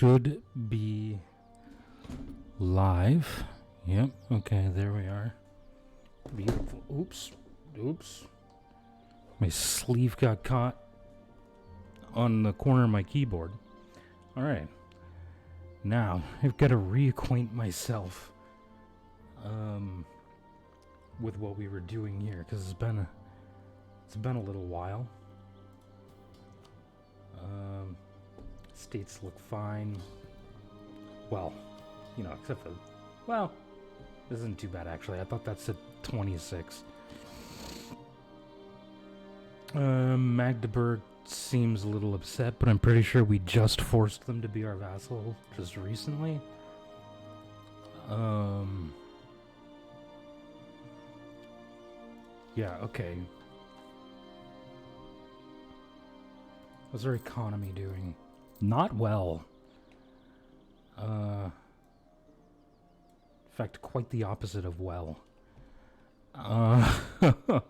should be live. Yep, okay, there we are. Beautiful. Oops. My sleeve got caught on the corner of my keyboard. Alright. Now, I've got to reacquaint myself with what we were doing here, because it's been a little while. States look fine. Well, you know, except for... Well, this isn't too bad, actually. I thought that said 26. Magdeburg seems a little upset, but I'm pretty sure we just forced them to be our vassal just recently. Yeah, okay. How's our economy doing? Not well. In fact, quite the opposite of well. Let's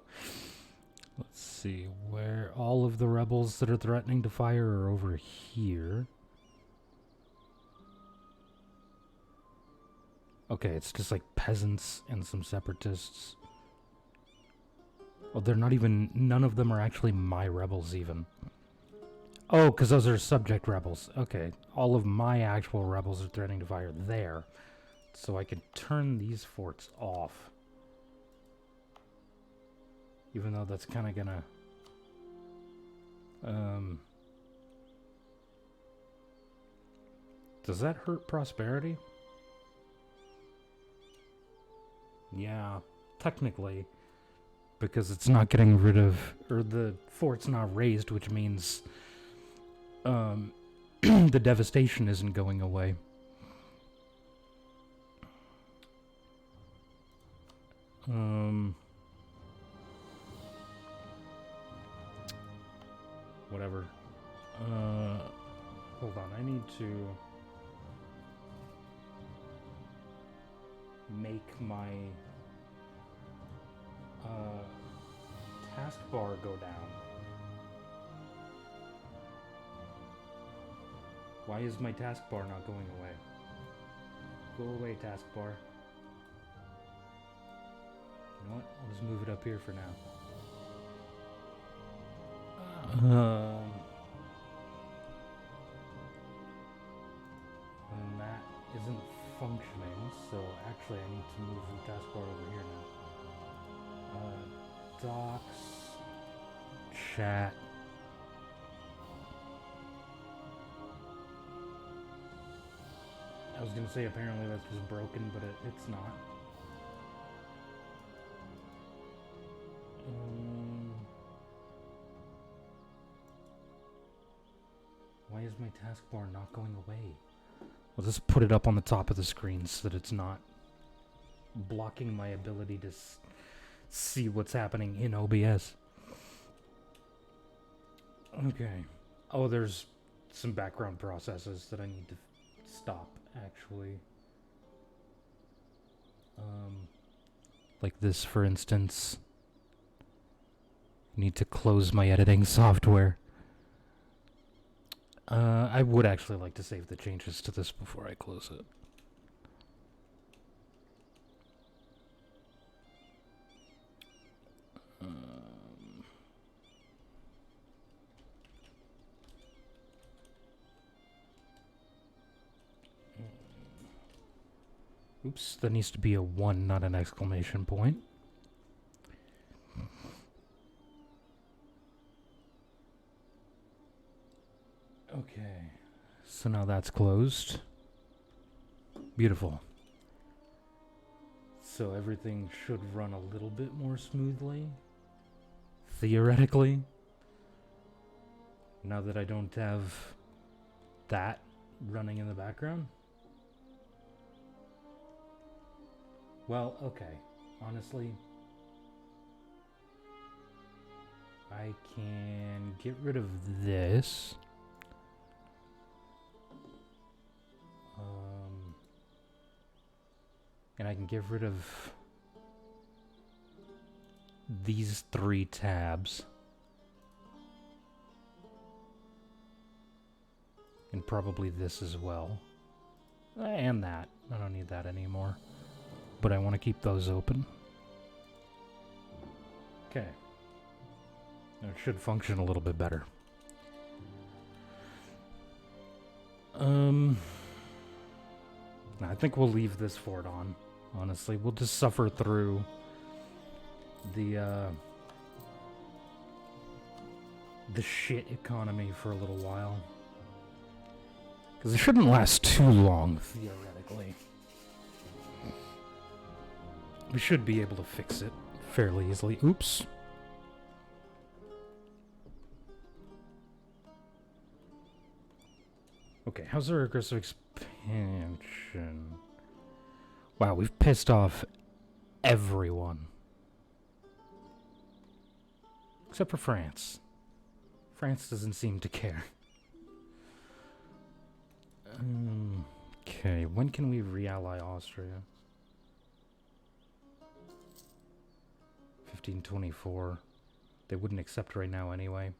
see, where all of the rebels that are threatening to fire are over here. Okay, it's just like peasants and some separatists. Oh, they're not even... None of them are actually my rebels, even. Oh, because those are subject rebels. Okay, all of my actual rebels are threatening to fire there. So I could turn these forts off. Even though that's kind of gonna... Does that hurt prosperity? Yeah, technically. Because it's not getting rid of... Or the fort's not raised, which means... the devastation isn't going away. Whatever. Hold on, I need to make my taskbar go down. Why is my taskbar not going away? Go away, taskbar. You know what? I'll just move it up here for now. And that isn't functioning, so actually I need to move the taskbar over here now. Docs, chat. I was gonna say apparently that's just broken, but it's not. Why is my taskbar not going away? I'll just put it up on the top of the screen so that it's not blocking my ability to see what's happening in OBS. Okay. Oh, there's some background processes that I need to stop, actually. Like this, for instance. I need to close my editing software. I would actually like to save the changes to this before I close it. Oops, that needs to be a 1, not an exclamation point. Okay, so now that's closed. Beautiful. So everything should run a little bit more smoothly, theoretically, now that I don't have that running in the background. Well, okay, honestly, I can get rid of this. And I can get rid of these 3 tabs. And probably this as well. And that. I don't need that anymore. But I want to keep those open. Okay. Now it should function a little bit better. I think we'll leave this fort on. Honestly, we'll just suffer through the shit economy for a little while. Because it shouldn't last too long, theoretically. We should be able to fix it fairly easily. Oops. Okay, how's our aggressive expansion? Wow, we've pissed off everyone. Except for France. France doesn't seem to care. Okay, when can we re-ally Austria? 1524. They wouldn't accept right now anyway.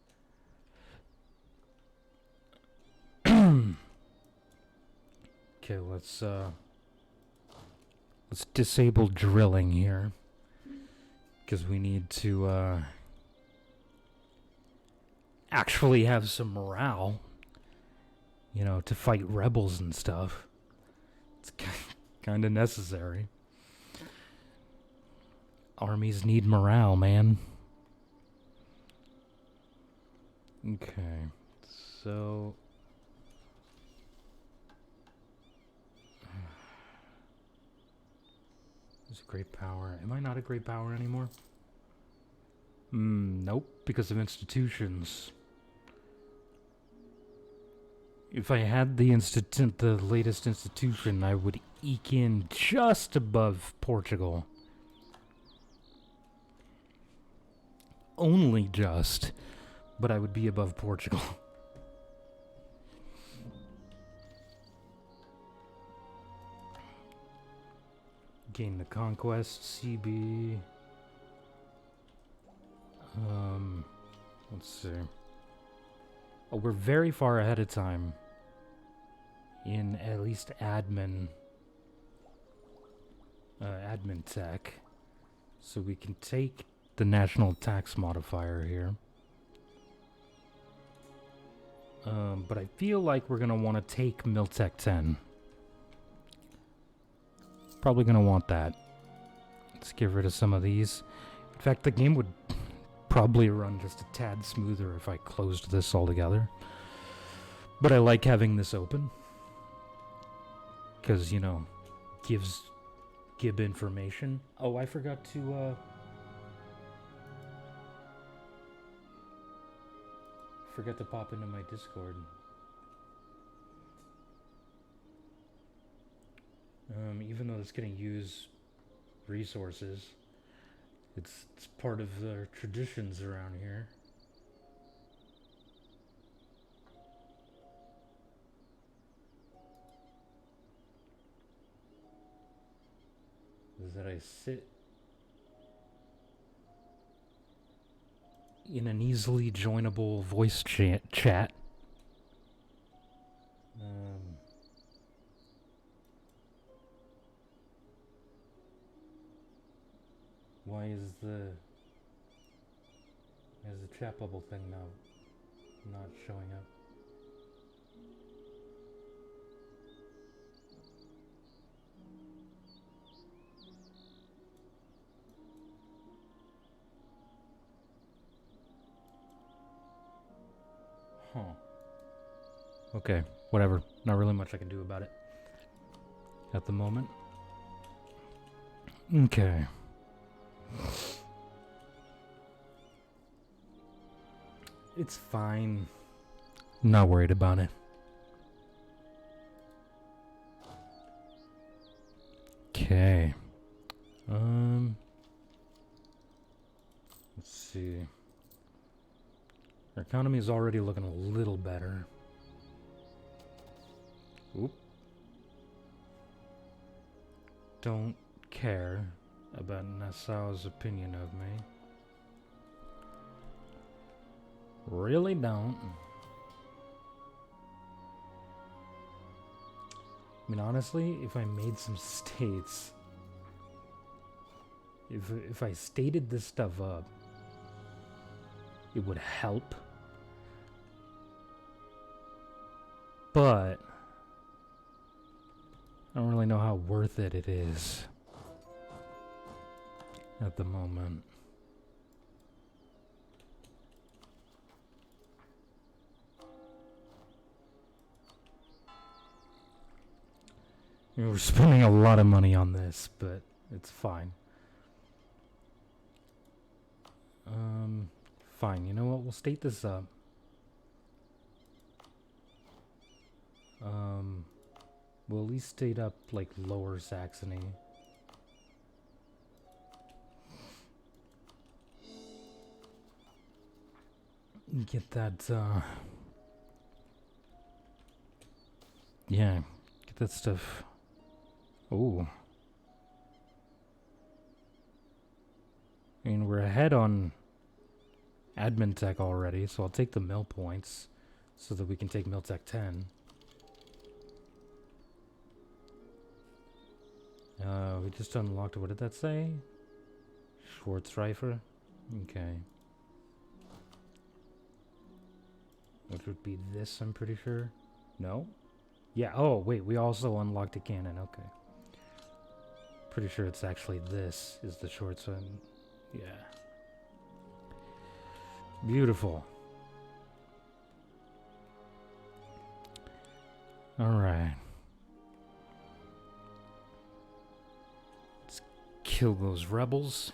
Okay, let's disable drilling here. Because we need to actually have some morale. You know, to fight rebels and stuff. It's kind of necessary. Armies need morale, man. Okay, so... Is a great power. Am I not a great power anymore? Nope, because of institutions. If I had the latest institution, I would eke in just above Portugal. Only just, but I would be above Portugal. Gain the conquest, CB. Let's see. Oh, we're very far ahead of time in at least admin tech. So we can take the national tax modifier here. But I feel like we're going to want to take Miltech 10. Probably going to want that. Let's get rid of some of these. In fact, the game would probably run just a tad smoother if I closed this altogether. But I like having this open. Because, you know, gives Gib information. Oh, I forgot to, pop into my Discord. Even though it's going to use resources, it's part of the traditions around here. Is that I sit in an easily joinable voice chat. Why is the chat bubble thing now not showing up? Huh. Okay, whatever. Not really much I can do about it at the moment. Okay. It's fine. Not worried about it. Okay. Let's see. Our economy is already looking a little better. Oop. Don't care about Nassau's opinion of me. Really don't. I mean, honestly, if I made some states, if I stated this stuff up, it would help. But I don't really know how worth it is at the moment. I mean, we're spending a lot of money on this, but it's fine. Fine. You know what? We'll state this up. We'll at least state up, like, Lower Saxony. Get that, yeah, get that stuff. Oh. I mean, we're ahead on admin tech already, so I'll take the mill points so that we can take mill tech 10. We just unlocked, what did that say? Schwarzreifer? Okay. Which would be this, I'm pretty sure. No? Yeah, oh, wait, we also unlocked a cannon, okay. Pretty sure it's actually this is the short one. Yeah. Beautiful. Alright. Let's kill those rebels.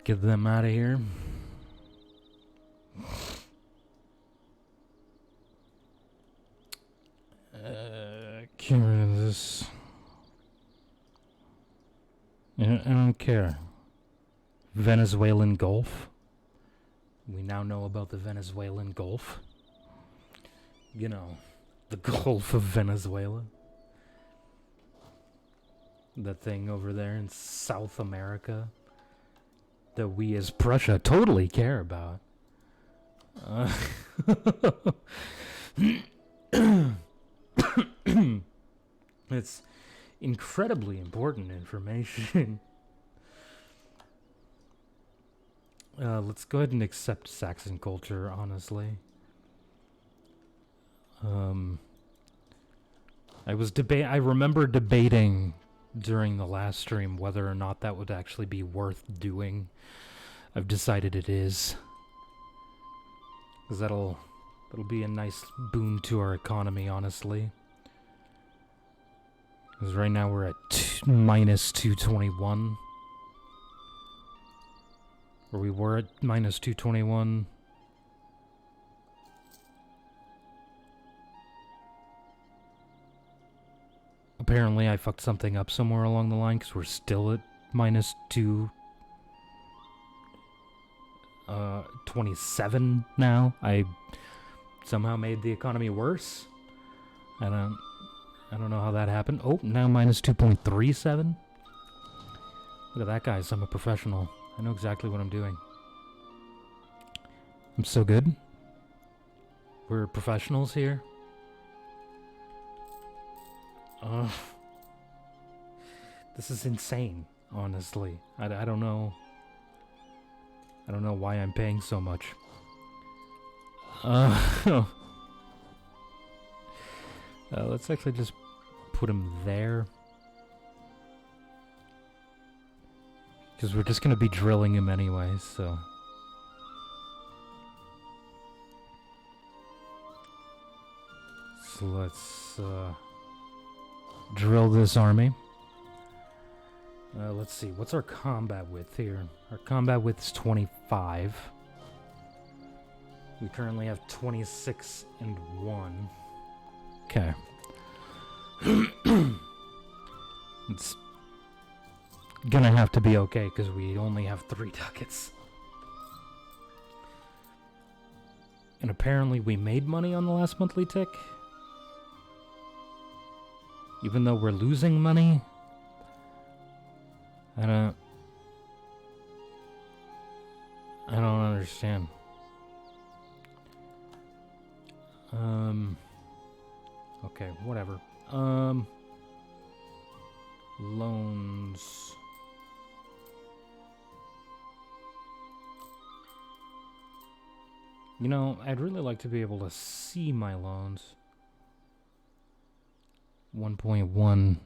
Get them out of here. Get rid of this. I don't care. Venezuelan Gulf. We now know about the Venezuelan Gulf. You know, the Gulf of Venezuela. That thing over there in South America that we as Prussia totally care about. It's incredibly important information. Let's go ahead and accept Saxon culture, honestly. I remember debating during the last stream whether or not that would actually be worth doing. I've decided it is. 'Cause that'll be a nice boon to our economy, honestly. Because right now we're at minus 221. Or we were at minus 221. Apparently I fucked something up somewhere along the line because we're still at minus 227 now. I somehow made the economy worse. I don't know how that happened. Oh, now minus 2.37. Look at that, guys. I'm a professional. I know exactly what I'm doing. I'm so good. We're professionals here. This is insane, honestly. I don't know. I don't know why I'm paying so much. Let's actually just put him there. Because we're just going to be drilling him anyway, so... So let's drill this army. Let's see, what's our combat width here? Our combat width is 25. We currently have 26 and 1. Okay. It's gonna have to be okay because we only have 3 ducats. And apparently we made money on the last monthly tick. Even though we're losing money. I don't understand. Okay, whatever. Loans. You know, I'd really like to be able to see my loans. 1.1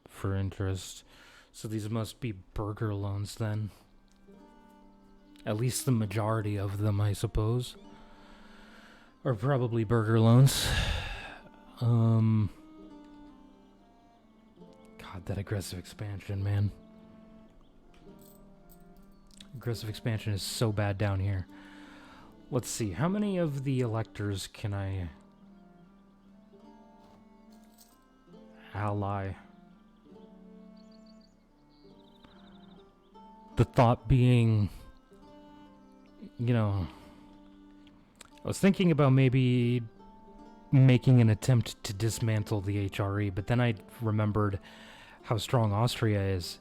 for interest. So these must be burger loans then. At least the majority of them, I suppose. Are probably burger loans. God, that aggressive expansion, man. Aggressive expansion is so bad down here. Let's see, how many of the electors can I ally? The thought being, you know, I was thinking about maybe making an attempt to dismantle the HRE, but then I remembered how strong Austria is,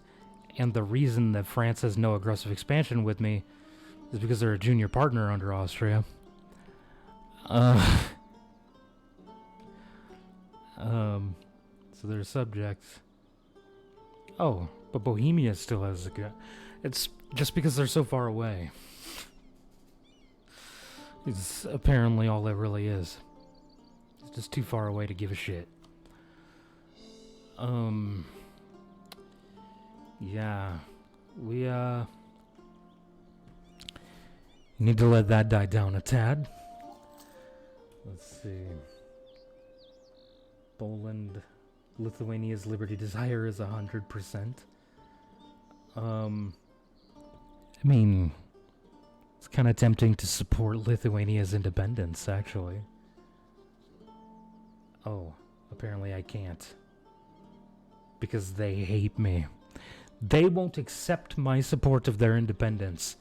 and the reason that France has no aggressive expansion with me is because they're a junior partner under Austria. So they're subjects. Oh, but Bohemia still has a good... It's just because they're so far away. It's apparently all it really is. It's just too far away to give a shit. Yeah. We, need to let that die down a tad. Let's see. Poland, Lithuania's Liberty Desire is 100%. I mean, it's kind of tempting to support Lithuania's independence, actually. Oh, apparently I can't. Because they hate me. They won't accept my support of their independence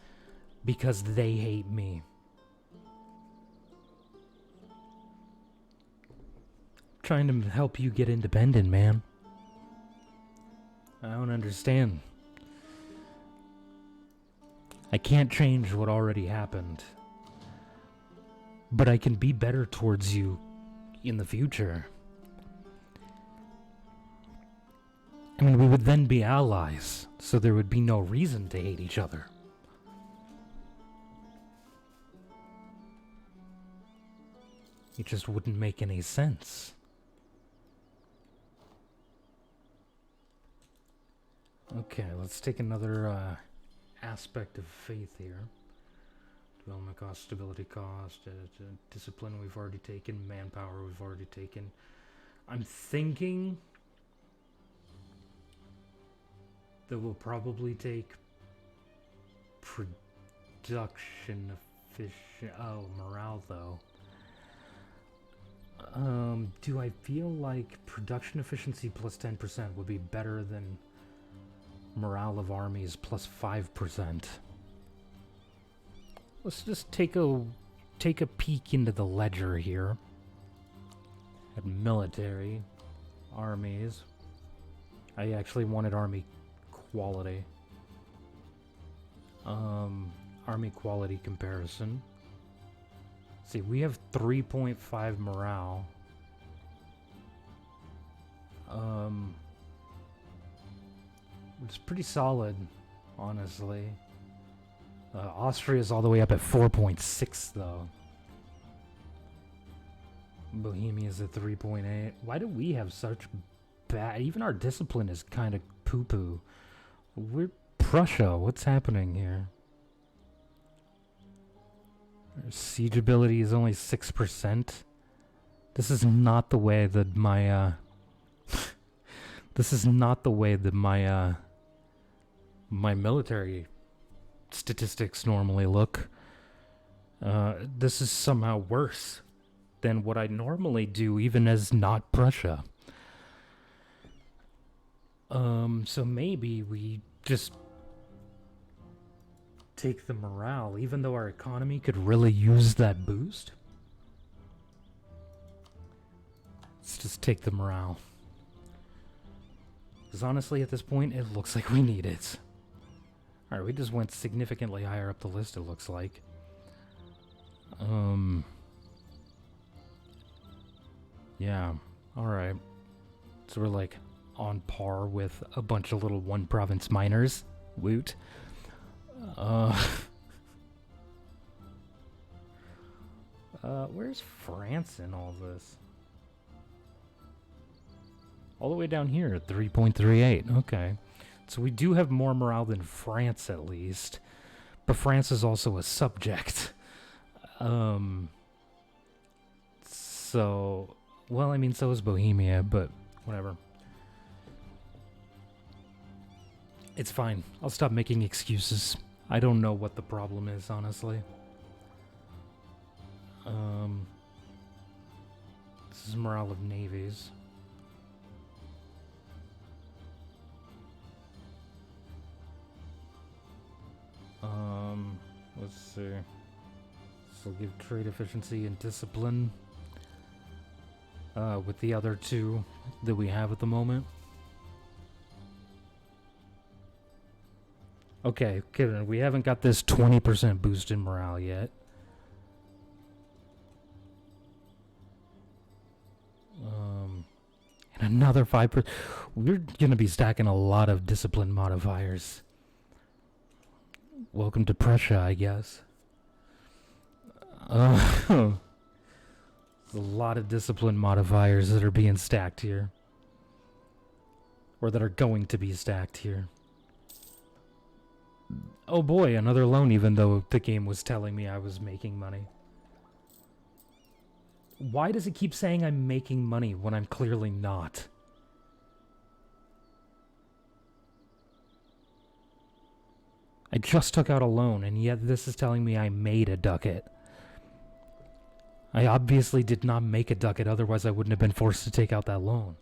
because they hate me. Trying to help you get independent, man. I don't understand. I can't change what already happened. But I can be better towards you in the future. I mean, we would then be allies, so there would be no reason to hate each other. It just wouldn't make any sense. Okay, let's take another aspect of faith here. Development cost, stability cost, discipline we've already taken, manpower we've already taken. I'm thinking that we'll probably take production efficient. Oh, morale though. Do I feel like production efficiency plus 10% would be better than morale of armies plus 5%? Let's just take a peek into the ledger here. At military armies. I actually wanted army quality. Army quality comparison. See, we have 3.5 morale. It's pretty solid, honestly. Austria's all the way up at 4.6, though. Bohemia's at 3.8. Why do we have such bad... Even our discipline is kind of poo-poo. We're Prussia. What's happening here? Our siege ability is only 6%. This is not the way that my, this is not the way that my, my military statistics normally look. This is somehow worse than what I normally do, even as not Prussia. So maybe we just take the morale, even though our economy could really use that boost. Let's just take the morale. Because honestly, at this point, it looks like we need it. Alright, we just went significantly higher up the list, it looks like. Yeah. Alright. So we're like on par with a bunch of little one province miners. Woot. Where's France in all this? All the way down here at 3.38. Okay. So we do have more morale than France, at least. But France is also a subject. So... Well, I mean, so is Bohemia, but whatever. It's fine. I'll stop making excuses. I don't know what the problem is, honestly. This is morale of navies. Let's see. This will give trade efficiency and discipline. With the other two that we have at the moment. Okay, we haven't got this 20% boost in morale yet. And another 5%. We're gonna be stacking a lot of discipline modifiers. Welcome to Prussia, I guess. There's a lot of discipline modifiers that are being stacked here. Or that are going to be stacked here. Oh boy, another loan, even though the game was telling me I was making money. Why does it keep saying I'm making money when I'm clearly not? I just took out a loan, and yet this is telling me I made a ducat. I obviously did not make a ducat, otherwise I wouldn't have been forced to take out that loan.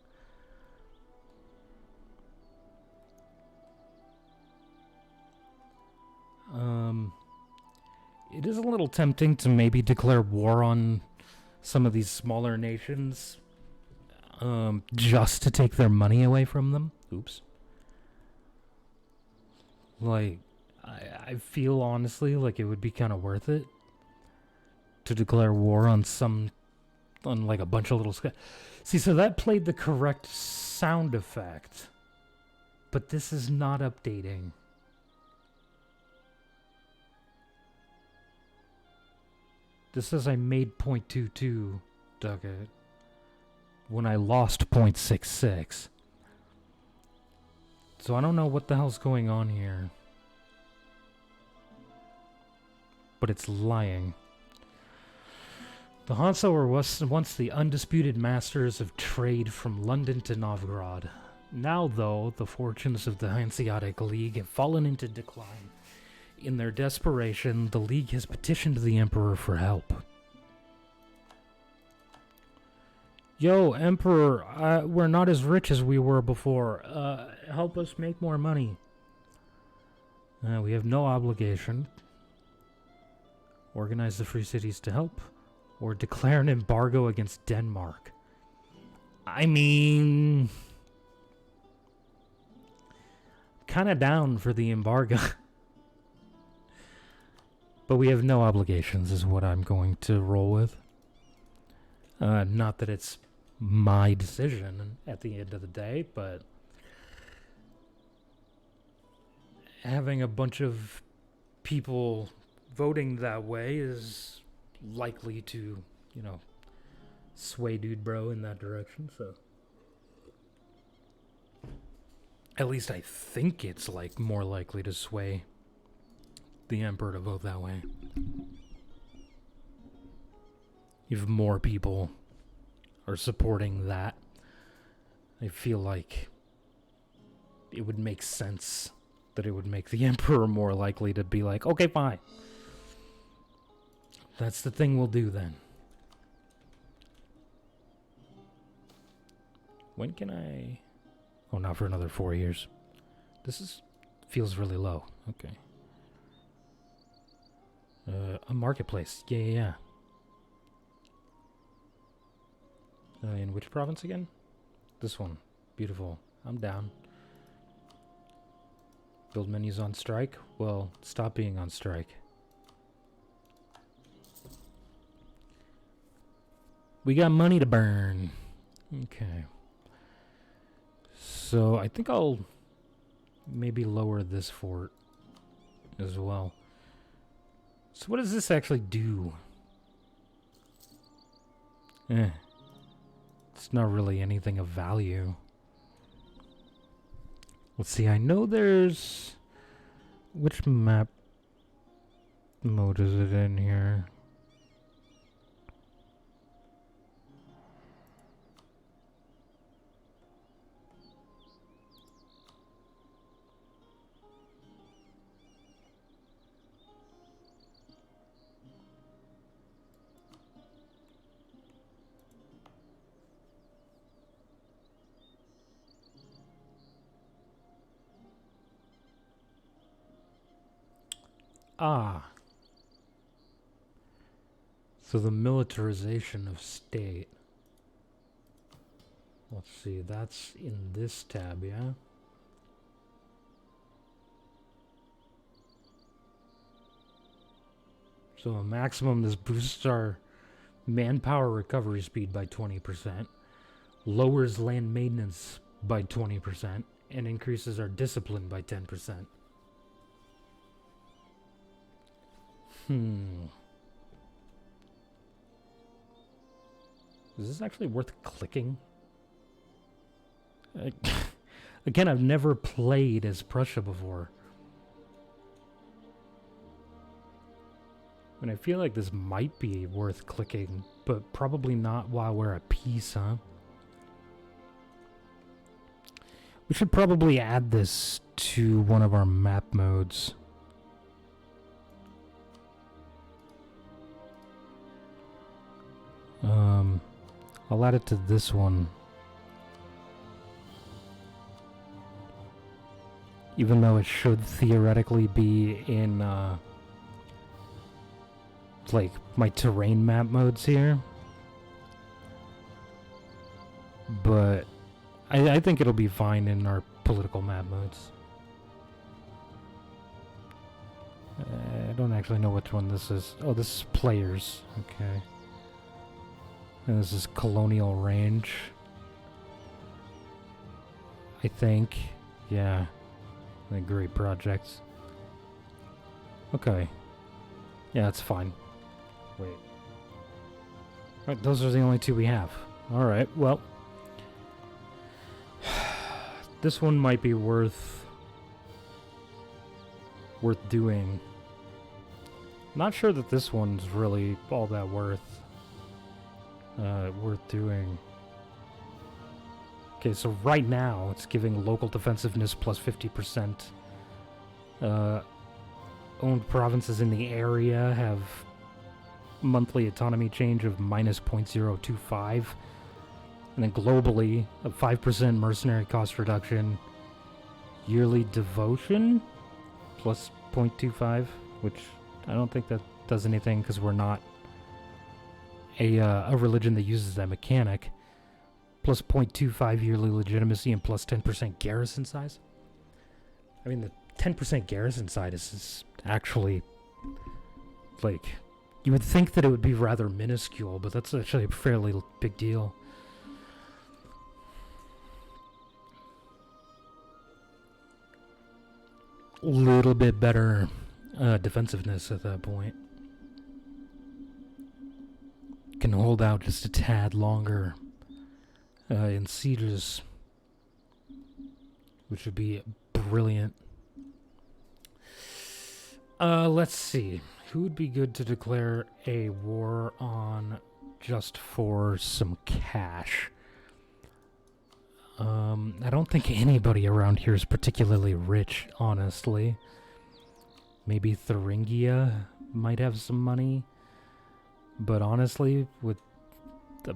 It is a little tempting to maybe declare war on some of these smaller nations, just to take their money away from them. Oops. Like, I feel honestly like it would be kind of worth it to declare war on like a bunch of little... See, so that played the correct sound effect, but this is not updating. This says I made 0.22 ducat when I lost 0.66. So I don't know what the hell's going on here. But it's lying. The Hansa were once the undisputed masters of trade from London to Novgorod. Now, though, the fortunes of the Hanseatic League have fallen into decline. In their desperation, the League has petitioned the Emperor for help. Yo, Emperor, we're not as rich as we were before. Help us make more money. We have no obligation. Organize the free cities to help. Or declare an embargo against Denmark. I mean... Kinda down for the embargo. But we have no obligations is what I'm going to roll with. Not that it's my decision at the end of the day, but having a bunch of people voting that way is likely to, you know, sway Dude Bro in that direction, so. At least I think it's like more likely to sway the Emperor to vote that way. If more people are supporting that, I feel like it would make sense that it would make the Emperor more likely to be like, okay, fine. That's the thing we'll do then. When can I... Oh, not for another 4 years. This feels really low. Okay. A marketplace. Yeah. In which province again? This one. Beautiful. I'm down. Build menus on strike? Well, stop being on strike. We got money to burn. Okay. So I think I'll maybe lower this fort as well. So what does this actually do? It's not really anything of value. Let's see, I know there's... Which map mode is it in here? Ah. So the militarization of state. Let's see, that's in this tab, yeah? So a maximum, this boosts our manpower recovery speed by 20%, lowers land maintenance by 20%, and increases our discipline by 10%. Is this actually worth clicking? Again, I've never played as Prussia before. And I feel like this might be worth clicking, but probably not while we're at peace, huh? We should probably add this to one of our map modes. I'll add it to this one. Even though it should theoretically be in, like, my terrain map modes here. But I think it'll be fine in our political map modes. I don't actually know which one this is. Oh, this is players. Okay. And this is colonial range. I think. Yeah. The great projects. Okay. Yeah, that's fine. Wait. Alright, those are the only two we have. Alright, well. This one might be worth doing. Not sure that this one's really all that worth doing. Okay, so right now it's giving local defensiveness plus 50%. Owned provinces in the area have monthly autonomy change of minus 0.025. And then globally, a 5% mercenary cost reduction. Yearly devotion plus 0.25, which I don't think that does anything because we're not a religion that uses that mechanic. Plus 0.25 yearly legitimacy and plus 10% garrison size. I mean, the 10% garrison size is actually, like, you would think that it would be rather minuscule, but that's actually a fairly big deal. Little bit better defensiveness at that point. Can hold out just a tad longer in sieges, which would be brilliant. Let's see. Who would be good to declare a war on just for some cash? I don't think anybody around here is particularly rich, honestly. Maybe Thuringia might have some money. But honestly, with a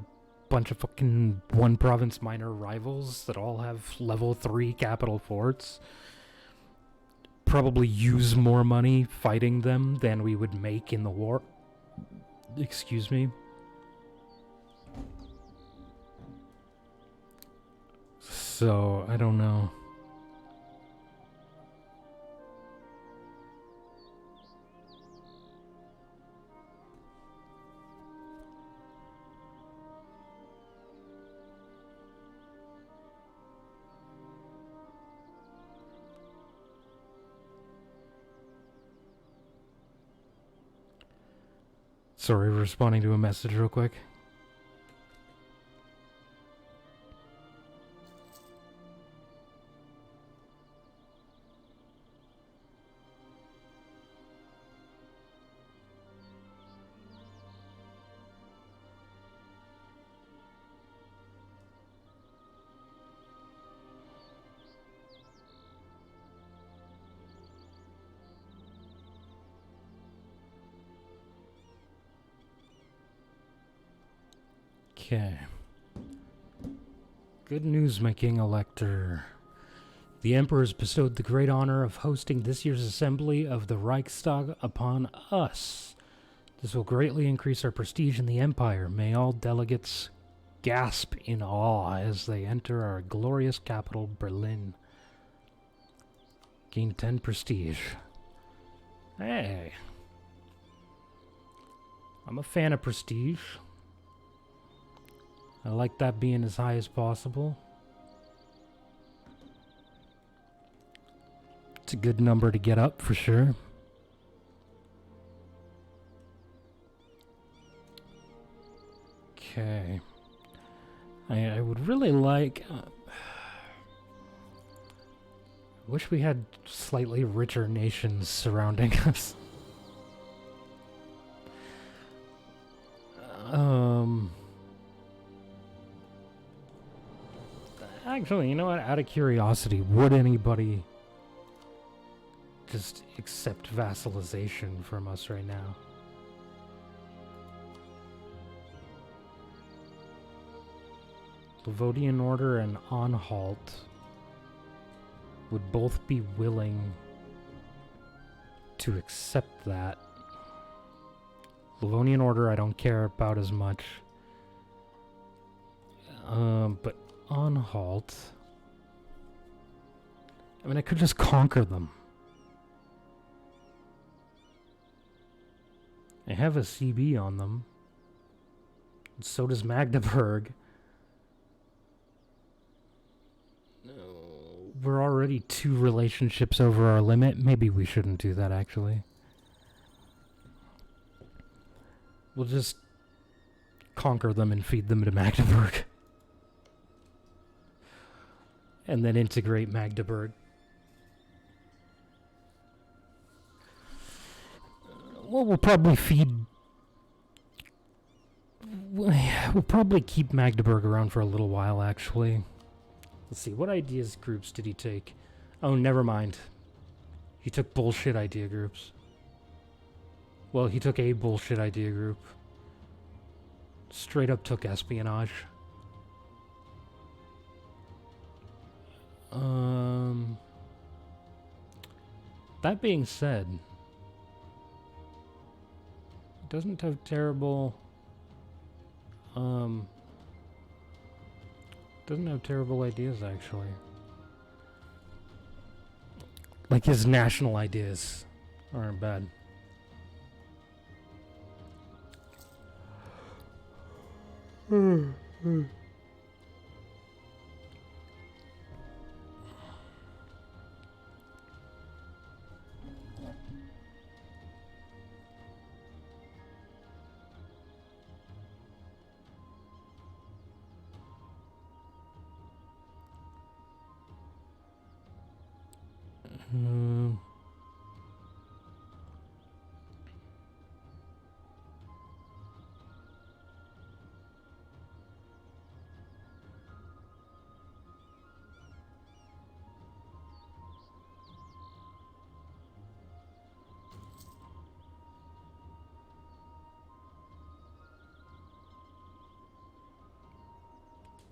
bunch of fucking one province minor rivals that all have level 3 capital forts, probably use more money fighting them than we would make in the war. Excuse me. So, I don't know. Sorry, responding to a message real quick. Okay. Good news, my King Elector. The Emperor has bestowed the great honor of hosting this year's assembly of the Reichstag upon us. This will greatly increase our prestige in the Empire. May all delegates gasp in awe as they enter our glorious capital, Berlin. Gain 10 prestige. Hey. I'm a fan of prestige. I like that being as high as possible. It's a good number to get up for sure. Okay. I would really like... wish we had slightly richer nations surrounding us. Actually, you know what? Out of curiosity, would anybody just accept vassalization from us right now? Livonian Order and Anhalt would both be willing to accept that. Livonian Order I don't care about as much. But Anhalt... I mean, I could just conquer them. I have a CB on them. So does Magdeburg. We're already 2 relationships over our limit. Maybe we shouldn't do that, actually. We'll just conquer them and feed them to Magdeburg. And then integrate Magdeburg. Well, we'll probably feed... We'll probably keep Magdeburg around for a little while, actually. Let's see, what ideas groups did he take? Oh, never mind. He took bullshit idea groups. Well, he took a bullshit idea group. Straight up took espionage. That being said, it doesn't have terrible... doesn't have terrible ideas, actually. Like, his national ideas aren't bad.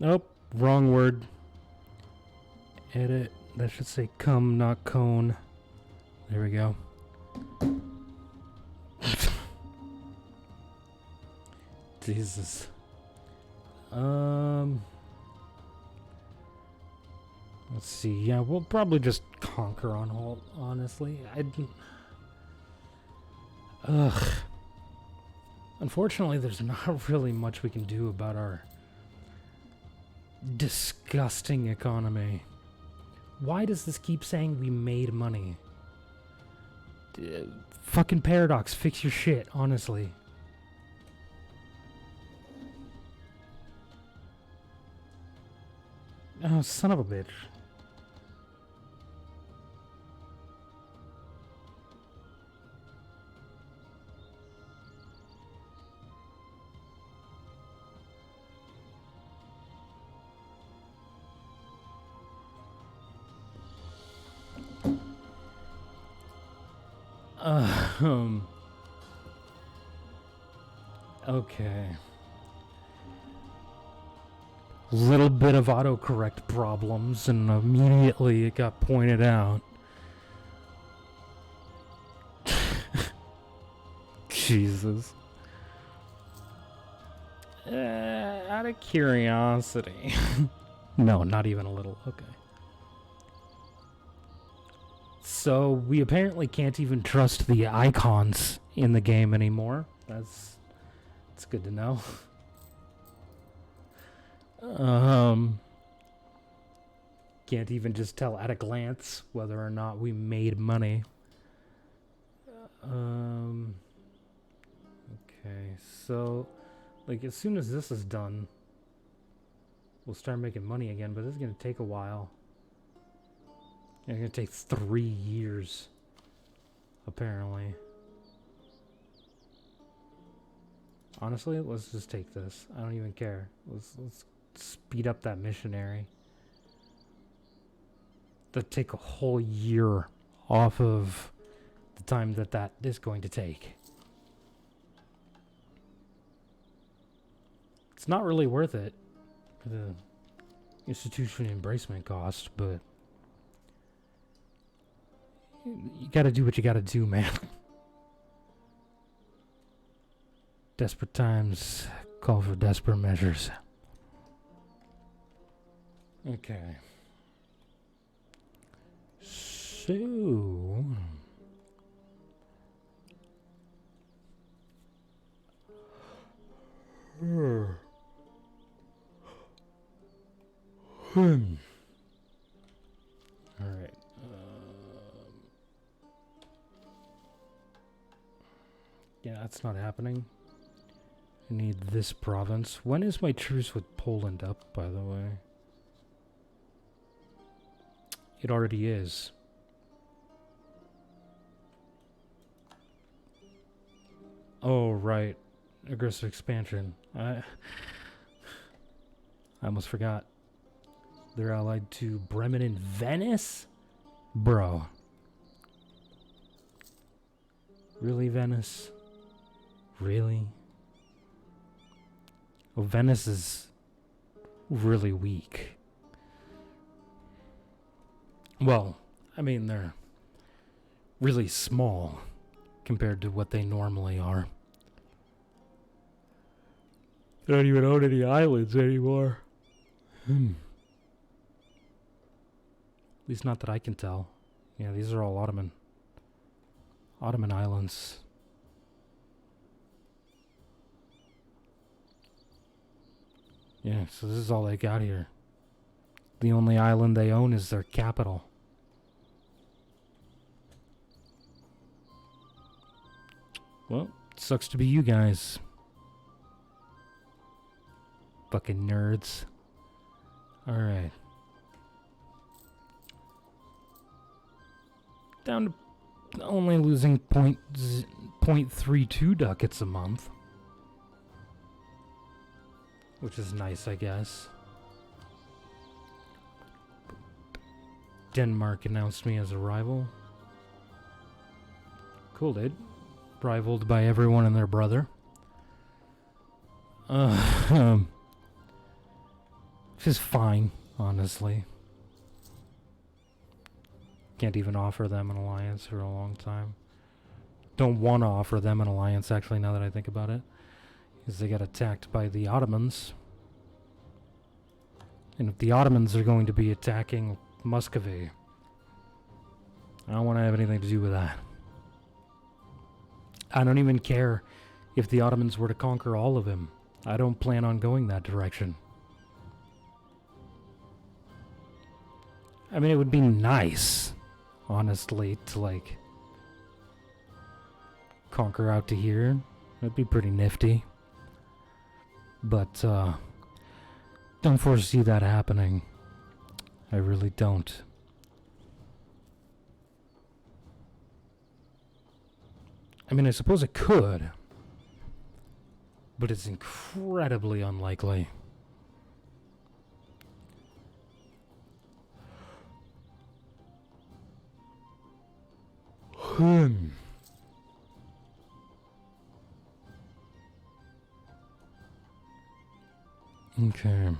Nope, wrong word. Edit. That should say come, not cone. There we go. Jesus. Let's see. Yeah, we'll probably just conquer on hold, honestly. Ugh. Unfortunately, there's not really much we can do about our disgusting economy. Why does this keep saying we made money? Fucking Paradox, fix your shit, honestly. Oh, son of a bitch. Um. Okay. Little bit of autocorrect problems, and immediately it got pointed out. Jesus. Out of curiosity. No, not even a little. Okay. So we apparently can't even trust the icons in the game anymore. That's good to know. Can't even just tell at a glance whether or not we made money. Okay, so like as soon as this is done, we'll start making money again, but this is gonna take a while. It's gonna take 3 years, apparently. Honestly, let's just take this. I don't even care. Let's speed up that missionary. That'd take a whole year off of the time that is going to take. It's not really worth it for the institution embracement cost, but you gotta do what you gotta do, man. Desperate times call for desperate measures. Okay. So... Alright. Yeah, that's not happening. I need this province. When is my truce with Poland up, by the way? It already is. Oh, right. Aggressive expansion. I almost forgot. They're allied to Bremen and Venice? Bro. Really, Venice? Really? Oh, Venice is really weak. Well, I mean, they're really small compared to what they normally are. They don't even own any islands anymore. At least not that I can tell. Yeah, these are all Ottoman islands. Yeah, so this is all they got here. The only island they own is their capital. Well, sucks to be you guys. Fucking nerds. Alright. Down to only losing 0.32 ducats a month. Which is nice, I guess. Denmark announced me as a rival. Cool, dude. Rivaled by everyone and their brother. Which is fine, honestly. Can't even offer them an alliance for a long time. Don't want to offer them an alliance, actually, now that I think about it. Because they got attacked by the Ottomans. And if the Ottomans are going to be attacking Muscovy, I don't want to have anything to do with that. I don't even care if the Ottomans were to conquer all of him. I don't plan on going that direction. I mean, it would be nice, honestly, to, like, conquer out to here. That'd be pretty nifty. But, don't foresee that happening. I really don't. I mean, I suppose it could, but it's incredibly unlikely. Okay.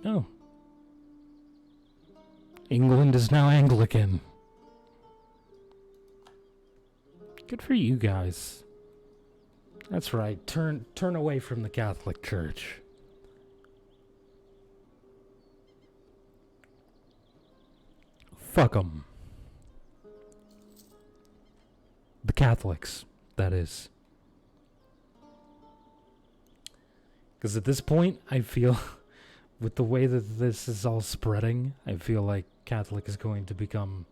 Oh. England is now Anglican. Good for you guys. That's right. Turn away from the Catholic Church. Fuck 'em. The Catholics, that is. Because at this point, I feel, with the way that this is all spreading, I feel like Catholic is going to become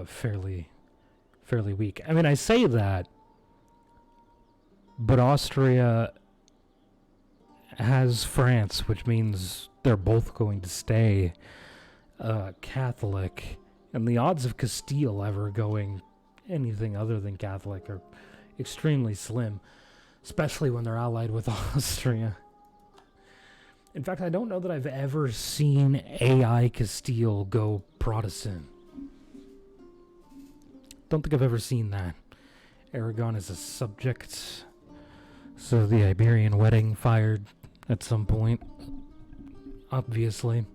fairly weak. I mean, I say that, but Austria has France, which means they're both going to stay Catholic, and the odds of Castile ever going anything other than Catholic are extremely slim, especially when they're allied with Austria. In fact, I don't know that I've ever seen AI Castile go Protestant. Don't think I've ever seen that. Aragon is a subject, so the Iberian wedding fired at some point, obviously.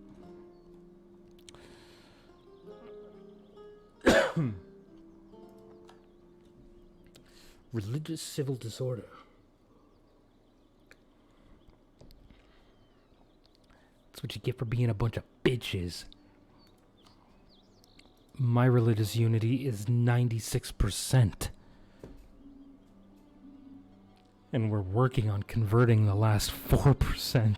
Religious civil disorder. That's what you get for being a bunch of bitches. My religious unity is 96%. And we're working on converting the last 4%.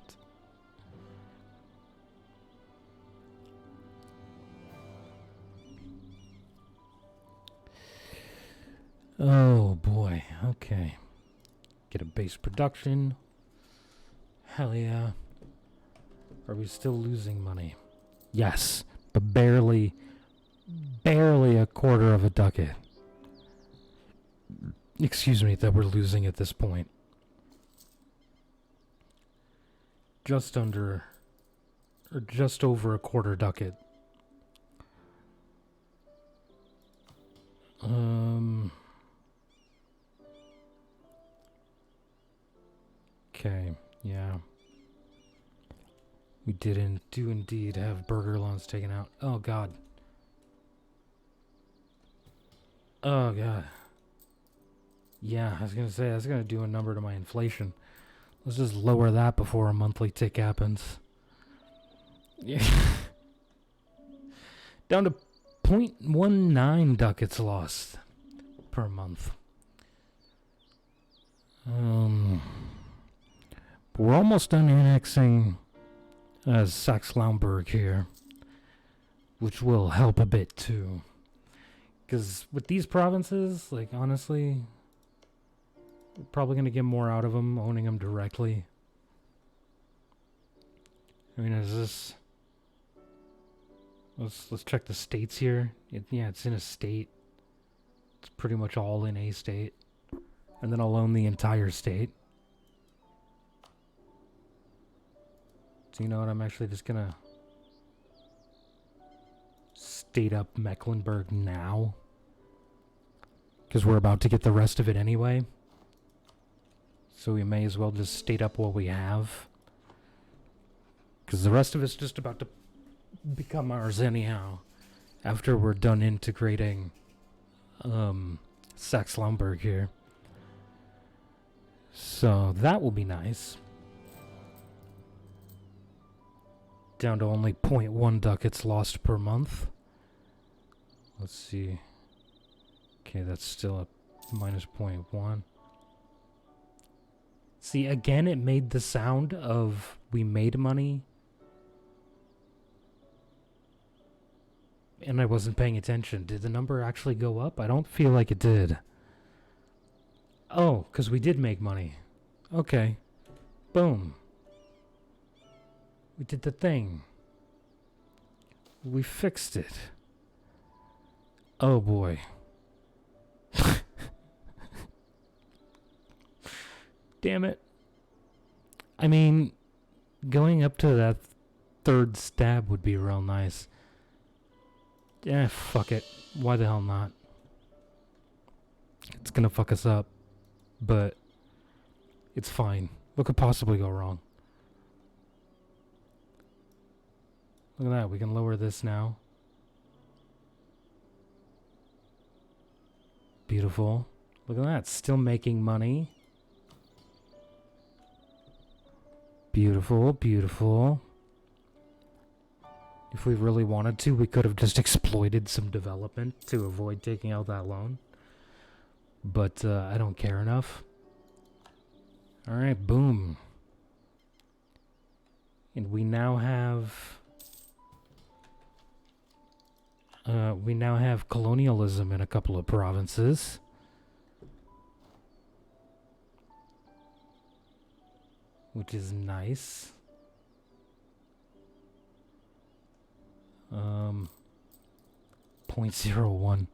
Oh boy, okay. Get a base production. Hell yeah. Are we still losing money? Yes, but barely a quarter of a ducat. Excuse me, that we're losing at this point. Just under, or just over a quarter ducat. Okay, yeah. We do indeed have burger loans taken out. Oh god. Oh god. Yeah, I was gonna say, that's gonna do a number to my inflation. Let's just lower that before a monthly tick happens. Yeah. Down to 0.19 ducats lost per month. But we're almost done annexing Saxe-Lauenburg here, which will help a bit too. Because with these provinces, like, honestly, we're probably going to get more out of them owning them directly. I mean, is this... Let's check the states here. Yeah, it's in a state. It's pretty much all in a state. And then I'll own the entire state. So you know what, I'm actually just gonna state up Mecklenburg now. Because we're about to get the rest of it anyway. So we may as well just state up what we have. Because the rest of it's just about to become ours anyhow. After we're done integrating Saxe-Lauenburg here. So that will be nice. Down to only 0.1 ducats lost per month. Let's see. Okay, that's still a minus 0.1. See, again, it made the sound of we made money. And I wasn't paying attention. Did the number actually go up? I don't feel like it did. Oh, because we did make money. Okay. Boom. We did the thing. We fixed it. Oh boy. Damn it. I mean, going up to that third stab would be real nice. Yeah, fuck it. Why the hell not? It's gonna fuck us up. But it's fine. What could possibly go wrong? Look at that. We can lower this now. Beautiful. Look at that. Still making money. Beautiful, beautiful. If we really wanted to, we could have just exploited some development to avoid taking out that loan. But I don't care enough. Alright, boom. And we now have... colonialism in a couple of provinces. Which is nice. 0.01.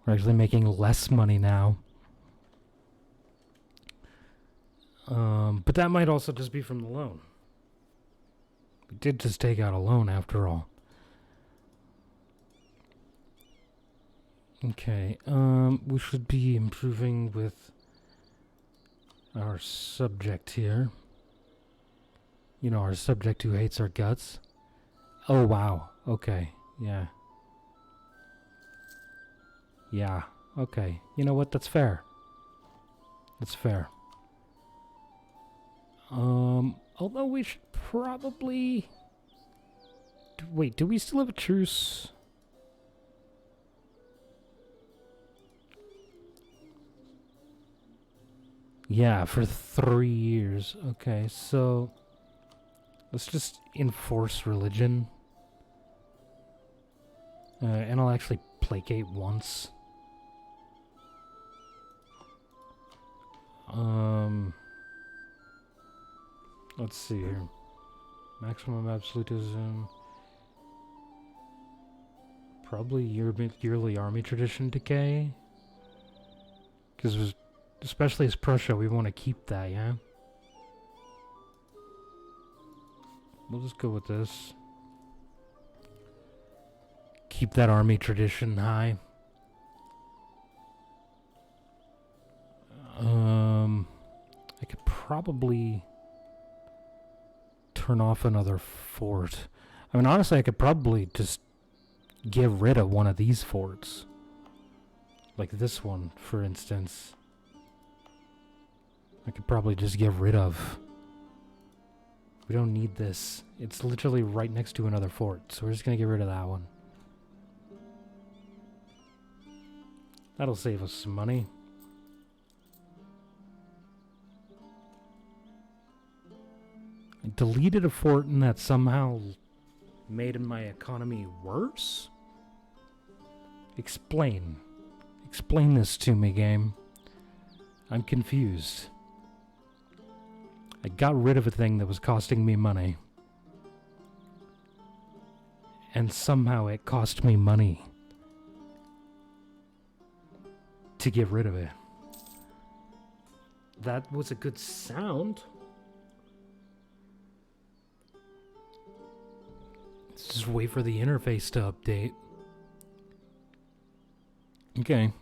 We're actually making less money now. But that might also just be from the loan. We did just take out a loan after all. Okay, we should be improving with our subject here. You know, our subject who hates our guts. Oh, wow. Okay, yeah. Yeah, okay. You know what? That's fair. That's fair. Although we should probably... Wait, do we still have a truce? Yeah, for 3 years. Okay, so... Let's just enforce religion. And I'll actually placate once. Let's see here. Maximum absolutism. Probably yearly army tradition decay. Because especially as Prussia, we want to keep that, yeah? We'll just go with this. Keep that army tradition high. I could probably turn off another fort. I mean, honestly, I could probably just get rid of one of these forts. Like this one, for instance. I could probably just get rid of. We don't need this. It's literally right next to another fort, so we're just gonna get rid of that one. That'll save us some money. I deleted a fort and that somehow made my economy worse? Explain. Explain this to me, game. I'm confused. I got rid of a thing that was costing me money. And somehow it cost me money to get rid of it. That was a good sound. Let's just wait for the interface to update. Okay.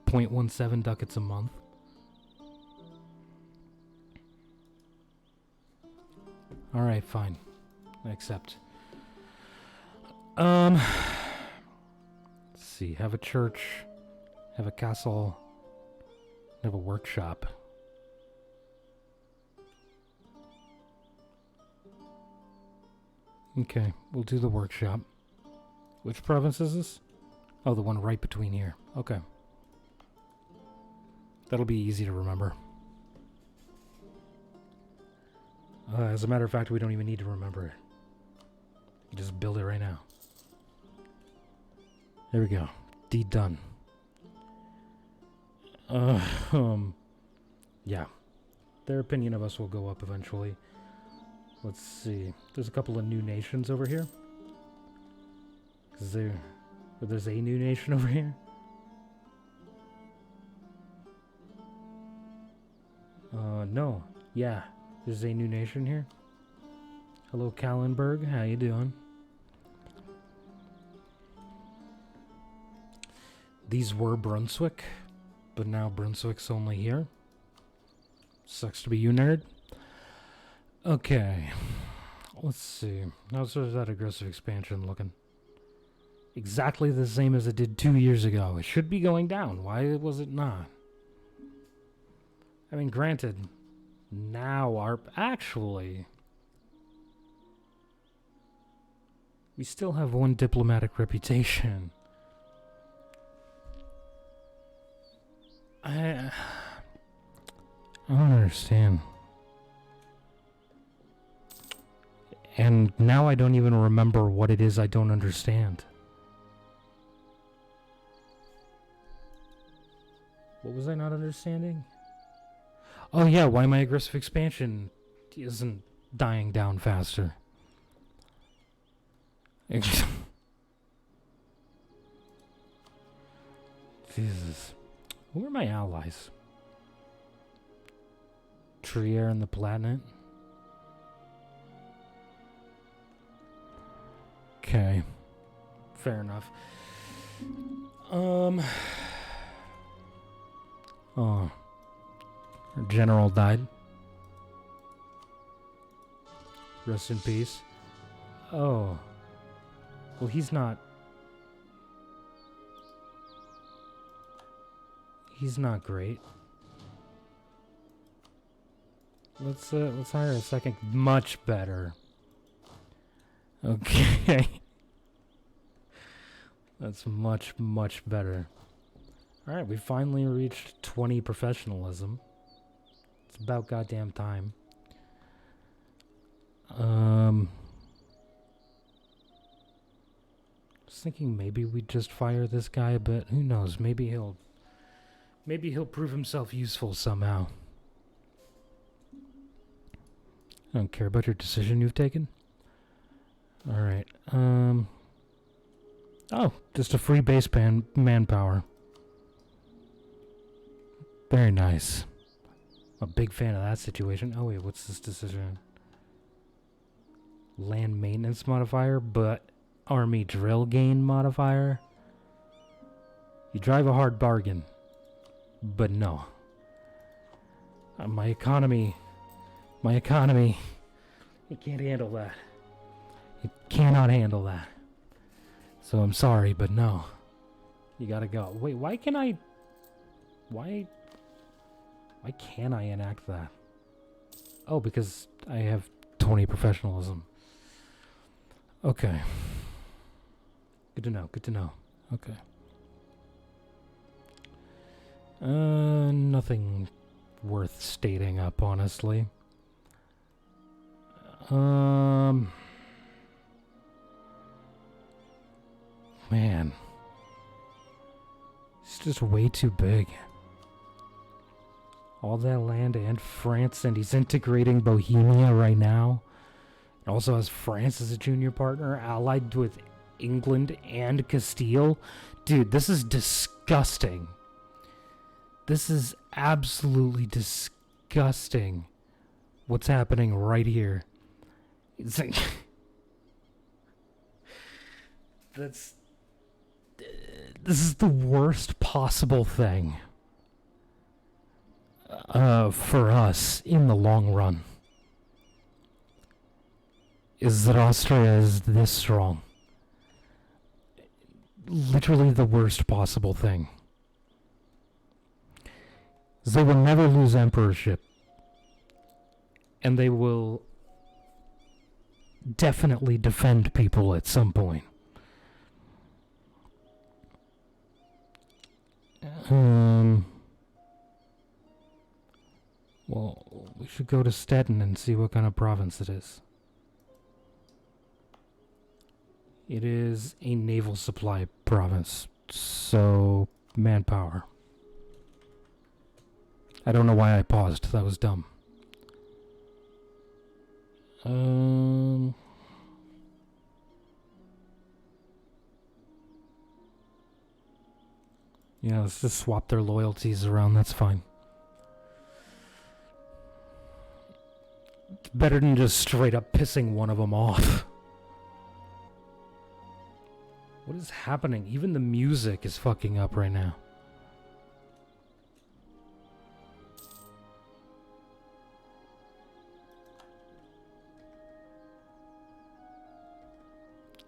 0.17 ducats a month. Alright, fine. I accept. Let's see. Have a church. Have a castle. Have a workshop. Okay, we'll do the workshop. Which province is this? Oh, the one right between here. Okay. That'll be easy to remember. As a matter of fact, we don't even need to remember it. Just build it right now. There we go. Deed done. Yeah. Their opinion of us will go up eventually. Let's see. There's a couple of new nations over here. There's a new nation over here. No. Yeah. There's a new nation here. Hello, Kallenberg. How you doing? These were Brunswick, but now Brunswick's only here. Sucks to be you, nerd. Okay. Let's see. How's that aggressive expansion looking? Exactly the same as it did 2 years ago. It should be going down. Why was it not? I mean, granted, now actually, we still have one diplomatic reputation. I don't understand. And now I don't even remember what it is I don't understand. What was I not understanding? Oh yeah, why my aggressive expansion isn't dying down faster. Jesus. Who are my allies? Trier and the Planet. Okay. Fair enough. Oh. Our general died. Rest in peace. Oh. Well, he's not great. Let's hire a second. Much better. Okay. That's much better. Alright, we finally reached 20 professionalism. It's about goddamn time. I was thinking maybe we'd just fire this guy, but who knows? Maybe he'll prove himself useful somehow. I don't care about your decision you've taken. Alright, oh, just a free base manpower. Very nice. A big fan of that situation. Oh wait, what's this decision? Land maintenance modifier, but army drill gain modifier. You drive a hard bargain, but no. My economy, it can't handle that. It cannot handle that. So I'm sorry, but no. You gotta go. Wait, why can't I enact that? Oh, because I have 20 professionalism. Okay. Good to know. Okay. Nothing worth stating up, honestly. Man. It's just way too big. All that land and France, and he's integrating Bohemia right now. It also has France as a junior partner, allied with England and Castile. Dude, this is disgusting. This is absolutely disgusting. What's happening right here? It's like this is the worst possible thing for us in the long run. Is that Austria is this strong. Literally the worst possible thing. They will never lose emperorship. And they will definitely defend people at some point. Well, We should go to Stettin and see what kind of province it is. It is a naval supply province, so manpower. I don't know why I paused. That was dumb. Yeah, let's just swap their loyalties around. That's fine. It's better than just straight up pissing one of them off. What is happening? Even the music is fucking up right now.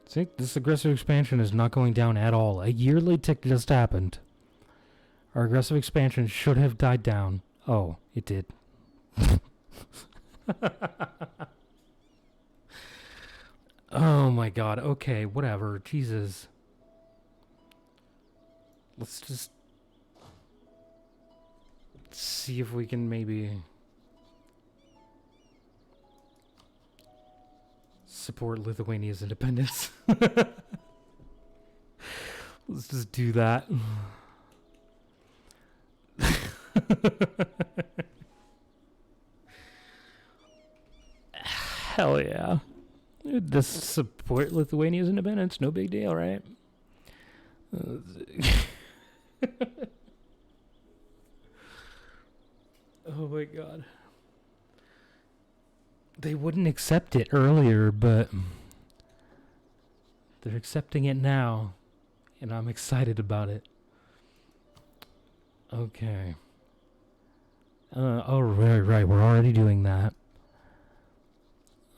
See, this aggressive expansion is not going down at all. A yearly tick just happened. Our aggressive expansion should have died down. Oh, it did. Oh my god. Okay, whatever. Jesus. Let's just see if we can maybe support Lithuania's independence. Let's just do that. Hell yeah. Just support Lithuania's independence. No big deal, right? Oh my god. They wouldn't accept it earlier, but they're accepting it now, and I'm excited about it. Okay. Oh, right. We're already doing that.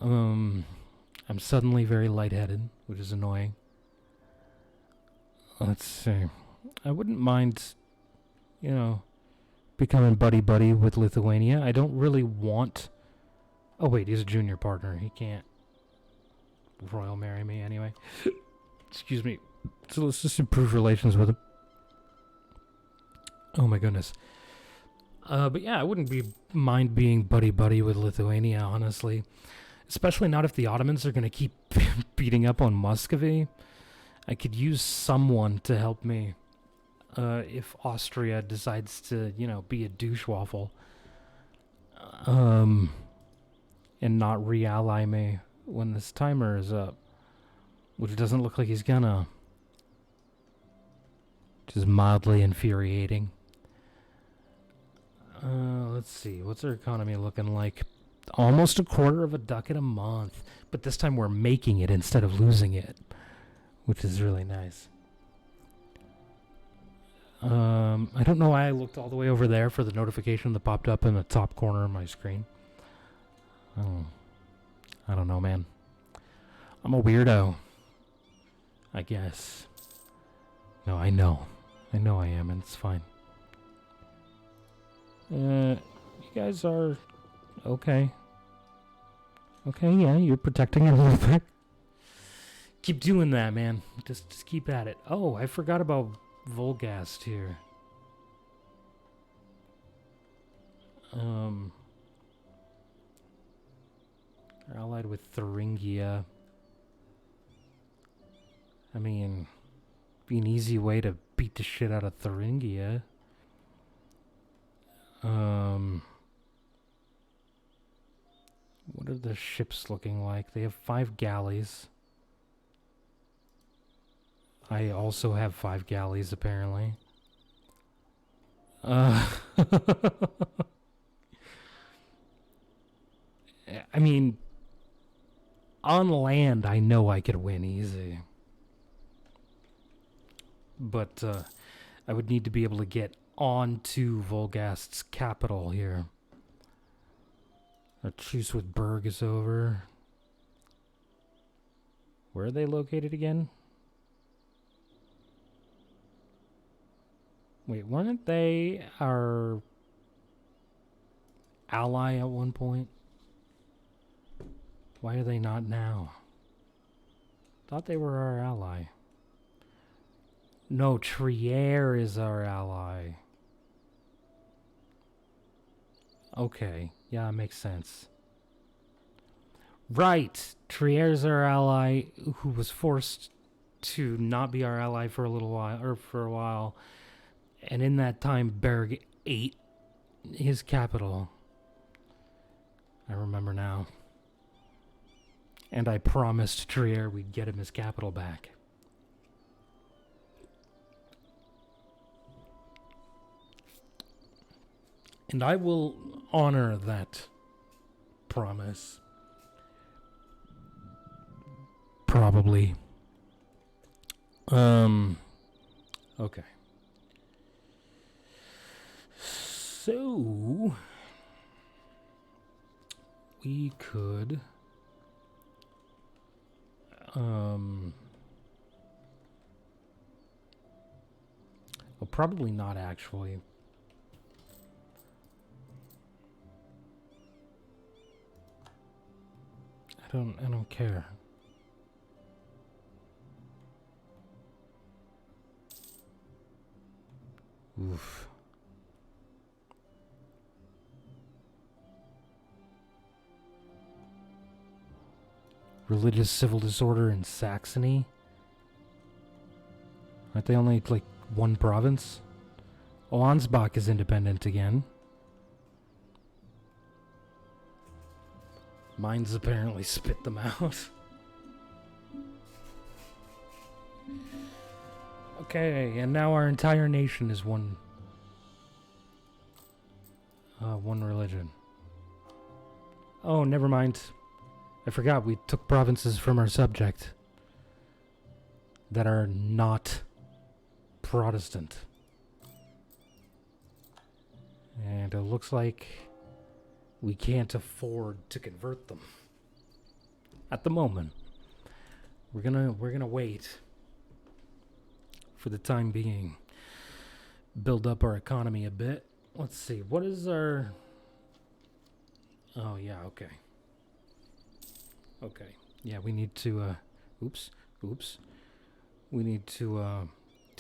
I'm suddenly very lightheaded, which is annoying. Let's see. I wouldn't mind, becoming buddy-buddy with Lithuania. I don't really want... Oh, wait, he's a junior partner. He can't royal marry me anyway. Excuse me. So let's just improve relations with him. Oh my goodness. But yeah, I wouldn't mind being buddy-buddy with Lithuania, honestly. Especially not if the Ottomans are going to keep beating up on Muscovy. I could use someone to help me if Austria decides to, be a douche-waffle. And not re-ally me when this timer is up. Which doesn't look like he's gonna. Which is mildly infuriating. Let's see. What's our economy looking like? Almost a quarter of a ducat a month. But this time we're making it instead of losing it. Which is really nice. I don't know why I looked all the way over there for the notification that popped up in the top corner of my screen. Oh, I don't know, man. I'm a weirdo. I guess. No, I know. I know I am, and it's fine. You guys are okay. Okay, yeah, you're protecting it a little bit. Keep doing that, man. Just keep at it. Oh, I forgot about Volgast here. They're allied with Thuringia. I mean, be an easy way to beat the shit out of Thuringia. What are the ships looking like? They have 5 galleys. I also have 5 galleys, apparently. I mean, on land, I know I could win easy. But I would need to be able to get onto Volgast's capital here. Our truce with Berg is over. Where are they located again? Wait, weren't they our ally at one point? Why are they not now? Thought they were our ally. No, Trier is our ally. Okay. Yeah, makes sense. Right. Trierre's our ally who was forced to not be our ally for a little while, or for a while. And in that time, Berg ate his capital. I remember now. And I promised Trier we'd get him his capital back. And I will honor that promise. Probably. Okay. So we could well, probably not actually. I don't care. Oof. Religious civil disorder in Saxony? Aren't they only like one province? Oh, Ansbach is independent again. Mine's apparently spit them out. Okay, and now our entire nation is one religion. Oh, never mind. I forgot we took provinces from our subject that are not Protestant. And it looks like we can't afford to convert them at the moment. We're gonna wait for the time being. Build up our economy a bit. Let's see, what is our... Oh, yeah, okay. Okay. Yeah, we need to, oops. We need to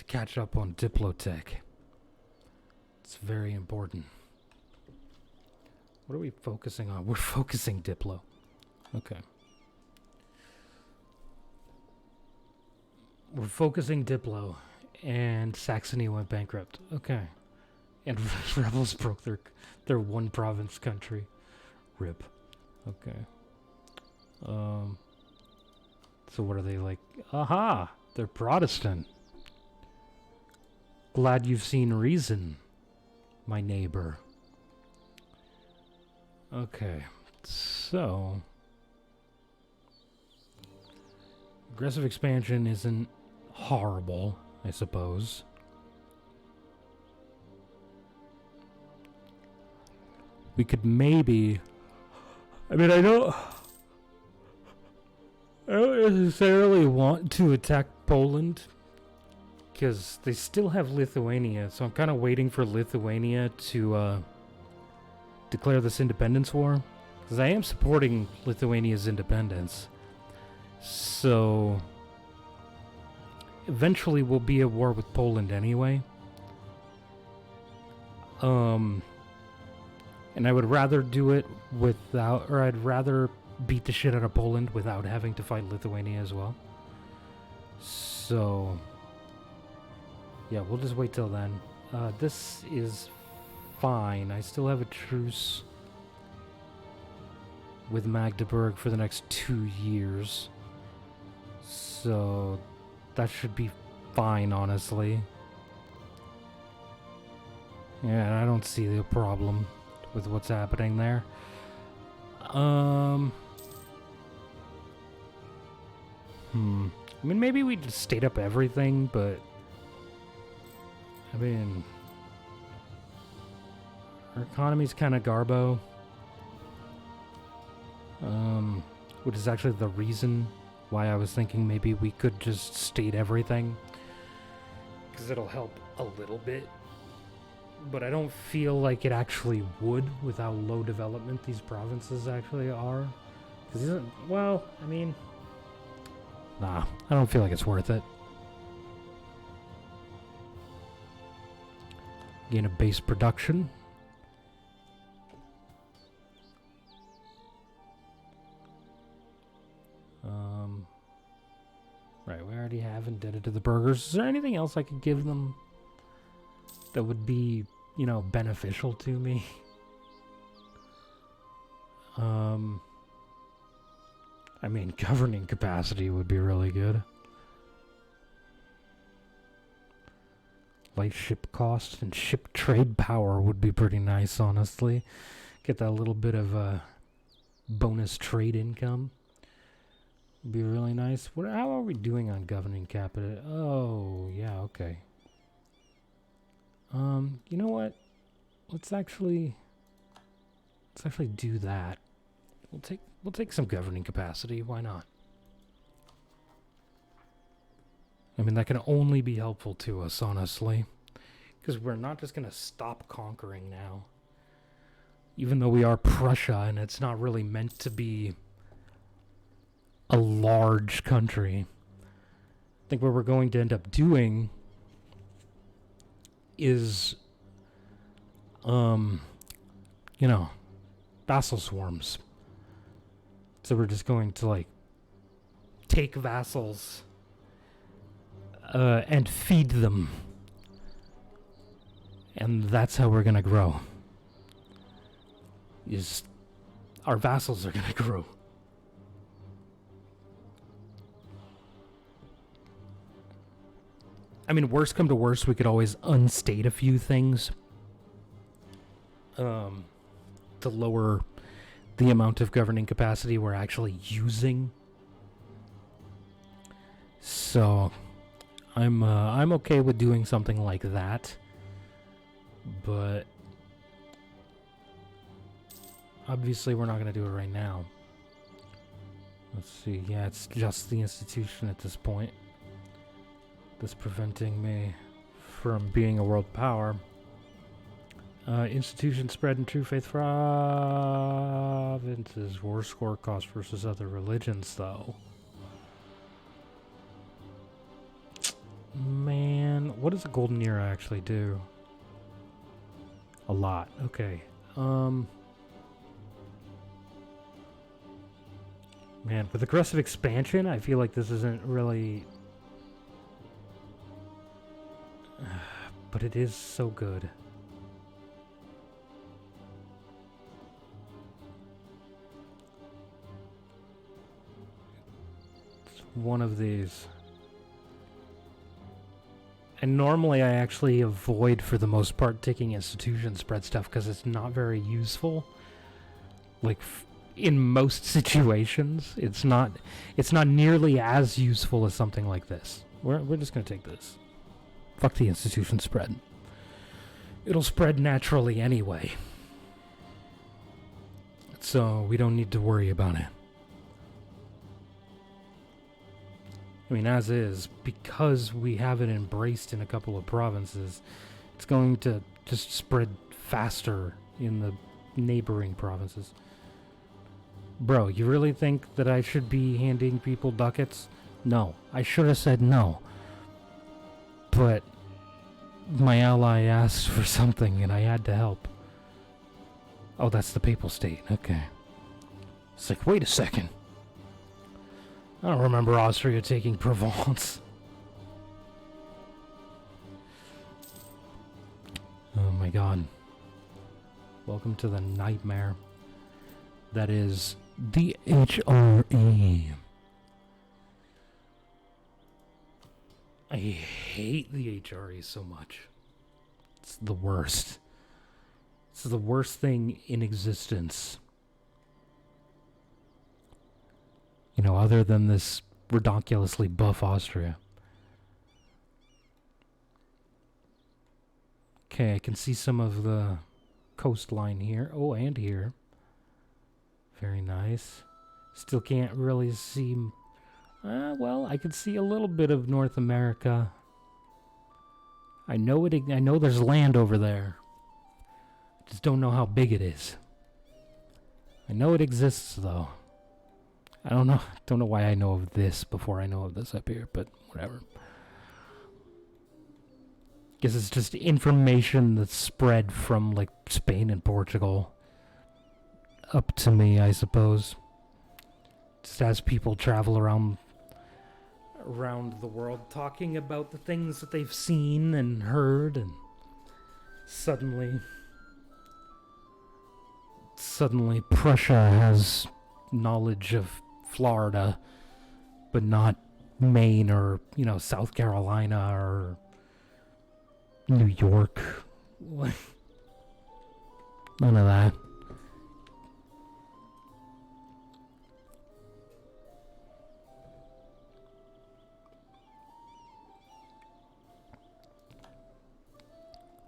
catch up on Diplotech. It's very important. What are we focusing on? We're focusing Diplo. Okay. We're focusing Diplo, and Saxony went bankrupt. Okay. And rebels broke their one province country. RIP. Okay. So what are they like? Aha! They're Protestant. Glad you've seen reason, my neighbor. Okay. So... aggressive expansion isn't horrible, I suppose. We could maybe... I mean, I don't necessarily want to attack Poland, because they still have Lithuania, so I'm kind of waiting for Lithuania to declare this independence war, because I am supporting Lithuania's independence. So eventually we'll be at war with Poland anyway. And I would rather do it without, or I'd rather beat the shit out of Poland without having to fight Lithuania as well. So yeah, we'll just wait till then. This is fine. I still have a truce with Magdeburg for the next 2 years. So that should be fine, honestly. Yeah, I don't see the problem with what's happening there. I mean, maybe we just stayed up everything, but I mean, our economy's kind of garbo. Which is actually the reason why I was thinking maybe we could just state everything, because it'll help a little bit. But I don't feel like it actually would with how low development these provinces actually are. Because, well, I mean, nah, I don't feel like it's worth it. Gain a base production. added to the burgers. Is there anything else I could give them that would be, you know, beneficial to me? I mean, governing capacity would be really good. Light ship cost and ship trade power would be pretty nice, honestly. Get that little bit of bonus trade income. Would be really nice. How are we doing on governing capacity? Oh, yeah, okay. You know what? Let's actually do that. We'll take some governing capacity. Why not? I mean, that can only be helpful to us, honestly. Because we're not just going to stop conquering now. Even though we are Prussia, and it's not really meant to be a large country. I think what we're going to end up doing is, you know, vassal swarms. So we're just going to, like, take vassals and feed them. And that's how we're gonna grow. Is our vassals are gonna grow. I mean, worst come to worst, we could always unstate a few things. To lower the amount of governing capacity we're actually using. So I'm okay with doing something like that. But obviously we're not going to do it right now. Let's see. Yeah, it's just the institution at this point that's preventing me from being a world power. Institution spread in true faith provinces. War score cost versus other religions, though. Man, what does the Golden Era actually do? A lot. Okay. Man, with aggressive expansion, I feel like this isn't really... but it is so good. It's one of these. And normally I actually avoid, for the most part, taking institution spread stuff because it's not very useful. Like, in most situations, it's not nearly as useful as something like this. We're just going to take this. Fuck the institution spread. It'll spread naturally anyway. So we don't need to worry about it. I mean, as is, because we have it embraced in a couple of provinces, it's going to just spread faster in the neighboring provinces. Bro, you really think that I should be handing people ducats? No. I should have said no. But my ally asked for something and I had to help. Oh, that's the Papal State. Okay. It's like, wait a second. I don't remember Austria taking Provence. Oh my god. Welcome to the nightmare that is the HRE. I hate the HRE so much. It's the worst. It's the worst thing in existence. You know, other than this ridiculously buff Austria. Okay, I can see some of the coastline here. Oh, and here. Very nice. Still can't really see... well, I can see a little bit of North America. I know there's land over there. I just don't know how big it is. I know it exists, though. I don't know why I know of this before I know of this up here, but whatever. Guess it's just information that's spread from, like, Spain and Portugal up to me, I suppose. Just as people travel around around the world talking about the things that they've seen and heard, and suddenly Prussia has knowledge of Florida, but not Maine or, South Carolina or New York. None of that.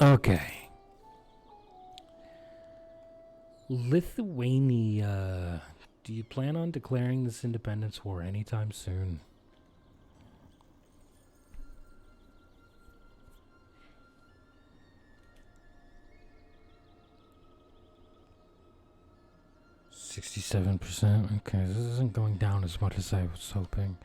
Okay. Lithuania. Do you plan on declaring this independence war anytime soon? %. Okay, this isn't going down as much as I was hoping.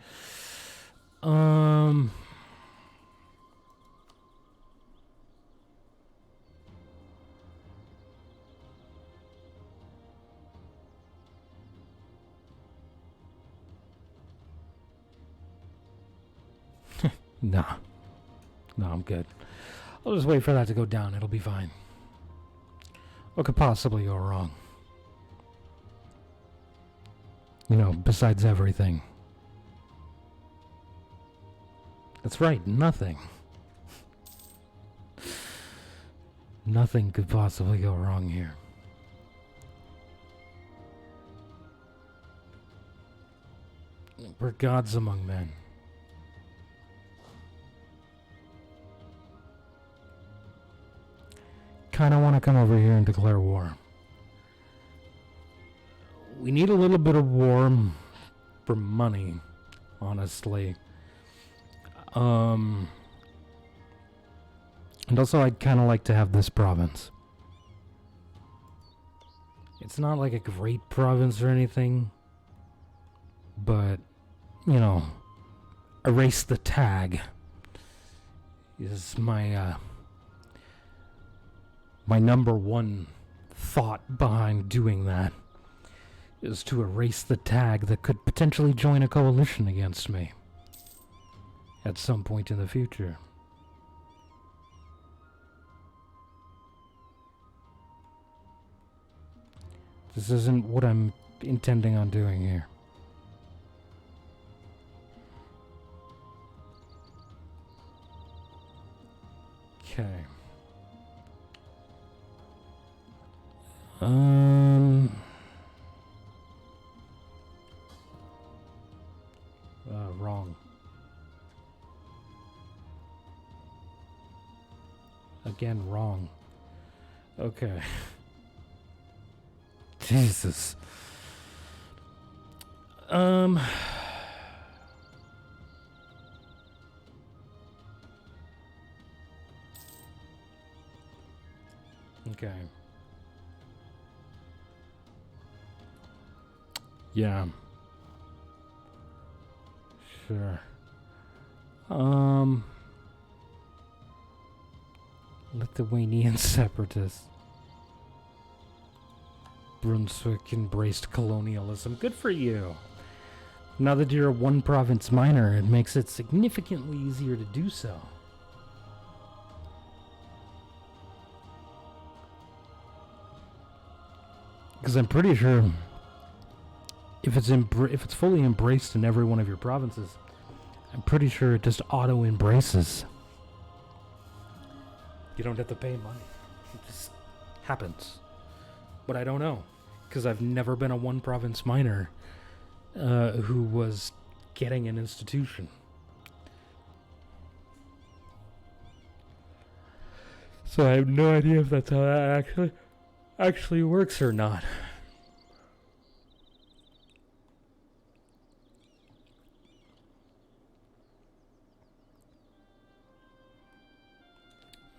No, I'm good. I'll just wait for that to go down. It'll be fine. What could possibly go wrong? Besides everything. That's right, nothing. Nothing could possibly go wrong here. We're gods among men. Kinda want to come over here and declare war. We need a little bit of war for money, honestly. And also I'd kind of like to have this province. It's not like a great province or anything, but, erase the tag is my number one thought behind doing that. Is to erase the tag that could potentially join a coalition against me at some point in the future. This isn't what I'm intending on doing here. Okay. Wrong. Again, wrong. Okay. Jesus. Okay. Yeah. Sure. Lithuanian separatists. Brunswick embraced colonialism. Good for you. Now that you're a one-province minor, it makes it significantly easier to do so. Because I'm pretty sure if it's fully embraced in every one of your provinces, I'm pretty sure it just auto-embraces. You don't have to pay money. It just happens. But I don't know, because I've never been a one-province minor who was getting an institution. So I have no idea if that's how that actually works or not.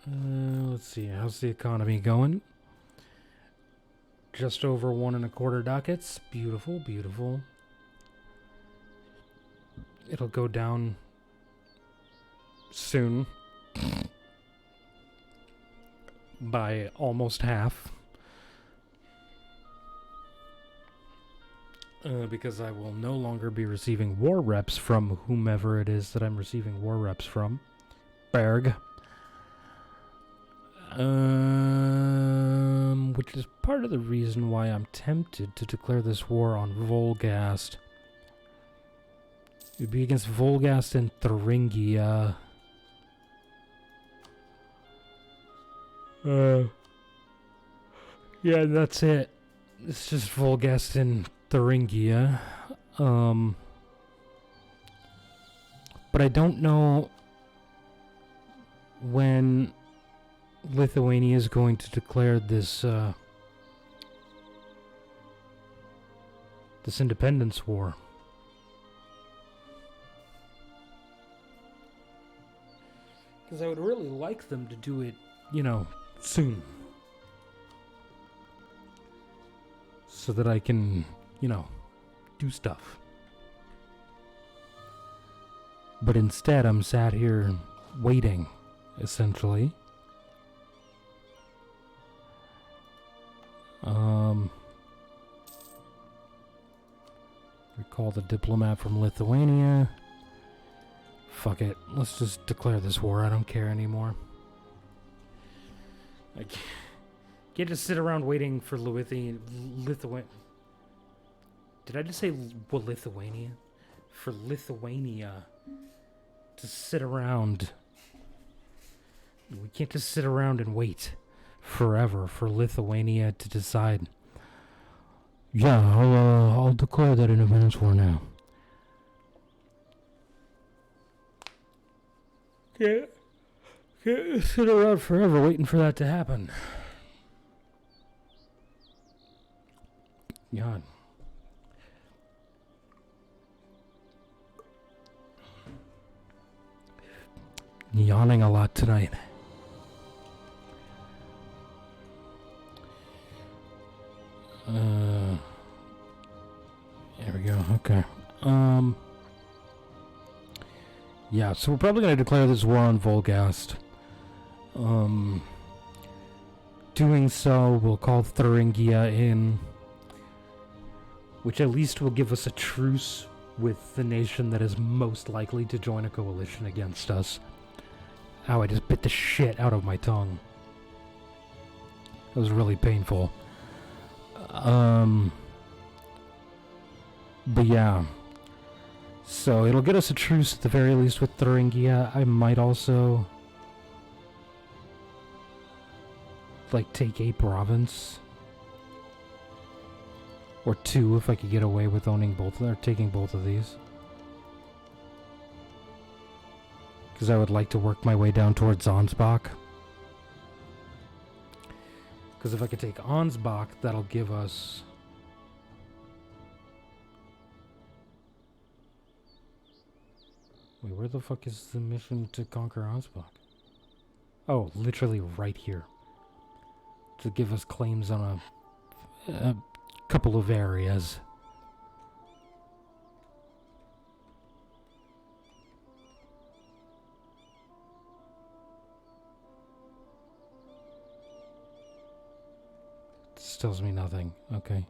Let's see, how's the economy going? Just over 1.25 ducats. Beautiful, beautiful. It'll go down soon by almost half. Because I will no longer be receiving war reps from whomever it is that I'm receiving war reps from. Berg. Which is part of the reason why I'm tempted to declare this war on Volgast. It would be against Volgast and Thuringia. Yeah, that's it. It's just Volgast and Thuringia. But I don't know when Lithuania is going to declare this this independence war. Because I would really like them to do it, soon. So that I can, do stuff. But instead, I'm sat here waiting, essentially. Recall the diplomat from Lithuania. Fuck it. Let's just declare this war. I don't care anymore. I can't just sit around waiting for Lithuania. Did I just say Lithuania? For Lithuania to sit around. We can't just sit around and wait forever for Lithuania to decide. Yeah, I'll declare that independence war now. Can't sit around forever waiting for that to happen. God. Yawning a lot tonight. There we go. Okay. Yeah, so we're probably going to declare this war on Volgast. Doing so, we'll call Thuringia in, which at least will give us a truce with the nation that is most likely to join a coalition against us. Ow, I just bit the shit out of my tongue. That was really painful. But yeah. So it'll get us a truce at the very least with Thuringia. I might also take a province. Or two if I could get away with owning both or taking both of these. Because I would like to work my way down towards Ansbach. Because if I could take Ansbach, that'll give us... Wait, where the fuck is the mission to conquer Ansbach? Oh, literally right here. To give us claims on a couple of areas. This tells me nothing. Okay.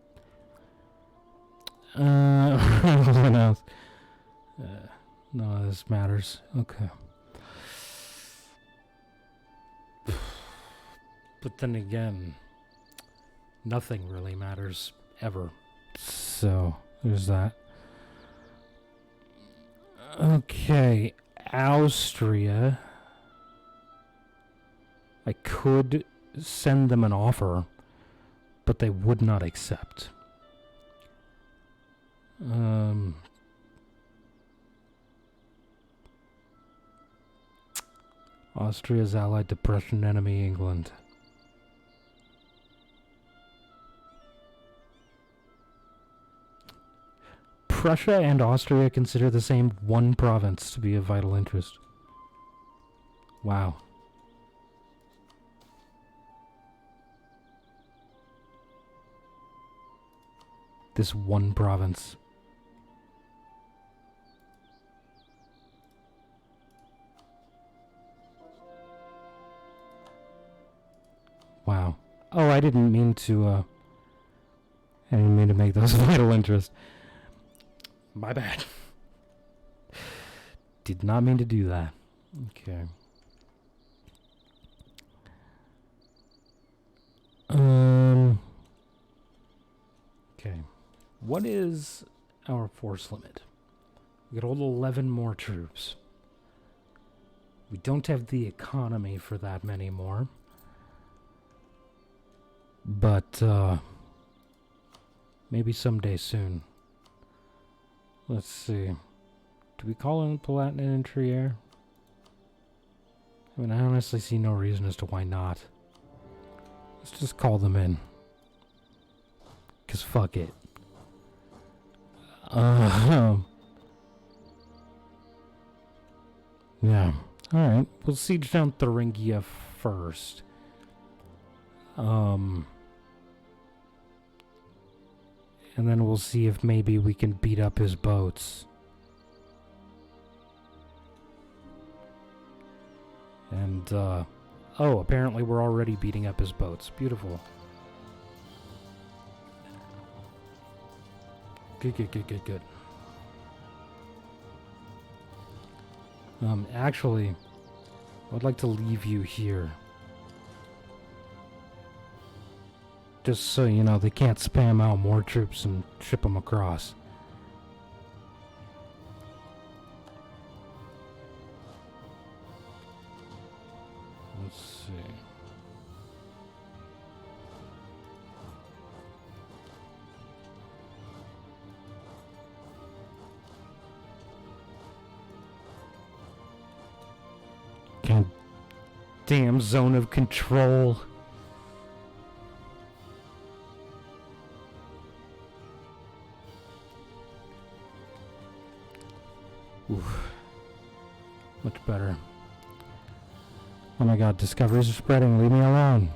What else? None of this matters. Okay. But then again, nothing really matters ever. So, there's that. Okay, Austria. I could send them an offer, but they would not accept. Austria's allied to Prussian enemy England. Prussia and Austria consider the same one province to be of vital interest. Wow. This one province. Wow. Oh, I didn't mean to make those vital interest. My bad. Did not mean to do that. Okay. Okay. What is our force limit? We got all 11 more troops. We don't have the economy for that many more. But, maybe someday soon. Let's see. Do we call in Palatinate Infantry Air? I mean, I honestly see no reason as to why not. Let's just call them in. 'Cause fuck it. Yeah. Alright. We'll siege down Thuringia first. And then we'll see if maybe we can beat up his boats. And, oh, apparently we're already beating up his boats. Beautiful. Good. Actually, I'd like to leave you here. Just so you know, they can't spam out more troops and ship them across. Let's see. God damn zone of control. Oof. Much better. Oh my god, discoveries are spreading. Leave me alone.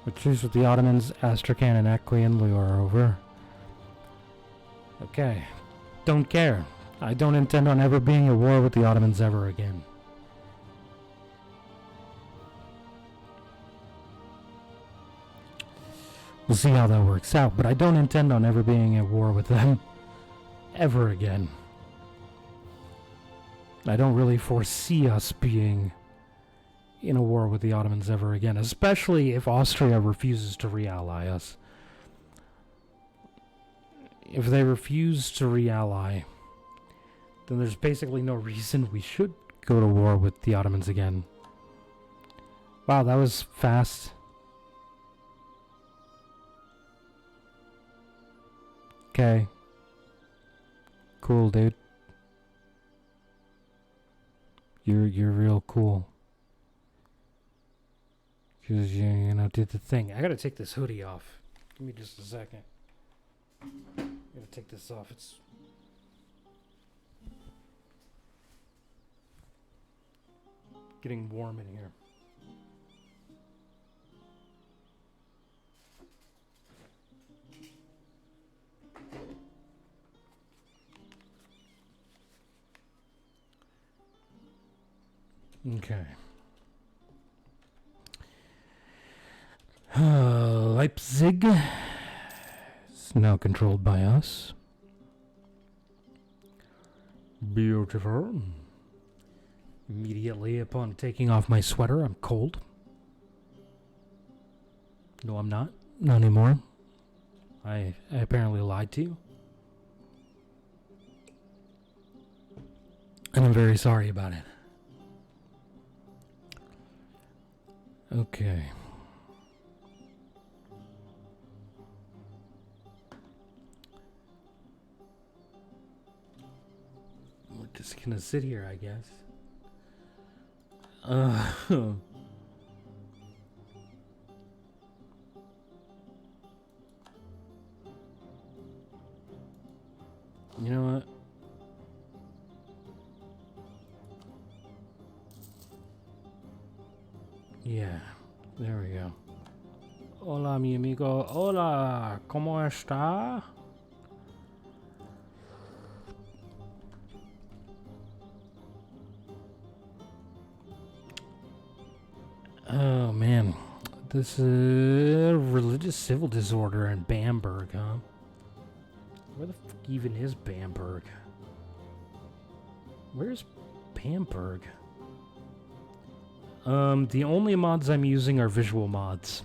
We're truce with the Ottomans, Astrakhan and Ekli and Liu are over. Okay. Don't care. I don't intend on ever being at war with the Ottomans ever again. We'll see how that works out, but I don't intend on ever being at war with them ever again. I don't really foresee us being in a war with the Ottomans ever again, especially if Austria refuses to re-ally us. If they refuse to re-ally, then there's basically no reason we should go to war with the Ottomans again. Wow, that was fast. Okay. Cool, dude. You're real cool. Cause you did the thing. I gotta take this hoodie off. Give me just a second. I gotta take this off. It's getting warm in here. Okay. Leipzig is now controlled by us. Beautiful. Immediately upon taking off my sweater, I'm cold. No, I'm not. Not anymore. I apparently lied to you. And I'm very sorry about it. Okay. We're just gonna sit here, I guess. You know what? Yeah, there we go. Hola, mi amigo. Hola, ¿cómo está? Oh, man. This is religious civil disorder in Bamberg, huh? Where the fuck even is Bamberg? Where's Bamberg? The only mods I'm using are visual mods.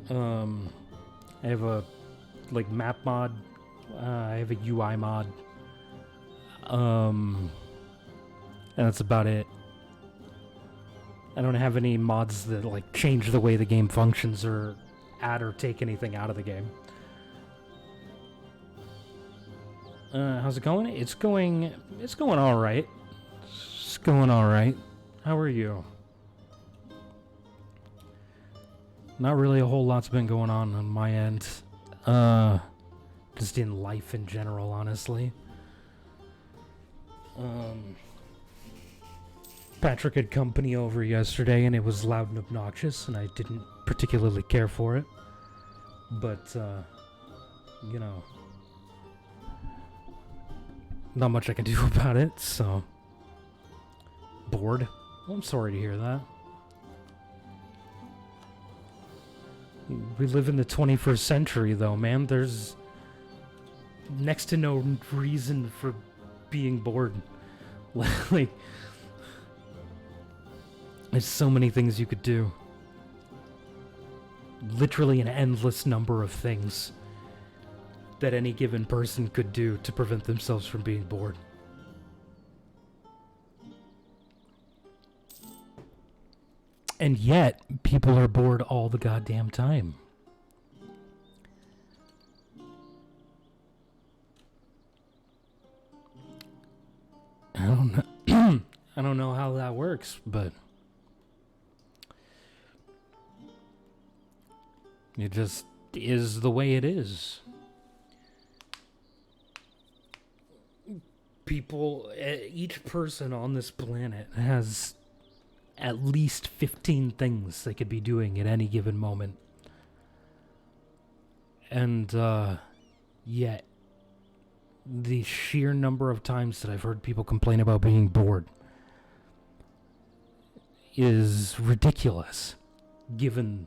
I have a, like, map mod. I have a UI mod. And that's about it. I don't have any mods that, like, change the way the game functions or add or take anything out of the game. How's it going? It's going alright. It's going alright. How are you? Not really a whole lot's been going on my end. Just in life in general, honestly. Patrick had company over yesterday and it was loud and obnoxious and I didn't particularly care for it. But, you know, not much I can do about it, so. Bored. Well, I'm sorry to hear that. We live in the 21st century, though, man. There's next to no reason for being bored. Like, there's so many things you could do. Literally an endless number of things that any given person could do to prevent themselves from being bored. And yet, people are bored all the goddamn time. I don't know. I don't know how that works, but it just is the way it is. People, each person on this planet has at least 15 things they could be doing at any given moment. And, yet, the sheer number of times that I've heard people complain about being bored is ridiculous, given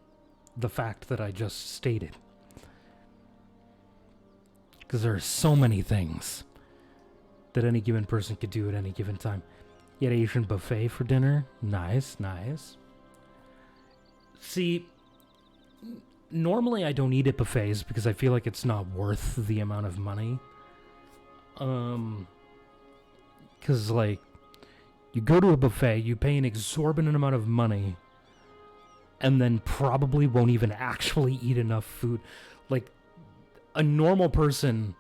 the fact that I just stated. Because there are so many things that any given person could do at any given time. You had Asian buffet for dinner. Nice, nice. See, normally I don't eat at buffets because I feel like it's not worth the amount of money. Because, like, you go to a buffet, you pay an exorbitant amount of money, and then probably won't even actually eat enough food. Like, a normal person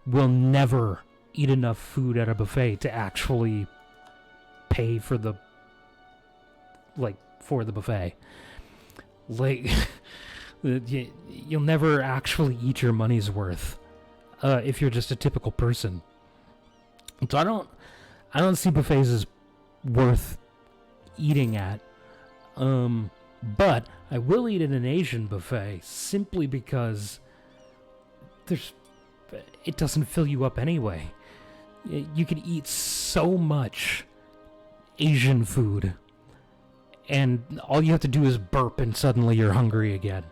will never eat enough food at a buffet to actually pay for the, like, for the buffet. Like, you'll never actually eat your money's worth if you're just a typical person. So I don't see buffets as worth eating at. But I will eat at an Asian buffet simply because it doesn't fill you up anyway. You can eat so much Asian food, and all you have to do is burp and suddenly you're hungry again.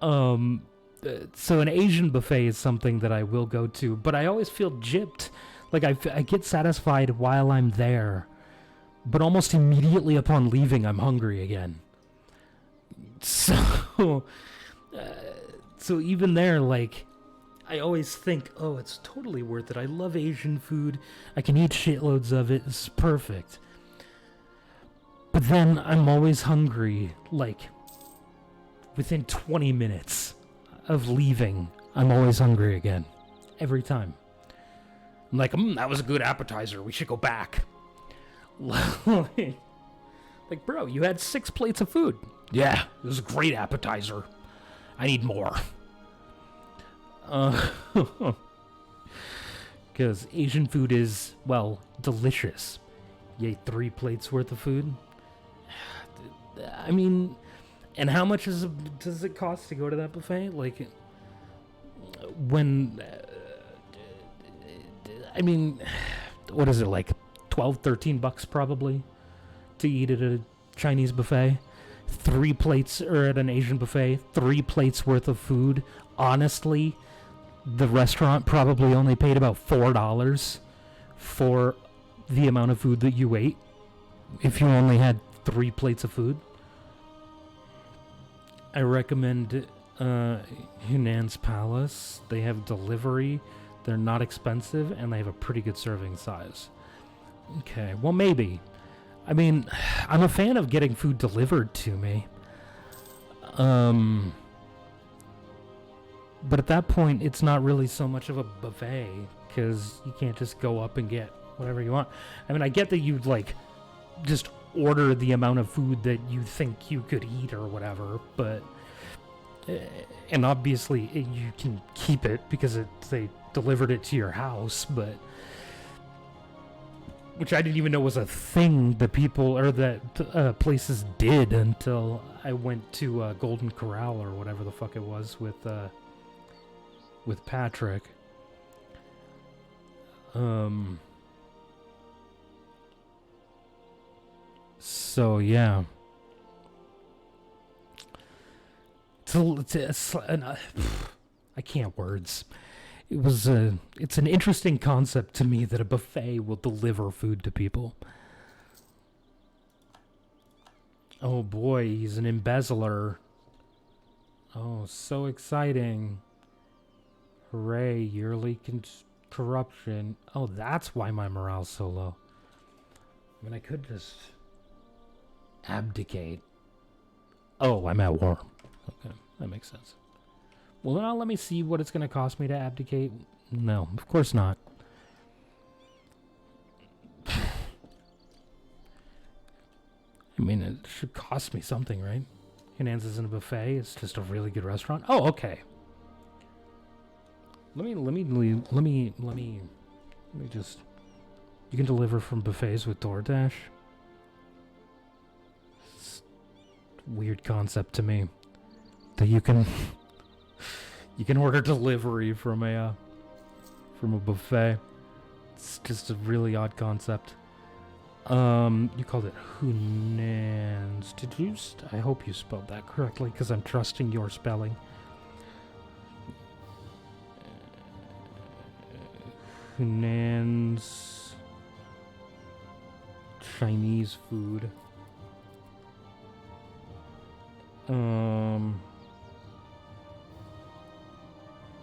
So an Asian buffet is something that I will go to, but I always feel gypped. Like, I get satisfied while I'm there, but almost immediately upon leaving, I'm hungry again. So even there, like, I always think, oh, it's totally worth it. I love Asian food. I can eat shitloads of it. It's perfect. But then I'm always hungry, like, within 20 minutes of leaving, I'm always hungry again. Every time. I'm like, that was a good appetizer. We should go back. Like, bro, you had 6 plates of food. Yeah, it was a great appetizer. I need more. Because Asian food is, well, delicious. You ate 3 plates worth of food. I mean, and how much does it cost to go to that buffet? Like, when, I mean, what is it, like $12, $13 probably to eat at a Chinese buffet? 3 plates, or at an Asian buffet, 3 plates worth of food. Honestly, the restaurant probably only paid about $4 for the amount of food that you ate if you only had 3 plates of food. I recommend Hunan's Palace. They have delivery. They're not expensive, and they have a pretty good serving size. Okay, well, maybe. I mean, I'm a fan of getting food delivered to me. But at that point, it's not really so much of a buffet, because you can't just go up and get whatever you want. I mean, I get that you'd, like, just order the amount of food that you think you could eat or whatever, but... And obviously, you can keep it because they delivered it to your house, but... Which I didn't even know was a thing that people, or that places did until I went to Golden Corral or whatever the fuck it was with Patrick. So yeah. I can't words. It's an interesting concept to me that a buffet will deliver food to people. Oh boy, he's an embezzler. Oh, so exciting. Hooray, yearly corruption. Oh, that's why my morale's so low. I mean, I could just abdicate. Oh, I'm at war. Okay, that makes sense. Well, now let me see what it's going to cost me to abdicate. No, of course not. I mean, it should cost me something, right? Hunan's isn't a buffet. It's just a really good restaurant. Oh, okay. Let me just... You can deliver from buffets with DoorDash? It's a weird concept to me. That you can... You can order delivery from a buffet. It's just a really odd concept. You called it Hunan's. I hope you spelled that correctly, because I'm trusting your spelling. Hunan's Chinese food.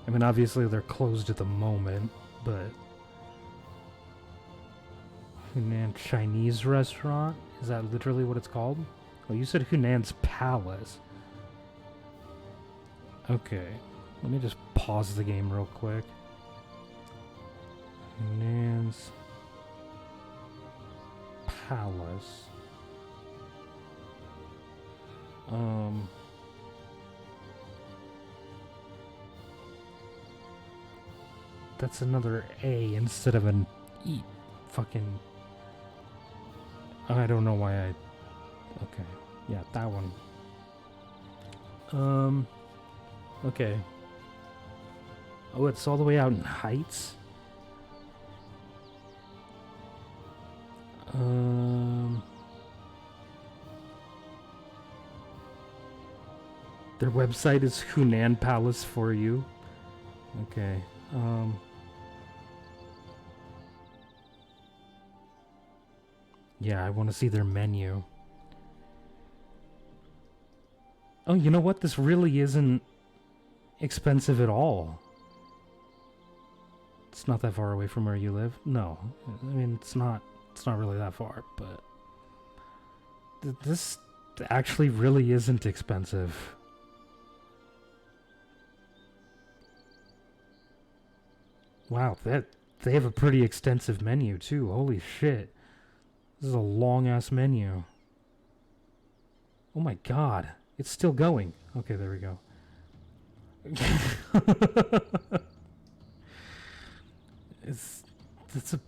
I mean, obviously they're closed at the moment, but... Hunan Chinese restaurant? Is that literally what it's called? Oh, you said Hunan's Palace. Okay. Let me just pause the game real quick. Hunan's Palace. That's another A instead of an E. Fucking... I don't know why I... Okay. Yeah, that one. Okay. Oh, it's all the way out in Heights? Their website is Hunan Palace for you. Okay. Yeah, I want to see their menu. Oh, you know what? This really isn't expensive at all. It's not that far away from where you live. No, I mean, it's not really that far, but this actually really isn't expensive. Wow, they have a pretty extensive menu too. Holy shit. This is a long-ass menu. Oh my god. It's still going. Okay, there we go. It's a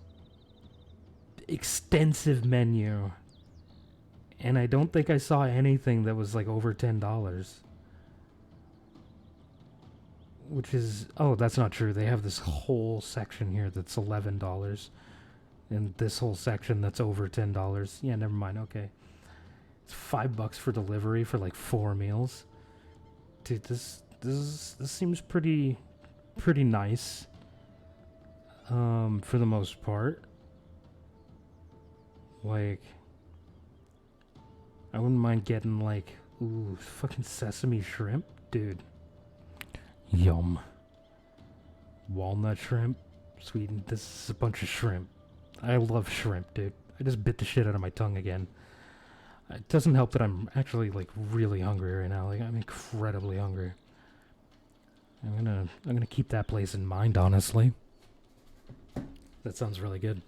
extensive menu. And I don't think I saw anything that was like over $10. Which is... Oh, that's not true. They have this whole section here that's $11. And this whole section that's over $10. Yeah, never mind. Okay. It's $5 for delivery for like 4 meals. Dude, this seems pretty nice. For the most part. Like, I wouldn't mind getting like, ooh, fucking sesame shrimp, dude. Yum. Walnut shrimp, sweetened. This is a bunch of shrimp. I love shrimp, dude. I just bit the shit out of my tongue again. It doesn't help that I'm actually like really hungry right now. Like, I'm incredibly hungry. I'm gonna keep that place in mind, honestly. That sounds really good.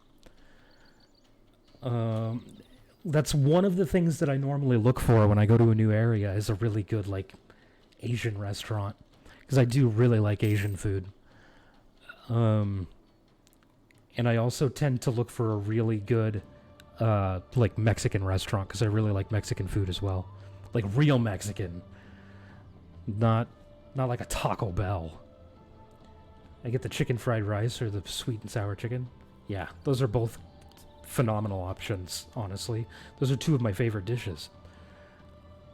That's one of the things that I normally look for when I go to a new area, is a really good like Asian restaurant, because I do really like Asian food. And I also tend to look for a really good like Mexican restaurant, because I really like Mexican food as well, like real Mexican, not like a Taco Bell. I get the chicken fried rice or the sweet and sour chicken. Yeah, those are both phenomenal options, honestly. Those are two of my favorite dishes.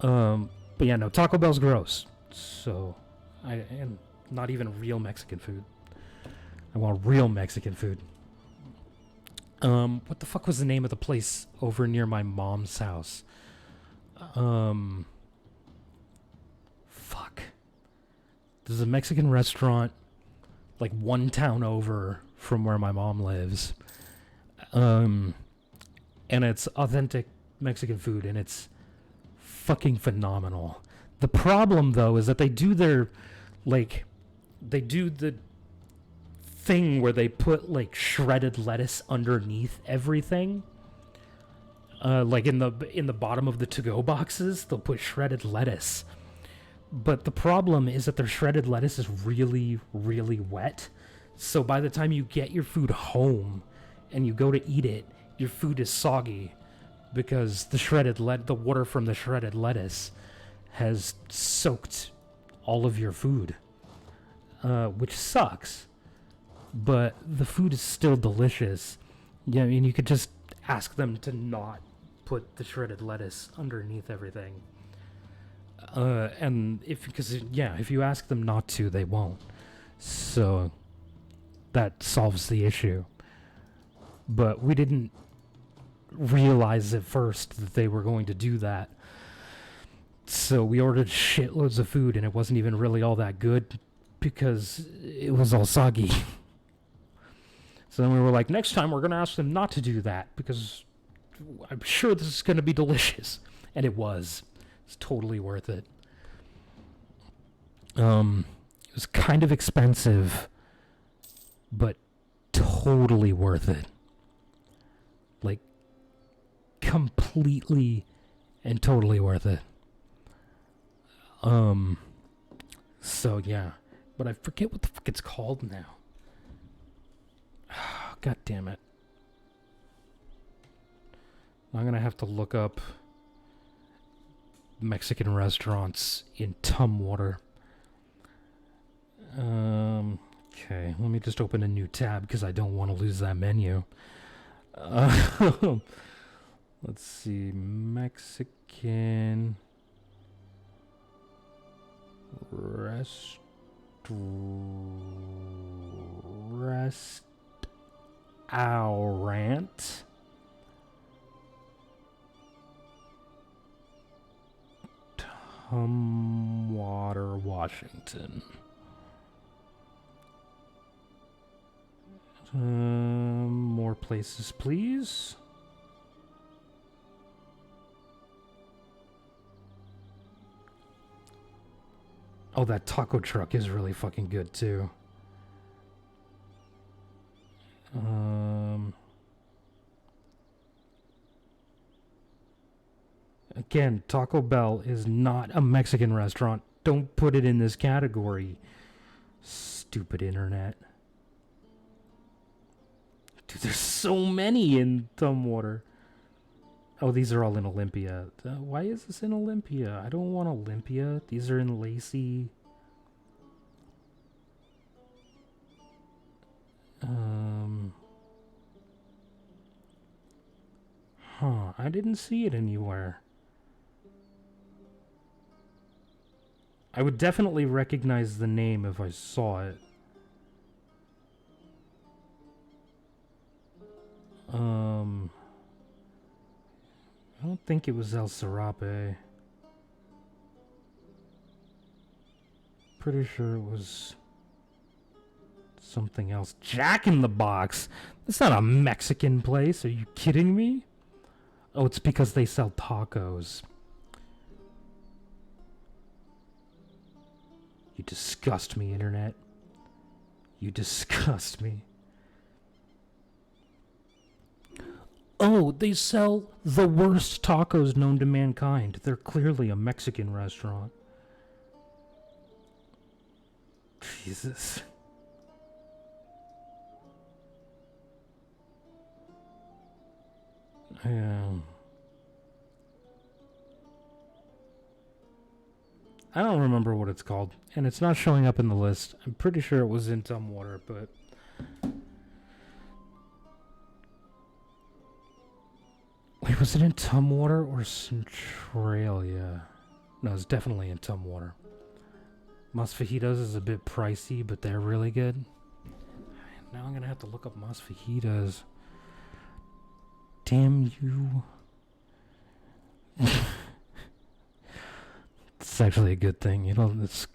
But yeah, no, Taco Bell's gross. So, and not even real Mexican food. I want real Mexican food. What the fuck was the name of the place over near my mom's house? Fuck. There's a Mexican restaurant like one town over from where my mom lives. And it's authentic Mexican food, and it's fucking phenomenal. The problem, though, is that they do the thing where they put, like, shredded lettuce underneath everything. Like, in the bottom of the to-go boxes, they'll put shredded lettuce. But the problem is that their shredded lettuce is really, really wet. So by the time you get your food home and you go to eat it, your food is soggy, because the water from the shredded lettuce has soaked all of your food, which sucks. But the food is still delicious. Yeah, I mean, you could just ask them to not put the shredded lettuce underneath everything. And if you ask them not to, they won't. So that solves the issue. But we didn't realize at first that they were going to do that. So we ordered shitloads of food, and it wasn't even really all that good because it was all soggy. So then we were like, next time we're going to ask them not to do that, because I'm sure this is going to be delicious. And it was. It's totally worth it. It was kind of expensive, but totally worth it. Like, completely and totally worth it. So yeah. But I forget what the fuck it's called now. God damn it. I'm gonna have to look up Mexican restaurants in Tumwater. Okay, let me just open a new tab because I don't want to lose that menu. Let's see, Mexican restaurant. Tumwater, Washington. More places, please. Oh, that taco truck is really fucking good, too. Again, Taco Bell is not a Mexican restaurant. Don't put it in this category. Stupid internet. Dude, there's so many in Tumwater. Oh, these are all in Olympia. Why is this in Olympia? I don't want Olympia. These are in Lacey. I didn't see it anywhere. I would definitely recognize the name if I saw it. I don't think it was El Serape. Pretty sure it was something else. Jack in the Box? That's not a Mexican place. Are you kidding me? Oh, it's because they sell tacos. You disgust me, Internet. You disgust me. Oh, they sell the worst tacos known to mankind. They're clearly a Mexican restaurant. Jesus. I don't remember what it's called, and it's not showing up in the list. I'm pretty sure it was in Tumwater, but... Wait, was it in Tumwater or Centralia? No, it's definitely in Tumwater. Mas Fajitas is a bit pricey, but they're really good. Now I'm gonna have to look up Mas Fajitas. Damn you. It's actually a good thing, you know, it's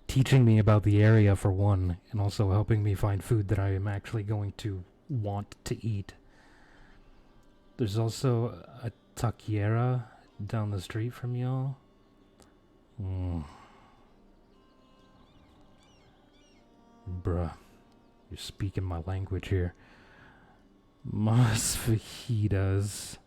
teaching me about the area for one, and also helping me find food that I am actually going to want to eat. There's also a taquiera down the street from y'all. Bruh, you're speaking my language here. Mas Fajitas.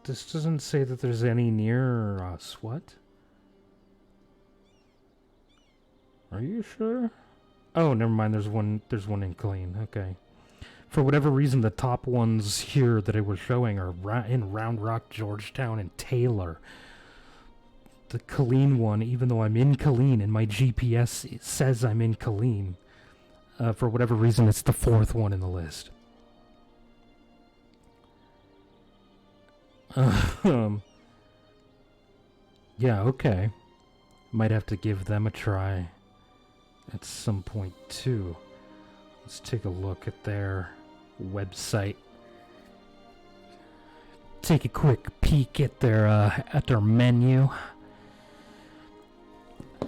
This doesn't say that there's any near us. What? Are you sure? Oh, never mind. There's one in Killeen. Okay. For whatever reason, the top ones here that it was showing are in Round Rock, Georgetown, and Taylor. The Killeen one, even though I'm in Killeen and my GPS says I'm in Killeen, for whatever reason, it's the fourth one in the list. Yeah, okay. Might have to give them a try at some point too. Let's take a look at their website. Take a quick peek at their menu.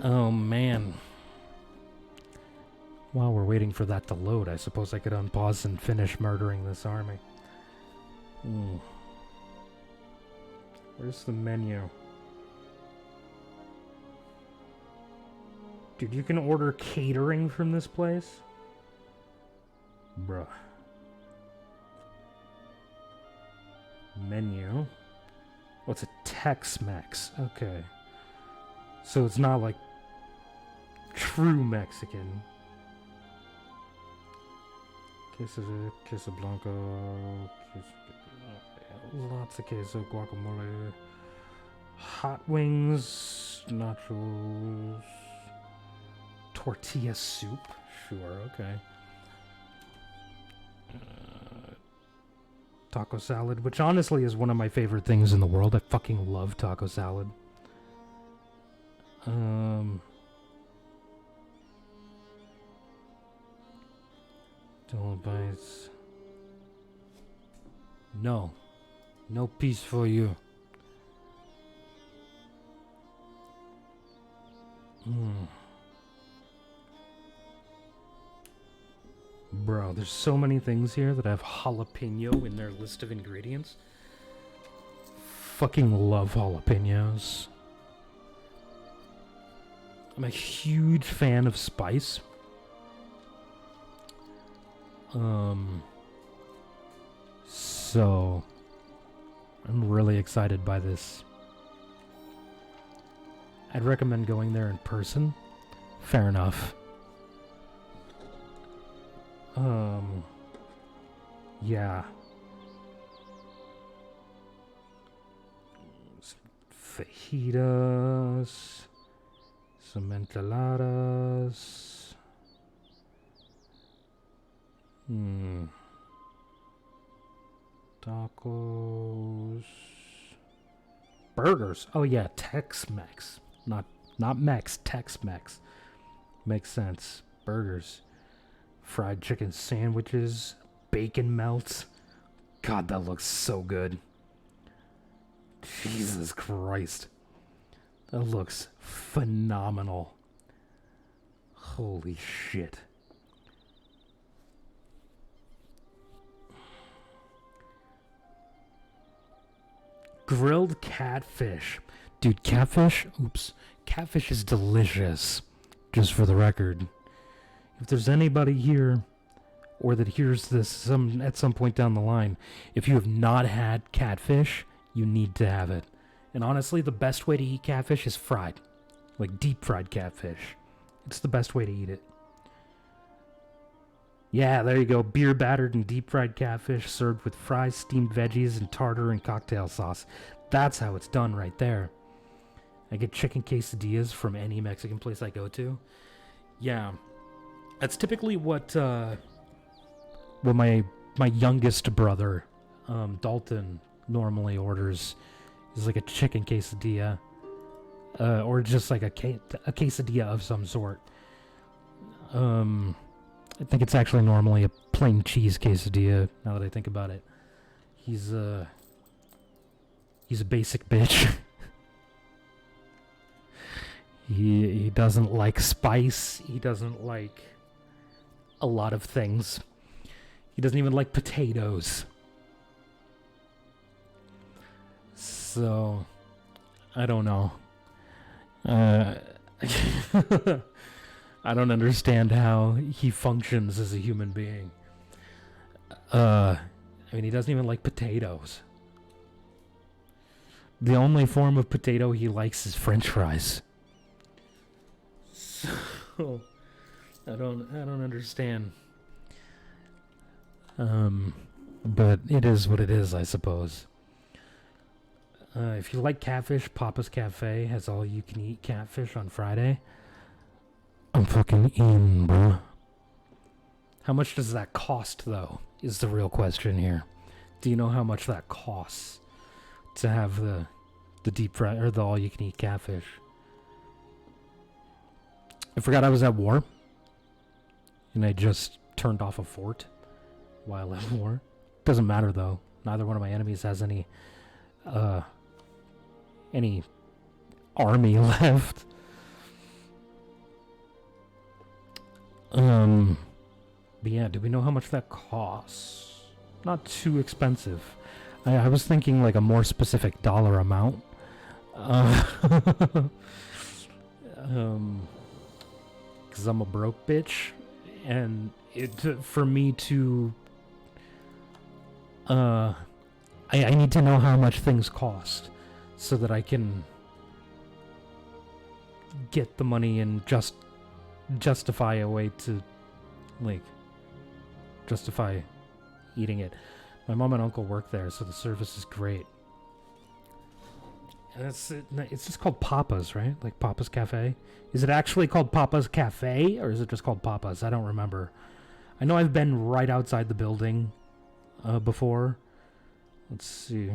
Oh man. While we're waiting for that to load, I suppose I could unpause and finish murdering this army. Where's the menu? Dude, you can order catering from this place? Bruh. Menu. What's a Tex-Mex? Okay. So it's not like true Mexican. Queso blanco. Lots of queso, guacamole. Hot wings. Nachos. Tortilla soup. Sure, okay. Taco salad, which honestly is one of my favorite things in the world. I fucking love taco salad. Double bites. No. No peace for you. Bro, there's so many things here that have jalapeno in their list of ingredients. Fucking love jalapenos. I'm a huge fan of spice. So I'm really excited by this. I'd recommend going there in person. Fair enough. Yeah. Fajitas. Some enchiladas. Tacos. Burgers. Oh yeah, Tex-Mex. Not Mex, Tex-Mex. Makes sense. Burgers. Fried chicken sandwiches. Bacon melts. God, that looks so good. Jesus Christ. That looks phenomenal. Holy shit. Grilled catfish. Dude, catfish? Oops. Catfish is delicious. Just for the record. If there's anybody here or that hears this at some point down the line, if you have not had catfish, you need to have it. And honestly, the best way to eat catfish is fried. Like deep fried catfish. It's the best way to eat it. Yeah, there you go. Beer battered and deep fried catfish served with fries, steamed veggies, and tartar and cocktail sauce. That's how it's done right there. I get chicken quesadillas from any Mexican place I go to. Yeah. That's typically what my youngest brother, Dalton, normally orders. Is like a chicken quesadilla. Or just like a quesadilla of some sort. I think it's actually normally a plain cheese quesadilla, now that I think about it. He's a basic bitch. He doesn't like spice. He doesn't like a lot of things. He doesn't even like potatoes. So, I don't know. I don't understand how he functions as a human being. I mean, he doesn't even like potatoes. The only form of potato he likes is French fries. So, I don't understand. But it is what it is, I suppose. If you like catfish, Papa's Cafe has all-you-can-eat catfish on Friday. I'm fucking in, bro. How much does that cost, though, is the real question here. Do you know how much that costs to have the deep fry, or the all-you-can-eat catfish? I forgot I was at war. And I just turned off a fort while at war. Doesn't matter, though. Neither one of my enemies has any army left. But yeah, do we know how much that costs? Not too expensive. I was thinking like a more specific dollar amount. Because I'm a broke bitch, and for me to I need to know how much things cost so that I can get the money and justify a way to, like, justify eating it. My mom and uncle work there, so the service is great. And it's just called Papa's, right? Like Papa's Cafe. Is it actually called Papa's Cafe, or is it just called Papa's? I don't remember. I know I've been right outside the building before. Let's see.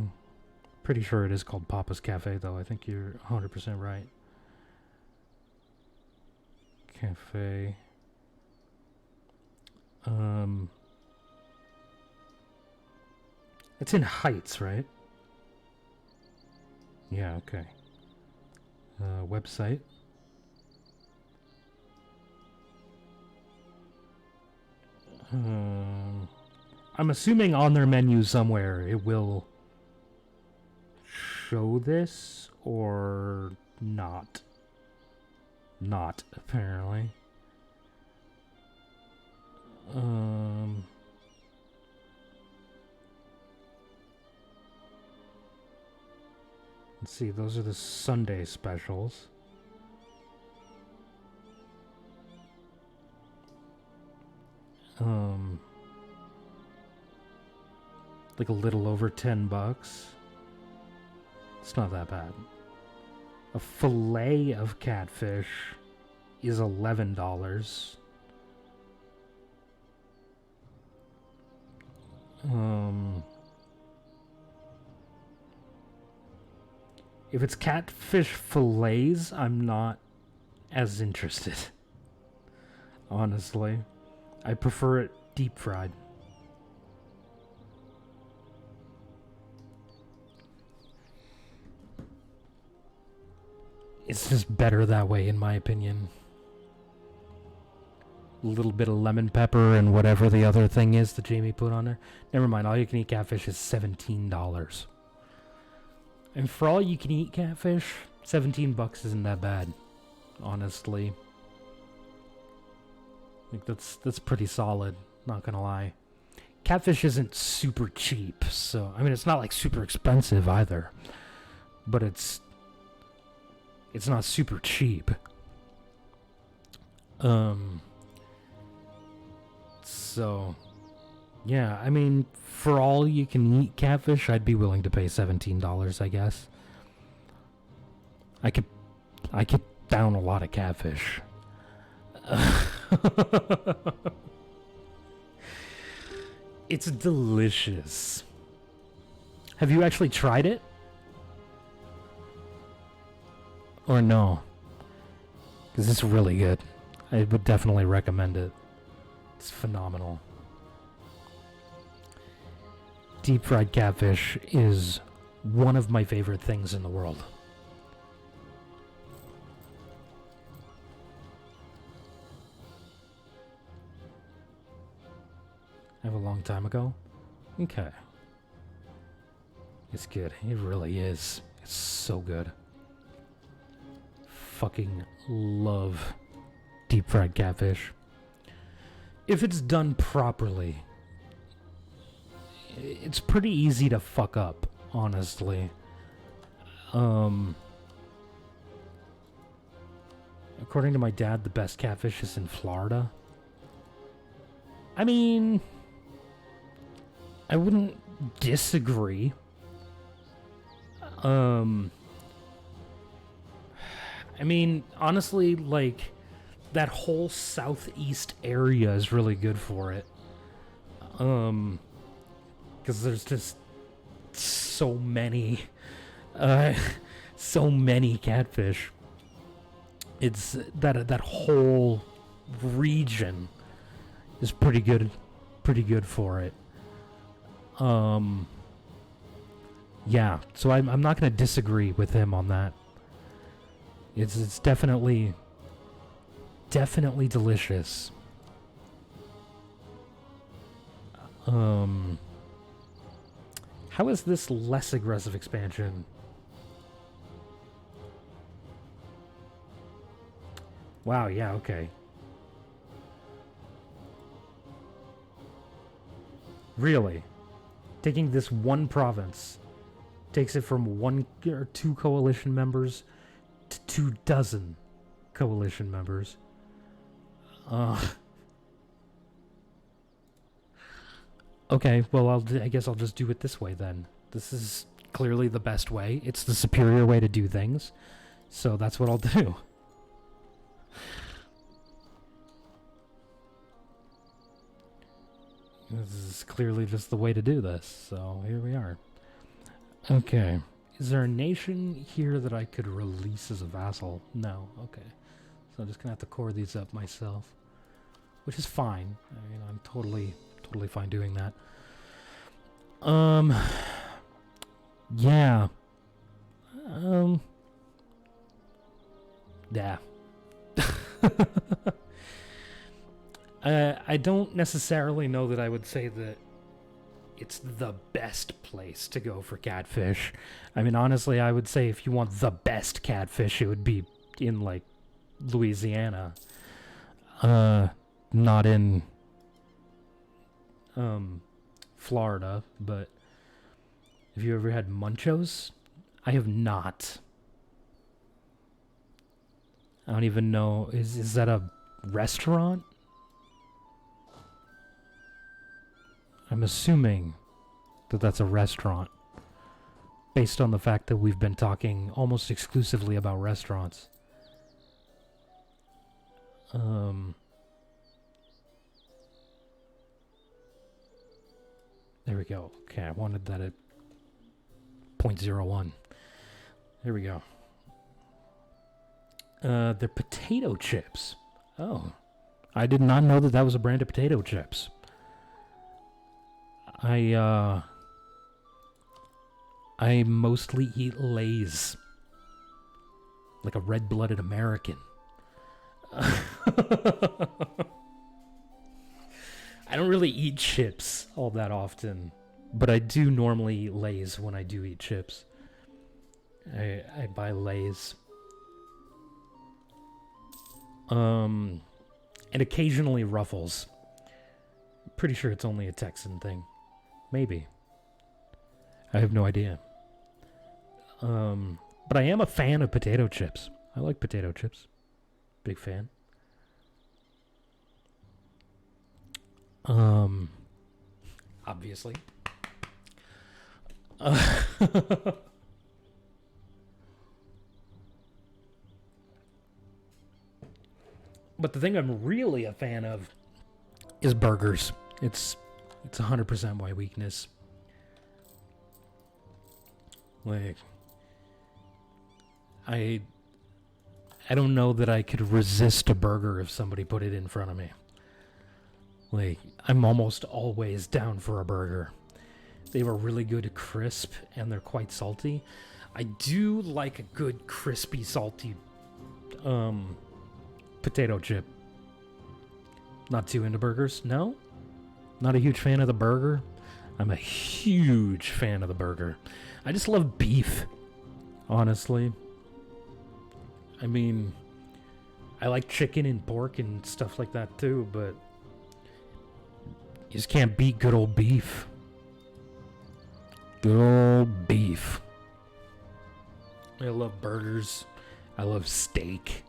Pretty sure it is called Papa's Cafe, though. I think you're 100% right. Cafe. It's in Heights, right? Yeah, okay. Website. I'm assuming on their menu somewhere it will show this, or not. Not, apparently. Let's see, those are the Sunday specials. Like a little over $10. It's not that bad. A fillet of catfish is $11. If it's catfish fillets, I'm not as interested. Honestly, I prefer it deep fried. It's just better that way, in my opinion. A little bit of lemon pepper and whatever the other thing is that Jamie put on there. Never mind, all you can eat catfish is $17. And for all you can eat catfish, $17 isn't that bad, honestly. Like that's pretty solid, not gonna lie. Catfish isn't super cheap, so I mean it's not like super expensive either. But it's not super cheap. So yeah, I mean, for all you can eat catfish, I'd be willing to pay $17, I guess. I could down a lot of catfish. It's delicious. Have you actually tried it? Or no? Because it's really good. I would definitely recommend it. It's phenomenal. Deep fried catfish is one of my favorite things in the world. I have a long time ago? Okay. It's good. It really is. It's so good. Fucking love deep fried catfish. If it's done properly, it's pretty easy to fuck up, honestly. According to my dad, the best catfish is in Florida. I mean, I wouldn't disagree. I mean, honestly, like, that whole southeast area is really good for it. Because there's just so many catfish. It's that whole region is pretty good for it. Yeah, so I'm not gonna disagree with him on that. It's definitely delicious. How is this less aggressive expansion? Wow, yeah, okay. Really? Taking this one province takes it from 1 or 2 coalition members to 24 coalition members. Okay, well, I guess I'll just do it this way then. This is clearly the best way. It's the superior way to do things. So that's what I'll do. This is clearly just the way to do this. So here we are. Okay. Is there a nation here that I could release as a vassal? No. Okay. So I'm just gonna have to core these up myself, which is fine. I mean, I'm totally fine doing that. Yeah. Yeah. I don't necessarily know that I would say that it's the best place to go for catfish. I mean, honestly, I would say if you want the best catfish, it would be in, like, Louisiana. Not in, Florida, but have you ever had Munchos? I have not. I don't even know. Is that a restaurant? I'm assuming that that's a restaurant, based on the fact that we've been talking almost exclusively about restaurants. There we go. Okay, I wanted that at 0.01. There we go. They're potato chips. Oh. I did not know that was a brand of potato chips. I mostly eat Lay's. Like a red-blooded American. I don't really eat chips all that often. But I do normally eat Lay's when I do eat chips. I buy Lay's. And occasionally Ruffles. Pretty sure it's only a Texan thing. Maybe. I have no idea. But I am a fan of potato chips. I like potato chips. Big fan. Obviously. But the thing I'm really a fan of is burgers. It's 100% my weakness. Like, I don't know that I could resist a burger if somebody put it in front of me. Like, I'm almost always down for a burger. They were really good crisp, and they're quite salty. I do like a good crispy, salty potato chip. Not too into burgers? No? Not a huge fan of the burger? I'm a huge fan of the burger. I just love beef, honestly. I mean, I like chicken and pork and stuff like that too, but you just can't beat good old beef. Good old beef. I love burgers. I love steak.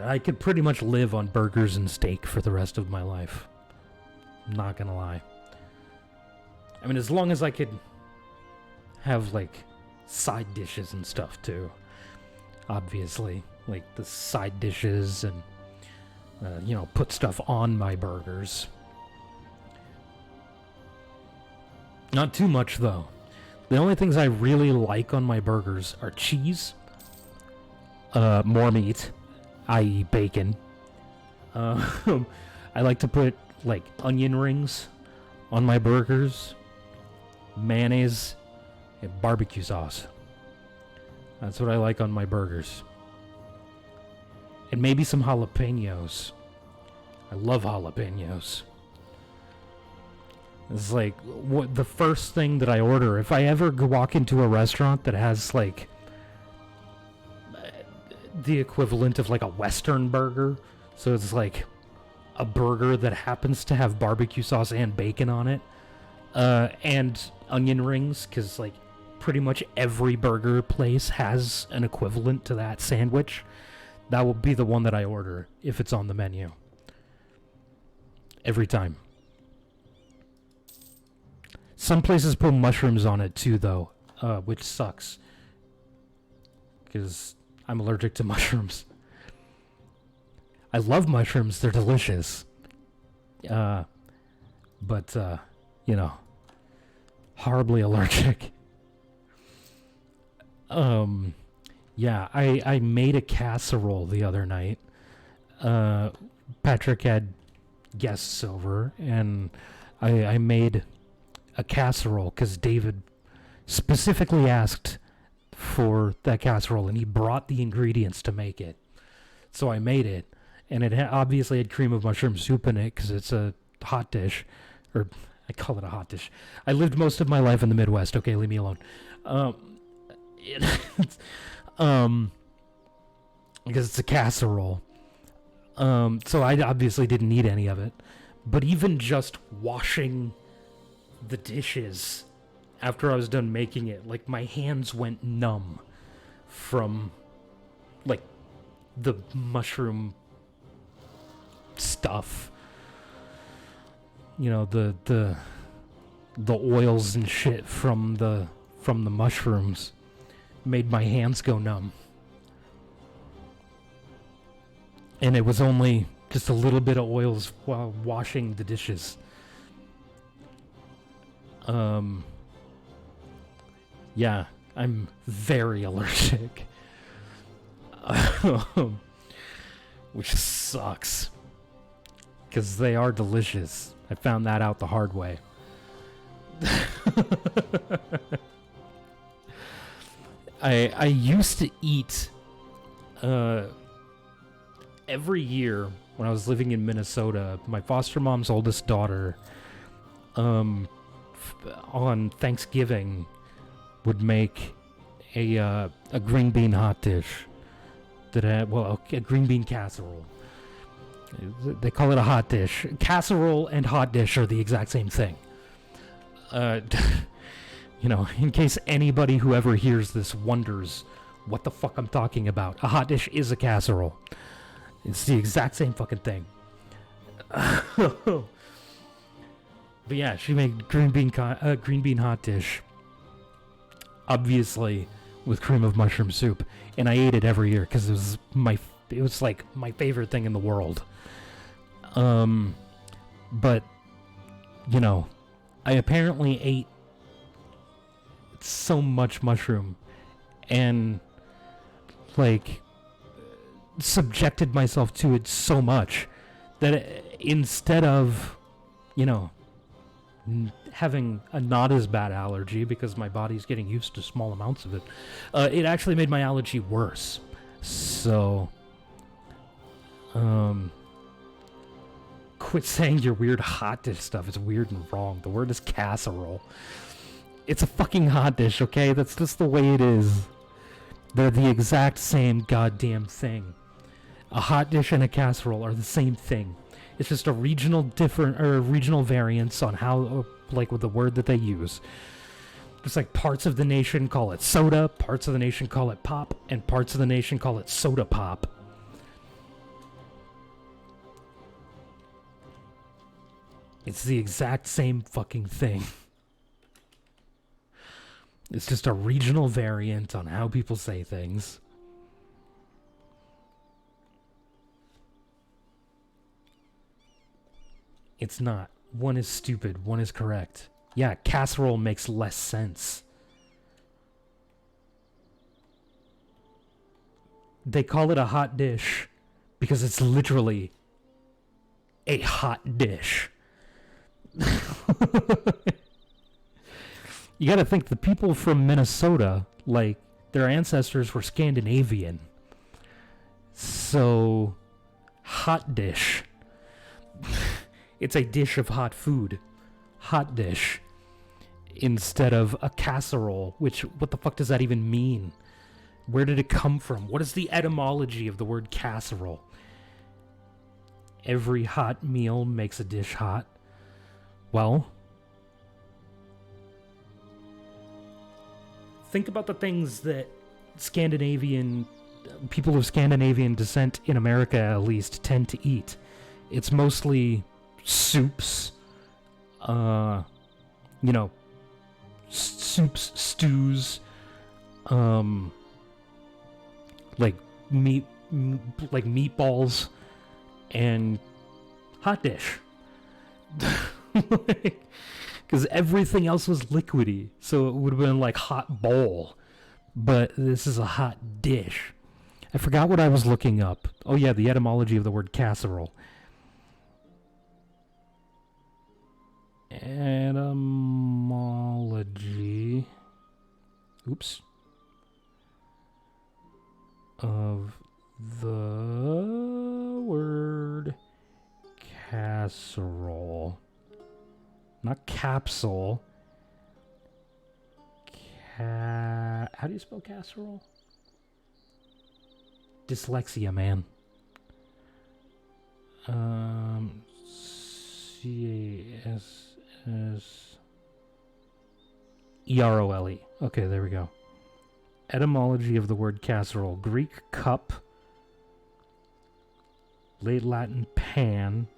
I could pretty much live on burgers and steak for the rest of my life. I'm not gonna lie. I mean, as long as I could have, like, side dishes and stuff, too. Obviously. Like, the side dishes and, put stuff on my burgers. Not too much, though. The only things I really like on my burgers are cheese, more meat, i.e. bacon. I like to put, like, onion rings on my burgers, mayonnaise, and barbecue sauce. That's what I like on my burgers. And maybe some jalapenos. I love jalapenos. It's like what the first thing that I order. If I ever walk into a restaurant that has, like, the equivalent of, like, a Western burger, so it's like a burger that happens to have barbecue sauce and bacon on it, and onion rings, because, like, pretty much every burger place has an equivalent to that sandwich. That will be the one that I order if it's on the menu. Every time. Some places put mushrooms on it too, though, which sucks. Because I'm allergic to mushrooms. I love mushrooms, they're delicious. But, horribly allergic. Yeah, I made a casserole the other night. Patrick had guests over, and I made a casserole because David specifically asked for that casserole, and he brought the ingredients to make it. So I made it, and it obviously had cream of mushroom soup in it because it's a hot dish, or I call it a hot dish. I lived most of my life in the Midwest. Okay, leave me alone. Because it's a casserole. So I obviously didn't eat any of it. But even just washing the dishes after I was done making it, like, my hands went numb from, like, the mushroom stuff. You know, the oils and shit from the mushrooms made my hands go numb. And it was only just a little bit of oils while washing the dishes. Yeah, I'm very allergic. Which sucks. Because they are delicious. I found that out the hard way. I used to eat every year when I was living in Minnesota. My foster mom's oldest daughter, on Thanksgiving, would make a green bean hot dish that had, well, a green bean casserole. They call it a hot dish. Casserole and hot dish are the exact same thing. You know, in case anybody who ever hears this wonders what the fuck I'm talking about, a hot dish is a casserole. It's the exact same fucking thing. But yeah, she made green bean hot dish, obviously with cream of mushroom soup, and I ate it every year because it was like my favorite thing in the world. But you know, I apparently ate so much mushroom and like subjected myself to it so much that instead of, you know, having a not as bad allergy because my body's getting used to small amounts of it, it actually made my allergy worse. So quit saying your weird hot dish stuff. It's weird and wrong. The word is casserole. It's a fucking hot dish, okay? That's just the way it is. They're the exact same goddamn thing. A hot dish and a casserole are the same thing. It's just a regional variance on how, like, with the word that they use. Just like parts of the nation call it soda, parts of the nation call it pop, and parts of the nation call it soda pop. It's the exact same fucking thing. It's just a regional variant on how people say things. It's not. One is stupid, one is correct. Yeah, casserole makes less sense. They call it a hot dish because it's literally a hot dish. You gotta think, the people from Minnesota, like, their ancestors were Scandinavian. So, hot dish. It's a dish of hot food. Hot dish. Instead of a casserole, which, what the fuck does that even mean? Where did it come from? What is the etymology of the word casserole? Every hot meal makes a dish hot. Well, think about the things that people of Scandinavian descent in America, at least, tend to eat. It's mostly soups, you know, soups, stews, like meatballs, and hot dish. Because everything else was liquidy, so it would have been like hot bowl, but this is a hot dish. I forgot what I was looking up. Oh yeah, the etymology of the word casserole. Etymology. Oops. Of the word casserole. Not capsule. How do you spell casserole? Dyslexia, man. C-A-S-S-E-R-O-L-E. Okay, there we go. Etymology of the word casserole. Greek cup. Late Latin pan.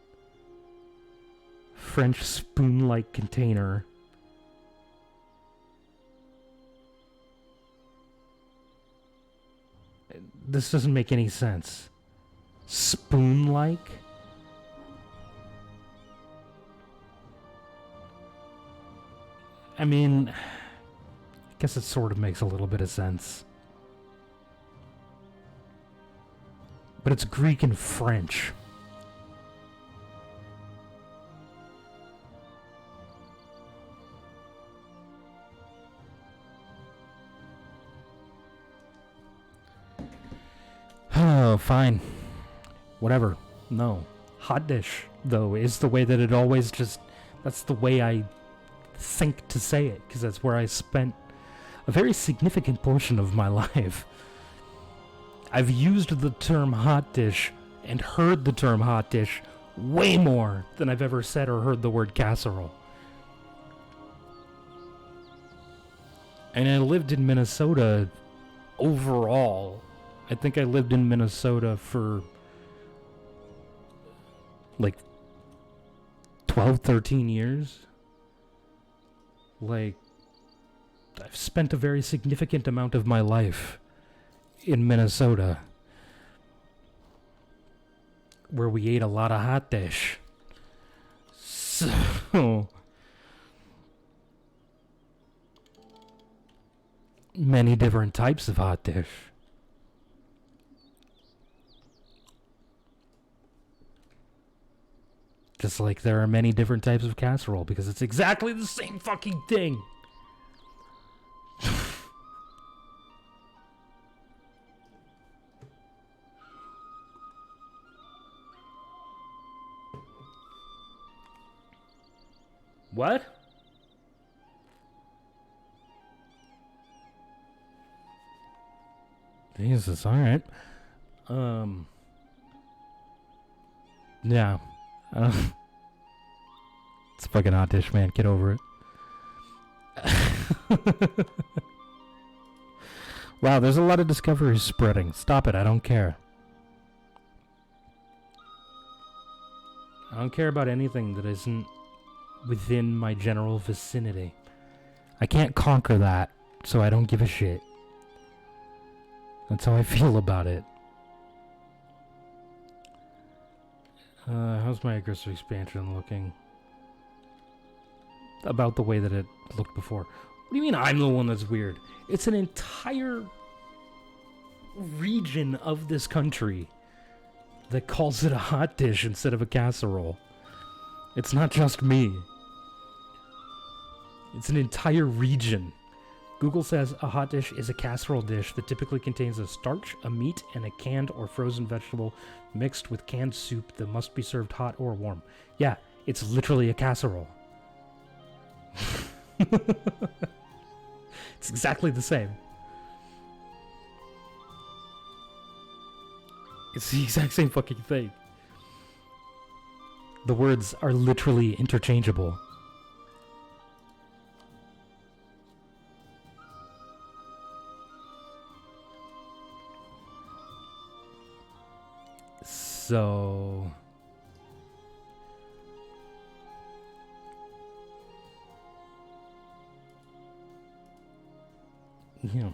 French spoon-like container. This doesn't make any sense. Spoon-like? I mean, I guess it sort of makes a little bit of sense. But it's Greek and French. Oh, fine. Whatever. No. Hot dish, though, is the way that it always just... That's the way I think to say it, because that's where I spent a very significant portion of my life. I've used the term hot dish and heard the term hot dish way more than I've ever said or heard the word casserole. And I lived in Minnesota overall. I think I lived in Minnesota for like 12, 13 years. Like, I've spent a very significant amount of my life in Minnesota, where we ate a lot of hot dish. So many different types of hot dish. Just like there are many different types of casserole, because it's exactly the same fucking thing. What? Jesus, alright. Yeah. It's a fucking hot dish, man. Get over it. Wow, there's a lot of discoveries spreading. Stop it, I don't care. I don't care about anything that isn't within my general vicinity. I can't conquer that, so I don't give a shit. That's how I feel about it. How's my aggressive expansion looking? About the way that it looked before. What do you mean I'm the one that's weird? It's an entire region of this country that calls it a hot dish instead of a casserole. It's not just me. It's an entire region. Google says a hot dish is a casserole dish that typically contains a starch, a meat, and a canned or frozen vegetable mixed with canned soup that must be served hot or warm. Yeah, it's literally a casserole. It's exactly the same. It's the exact same fucking thing. The words are literally interchangeable. So... yeah.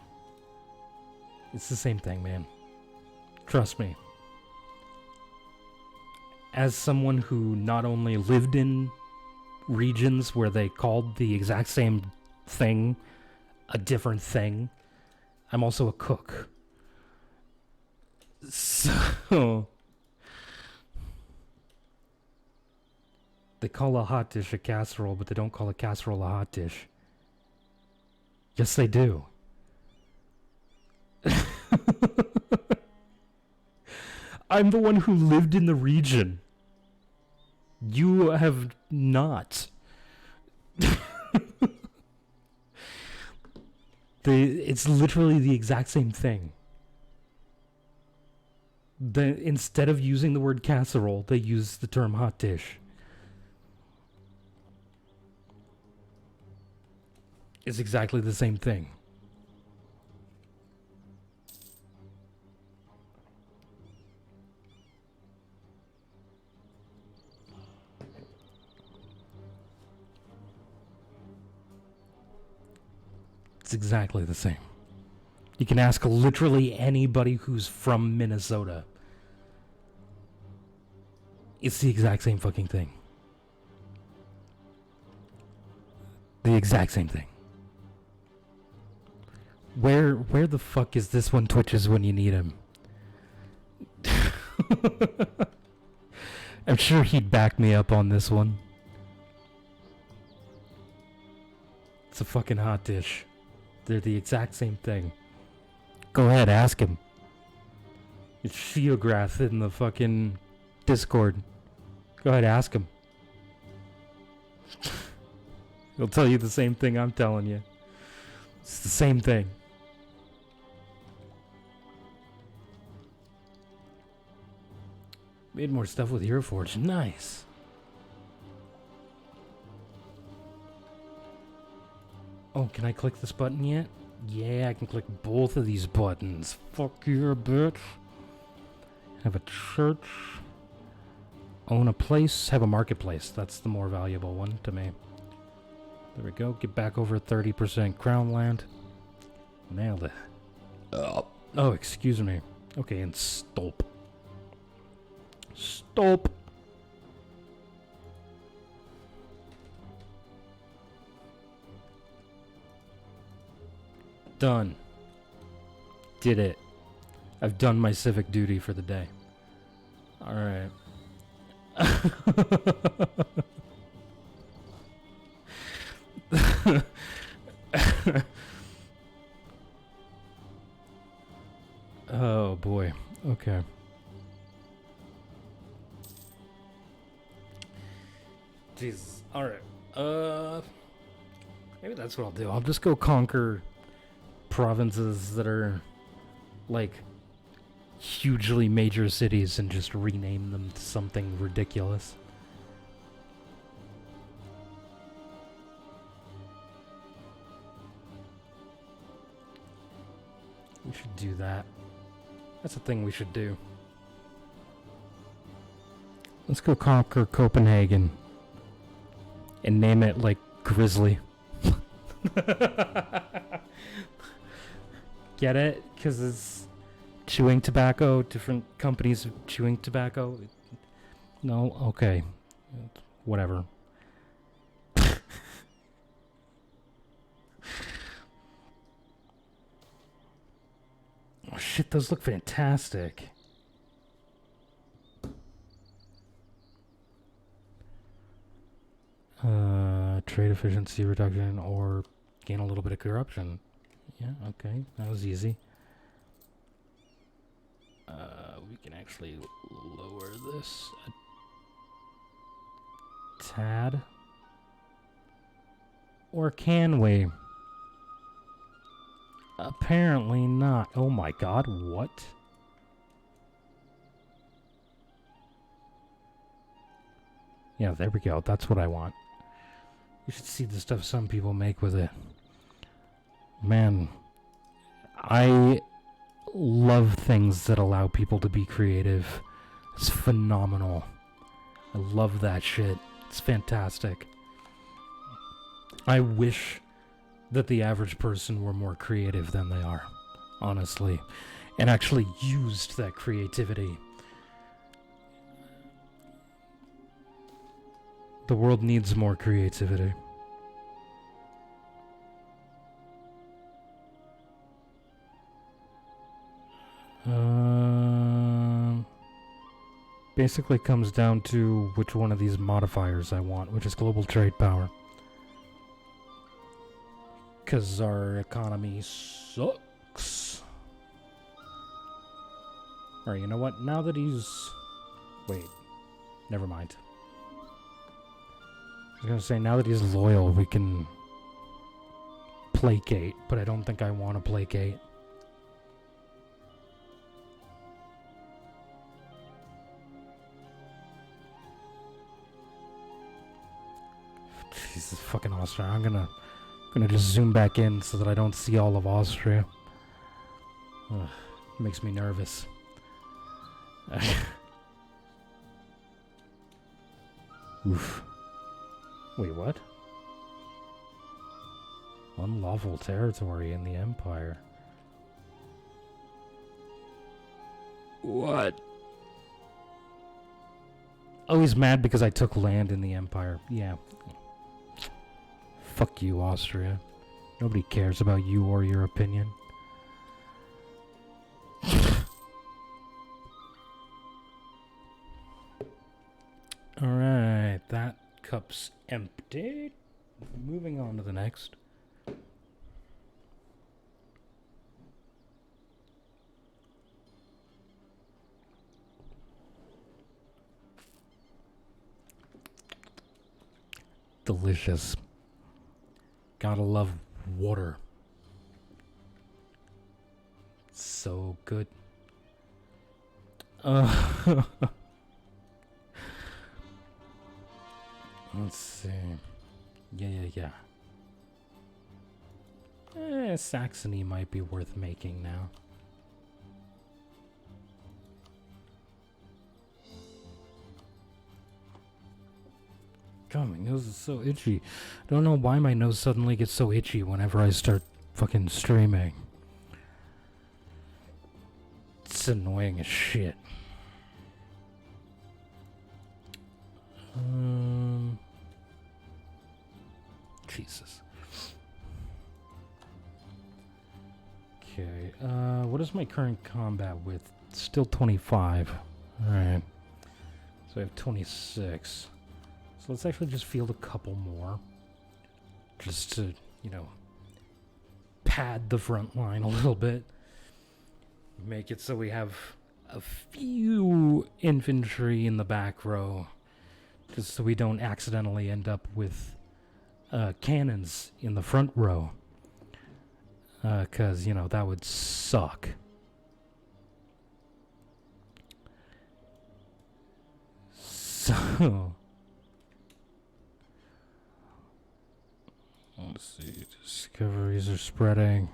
It's the same thing, man. Trust me. As someone who not only lived in regions where they called the exact same thing a different thing, I'm also a cook. So... they call a hot dish a casserole, but they don't call a casserole a hot dish. Yes, they do. I'm the one who lived in the region. You have not. It's literally the exact same thing. Instead of using the word casserole, they use the term hot dish. It's exactly the same thing. It's exactly the same. You can ask literally anybody who's from Minnesota. It's the exact same fucking thing. The exact same thing. Where the fuck is this one twitches when you need him? I'm sure he'd back me up on this one. It's a fucking hot dish. They're the exact same thing. Go ahead, ask him. It's Sheograth in the fucking Discord. Go ahead, ask him. He'll tell you the same thing I'm telling you. It's the same thing. Made more stuff with Hero Forge. Nice. Oh, can I click this button yet? Yeah, I can click both of these buttons. Fuck you, bitch. Have a church. Own a place. Have a marketplace. That's the more valuable one to me. There we go. Get back over 30% crown land. Nailed it. Oh, excuse me. Okay, and stop. Stop. Done. Did it. I've done my civic duty for the day. Alright. Oh boy. Okay. Jesus. Alright. Maybe that's what I'll do. I'll just go conquer provinces that are like hugely major cities and just rename them to something ridiculous. We should do that. That's a thing we should do. Let's go conquer Copenhagen and name it like Grizzly. Get it? Because it's chewing tobacco, different companies of chewing tobacco. No? Okay. Whatever. Oh shit, those look fantastic. Trade efficiency reduction or gain a little bit of corruption. Yeah, okay, that was easy. We can actually lower this a tad. Or can we? Apparently not. Oh my god, what? Yeah, there we go. That's what I want. You should see the stuff some people make with it. Man, I love things that allow people to be creative. It's phenomenal. I love that shit. It's fantastic. I wish that the average person were more creative than they are, honestly, and actually used that creativity. The world needs more creativity. Basically comes down to which one of these modifiers I want, which is global trade power. Because our economy sucks. Alright, you know what? Now that he's... Wait. Never mind. I was gonna say, now that he's loyal, we can placate, but I don't think I want to placate. Jesus fucking Austria. I'm gonna just zoom back in so that I don't see all of Austria. Ugh, makes me nervous. Oof. Wait, what? Unlawful territory in the Empire. What? Oh, he's mad because I took land in the Empire. Yeah. Fuck you, Austria. Nobody cares about you or your opinion. Alright, that cup's empty. Moving on to the next. Delicious. Gotta love water. So good. Let's see. Yeah. Saxony might be worth making now. God, my nose is so itchy. I don't know why my nose suddenly gets so itchy whenever I start fucking streaming. It's annoying as shit. Jesus. Okay, what is my current combat with? Still 25. Alright. So I have 26. So let's actually just field a couple more. Just to, you know, pad the front line a little bit. Make it so we have a few infantry in the back row. Just so we don't accidentally end up with cannons in the front row. 'Cause, you know, that would suck. So... let's see, discoveries are spreading.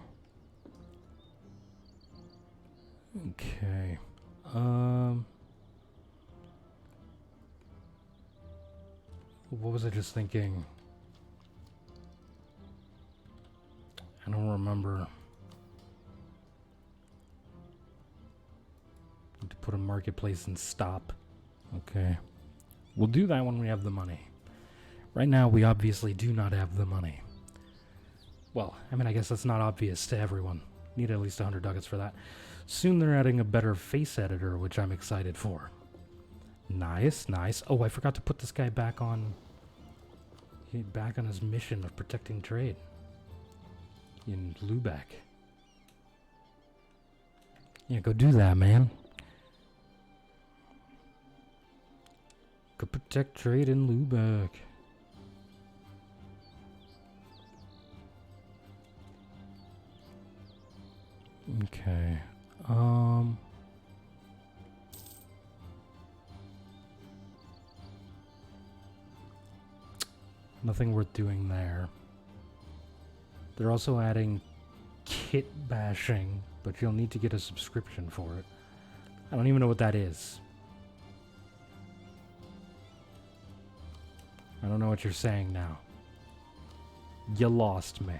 Okay. What was I just thinking? I don't remember. Need to put a marketplace and stop. Okay. We'll do that when we have the money. Right now, we obviously do not have the money. Well, I mean, I guess that's not obvious to everyone. Need at least 100 ducats for that. Soon they're adding a better face editor, which I'm excited for. Nice, nice. Oh, I forgot to put this guy back on... back on his mission of protecting trade. In Lubeck. Yeah, go do that, man. Go protect trade in Lubeck. Okay. Nothing worth doing there. They're also adding kit bashing, but you'll need to get a subscription for it. I don't even know what that is. I don't know what you're saying now. You lost me.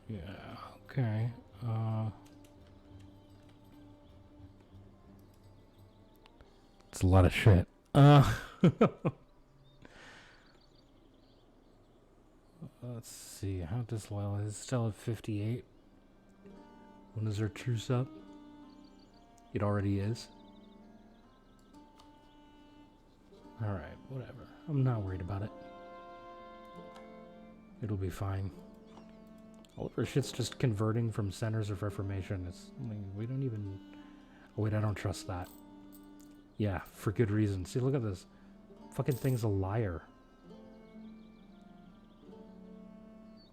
Yeah, okay. It's a lot of shit. Let's see, how disloyal is it? Still at 58? When is our truce up? It already is. Alright, whatever. I'm not worried about it. It'll be fine. All of our shit's just converting from centers of reformation. It's like, we don't even... Oh wait, I don't trust that. Yeah, for good reason. See, look at this. Fucking thing's a liar.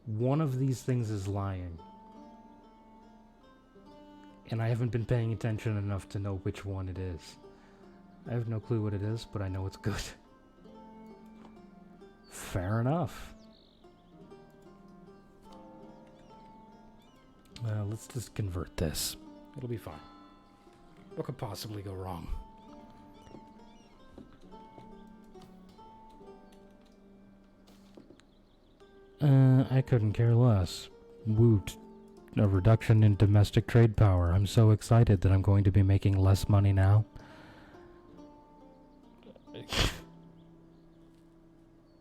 One of these things is lying. And I haven't been paying attention enough to know which one it is. I have no clue what it is, but I know it's good. Fair enough. Let's just convert this. It'll be fine. What could possibly go wrong? I couldn't care less. Woot. A reduction in domestic trade power. I'm so excited that I'm going to be making less money now.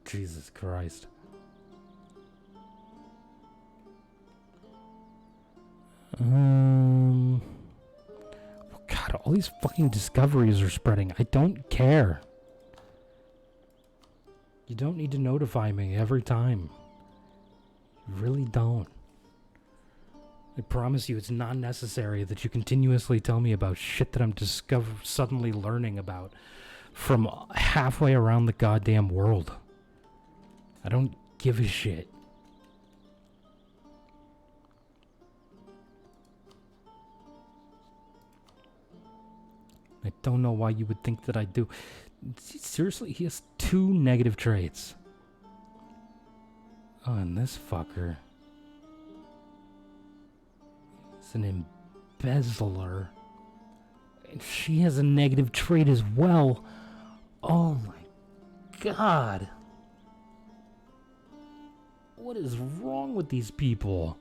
Jesus Christ. God, all these fucking discoveries are spreading. I don't care. You don't need to notify me every time. You really don't. I promise you it's not necessary that you continuously tell me about shit that I'm suddenly learning about from halfway around the goddamn world. I don't give a shit. I don't know why you would think that I do. Seriously, he has 2 negative traits. Oh, and this fucker is an embezzler. And she has a negative trait as well. Oh my god. What is wrong with these people?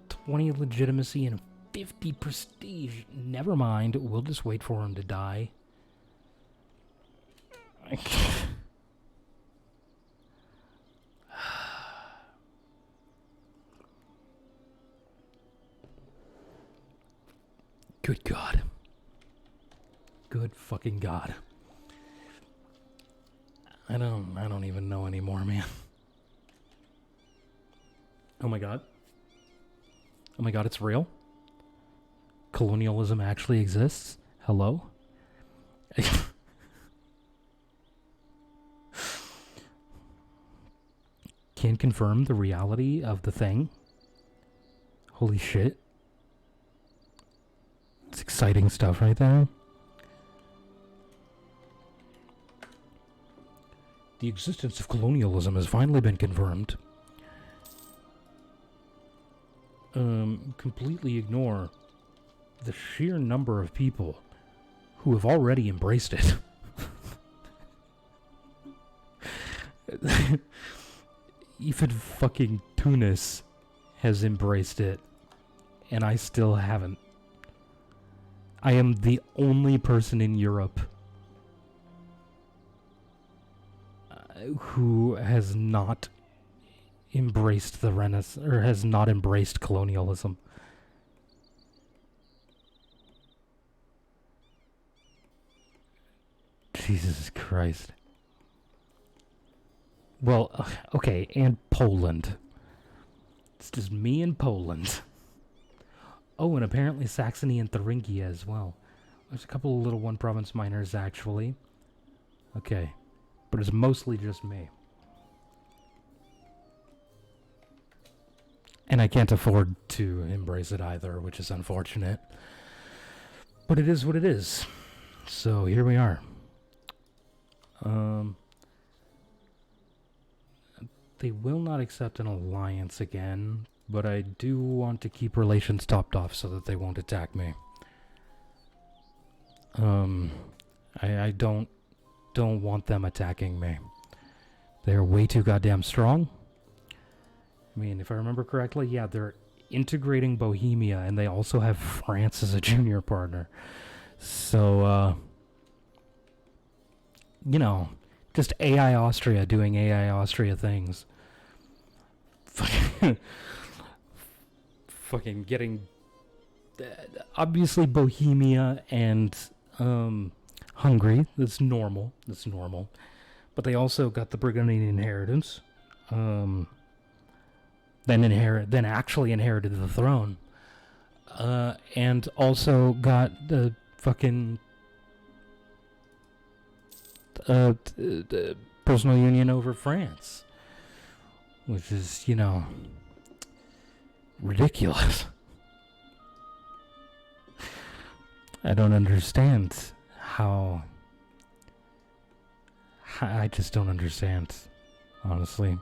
20 legitimacy and 50 prestige. Never mind. We'll just wait for him to die. Good God. Good fucking God. I don't even know anymore, man. Oh my God. Oh my God, it's real? Colonialism actually exists? Hello? Can confirm the reality of the thing. Holy shit. It's exciting stuff right there. The existence of colonialism has finally been confirmed. Completely ignore the sheer number of people who have already embraced it. Even fucking Tunis has embraced it, and I still haven't. I am the only person in Europe who has not embraced the Renaissance, or has not embraced colonialism. Jesus Christ. Well, okay, and Poland. It's just me and Poland. Oh, and apparently Saxony and Thuringia as well. There's a couple of little one-province minors, actually. Okay. But it's mostly just me. And I can't afford to embrace it either, which is unfortunate. But it is what it is. So here we are. They will not accept an alliance again, but I do want to keep relations topped off so that they won't attack me. I don't want them attacking me. They're way too goddamn strong. I mean, if I remember correctly, yeah, they're integrating Bohemia, and they also have France as a junior partner. So, you know, just AI Austria doing AI Austria things. Fucking getting... obviously Bohemia and Hungary, that's normal. But they also got the Burgundian inheritance. Then actually inherited the throne. And also got the fucking personal union over France. Which is, you know, ridiculous. I don't understand how... I just don't understand, honestly.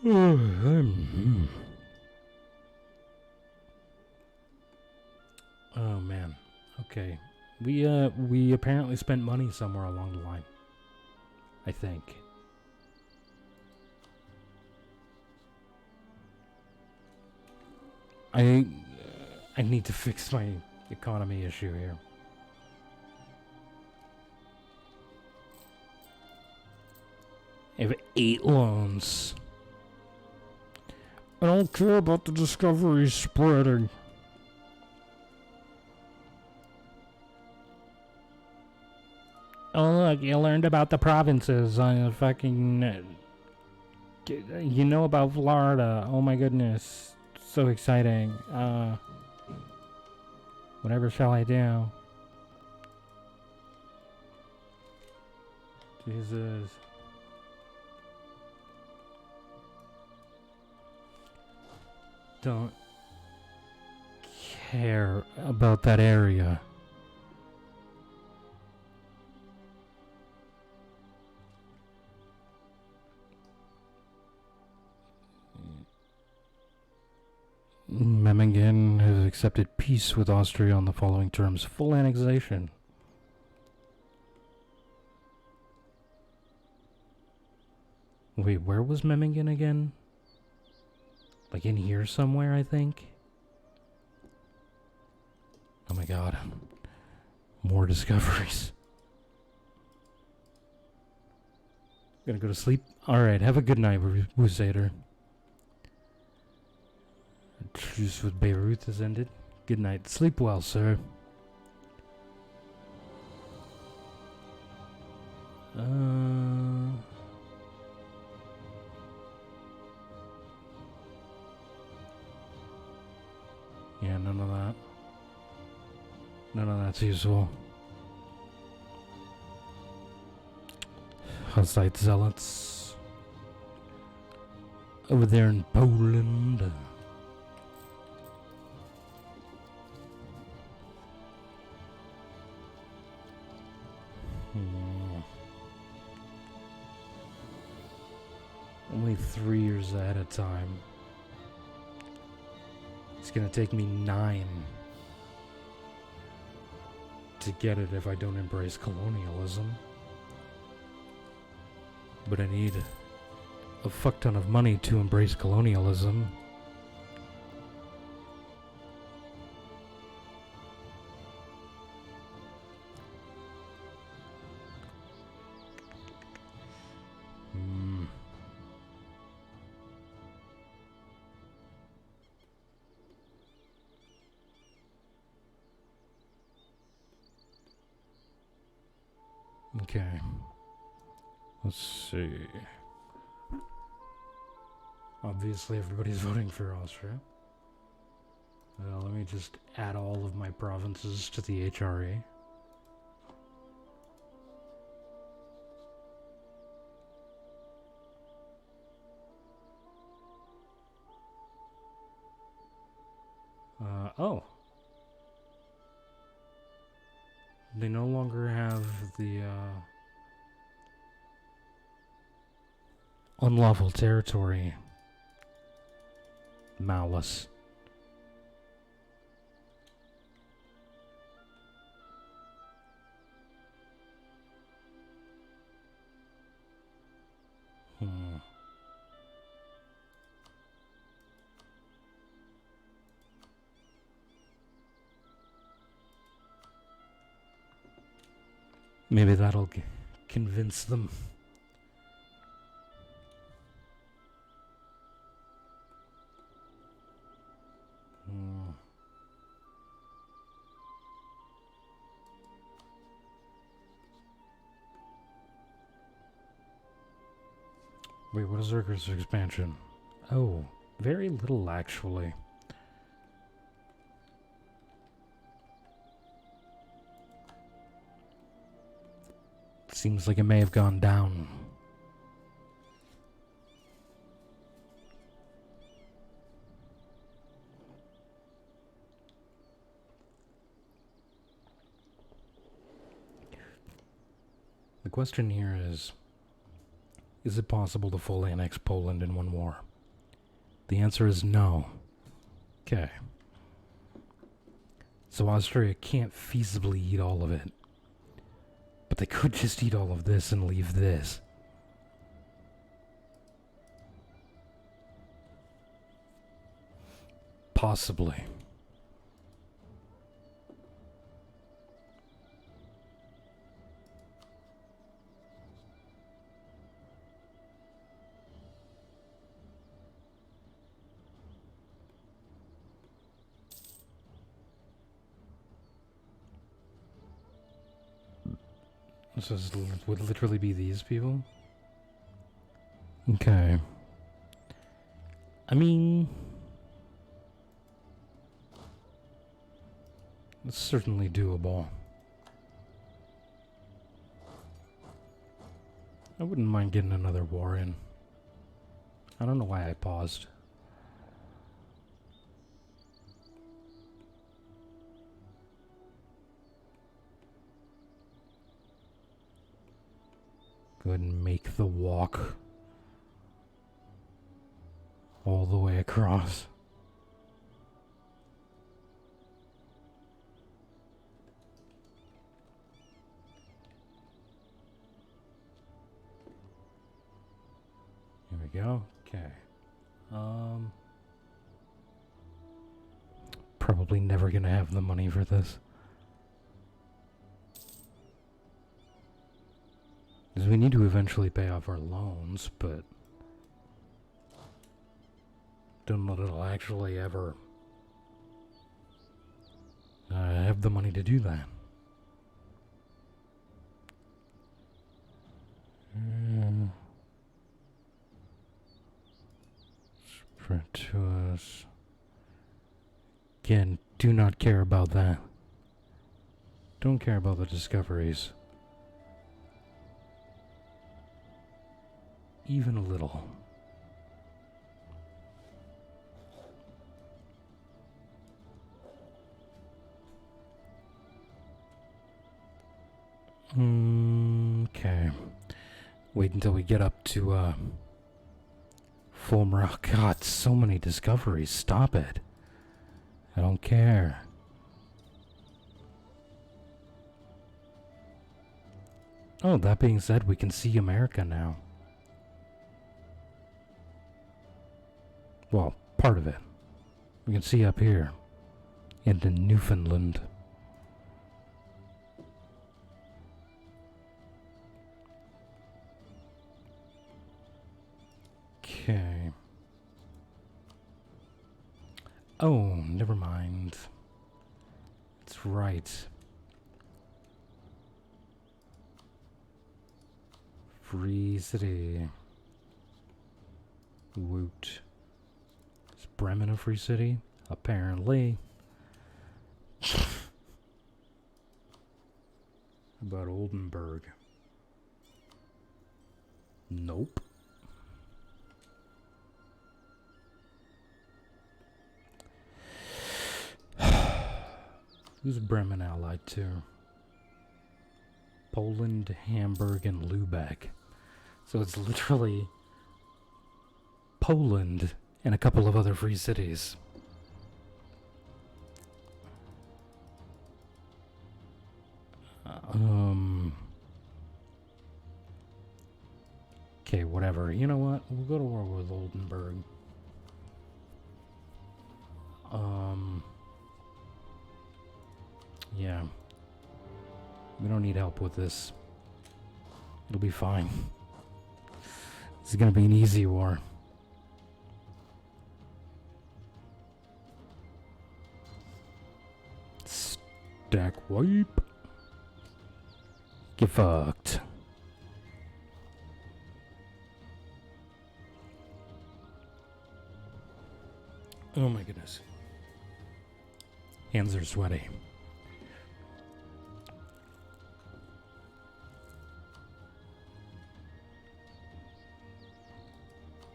Oh, man. Okay. We apparently spent money somewhere along the line. I think. I need to fix my economy issue here. I have 8 loans. I don't care about the discovery spreading. Oh look, you learned about the provinces on a fucking... you know about Florida. Oh my goodness. So exciting. Whatever shall I do? Jesus. Don't care about that area. Memmingen has accepted peace with Austria on the following terms: full annexation. Wait, where was Memmingen again? Like in here somewhere, I think? Oh my god. More discoveries. Gonna go to sleep? Alright, have a good night, Wusader. Truce with Beirut has ended. Good night. Sleep well, sir. Yeah, none of that. None of that's useful. Hussite zealots. Over there in Poland. Only 3 years ahead of time. It's gonna take me 9 to get it if I don't embrace colonialism. But I need a fuck ton of money to embrace colonialism. Okay. Let's see. Obviously, everybody's voting for Austria. Let me just add all of my provinces to the HRE. Oh. They no longer have the, unlawful territory malice. Maybe that'll convince them. Wait, what is Urger's expansion? Oh, very little actually. Seems like it may have gone down. The question here is it possible to fully annex Poland in one war? The answer is no. Okay. So Austria can't feasibly eat all of it. But they could just eat all of this and leave this. Possibly. Would literally be these people? Okay. I mean, it's certainly doable. I wouldn't mind getting another war in. I don't know why I paused. Go ahead and make the walk all the way across. Here we go. Okay. Probably never gonna have the money for this. Because we need to eventually pay off our loans, but don't know that I'll actually ever have the money to do that. Spread to us. Again, do not care about that. Don't care about the discoveries. Even a little. Okay. Wait until we get up to full morale. God, so many discoveries. Stop it. I don't care. Oh, that being said, we can see America now. Well, part of it. We can see up here. Into Newfoundland. Okay. Oh, never mind. It's right. Free city. Woot. Is Bremen a free city? Apparently. How about Oldenburg? Nope. Who's Bremen allied to? Poland, Hamburg, and Lübeck. So it's literally Poland and a couple of other free cities. Okay, whatever. You know what? We'll go to war with Oldenburg. Yeah. We don't need help with this. It'll be fine. This is gonna be an easy war. Stack wipe. Get fucked. Oh my goodness. Hands are sweaty.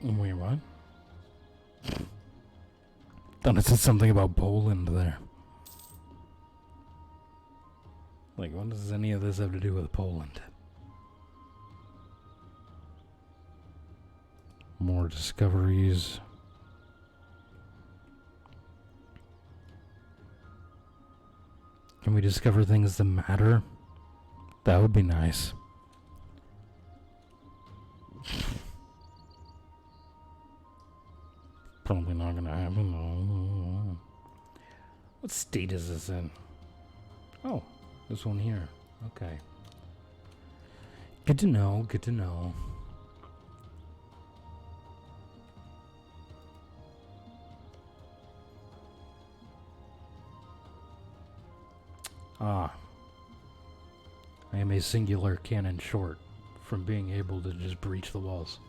Wait, what? Thought it said something about Poland there. Like, what does any of this have to do with Poland? More discoveries. Can we discover things that matter? That would be nice. Probably not gonna happen though. What state is this in? Oh, this one here. Okay. Good to know, good to know. Ah. I am a singular cannon short from being able to just breach the walls.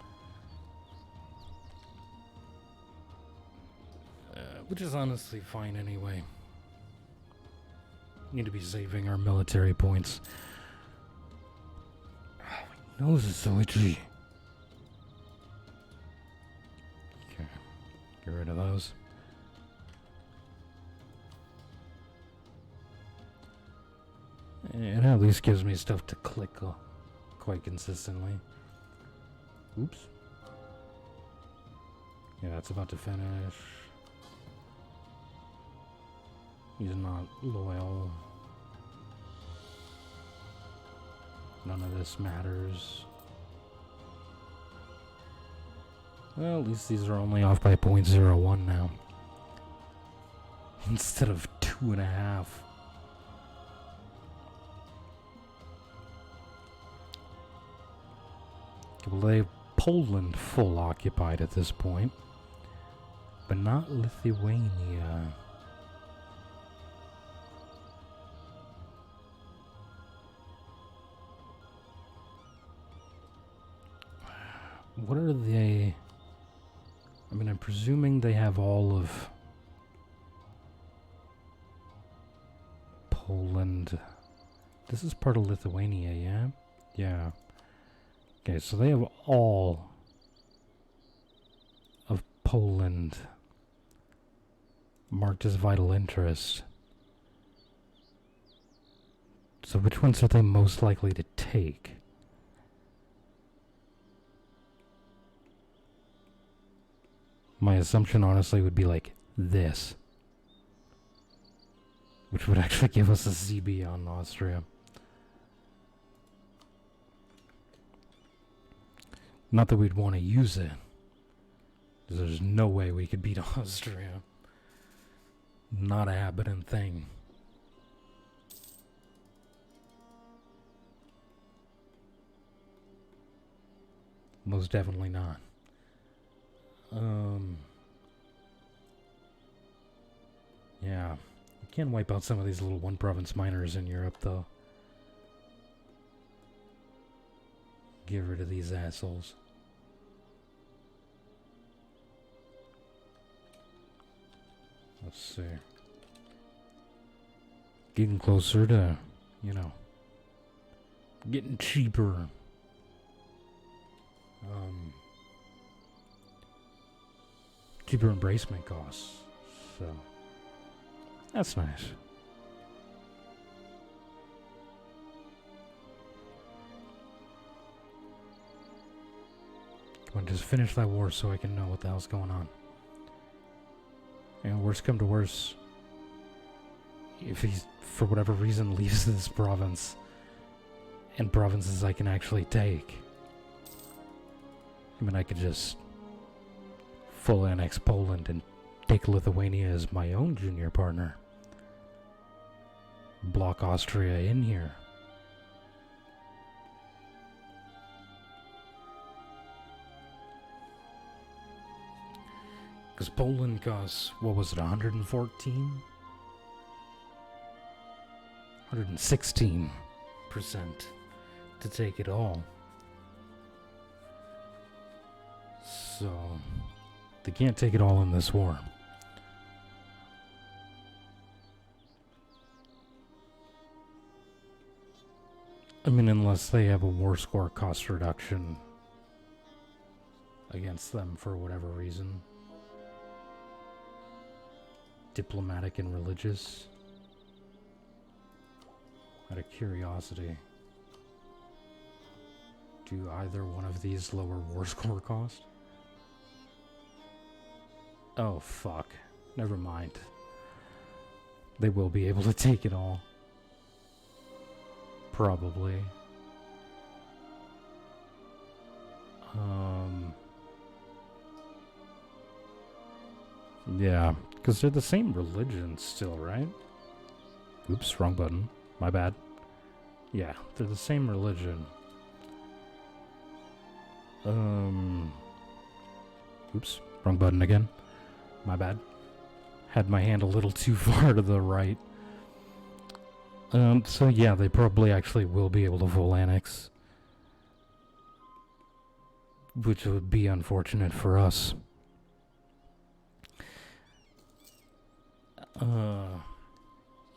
Which is honestly fine anyway. Need to be saving our military points. Oh, my nose is so itchy. Okay, get rid of those. It at least gives me stuff to click quite consistently. Oops. Yeah, that's about to finish. He's not loyal. None of this matters. Well, at least these are only off by 0.01 now. Instead of 2.5. Well, they have Poland full occupied at this point, but not Lithuania. What are they? I mean, I'm presuming they have all of Poland. This is part of Lithuania, yeah? Yeah. Okay, so they have all of Poland marked as vital interest. So which ones are they most likely to take? My assumption, honestly, would be like this. Which would actually give us a CB on Austria. Not that we'd want to use it. There's no way we could beat Austria. Not a happening thing. Most definitely not. Yeah. We can wipe out some of these little one-province miners in Europe, though. Get rid of these assholes. Let's see. Getting closer to, you know, getting cheaper. Cheaper embracement costs. So, that's nice. Come on, just finish that war so I can know what the hell's going on. And worst come to worst, if he, for whatever reason, leaves this province, and provinces I can actually take, I mean, I could just full annex Poland and take Lithuania as my own junior partner. Block Austria in here. Because Poland costs, what was it, 114? 116% to take it all. So, they can't take it all in this war. I mean, unless they have a war score cost reduction against them for whatever reason. Diplomatic and religious. Out of curiosity, do either one of these lower war score cost? Oh, fuck. Never mind. They will be able to take it all. Probably. Yeah, Because they're the same religion still, right? Oops, wrong button. My bad. Yeah, they're the same religion. Oops, wrong button again. My bad. Had my hand a little too far to the right. So yeah, they probably actually will be able to full annex. Which would be unfortunate for us.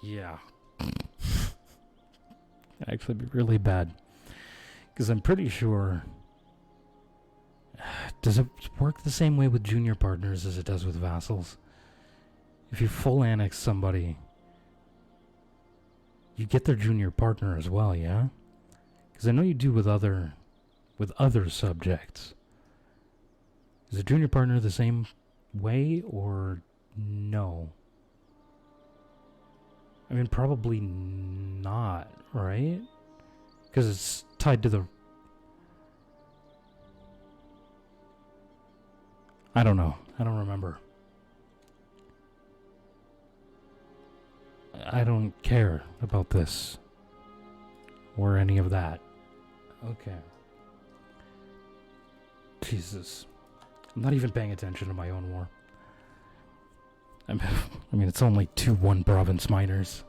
Yeah. Actually be really bad. Because I'm pretty sure... Does it work the same way with junior partners as it does with vassals? If you full annex somebody, you get their junior partner as well, yeah? Because I know you do with other subjects. Is a junior partner the same way or no? I mean, probably not, right? Because it's tied to the... I don't know. I don't remember. I don't care about this. Or any of that. Okay. Jesus. I'm not even paying attention to my own war. I mean, it's only 2 one-province minors.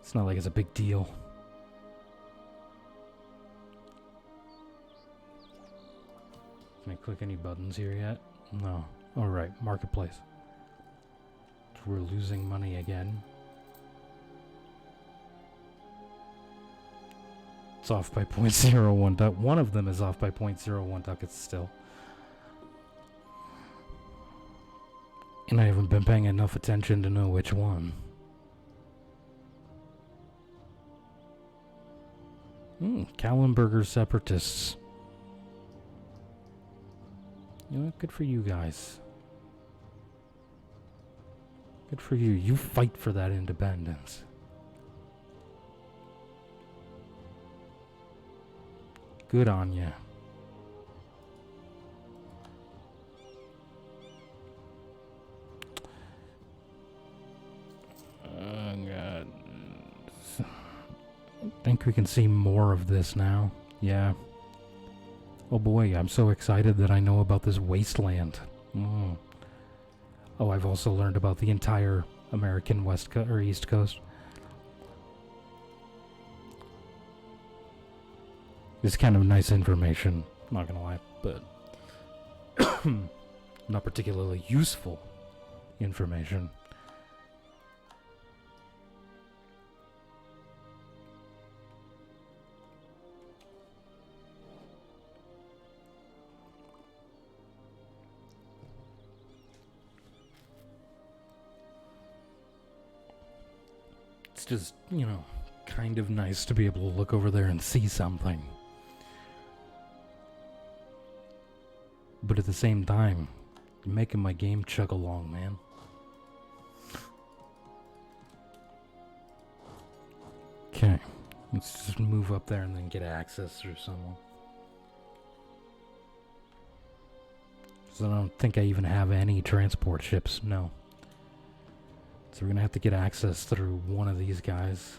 It's not like it's a big deal. Can I click any buttons here yet? No. Alright, marketplace. We're losing money again. It's off by 0.01 ducats. One of them is off by 0.01 ducats still. And I haven't been paying enough attention to know which one. Kallenberger separatists. You know what? Good for you guys. Good for you. You fight for that independence. Good on you. Oh, God. I think we can see more of this now. Yeah. Oh boy, I'm so excited that I know about this wasteland. Oh, I've also learned about the entire American West Coast or East Coast. It's kind of nice information, not gonna lie, but not particularly useful information. It's just, you know, kind of nice to be able to look over there and see something. But at the same time, you're making my game chug along, man. Okay, let's just move up there and then get access through someone. So I don't think I even have any transport ships, no. So we're gonna have to get access through one of these guys.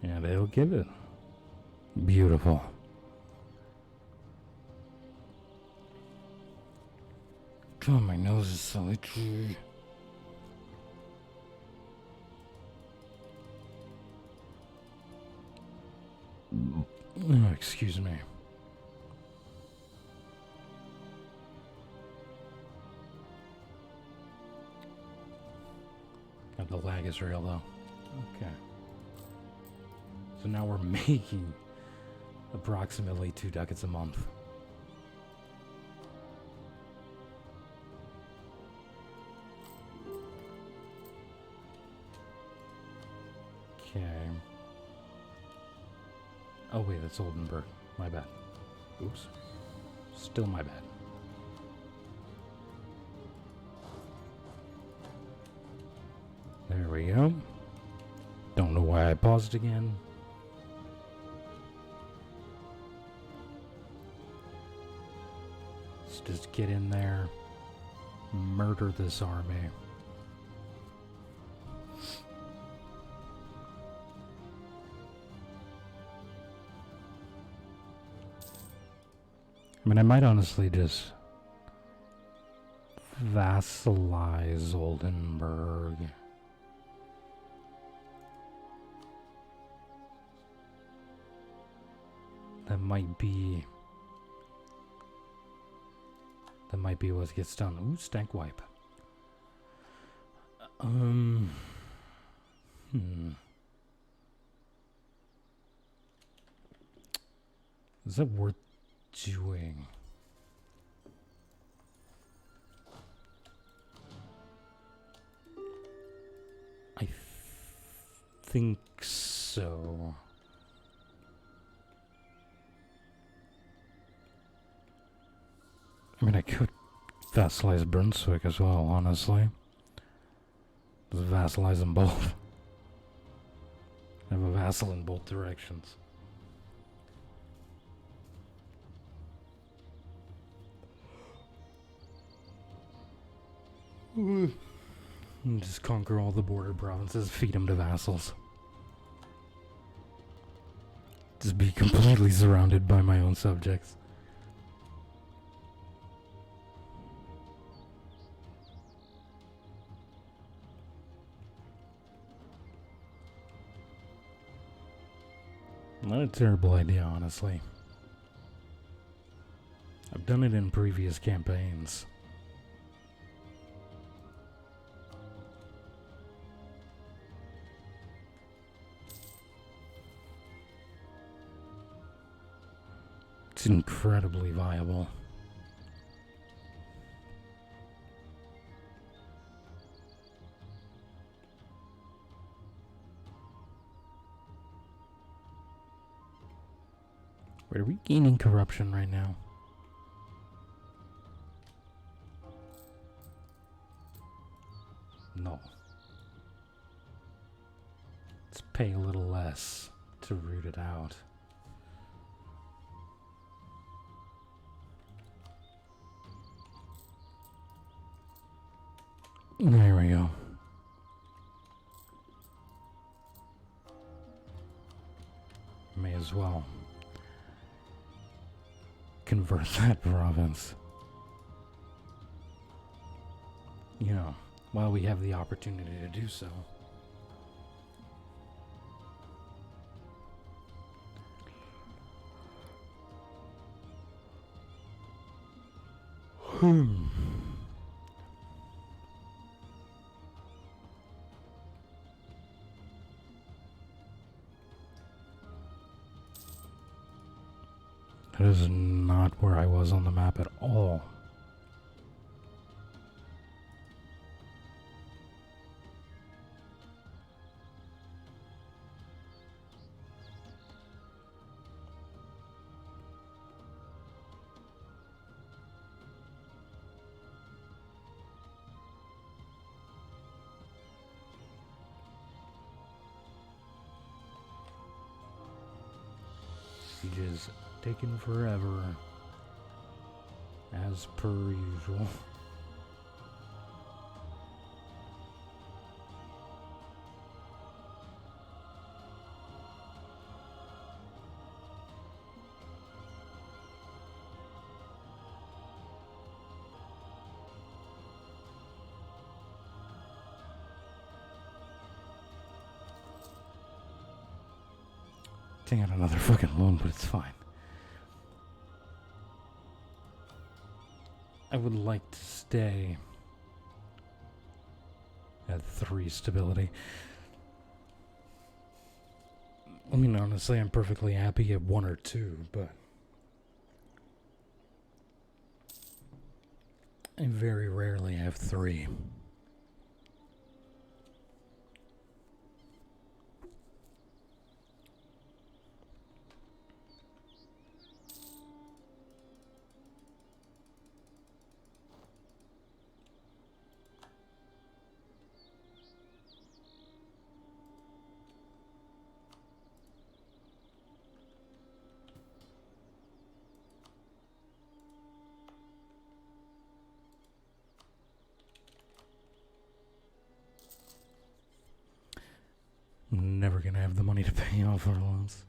Yeah, they'll give it. Beautiful. Oh, my nose is so itchy. Oh, excuse me. God, the lag is real though. Okay. So now we're making approximately 2 ducats a month. Okay. Oh wait, that's Oldenburg. My bad. Oops. Still my bad. There we go. Don't know why I paused again. just get in there, murder this army. I mean, I might honestly just vassalize Oldenburg. That might be what gets done. Ooh, stank wipe. Is that worth doing? I think so. I mean, I could vassalize Brunswick as well, honestly. Just vassalize them both. I have a vassal in both directions. And just conquer all the border provinces, feed them to vassals. Just be completely surrounded by my own subjects. Not a terrible idea, honestly. I've done it in previous campaigns. It's incredibly viable. Wait, are we gaining corruption right now? No. Let's pay a little less to root it out. There we go. May as well convert that province. You know, while we have the opportunity to do so. That is not where I was on the map at all. Sieges taken forever, as per usual. Taking out another fucking loan, but it's fine. I would like to stay at 3 stability. I mean, honestly, I'm perfectly happy at 1 or 2, but I very rarely have 3. I'm never gonna have the money to pay off our loans.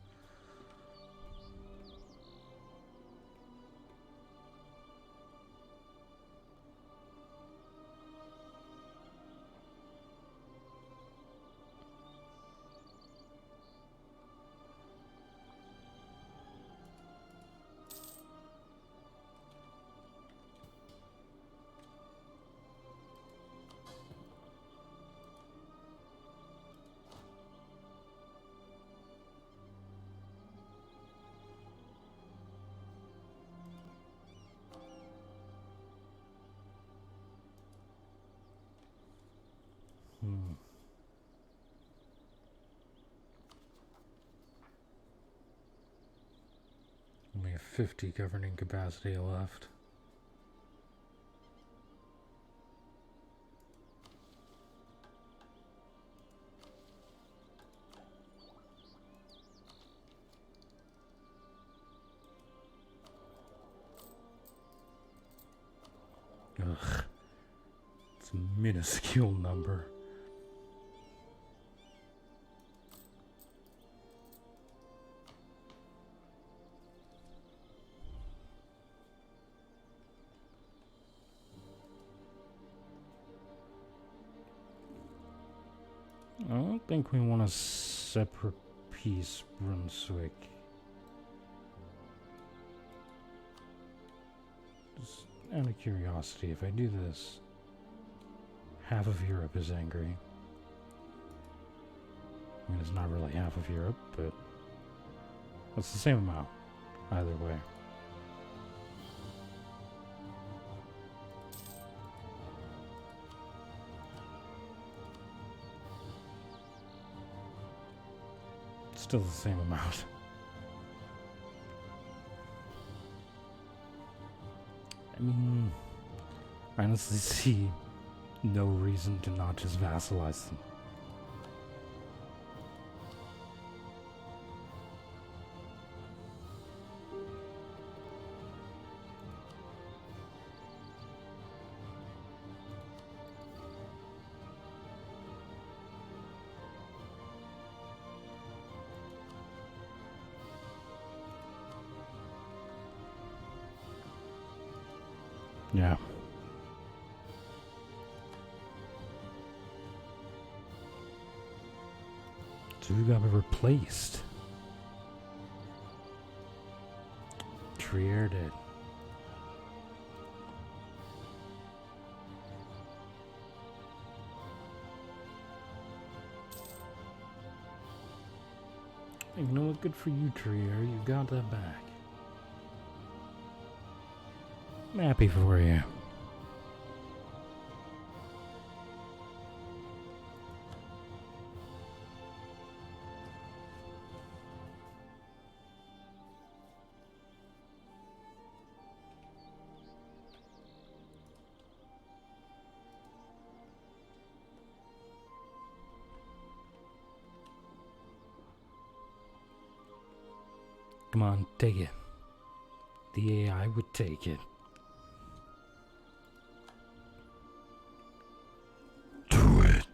Only have 50 governing capacity left. Ugh. It's a minuscule number. I don't think we want a separate piece, Brunswick. Just out of curiosity, if I do this, half of Europe is angry. I mean, it's not really half of Europe, but it's the same amount, either way. Still the same amount. I mean, I honestly see no reason to not just vassalize them. Yeah. So who got replaced? Trier did. You know what? Good for you, Trier. You got that back. I'm happy for you. Come on, take it. The AI would take it. Do it.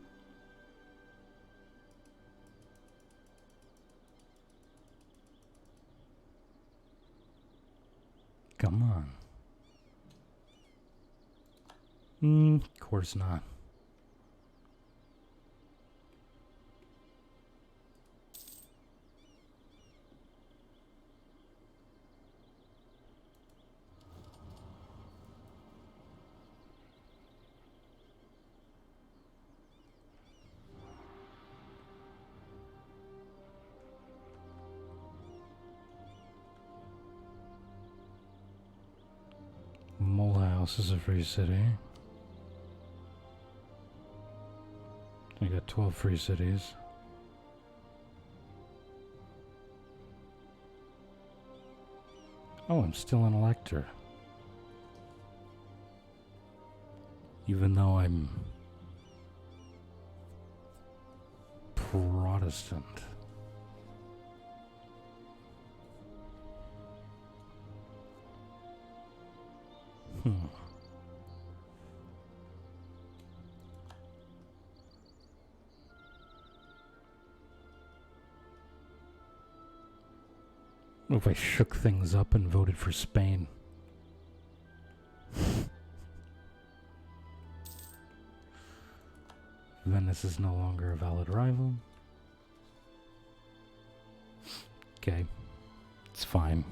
Come on. Of course not. Mulhouse is a free city. I got 12 free cities. Oh, I'm still an elector. Even though I'm Protestant. What if I shook things up and voted for Spain? Venice is no longer a valid rival. Okay, it's fine.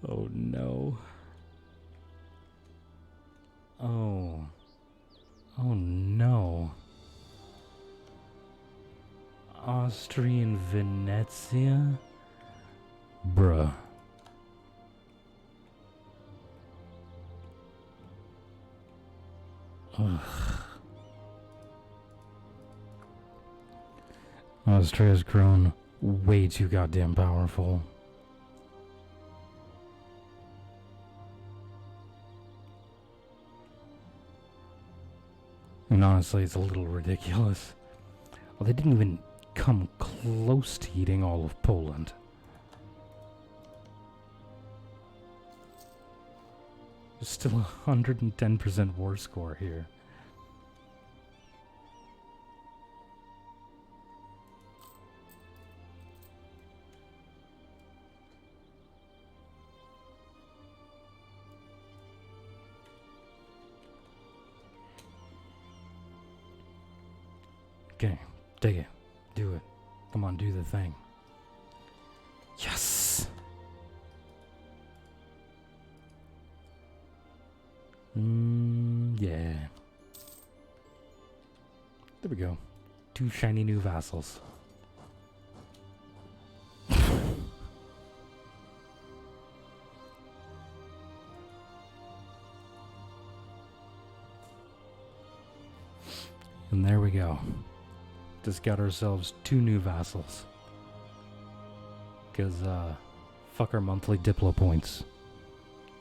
Oh no. Oh. Oh no. Austrian Venezia? Bruh. Ugh. Austria's grown way too goddamn powerful. And honestly, it's a little ridiculous. Well, they didn't even come close to eating all of Poland. There's still 110% war score here. Okay, take it. Do it. Come on, do the thing. Yes! Yeah. There we go. 2 shiny new vassals. And there we go. Just got ourselves 2 new vassals. Because, fuck our monthly Diplo points.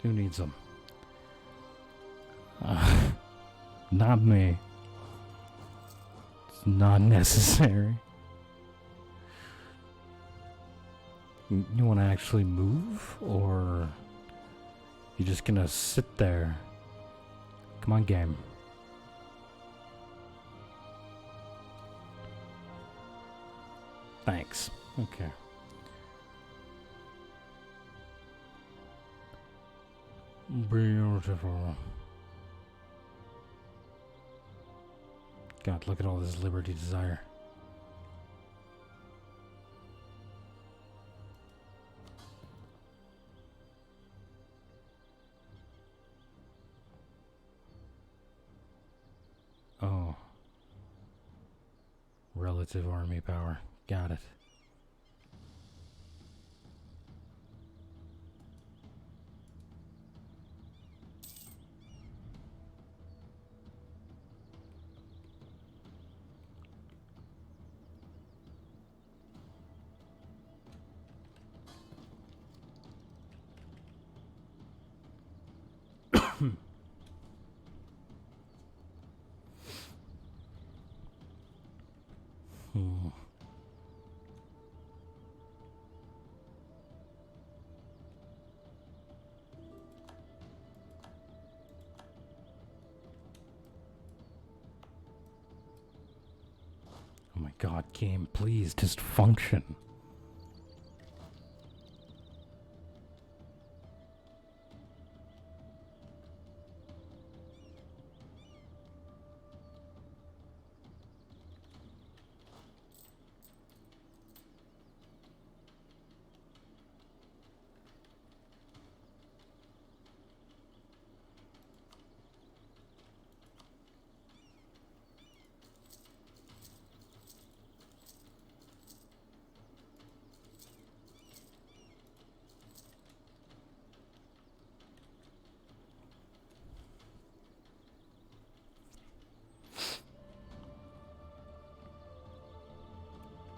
Who needs them? Not me. It's not necessary. You want to actually move? Or you just gonna sit there? Come on, game. Thanks. Okay. Beautiful. God, look at all this liberty desire. Oh. Relative army power. Got it. Oh my god, game, please just function.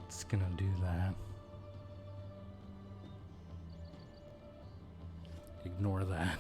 It's gonna do that. Ignore that.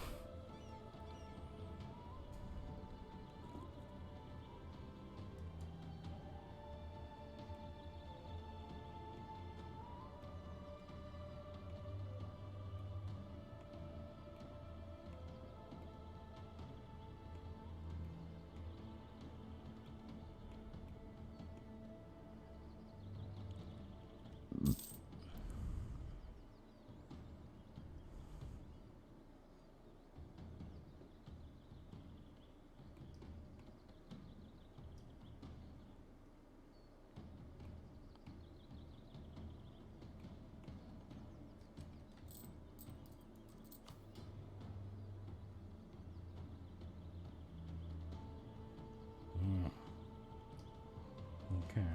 Okay.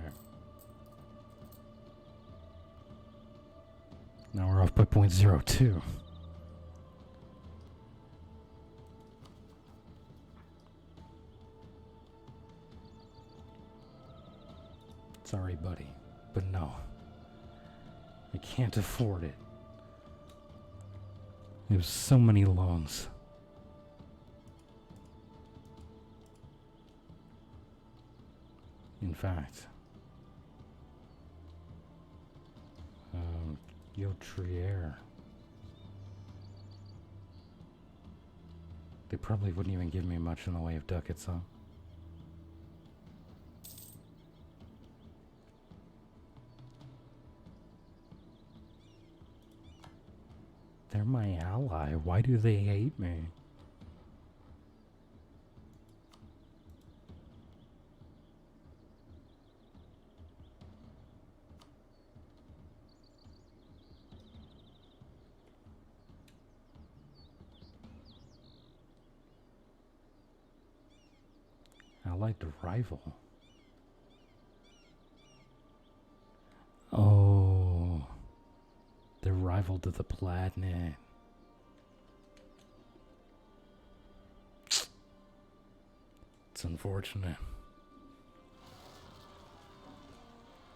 Now we're off by 0.02. Sorry, buddy, but no. I can't afford it. There's so many loans. In fact, Trier. They probably wouldn't even give me much in the way of ducats, huh? They're my ally. Why do they hate me? Allied to rival. Oh. They're rival to the Platinum. It's unfortunate.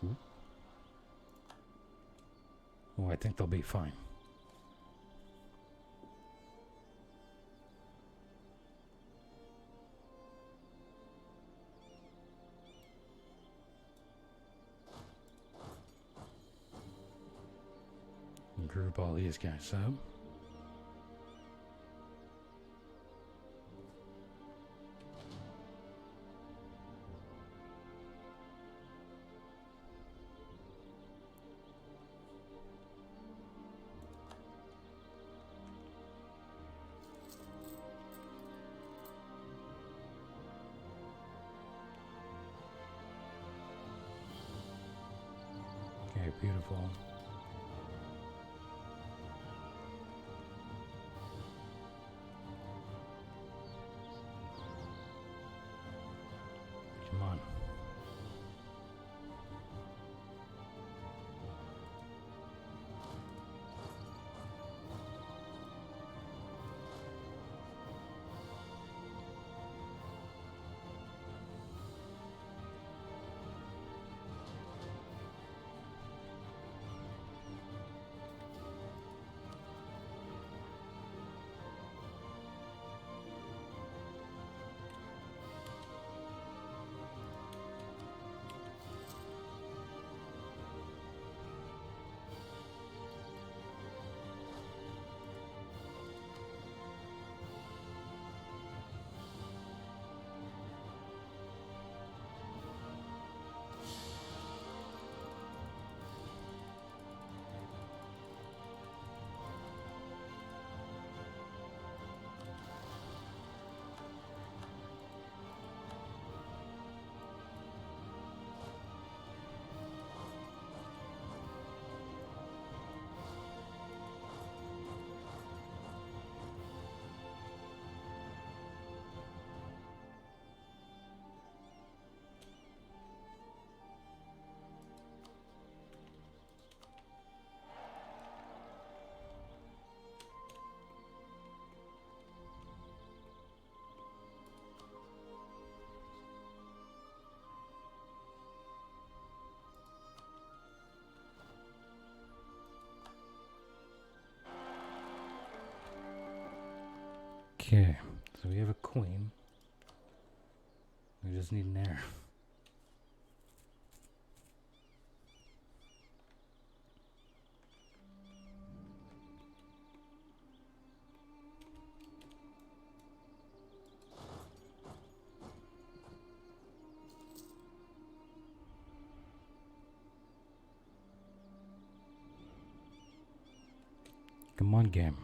Ooh. Oh, I think they'll be fine. Group all these guys up. Okay, beautiful. Come on. Okay, so we have a queen. We just need an heir. Come on, game.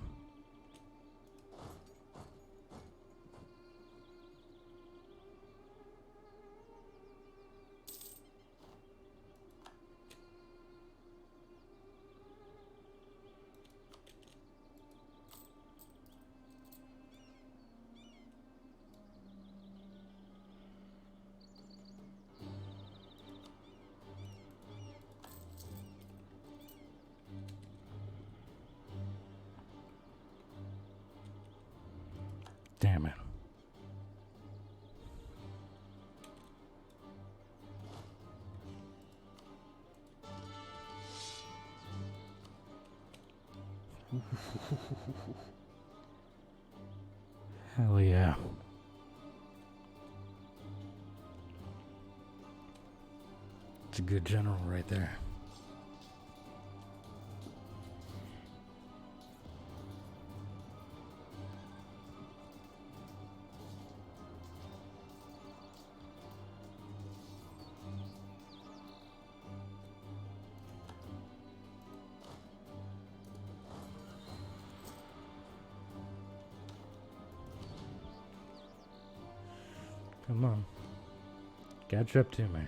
Damn it. Hell yeah. It's a good general right there. Come on. Catch up to me.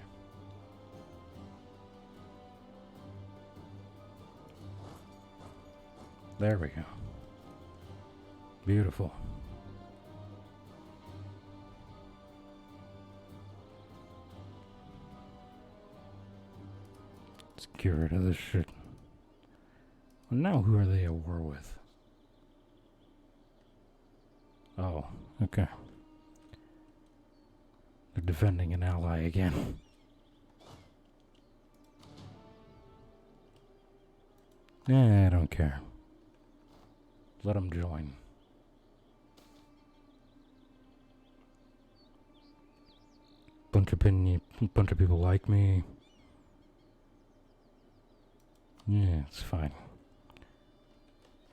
There we go. Beautiful. Let's get rid of this shit. Well, now who are they at war with? Oh, okay. They're defending an ally again. I don't care. Let them join. Bunch of people like me. Yeah, it's fine.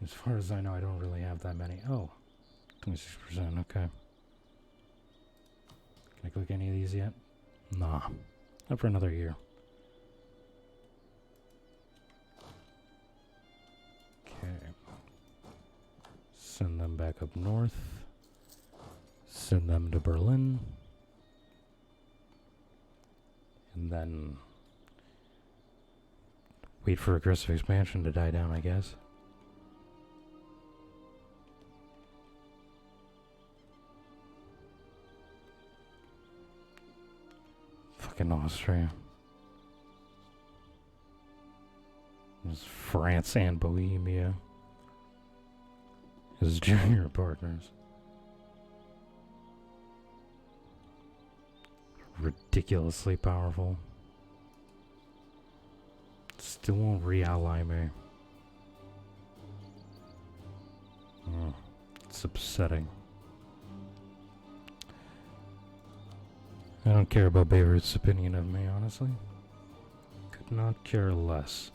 As far as I know, I don't really have that many. Oh, 26%, okay. Can I click any of these yet? Nah. Not for another year. Okay. Send them back up north. Send them to Berlin. And then wait for aggressive expansion to die down, I guess. Fucking Austria. There's France and Bohemia as junior partners. Ridiculously powerful. Still won't re-ally me. Oh, it's upsetting. I don't care about Beirut's opinion of me, honestly. Could not care less.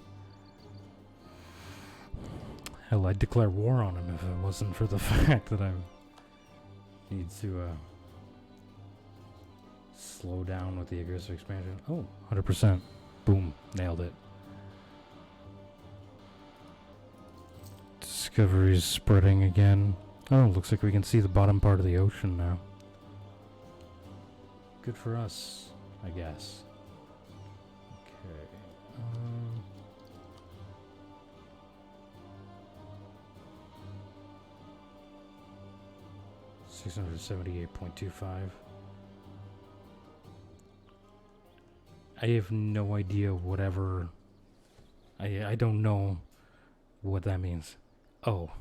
Hell, I'd declare war on him if it wasn't for the fact that I need to slow down with the aggressive expansion. Oh, 100%. Boom. Nailed it. Discovery's spreading again. Oh, looks like we can see the bottom part of the ocean now. Good for us, I guess. Okay. 678.25. I have no idea whatever. I don't know what that means. Oh.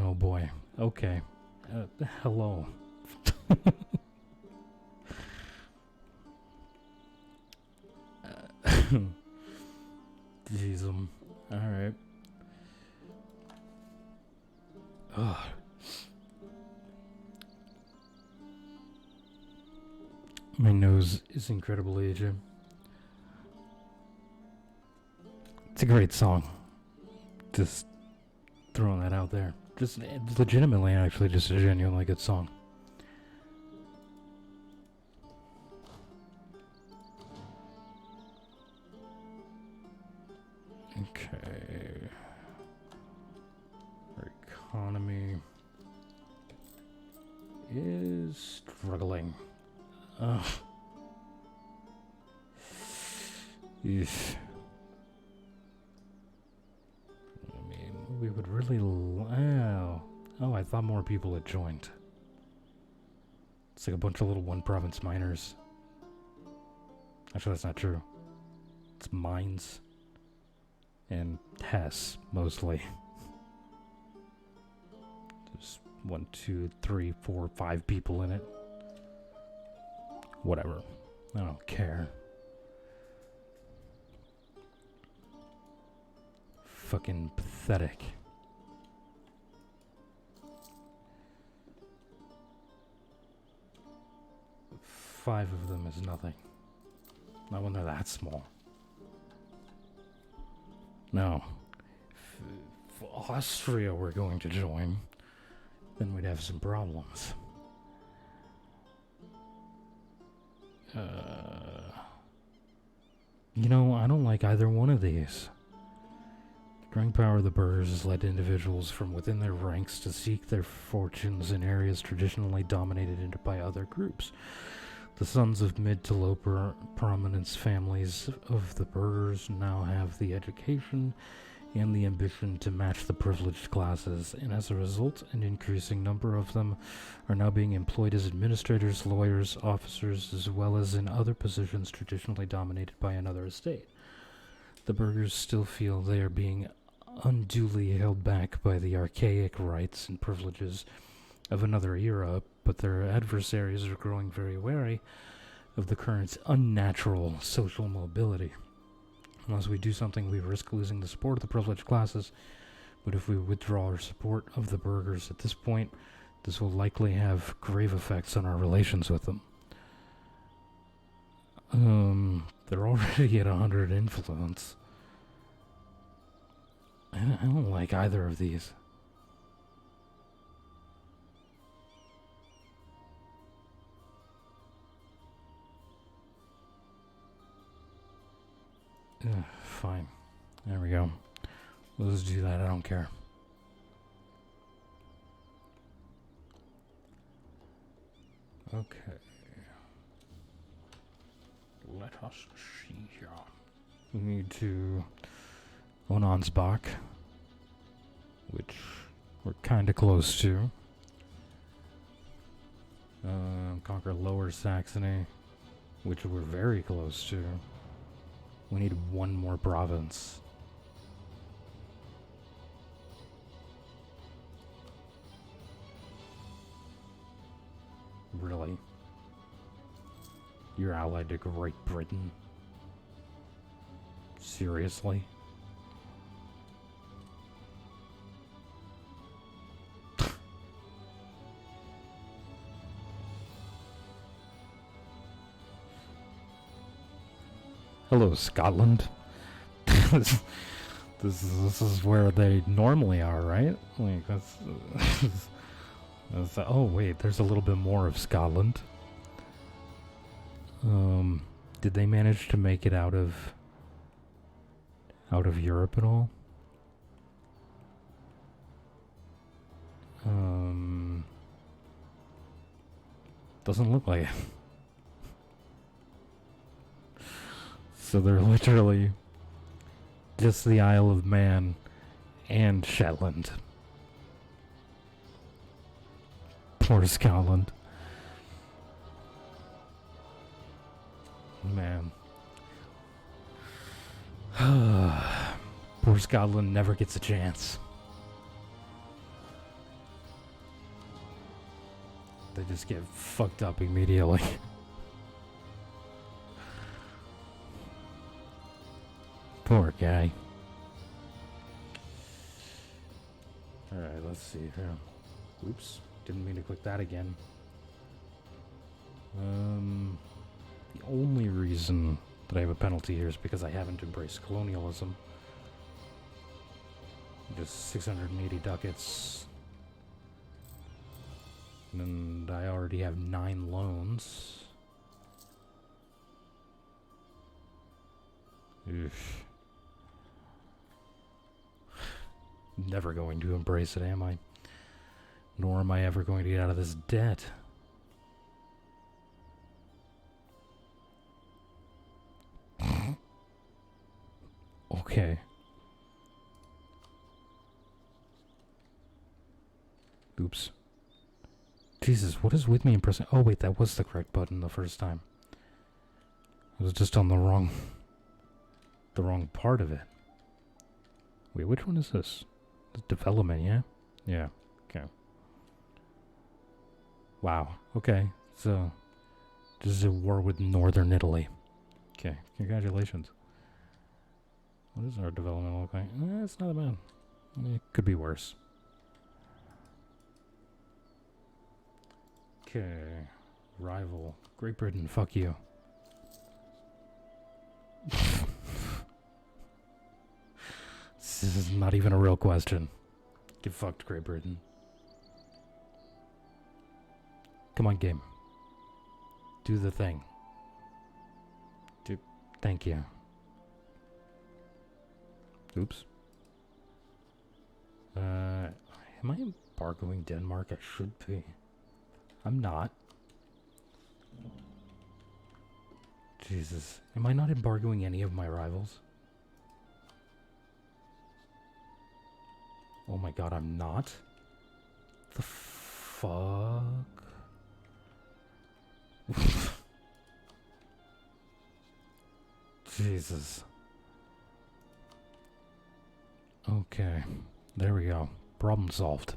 Oh boy. Okay. Hello. Jeez. Alright. Ugh. My nose is incredibly itchy. It's a great song. Just throwing that out there. Just legitimately, actually, just a genuinely good song. Okay. Our economy is struggling. Ugh. Eesh. I mean, we would really... Oh, I thought more people had joined. It's like a bunch of little one-province miners. Actually, that's not true. It's mines. And Hess, mostly. 1, 2, 3, 4, 5 people in it. Whatever. I don't care. Fucking pathetic. Five of them is nothing. Not when they're that small. No. If Austria were going to join, then we'd have some problems. You know, I don't like either one of these. The growing power of the burghers has led individuals from within their ranks to seek their fortunes in areas traditionally dominated by other groups. The sons of mid to low prominence families of the burghers now have the education and the ambition to match the privileged classes, and as a result, an increasing number of them are now being employed as administrators, lawyers, officers, as well as in other positions traditionally dominated by another estate. The burghers still feel they are being unduly held back by the archaic rights and privileges of another era, but their adversaries are growing very wary of the current unnatural social mobility. Unless we do something, we risk losing the support of the privileged classes, but if we withdraw our support of the burghers at this point, this will likely have grave effects on our relations with them. They're already at 100 influence. I don't like either of these. Fine. There we go. Let's do that. I don't care. Okay. Let us see here. We need to Ononsbach, which we're kind of close to. Conquer Lower Saxony, which we're very close to. We need one more province. Really? You're allied to Great Britain? Seriously? Hello, Scotland. This is where they normally are, right? Like that's oh wait, there's a little bit more of Scotland. Did they manage to make it out of Europe at all? Doesn't look like it. So they're literally just the Isle of Man and Shetland. Poor Scotland. Man. Poor Scotland never gets a chance. They just get fucked up immediately. Poor guy. Alright, let's see here. Oops, didn't mean to click that again. The only reason that I have a penalty here is because I haven't embraced colonialism. Just 680 ducats. And I already have 9 loans. Oof. Never going to embrace it, am I? Nor am I ever going to get out of this debt. Okay. Oops. Jesus, what is with me in pressing? Oh wait, that was the correct button the first time. I was just on the wrong part of it. Wait, which one is this? The development, yeah? Yeah, okay. Wow. Okay. So, this is a war with northern Italy. Okay. Congratulations. What does our development look like? It's not that bad. It could be worse. Okay. Rival. Great Britain, fuck you. This is not even a real question. Get fucked, Great Britain. Come on, game. Do the thing. Thank you. Oops. Am I embargoing Denmark? I should be. I'm not. Jesus. Am I not embargoing any of my rivals? Oh my god, I'm not? The fuck? Jesus. Okay. There we go. Problem solved.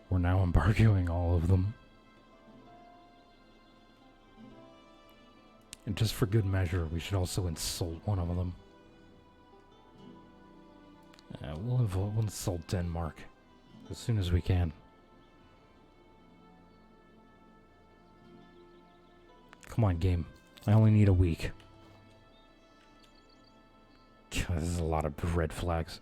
We're now embargoing all of them. And just for good measure, we should also insult one of them. We'll insult Denmark as soon as we can. Come on, game. I only need a week. God, this is a lot of red flags.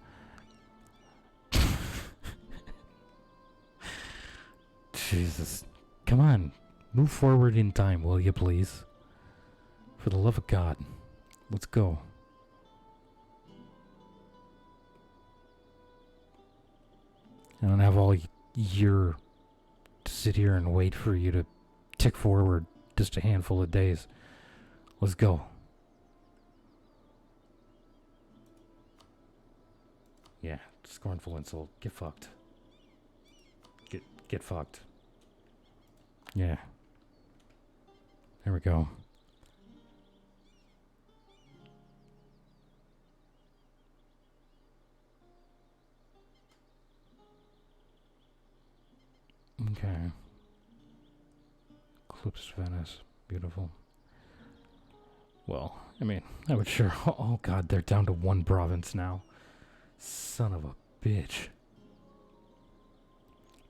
Jesus. Come on. Move forward in time, will you please? For the love of God. Let's go. I don't have all year to sit here and wait for you to tick forward just a handful of days. Let's go. Yeah, scornful insult. Get fucked. Get fucked. Yeah. There we go. Okay. Eclipse Venice. Beautiful. Well, I mean, I would sure... Oh god, they're down to one province now. Son of a bitch.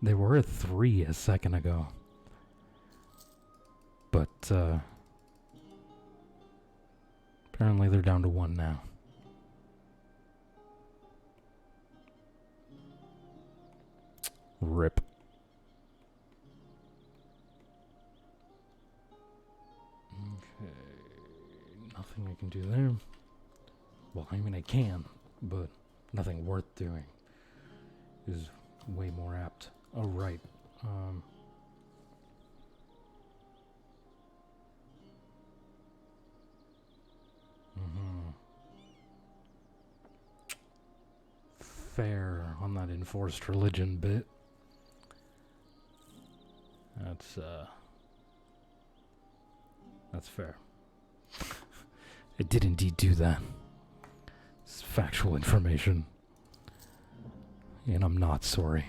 They were at 3 a second ago. But, apparently they're down to 1 now. Rip. Okay. Nothing I can do there. Well, I mean I can, but nothing worth doing is way more apt. Oh, right. Fair on that enforced religion bit. That's fair. I did indeed do that. It's factual information. And I'm not sorry.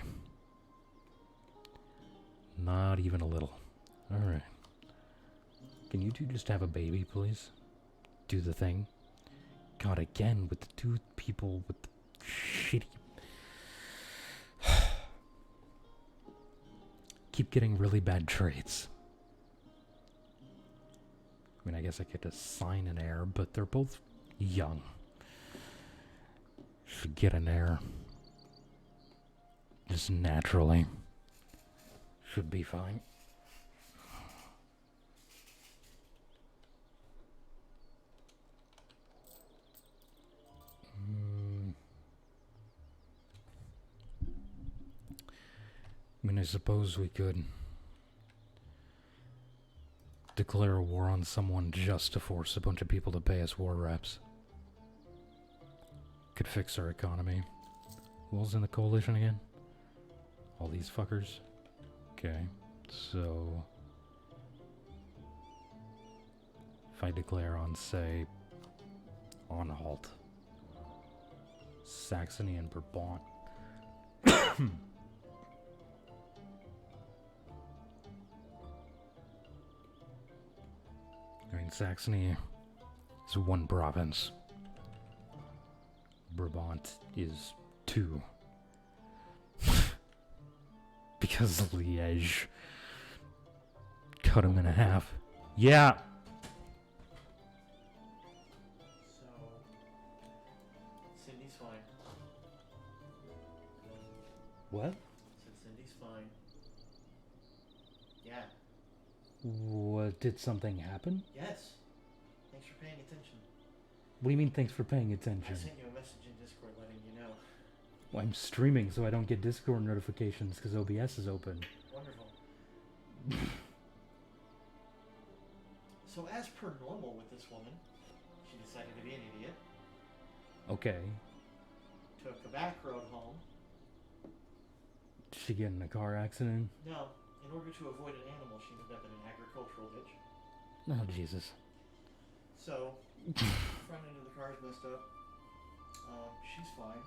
Not even a little. Alright. Can you two just have a baby, please? Do the thing. God, again with the two people with the shitty... keep getting really bad traits. I mean, I guess I get to assign an heir, but they're both young. Should get an heir. Just naturally. Should be fine. I mean, I suppose we could declare a war on someone just to force a bunch of people to pay us war reps. Could fix our economy. Who else in the coalition again? All these fuckers? Okay, so... if I declare on, say, Anhalt, Saxony and Brabant. Saxony is one province. Brabant is two. Because Liège cut him in half. Yeah. So, Cindy's fine. What? Said Cindy's fine. Yeah. What, did something happen? Yes. Thanks for paying attention. What do you mean thanks for paying I attention? sent you a message in Discord letting you know. Well, I'm streaming so I don't get Discord notifications because OBS is open. Wonderful. So as per normal with this woman, she decided to be an idiot. Okay. Took a back road home. Did she get in a car accident? No, in order to avoid an animal, she ended up in an agricultural ditch. Oh, Jesus. So, front end of the car is messed up. She's fine.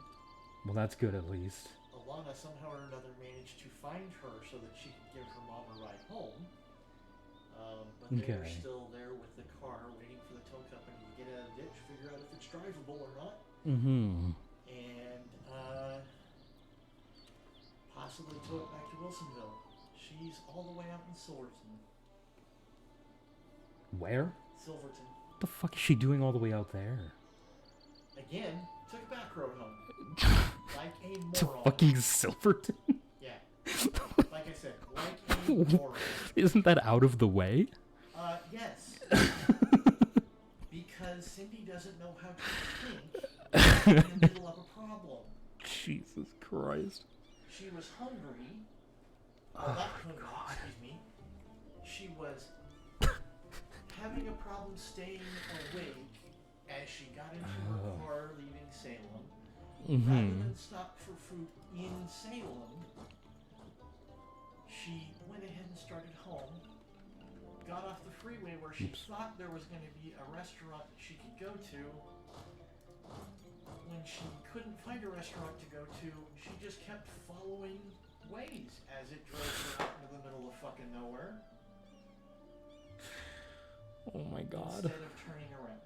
Well, that's good at least. Alana somehow or another managed to find her so that she could give her mom a ride home. But they were still there with the car waiting for the tow company to get out of the ditch, figure out if it's drivable or not. Mm-hmm. And possibly tow it back to Wilsonville. She's all the way out in Silverton. Where? Silverton. What the fuck is she doing all the way out there? Again, took a back road home. Like a moron. To fucking Silverton? Yeah. Like I said, like a moron. Isn't that out of the way? Yes. Because Cindy doesn't know how to think in the middle of a problem. Jesus Christ. She was hungry. Well, not hungry, excuse me. She was having a problem staying awake as she got into her car leaving Salem. Rather than stop for food in Salem, she went ahead and started home. Got off the freeway where she thought there was going to be a restaurant that she could go to. When she couldn't find a restaurant to go to, she just kept following Waze as it drove her out into the middle of fucking nowhere. Oh my god. Instead of turning around.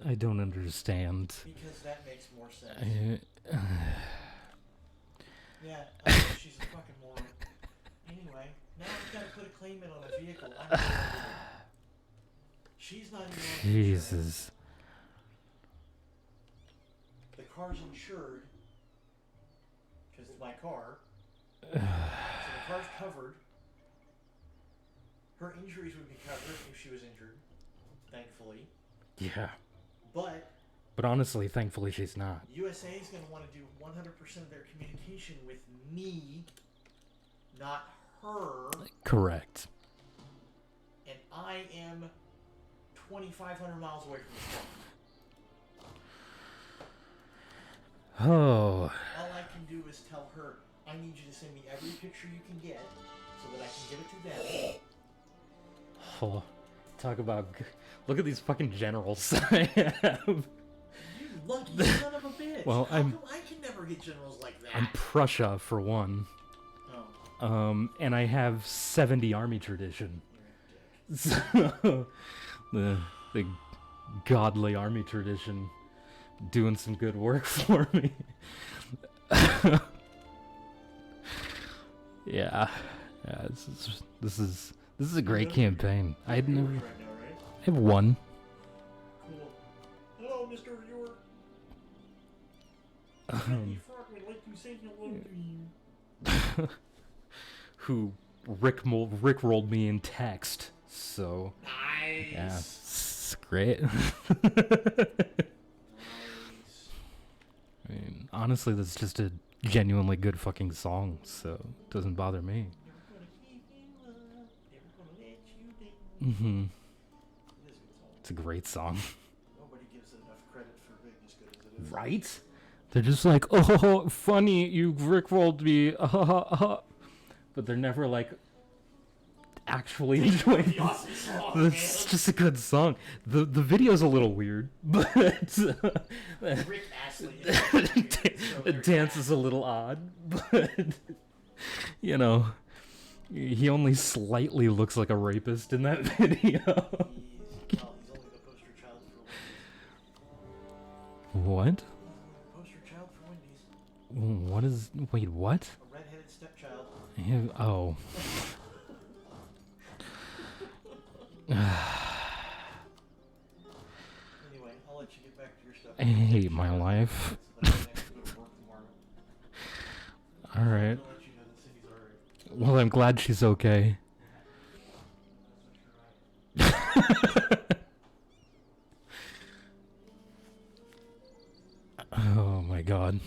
I don't understand. Because that makes more sense. Yeah, she's a fucking moron. Anyway, now I've got to put a claim in on a vehicle. She's not even on Jesus. insurance. The car's insured. Because it's my car. So the car's covered. Her injuries would be covered if she was injured. Thankfully. Yeah. But honestly, thankfully she's not. USA is going to want to do 100% of their communication with me, not her. Correct. And I am 2,500 miles away from this car. Oh. All I can do is tell her, I need you to send me every picture you can get so that I can give it to them. Oh. Talk about... Look at these fucking generals I have. You lucky son of a bitch. Well, How come I can never get generals like that? I'm Prussia, for one. Oh. And I have 70 army tradition. So, the godly army tradition doing some good work for me. Yeah, this is a great campaign. I had never. Right now, right? I have one. Cool. Hello, Mr. Viewer. Randy Frog would like to say hello to you. Who rickrolled me in text? So Nice. yeah, it's great. Nice. I mean, honestly, that's just a genuinely good fucking song, so it doesn't bother me. Never gonna give you up. Never gonna let you down. Mm-hmm. It is a good song. It's a great song. Nobody gives it enough credit for being as good as it is. Right? They're just like, oh, funny, you rickrolled me, but they're never like actually enjoying it. Awesome song, It's just a good song. The video's a little weird, but Rick Astley. the dance is a little odd, but you know, He only slightly looks like a rapist in that video. He's only the poster child for Wendy's. What? Poster child for Wendy's. What is... Wait, what? A redheaded stepchild. Oh. Anyway, I'll let you get back to your stuff. I hate my life. So that I can actually go to work tomorrow. Alright. I'll let you know that Cindy's alright. Well, I'm glad she's okay. Oh my god.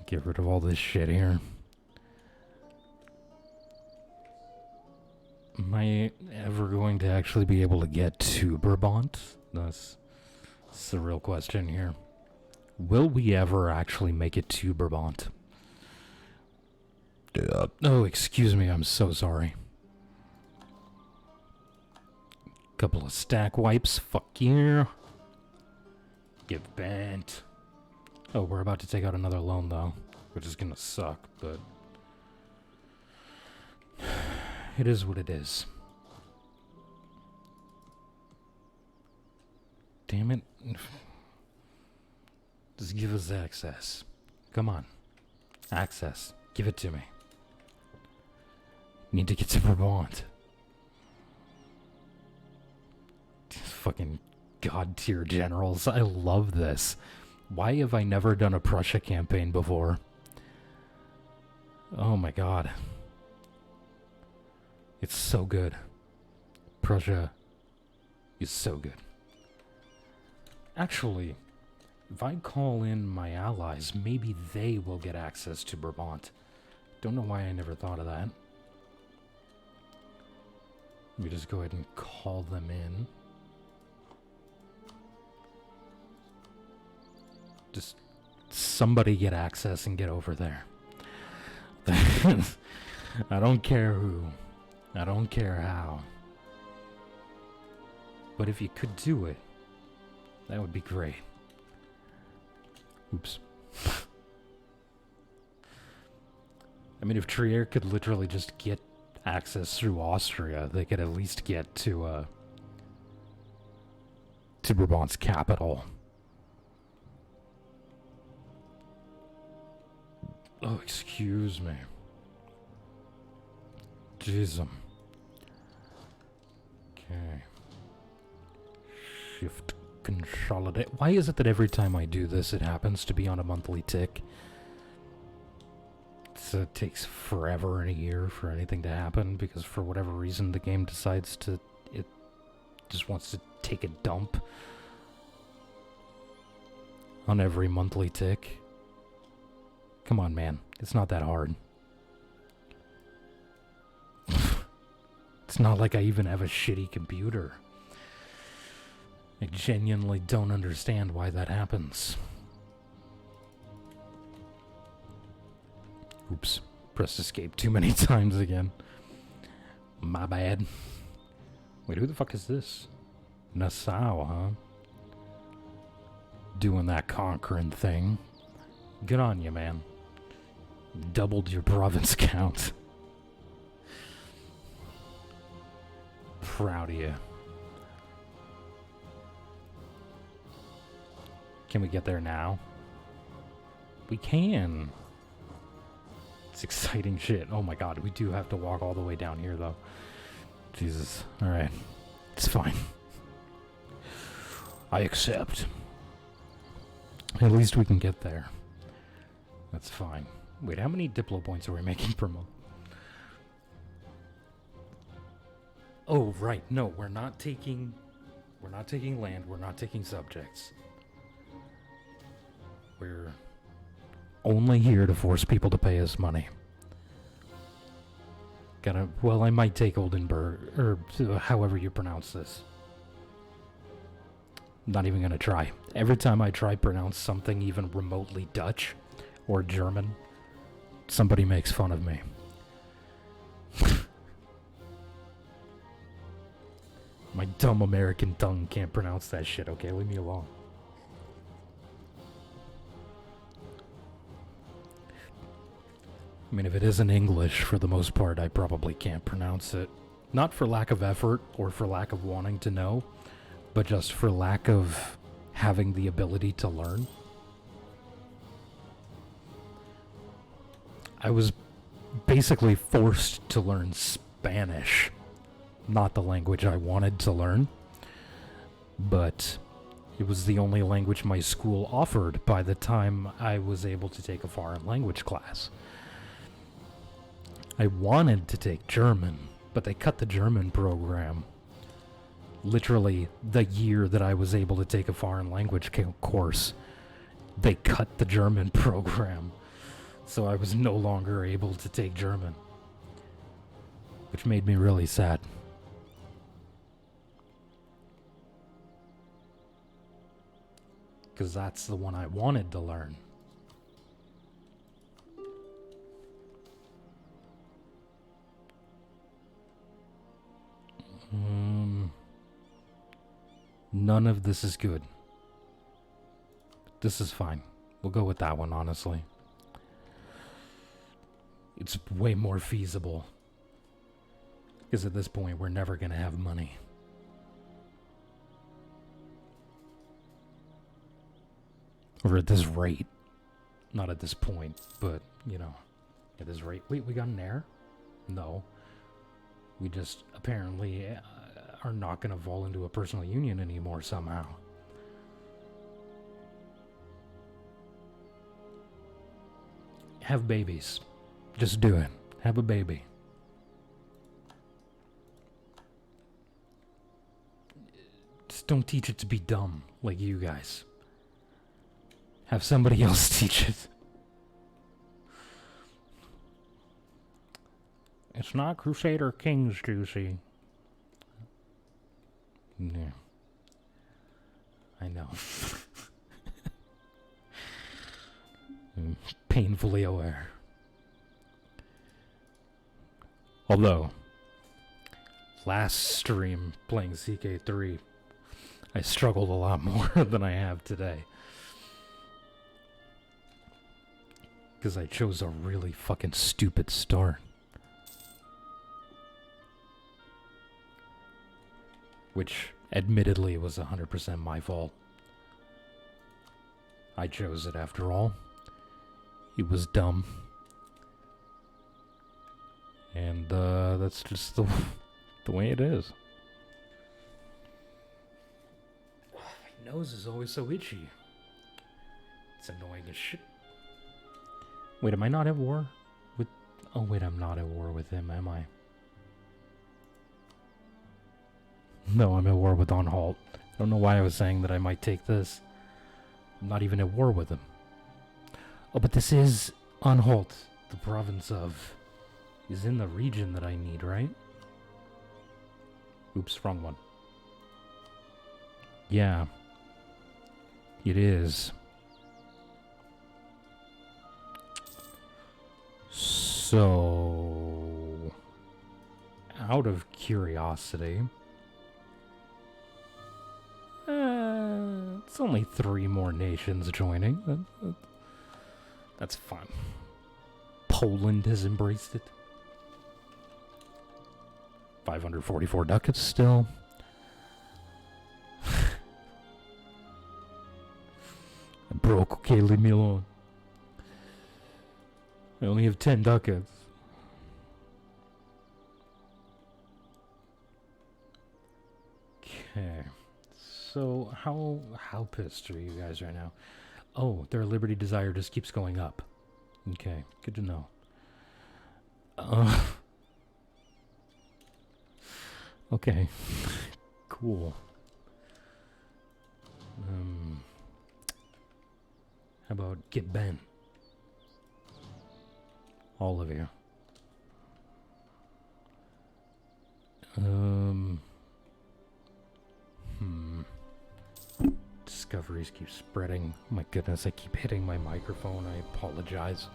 Get rid of all this shit here. Am I ever going to actually be able to get to Brabant? That's the real question here. Will we ever actually make it to Brabant? Oh, excuse me, I'm so sorry. Couple of stack wipes, fuck yeah. Get bent. Oh, we're about to take out another loan though, which is gonna suck, but it is what it is. Damn it. Just give us access. Come on. Access. Give it to me. Need to get to Vermont. These fucking god tier generals. I love this. Why have I never done a Prussia campaign before? Oh my god. It's so good. Prussia is so good. Actually, if I call in my allies, maybe they will get access to Brabant. Don't know why I never thought of that. Let me just go ahead and call them in. Just somebody get access and get over there. I don't care who. I don't care how. But if you could do it, that would be great. Oops. I mean, if Trier could literally just get access through Austria, they could at least get to Brabant's capital. Oh, excuse me. Jeezum. Okay. Shift consolidate. Why is it that every time I do this, it happens to be on a monthly tick? So it takes forever and a year for anything to happen, because for whatever reason the game decides to... It just wants to take a dump on every monthly tick. Come on, man. It's not that hard. It's not like I even have a shitty computer. I genuinely don't understand why that happens. Oops. Pressed escape too many times again. My bad. Wait, who the fuck is this? Nassau, huh? Doing that conquering thing. Good on you, man. Doubled your province count. Proud of you. Can we get there now? We can. It's exciting shit. Oh my god, we do have to walk all the way down here though. Jesus. Alright. It's fine. I accept. At least we can get there. That's fine. Wait, how many Diplo points are we making per month? Oh, right. No, we're not taking land. We're not taking subjects. We're only here to force people to pay us money. Well, I might take Oldenburg, or however you pronounce this. I'm not even gonna try. Every time I try pronounce something even remotely Dutch or German, somebody makes fun of me. My dumb American tongue can't pronounce that shit, okay? Leave me alone. I mean, if it isn't English, for the most part, I probably can't pronounce it. Not for lack of effort or for lack of wanting to know, but just for lack of having the ability to learn. I was basically forced to learn Spanish. Not the language I wanted to learn, but it was the only language my school offered by the time I was able to take a foreign language class. I wanted to take German, but they cut the German program. Literally, the year that I was able to take a foreign language course, they cut the German program. So I was no longer able to take German, which made me really sad. Because that's the one I wanted to learn. None of this is good. This is fine. We'll go with that one, honestly. It's way more feasible. Because at this point, we're never going to have money. Or at this rate. Not at this point, but, you know, at this rate. Wait, we got an heir? No. We just apparently are not going to fall into a personal union anymore somehow. Have babies. Just do it. Have a baby. Just don't teach it to be dumb like you guys. Have somebody else teach it. It's not Crusader Kings, Juicy. Yeah. I know. I'm painfully aware. Although, last stream playing CK3, I struggled a lot more than I have today. Because I chose a really fucking stupid start. Which, admittedly, was 100% my fault. I chose it after all. It was dumb. And, that's just the way it is. My nose is always so itchy. It's annoying as shit. Wait, am I not at war with... Oh, wait, I'm not at war with him, am I? No, I'm at war with Anhalt. I don't know why I was saying that I might take this. I'm not even at war with him. Oh, but this is Anhalt, the province of... is in the region that I need, right? Oops, wrong one. Yeah. It is. So... out of curiosity... it's only 3 more nations joining. That's fine. Poland has embraced it. 544 ducats still. I broke, okay, leave me alone. I only have 10 ducats. Okay. So, how pissed are you guys right now? Oh, their liberty desire just keeps going up. Okay, good to know. Okay. Cool. How about get bent? All of you. Discoveries keep spreading. Oh my goodness, I keep hitting my microphone. I apologize.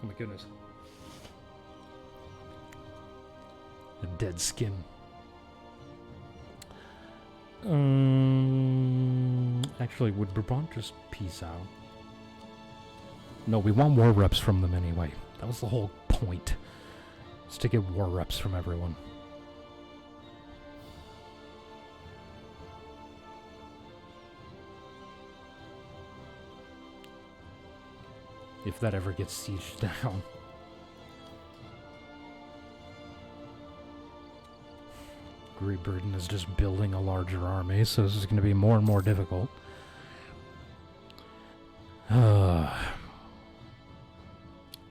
Oh my goodness. A dead skin. Actually, would Brabant just peace out? No, we want war reps from them anyway. That was the whole point. Is to get war reps from everyone. If that ever gets sieged down. Great Britain is just building a larger army, so this is going to be more and more difficult.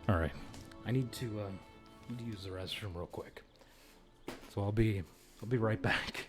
Alright. I need to use the restroom real quick. So I'll be right back.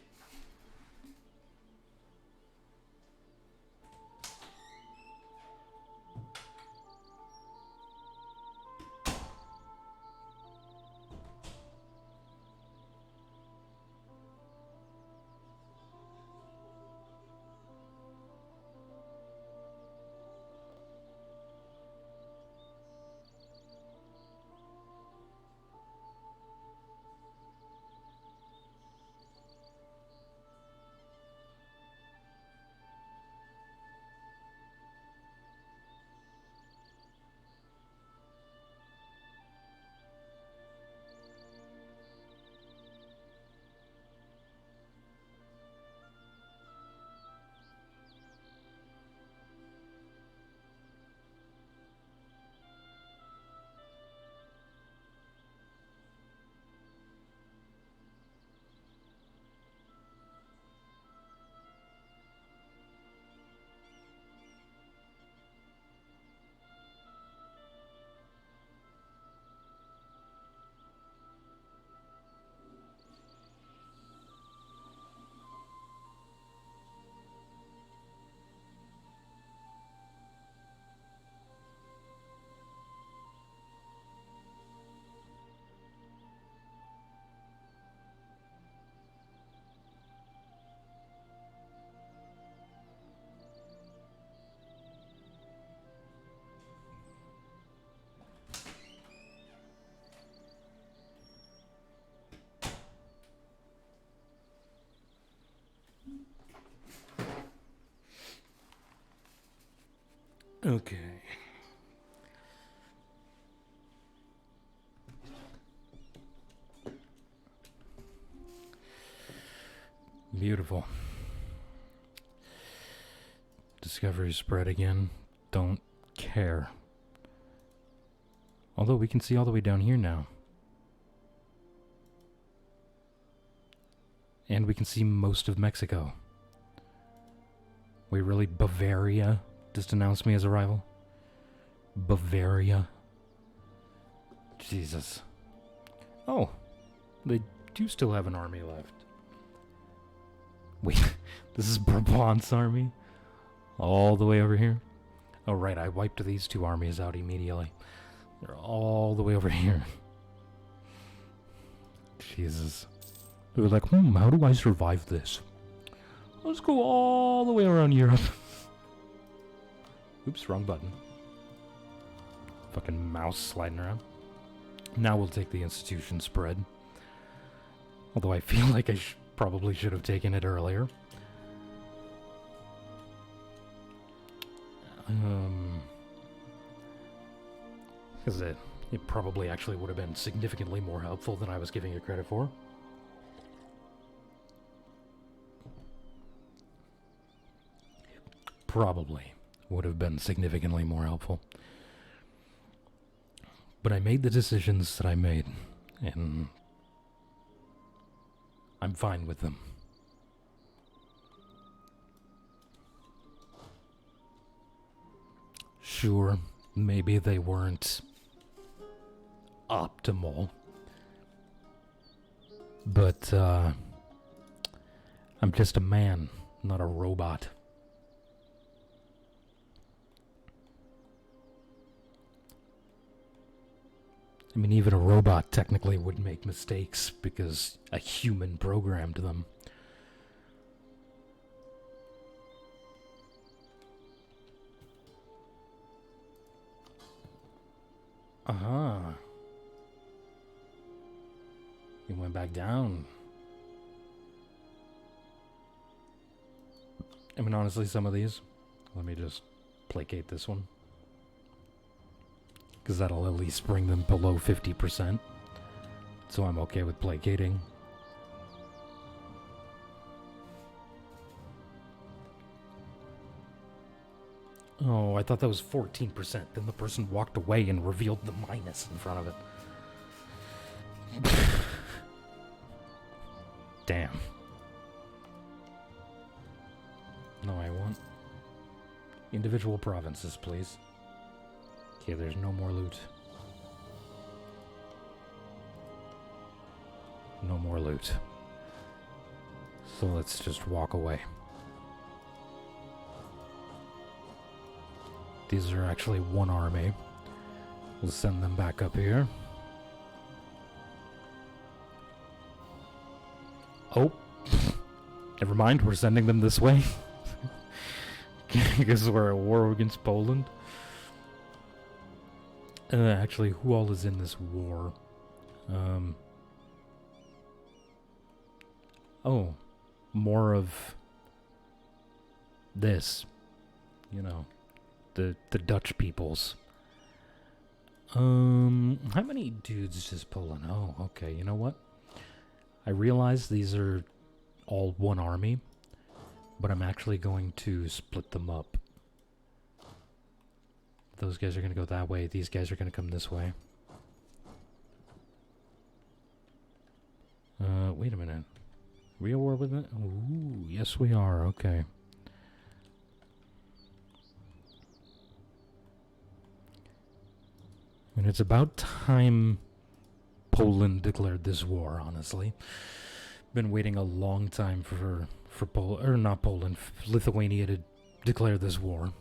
Okay. Beautiful. Discovery spread again. Don't care. Although we can see all the way down here now. And we can see most of Mexico. Wait, really? Bavaria just announced me as a rival? Bavaria? Jesus. Oh, they do still have an army left. Wait, this is Brabant's army? All the way over here? Oh, right, I wiped these two armies out immediately. They're all the way over here. Jesus. They were like, how do I survive this? Let's go all the way around Europe. Oops, wrong button. Fucking mouse sliding around. Now we'll take the institution spread. Although I feel like I probably should have taken it earlier. Because it probably actually would have been significantly more helpful than I was giving it credit for. Probably would have been significantly more helpful. But I made the decisions that I made, and I'm fine with them. Sure, maybe they weren't optimal, but I'm just a man, not a robot. I mean, even a robot technically would make mistakes because a human programmed them. Uh-huh. He went back down. I mean, honestly, some of these... Let me just placate this one. Because that'll at least bring them below 50%. So I'm okay with placating. Oh, I thought that was 14%. Then the person walked away and revealed the minus in front of it. Damn. No, I want individual provinces, please. Okay, there's no more loot. No more loot. So let's just walk away. These are actually one army. We'll send them back up here. Oh. Never mind, we're sending them this way. Because we're at war against Poland. Actually, who all is in this war? Oh. More of this. You know. The Dutch peoples. How many dudes does Poland? Oh, okay, you know what? I realize these are all one army, but I'm actually going to split them up. Those guys are going to go that way. These guys are going to come this way. Wait a minute. Are we at war with it? Ooh, yes we are. Okay. And it's about time Poland declared this war, honestly. Been waiting a long time for Lithuania to declare this war.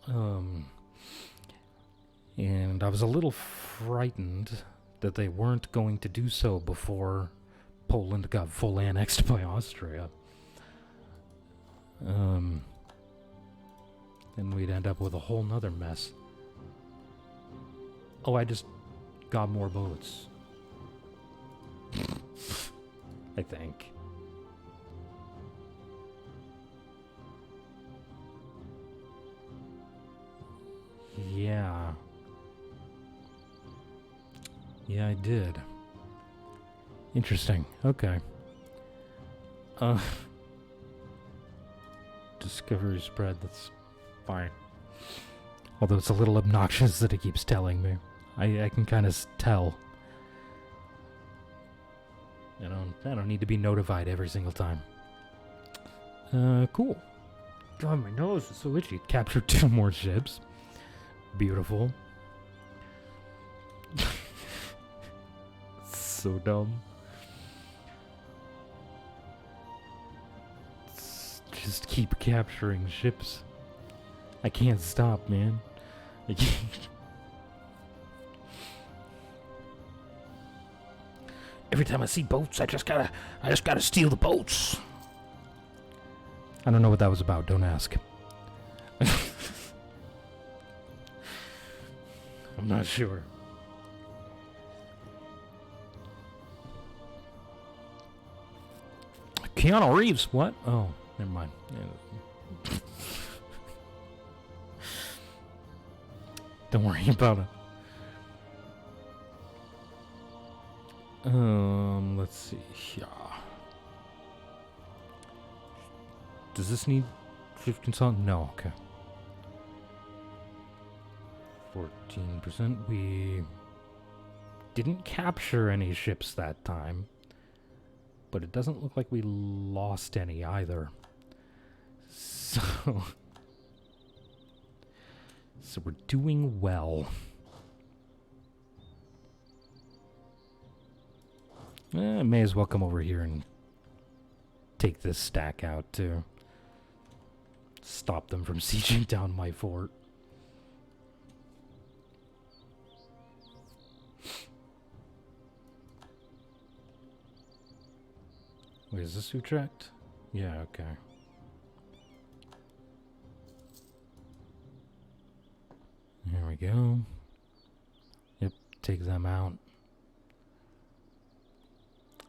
And I was a little frightened that they weren't going to do so before Poland got full annexed by Austria. And we'd end up with a whole nother mess. Oh, I just got more boats. I think. Yeah. Yeah, I did. Interesting. Okay. Discovery spread, that's fine. Although it's a little obnoxious that it keeps telling me. I can kind of tell. I don't need to be notified every single time. Cool. God, my nose is so itchy. Captured 2 more ships. Beautiful. So dumb. Just keep capturing ships. I can't stop, man. I can't. Every time I see boats, I just gotta steal the boats. I don't know what that was about. Don't ask. I'm not sure. Keanu Reeves, what? Oh, never mind. Don't worry about it. Let's see. Yeah. Does this need 15 salt? No, okay. 14%. We didn't capture any ships that time, but it doesn't look like we lost any either. So we're doing well. I may as well come over here and take this stack out too. Stop them from sieging down my fort. Wait, is this Utrecht? Yeah, okay. Here we go. take them out.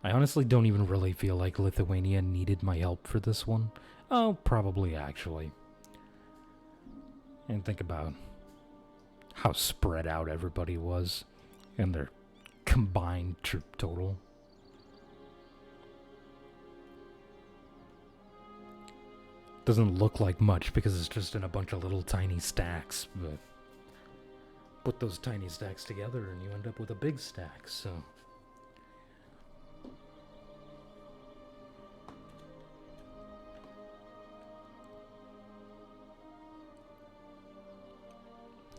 I honestly don't even really feel like Lithuania needed my help for this one. Oh, probably actually. And think about how spread out everybody was and their combined troop total. Doesn't look like much because it's just in a bunch of little tiny stacks, but put those tiny stacks together and you end up with a big stack, so.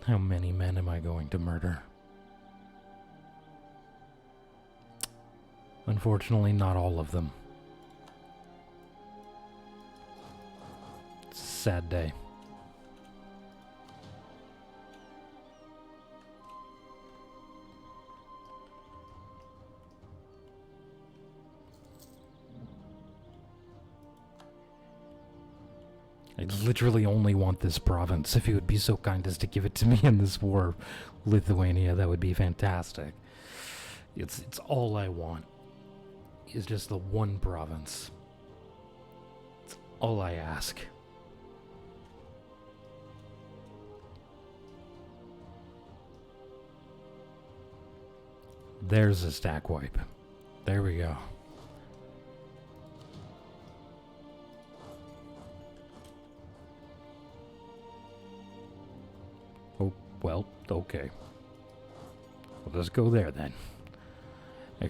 How many men am I going to murder? Unfortunately, not all of them. It's a sad day. I literally only want this province. If you would be so kind as to give it to me in this war, Lithuania, that would be fantastic. It's all I want. Is just the one province. It's all I ask. There's a stack wipe. There we go. Oh, well, okay. Well, let's go there then. I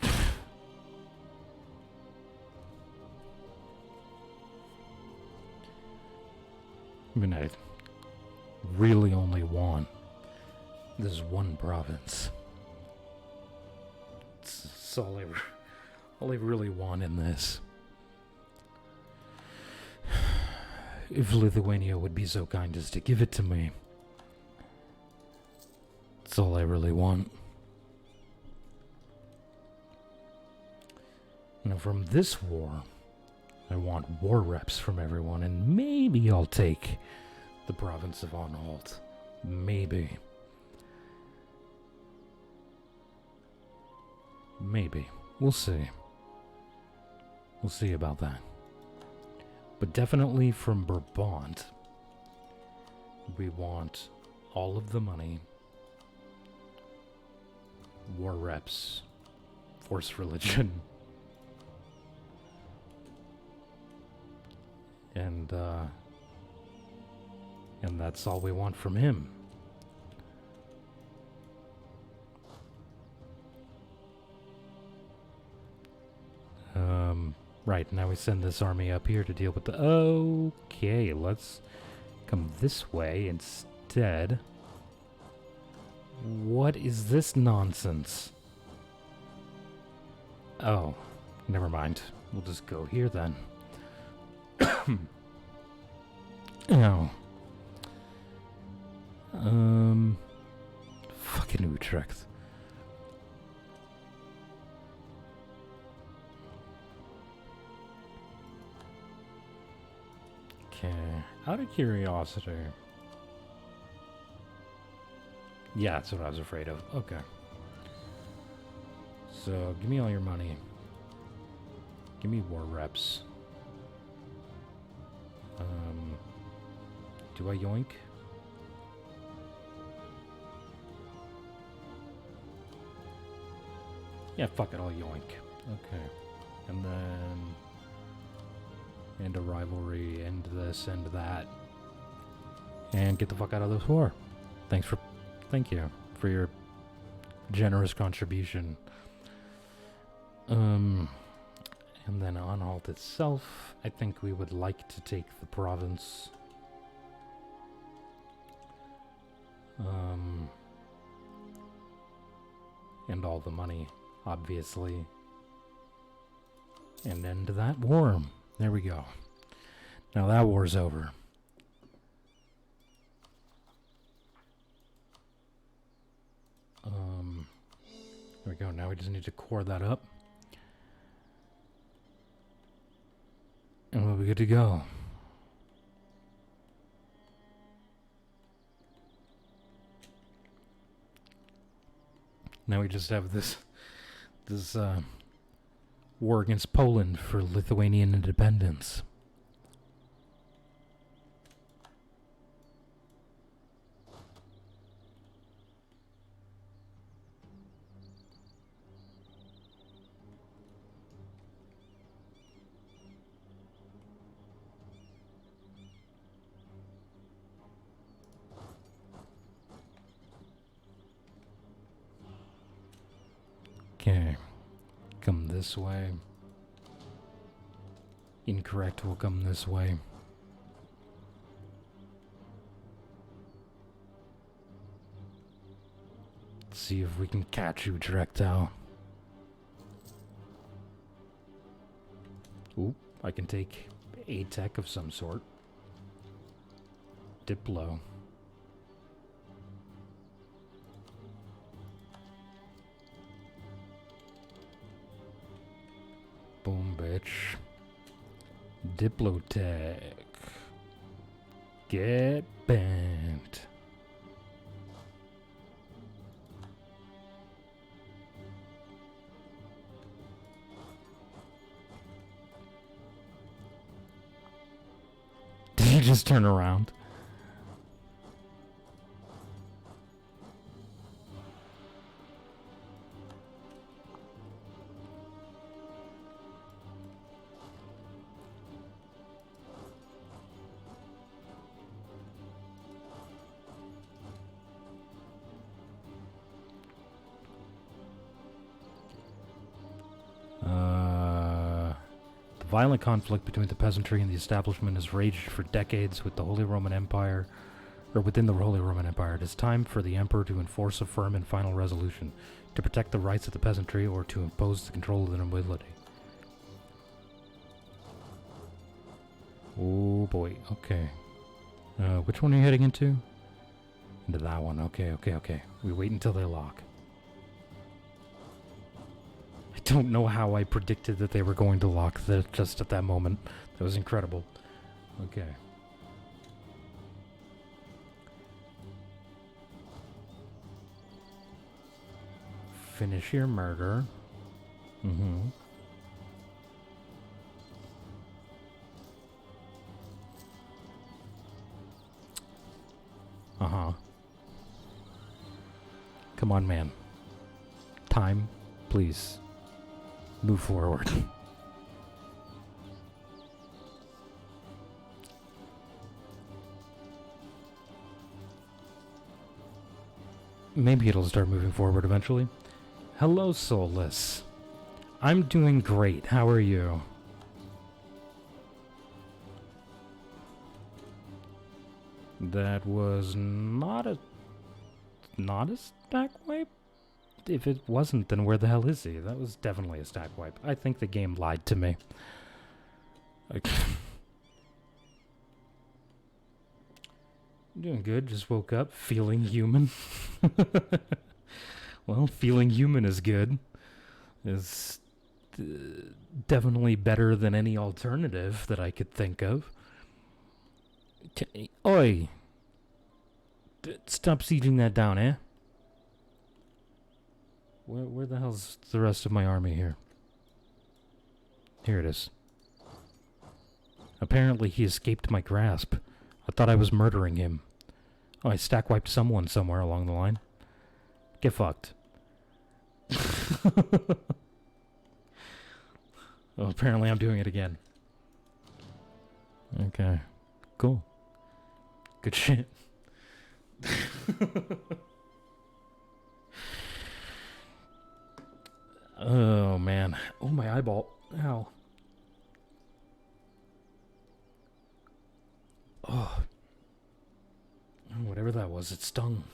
mean, I really only want this one province. It's all I really want in this. If Lithuania would be so kind as to give it to me, that's all I really want. Now, from this war, I want war reps from everyone, and maybe I'll take the province of Anhalt. Maybe. Maybe. We'll see. We'll see about that. But definitely from Brabant, we want all of the money, war reps, force religion, and that's all we want from him. Right, now we send this army up here to deal with the... Okay, let's come this way instead. What is this nonsense? Oh, never mind. We'll just go here then. Oh. Fucking Utrecht. Okay, out of curiosity. Yeah, that's what I was afraid of. Okay. So, give me all your money. Give me war reps. Do I yoink? Yeah, fuck it, I'll yoink. Okay. And then... end a rivalry, end this, end that. And get the fuck out of this war. Thank you for your generous contribution. And then Anhalt itself, I think we would like to take the province. And all the money, obviously. And end that war. There we go. Now that war's over. There we go. Now we just need to core that up. And we'll be good to go. Now we just have this war against Poland for Lithuanian independence. Okay, come this way. Incorrect will come this way. Let's see if we can catch you, Directile. Oop, I can take a tech of some sort. Diplo. Boom, bitch. Diplotech. Get bent. Did you just turn around? The violent conflict between the peasantry and the establishment has raged for decades with the Holy Roman Empire, or within the Holy Roman Empire. It is time for the Emperor to enforce a firm and final resolution, to protect the rights of the peasantry or to impose the control of the nobility. Oh boy, okay. Which one are you heading into? Into that one, okay. We wait until they lock. I don't know how I predicted that they were going to lock just at that moment. That was incredible. Okay. Finish your murder. Mm-hmm. Uh-huh. Come on, man. Time, please. Move forward. Maybe it'll start moving forward eventually. Hello, Soulless. I'm doing great. How are you? That was not a stack wipe? If it wasn't, then where the hell is he? That was definitely a stack wipe. I think the game lied to me. I'm doing good. Just woke up feeling human. Well, feeling human is good. It's definitely better than any alternative that I could think of. Oi! Stop sieging that down, eh? Where the hell's the rest of my army here? Here it is. Apparently he escaped my grasp. I thought I was murdering him. Oh, I stack wiped someone somewhere along the line. Get fucked. Oh, apparently I'm doing it again. Okay. Cool. Good shit. Oh, man. Oh, my eyeball. Ow. Oh. Whatever that was, it stung.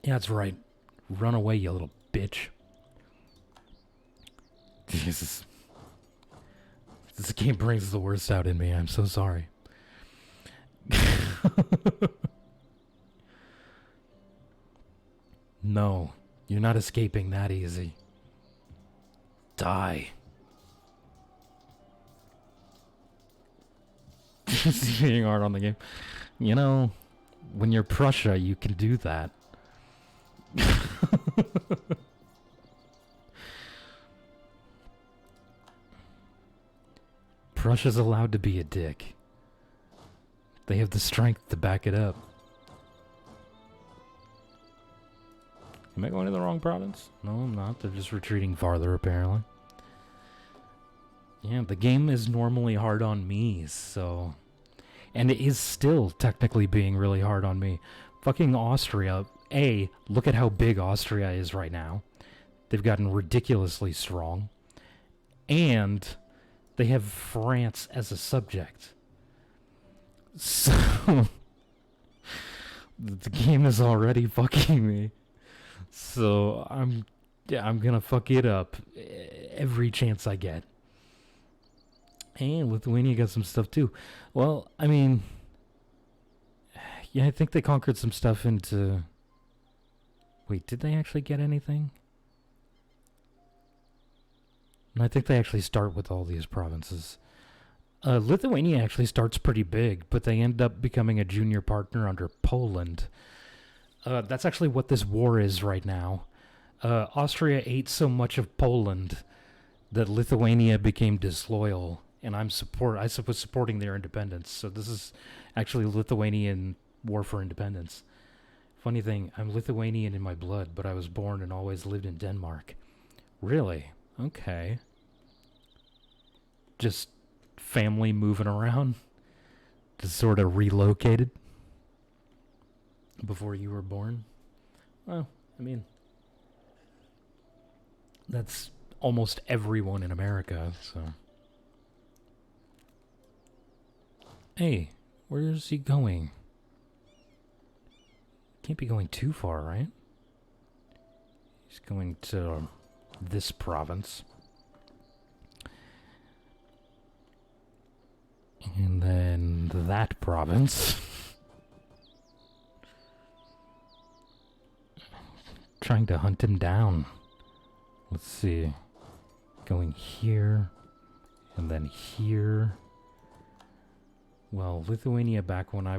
Yeah, that's right. Run away, you little bitch. Jesus. This game brings the worst out in me. I'm so sorry. No, you're not escaping that easy. Die. Being hard on the game. You know, When you're Prussia, you can do that. Prussia's allowed to be a dick. They have the strength to back it up. Am I going to the wrong province? No, I'm not. They're just retreating farther, apparently. Yeah, the game is normally hard on me, so... And it is still technically being really hard on me. Fucking Austria. A, look at how big Austria is right now. They've gotten ridiculously strong. And they have France as a subject. So... the game is already fucking me. So I'm gonna fuck it up every chance I get. And Lithuania got some stuff too. Well, I mean, yeah, I think they conquered some stuff into... Wait, did they actually get anything? I think they actually start with all these provinces. Lithuania actually starts pretty big, but they end up becoming a junior partner under Poland. That's actually what this war is right now. Austria ate so much of Poland that Lithuania became disloyal, and I was supporting their independence. So this is actually Lithuanian war for independence. Funny thing, I'm Lithuanian in my blood, but I was born and always lived in Denmark. Really? Okay. Just family moving around? Just sort of relocated? Before you were born? Well, I mean, that's almost everyone in America, so... Hey, where is he going? Can't be going too far, right? He's going to this province. And then that province. Trying to hunt him down. Let's see. Going here. And then here. Well, Lithuania back when I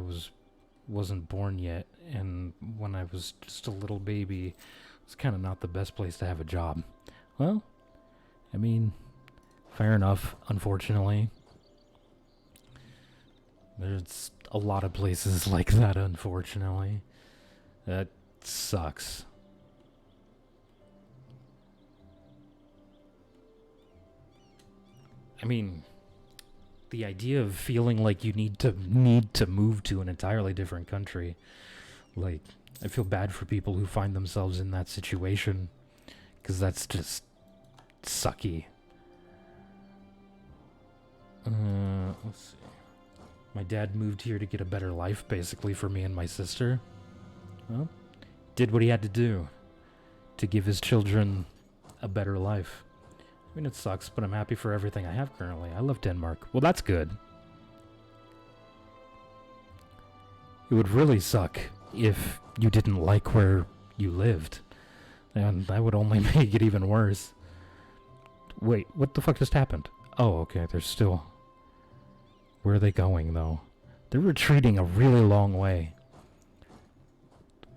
wasn't born yet, and when I was just a little baby, it's kind of not the best place to have a job. Well, I mean, fair enough, unfortunately. There's a lot of places like that, unfortunately. That sucks. I mean, the idea of feeling like you need to move to an entirely different country, like, I feel bad for people who find themselves in that situation, because that's just sucky. Let's see. My dad moved here to get a better life, basically, for me and my sister. Well, did what he had to do to give his children a better life. I mean, it sucks, but I'm happy for everything I have currently. I love Denmark. Well, that's good. It would really suck if you didn't like where you lived. And that would only make it even worse. Wait, what the fuck just happened? Oh, okay, they're still... Where are they going, though? They're retreating a really long way.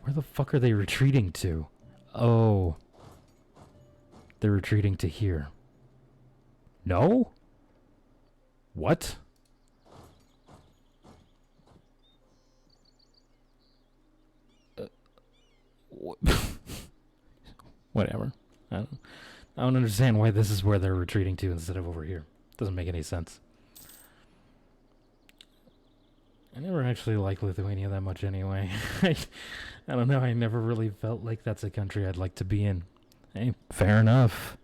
Where the fuck are they retreating to? Oh. They're retreating to here. No? What? Whatever. I don't understand why this is where they're retreating to instead of over here. Doesn't make any sense. I never actually liked Lithuania that much anyway. I don't know, I never really felt like that's a country I'd like to be in. Hey, fair enough.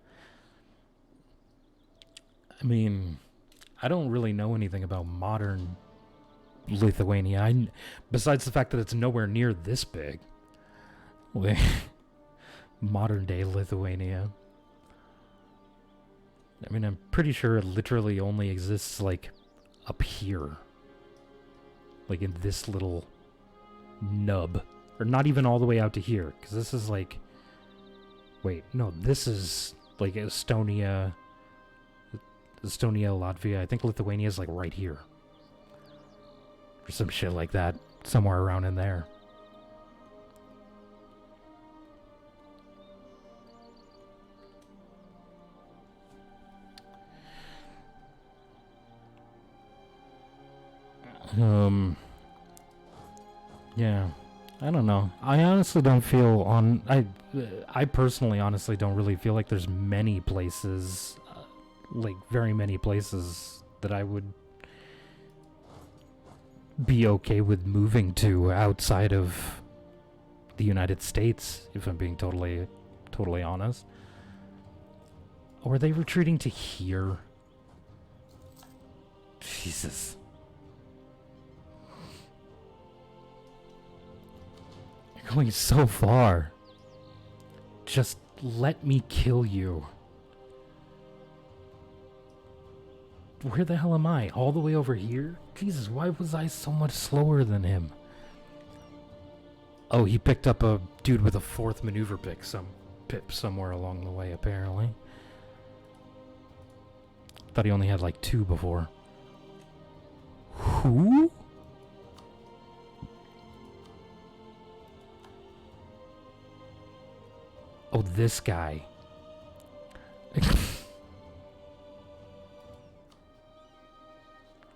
I mean, I don't really know anything about modern Lithuania. Besides the fact that it's nowhere near this big. Modern day Lithuania. I mean, I'm pretty sure it literally only exists, like, up here. Like, in this little nub. Or not even all the way out to here, because this is, like... Wait, no, this is, like, Estonia, Latvia. I think Lithuania is, like, right here. Or some shit like that. Somewhere around in there. Yeah. I don't know. I honestly don't feel on... I personally honestly don't really feel like there's many places... like, very many places that I would... be okay with moving to outside of the United States, if I'm being totally honest. Or are they retreating to here? Jesus. You're going so far. Just let me kill you. Where the hell am I? All the way over here? Jesus, why was I so much slower than him? Oh, he picked up a dude with a 4th maneuver pip somewhere along the way, apparently. Thought he only had like 2 before. Who? Oh, this guy.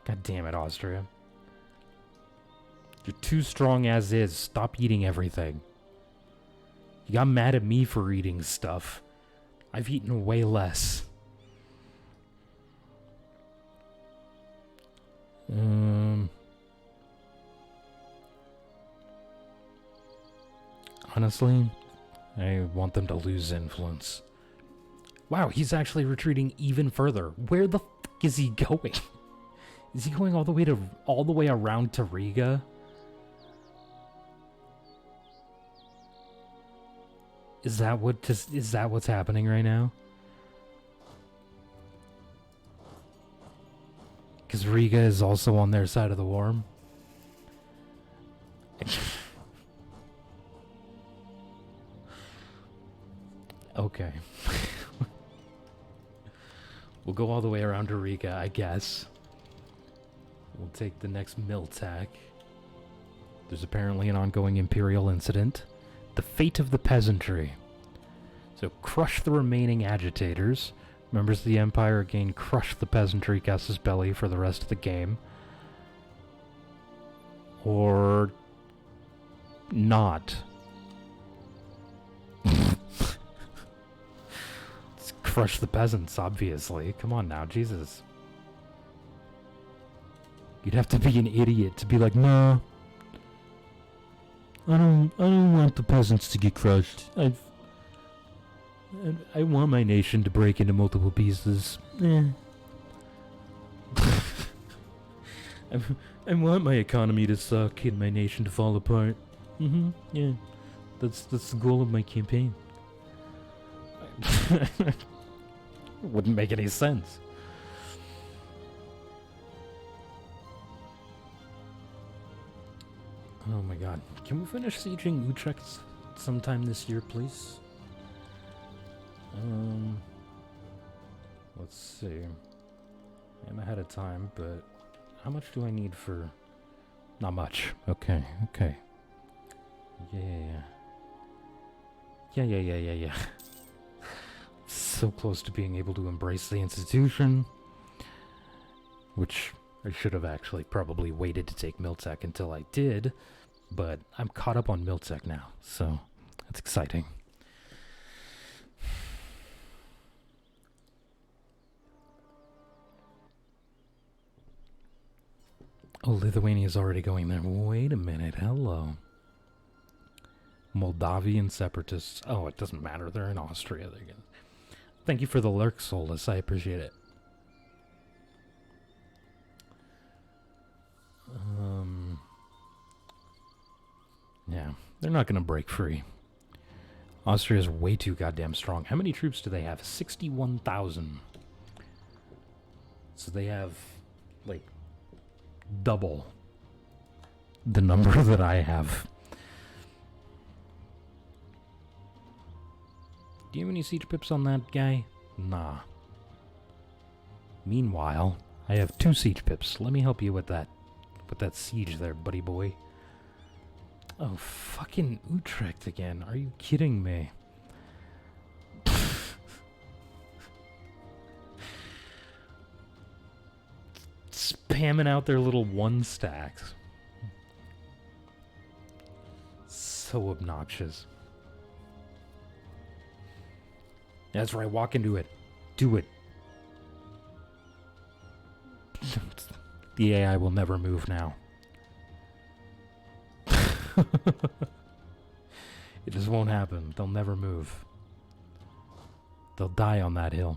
God damn it, Austria. You're too strong as is. Stop eating everything. You got mad at me for eating stuff. I've eaten way less. Honestly, I want them to lose influence. Wow, he's actually retreating even further. Where the fuck is he going? Is he going all the way around to Riga? Is that what's happening right now? Because Riga is also on their side of the war. Okay. We'll go all the way around to Riga, I guess. We'll take the next Miltac. There's apparently an ongoing Imperial incident. The fate of the peasantry. So crush the remaining agitators. Members of the Empire again crush the peasantry casus belli for the rest of the game. Or... not. Let's crush the peasants, obviously. Come on now, Jesus. You'd have to be an idiot to be like, nah. I don't want the peasants to get crushed. I want my nation to break into multiple pieces. I want my economy to suck and my nation to fall apart. Yeah. That's the goal of my campaign. Wouldn't make any sense. Oh my god. Can we finish sieging Utrecht sometime this year, please? Let's see. I'm ahead of time, but how much do I need for... Not much. Okay. Yeah. So close to being able to embrace the institution. Which I should have actually probably waited to take Miltech until I did. But I'm caught up on Miltech now, so that's exciting. Oh, Lithuania's already going there. Wait a minute. Hello. Moldavian separatists. Oh, it doesn't matter. They're in Austria. Thank you for the lurk, Solus. I appreciate it. Yeah, they're not going to break free. Austria's way too goddamn strong. How many troops do they have? 61,000. So they have, like, double the number that I have. Do you have any siege pips on that guy? Nah. Meanwhile, I have 2 siege pips. Let me help you with that. with that siege there, buddy boy. Oh, fucking Utrecht again. Are you kidding me? Spamming out their little 1-stacks. So obnoxious. That's right, walk into it. Do it. The AI will never move now. It just won't happen. They'll never move. They'll die on that hill.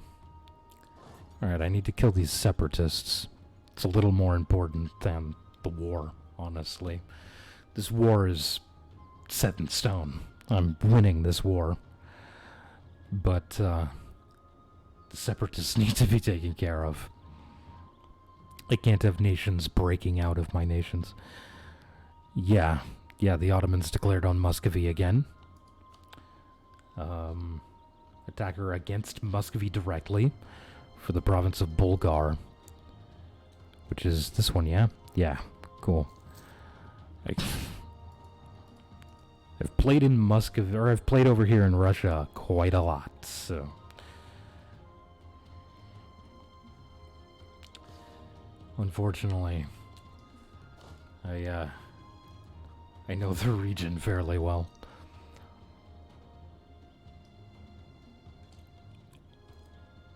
Alright, I need to kill these separatists. It's a little more important than the war, honestly. This war is set in stone. I'm winning this war. But, the separatists need to be taken care of. I can't have nations breaking out of my nations. Yeah, the Ottomans declared on Muscovy again. Attacker against Muscovy directly for the province of Bulgar. Which is this one, yeah? Yeah, cool. I've played in Muscovy, or I've played over here in Russia quite a lot, so... Unfortunately, I know the region fairly well.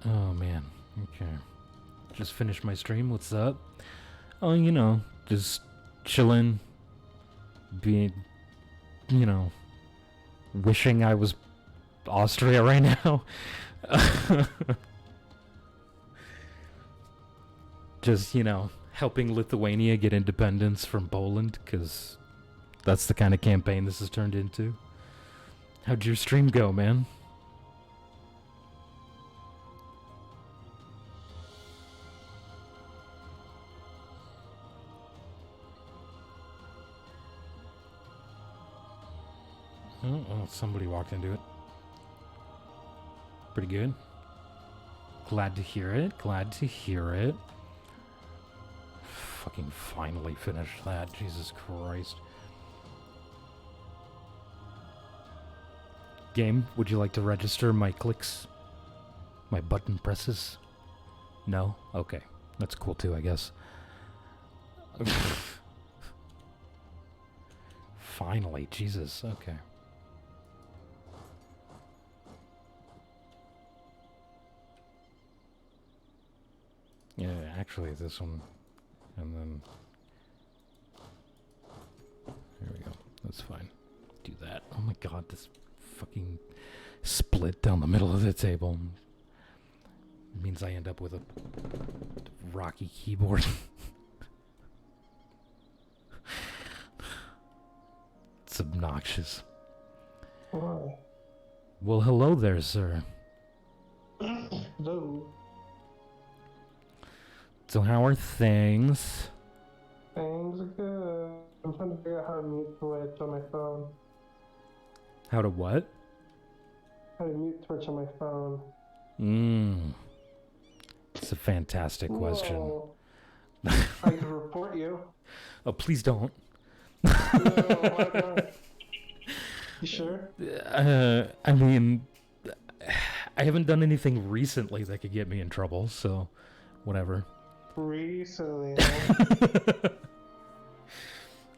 Oh man, okay. Just finished my stream, what's up? Oh, you know, just chilling, being, you know, wishing I was Austria right now. Just, you know, helping Lithuania get independence from Poland, because that's the kind of campaign this has turned into. How'd your stream go, man? Oh, somebody walked into it. Pretty good. Glad to hear it. Glad to hear it. Fucking finally finished that. Jesus Christ. Game, would you like to register my clicks? My button presses? No? Okay. That's cool too, I guess. Finally, Jesus. Okay. Yeah, actually this one, and then, there we go, that's fine, do that. Oh my god, this fucking split down the middle of the table means I end up with a rocky keyboard. It's obnoxious. Why? Well, hello there, sir. Hello. So how are things? Things are good. I'm trying to figure out how to mute Twitch on my phone. How to what? How to mute Twitch on my phone. It's a fantastic question. Whoa. I can report you. Oh, please don't. No, why not? You sure? I mean, I haven't done anything recently that could get me in trouble, so whatever. Recently.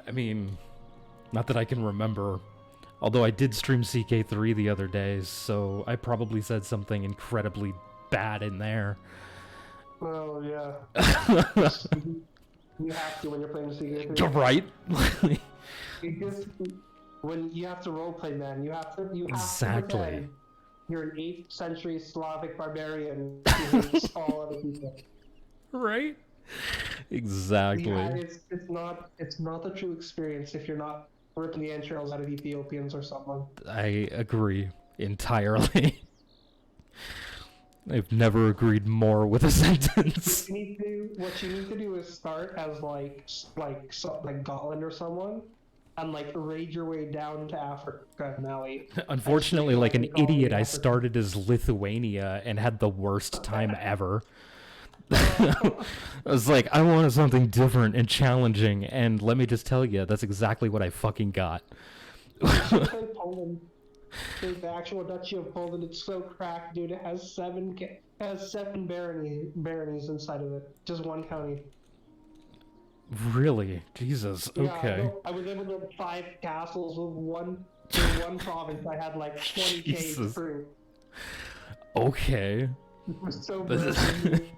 I mean, not that I can remember. Although I did stream CK3 the other day, so I probably said something incredibly bad in there. Oh, yeah. You have to when you're playing CK3. You're right. When you have to roleplay, man, you have to Exactly. pretend you're an 8th century Slavic barbarian who hates all other people. Right? Exactly. Yeah, it's not the true experience if you're not ripping the entrails out of Ethiopians or someone. I agree entirely. I've never agreed more with a sentence. What you need to do is start as like Gotland or someone, and like raid your way down to Africa and Mali. Unfortunately, like an idiot, I started as Lithuania and had the worst time ever. I was like, I wanted something different and challenging, and let me just tell you, that's exactly what I fucking got. Play Poland. The actual Duchy of Poland. It's so cracked, dude. It has seven baronies inside of it. Just one county. Really? Jesus. Yeah, Okay. I was able to have 5 castles with one province. I had like 20k Jesus. through. Okay. It was so That's, broken.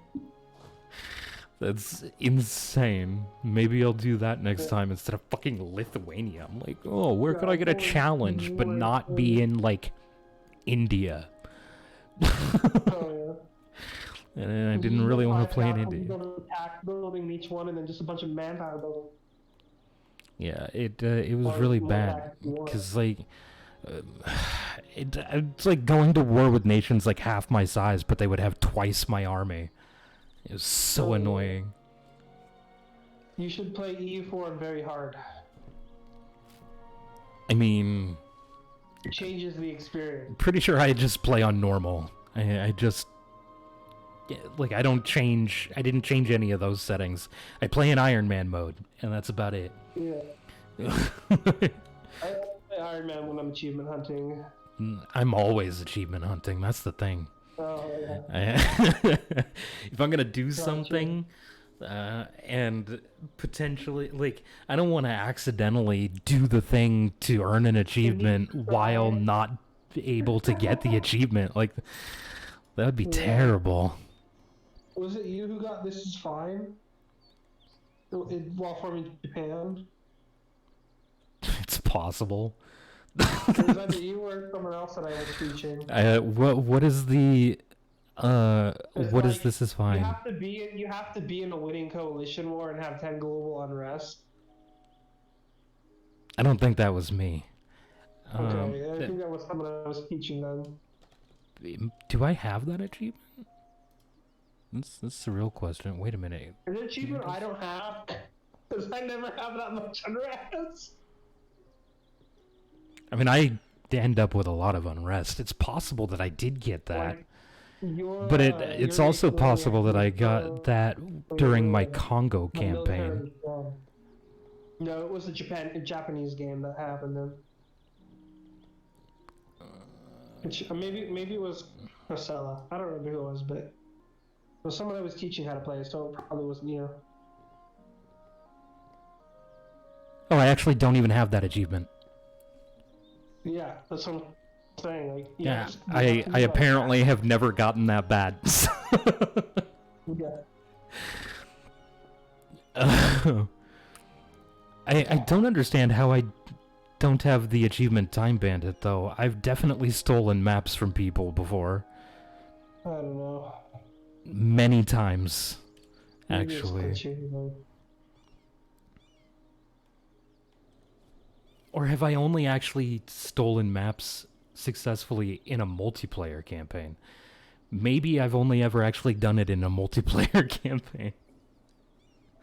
that's insane. Maybe I'll do that next time instead of fucking Lithuania. I'm like, oh, where could I get a challenge but not be in, like, India? Oh, yeah. And I didn't really want to play in India. Building each one, and then just a bunch of manpower building. Yeah, it was really bad because like it's like going to war with nations like half my size, but they would have twice my army. It was so annoying. You should play EU4 on very hard. I mean, It changes the experience. pretty sure I just play on normal. I just like I didn't change any of those settings. I play in Iron Man mode, and that's about it. Yeah. I play Iron Man when I'm achievement hunting. I'm always achievement hunting. That's the thing. Oh, yeah. If I'm gonna do something, and potentially, like, I don't want to accidentally do the thing to earn an achievement while not able to get the achievement. Like, that would be terrible. Was it you who got This Is Fine? While forming Japan? It's possible. It was either you or someone else that I was teaching. What is the what is This Is Fine? You have to be in a winning coalition war and have 10 global unrest. I don't think that was me. Okay, I think that was someone I was teaching then. Do I have that achievement? That's the real question. Wait a minute. An achievement I don't have, because I never have that much unrest. I mean, I end up with a lot of unrest. It's possible that I did get that. But it's also possible that I got that during my Congo campaign. No, it was a Japanese game that happened then. Maybe it was Priscilla. I don't remember who it was, but it was someone I was teaching how to play, so it probably wasn't you. Oh, I actually don't even have that achievement. Yeah, that's what I'm saying. Like, Yeah, I apparently have never gotten that bad. Yeah. I don't understand how I don't have the achievement Time Bandit, though. I've definitely stolen maps from people before. I don't know. Many times, Maybe it's actually. glitchy, Or have I only actually stolen maps successfully in a multiplayer campaign? Maybe I've only ever actually done it in a multiplayer campaign.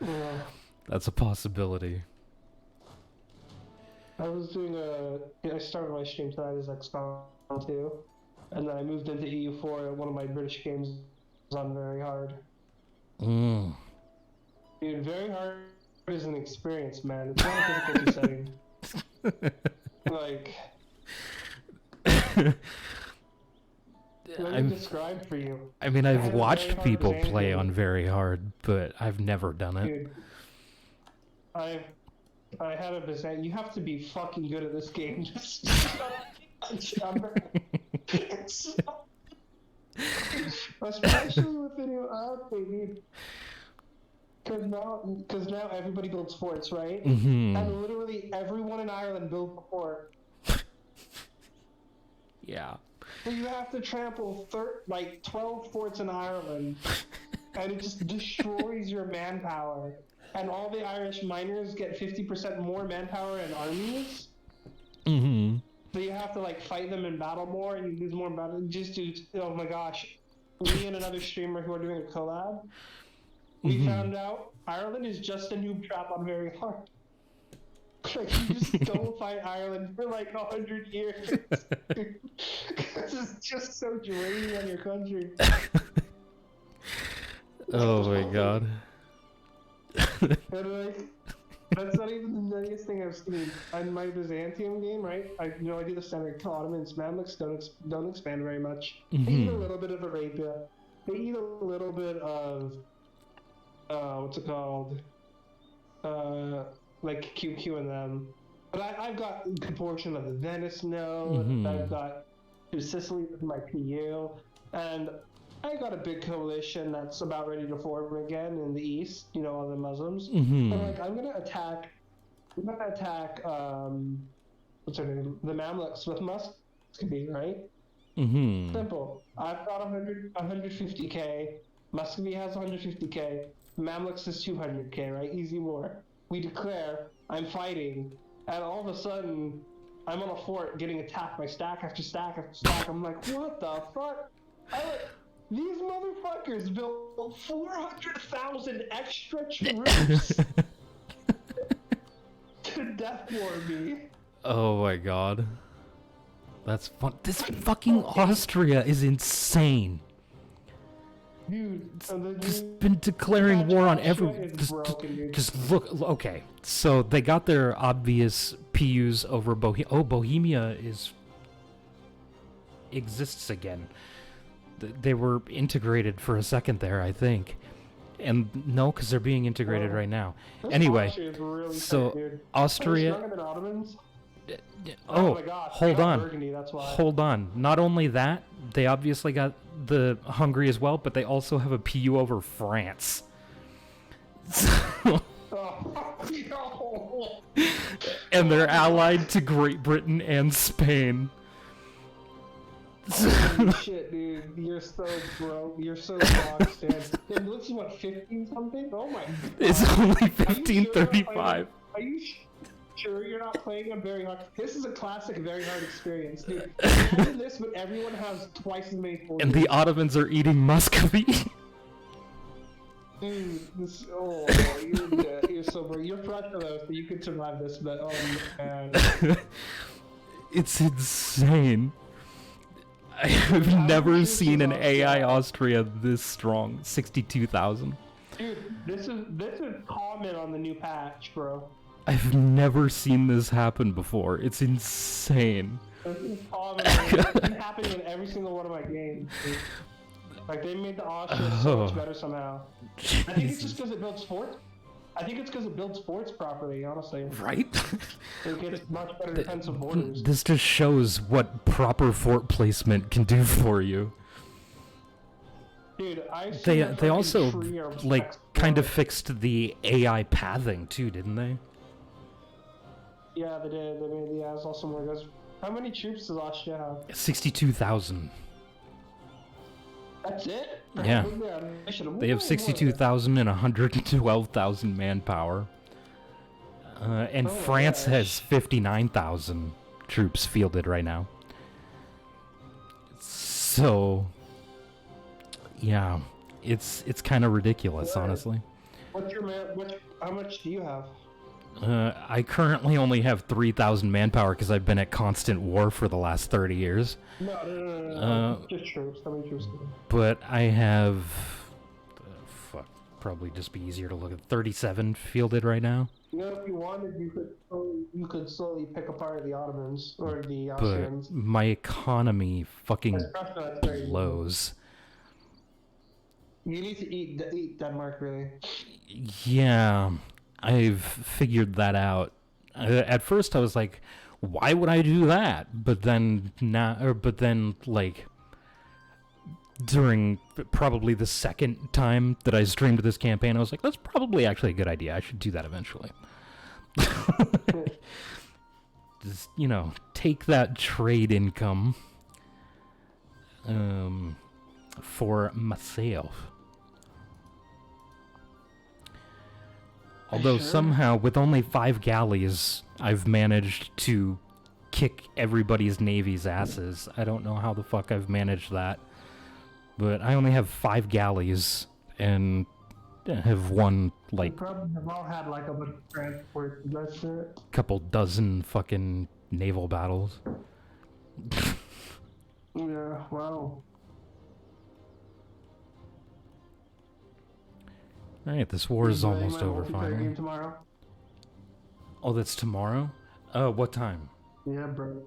Yeah. That's a possibility. I was doing I started my stream tonight as XCOM 2, and then I moved into EU4. One of my British games was on very hard. Mm. Dude, very hard is an experience, man. It's not a difficulty setting. Like, let me describe for you. I mean, I've watched people Very hard play game. on very hard, but I've never done it. Dude, I had a design. You have to be fucking good at this game. Just especially with video output, dude. Because now everybody builds forts, right? Mm-hmm. And literally everyone in Ireland built a fort. Yeah. So you have to trample 12 forts in Ireland, and it just destroys your manpower. And all the Irish miners get 50% more manpower and armies. Mm-hmm. So you have to fight them in battle more, and you lose more in battle. Just dude, oh my gosh, me and another streamer who are doing a collab. We found out Ireland is just a noob trap on very hard. Like, you just don't fight Ireland for 100 years. Because it's just so draining on your country. Oh my god. And like, that's not even the nuttiest thing I've seen. On my Byzantium game, right? I do the standard Ottomans. Mamluks don't expand very much. They eat a little bit of Arabia. They eat a little bit of what's it called? Like QQ and them. But I've got a good portion of the Venice node. I've got Sicily with my PU, and I got a big coalition that's about ready to form again in the east. All the Muslims. But like, I'm gonna attack. What's her name? The Mamluks with Muscovy, right? Simple. I've got 150k. Muscovy has 150k. Mamluks is 200k, right? Easy war. We declare. I'm fighting, and all of a sudden, I'm on a fort getting attacked by stack after stack after stack. I'm like, what the fuck? These motherfuckers built 400,000 extra troops to death war me. Oh my god. That's fun. This fucking Austria is insane. Dude, Just been declaring war on everyone. Because look, okay, so they got their obvious PUs over Bohemia. Oh, Bohemia exists again. They were integrated for a second there, I think. And no, because they're being integrated right now. Anyway, really so tight, dude. Austria. Stronger than Ottomans? Oh, my gosh, hold on. Burgundy, that's why. Hold on. Not only that, they obviously got the Hungary as well, but they also have a PU over France. Oh, no. And they're allied to Great Britain and Spain. Holy shit, dude. You're so broke. You're so boxed in. And this is what, 15 something? Oh my god. It's only 1535. Are you sure you're not playing on very hard? This is a classic very hard experience, dude. Imagine this, but everyone has twice as many forces. And the Ottomans are eating Muscovy. Dude, you're so broke. You're fresh though, so you could survive this, but oh man. It's insane. I've never seen an AI Austria this strong. 62,000. Dude, this is common on the new patch, bro. I've never seen this happen before. It's insane. This is common. It's been happening in every single one of my games, dude. Like, they made the Austria so much better somehow. I think it's just because it builds forts. I think it's because it builds forts properly, honestly. Right? It gets much better defensive borders. This just shows what proper fort placement can do for you. Dude, They also, like, kind of fixed the AI pathing, too, didn't they? Yeah, they did. They made the ass also more guys. How many troops does Austria have? 62,000. That's it? Yeah. They have 62,000 and 112,000 manpower. And France has 59,000 troops fielded right now. So, yeah, it's kind of ridiculous, honestly. What's your how much do you have? I currently only have 3,000 manpower because I've been at constant war for the last 30 years. No. Just troops. How many troops do you have? But I have... probably just be easier to look at. 37 fielded right now. If you wanted, you could slowly pick apart the Ottomans or the Austrians. But my economy fucking blows. You need to eat Denmark, really. Yeah, I've figured that out. At first, I was like, "Why would I do that?" But then like during probably the second time that I streamed this campaign, I was like, "That's probably actually a good idea. I should do that eventually." Just take that trade income for myself. Although somehow, with only 5 galleys, I've managed to kick everybody's navy's asses. I don't know how the fuck I've managed that. But I only have 5 galleys, and have won, like... You probably have all had, like, a bunch of transports. That's it. Couple dozen fucking naval battles. Yeah, wow. Alright, this war is Playing almost my over multiplayer finally. game tomorrow. Oh, that's tomorrow? What time? Yeah, bro.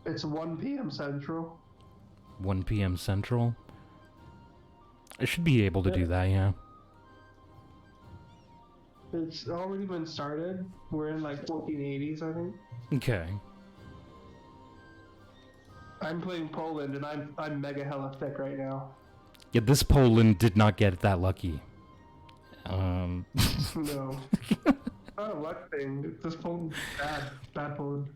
It's 1 p.m. Central. 1 p.m. Central? I should be able to do that, yeah. It's already been started. We're in like 1480s, I think. Okay. I'm playing Poland, and I'm mega hella thick right now. Yeah, this Poland did not get that lucky. No. Not a luck thing. This Poland bad. Bad Poland.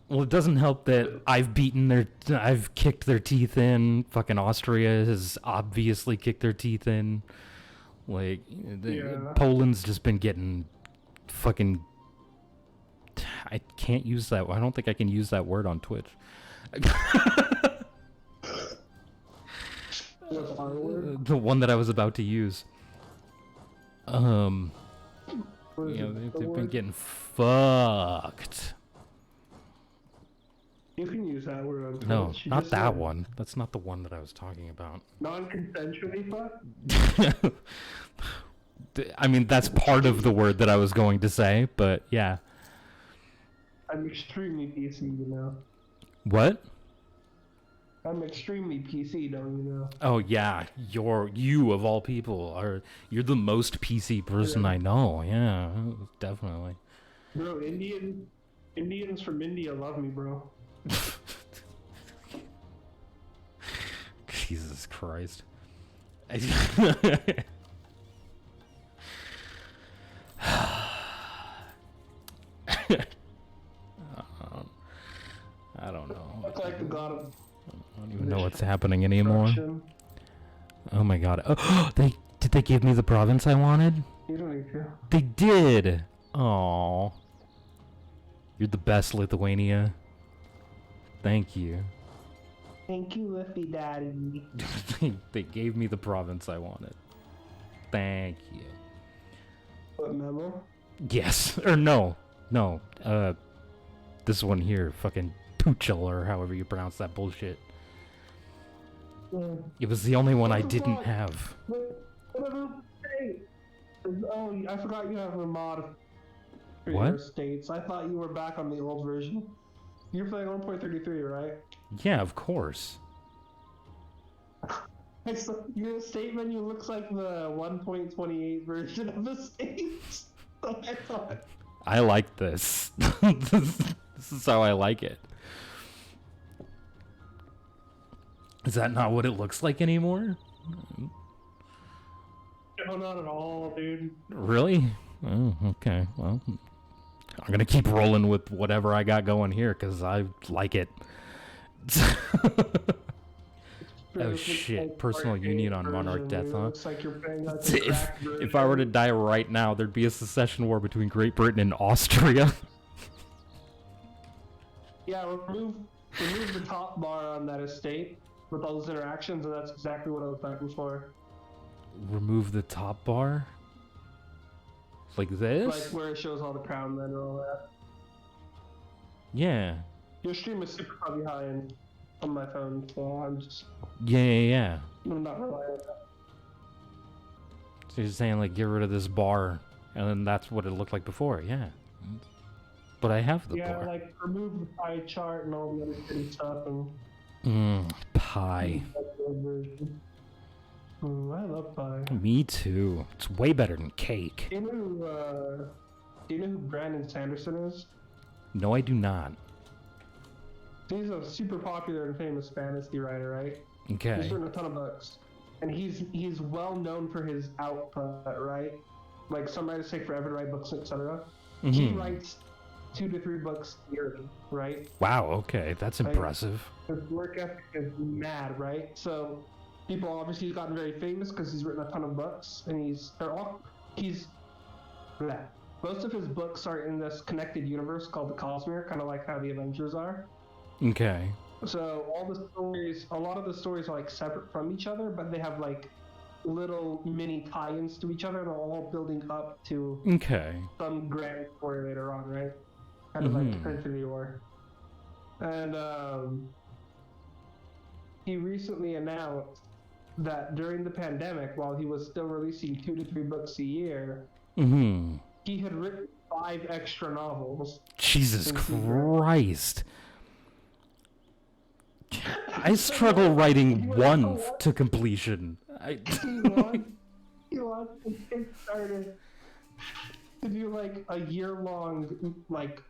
Well, it doesn't help that I've kicked their teeth in. Fucking Austria has obviously kicked their teeth in. Like, Yeah. Poland's just been getting fucking... I can't use that. I don't think I can use that word on Twitch. The one that I was about to use. They've been getting fucked. You can use that word on Twitch. No, You not just that said one. That's not the one that I was talking about. Non-consensually fuck? I mean, that's part of the word that I was going to say, but yeah. I'm extremely PC, you know. What? I'm extremely PC, don't you know? Oh yeah, you of all people you're the most PC person I know. Yeah, definitely. Bro, Indians from India love me, bro. Jesus Christ. I don't know. Look like the god of I don't even know what's happening anymore. destruction. Oh my god. Oh, did they give me the province I wanted? You don't need to. They did. Oh. You're the best, Lithuania. Thank you. Thank you, Liffy Daddy. They gave me the province I wanted. Thank you. What memo? Yes. Or no. No. This one here, fucking Puchel, or however you pronounce that bullshit. Yeah. It was the only one I didn't have. Oh, I forgot you have a mod for What? your states. I thought you were back on the old version. You're playing 1.33, right? Yeah, of course. Your state menu looks like the 1.28 version of the states. So I thought. I like this. This is how I like it. Is that not what it looks like anymore? No, not at all, dude. Really? Oh, okay. Well, I'm gonna keep rolling with whatever I got going here because I like it. Oh shit! Personal union on Monarch Death, huh? Looks like you're playing like If I were to die right now, there'd be a secession war between Great Britain and Austria. Yeah, remove the top bar on that estate with all those interactions, and that's exactly what I was looking for. Remove the top bar? Like this? Like where it shows all the crown men and all that. Yeah. Your stream is super probably high end on my phone, so Yeah. I'm not relying on that. So you're saying, like, get rid of this bar, and then that's what it looked like before, yeah. But I have the Yeah, bar. like remove the pie chart and all the other shitty stuff and Pie. Ooh, I love pie. Me too. It's way better than cake. Do you know who Brandon Sanderson is? No, I do not. He's a super popular and famous fantasy writer, right? Okay. He's written a ton of books, and he's well known for his output, right? Like some writers take forever to write books, etc. He writes 2 to 3 books yearly, right? Wow. Okay, that's impressive. His work ethic is mad, right? So people obviously he's gotten very famous because he's written a ton of books, and most of his books are in this connected universe called the Cosmere, kind of like how the Avengers are. Okay. So a lot of the stories are like separate from each other, but they have like little mini tie-ins to each other, and they're all building up to some grand story later on, right? Kind of like Infinity War. And he recently announced that during the pandemic, while he was still releasing 2 to 3 books a year, Mm-hmm. he had written 5 extra novels. Jesus Christ. I struggle writing one to completion. He wants to Kickstarter to do like a year-long like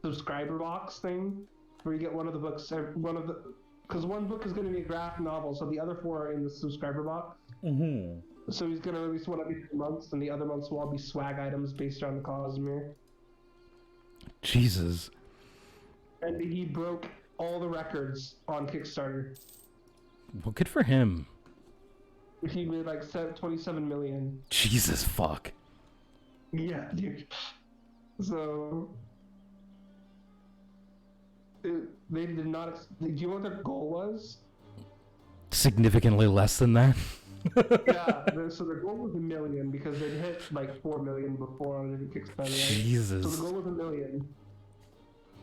subscriber box thing where you get one of the books, because one book is going to be a graphic novel, so the other 4 are in the subscriber box. Mm-hmm. So he's going to release one every 2 months, and the other months will all be swag items based on the Cosmere. Jesus. And he broke all the records on Kickstarter. Well, good for him. He made like 27 million. Jesus fuck. Yeah, dude. So they did not. Do you know what their goal was? Significantly less than that. Yeah. So their goal was 1 million because they'd hit like 4 million before on the Kickstarter. Right? Jesus. So the goal was 1 million.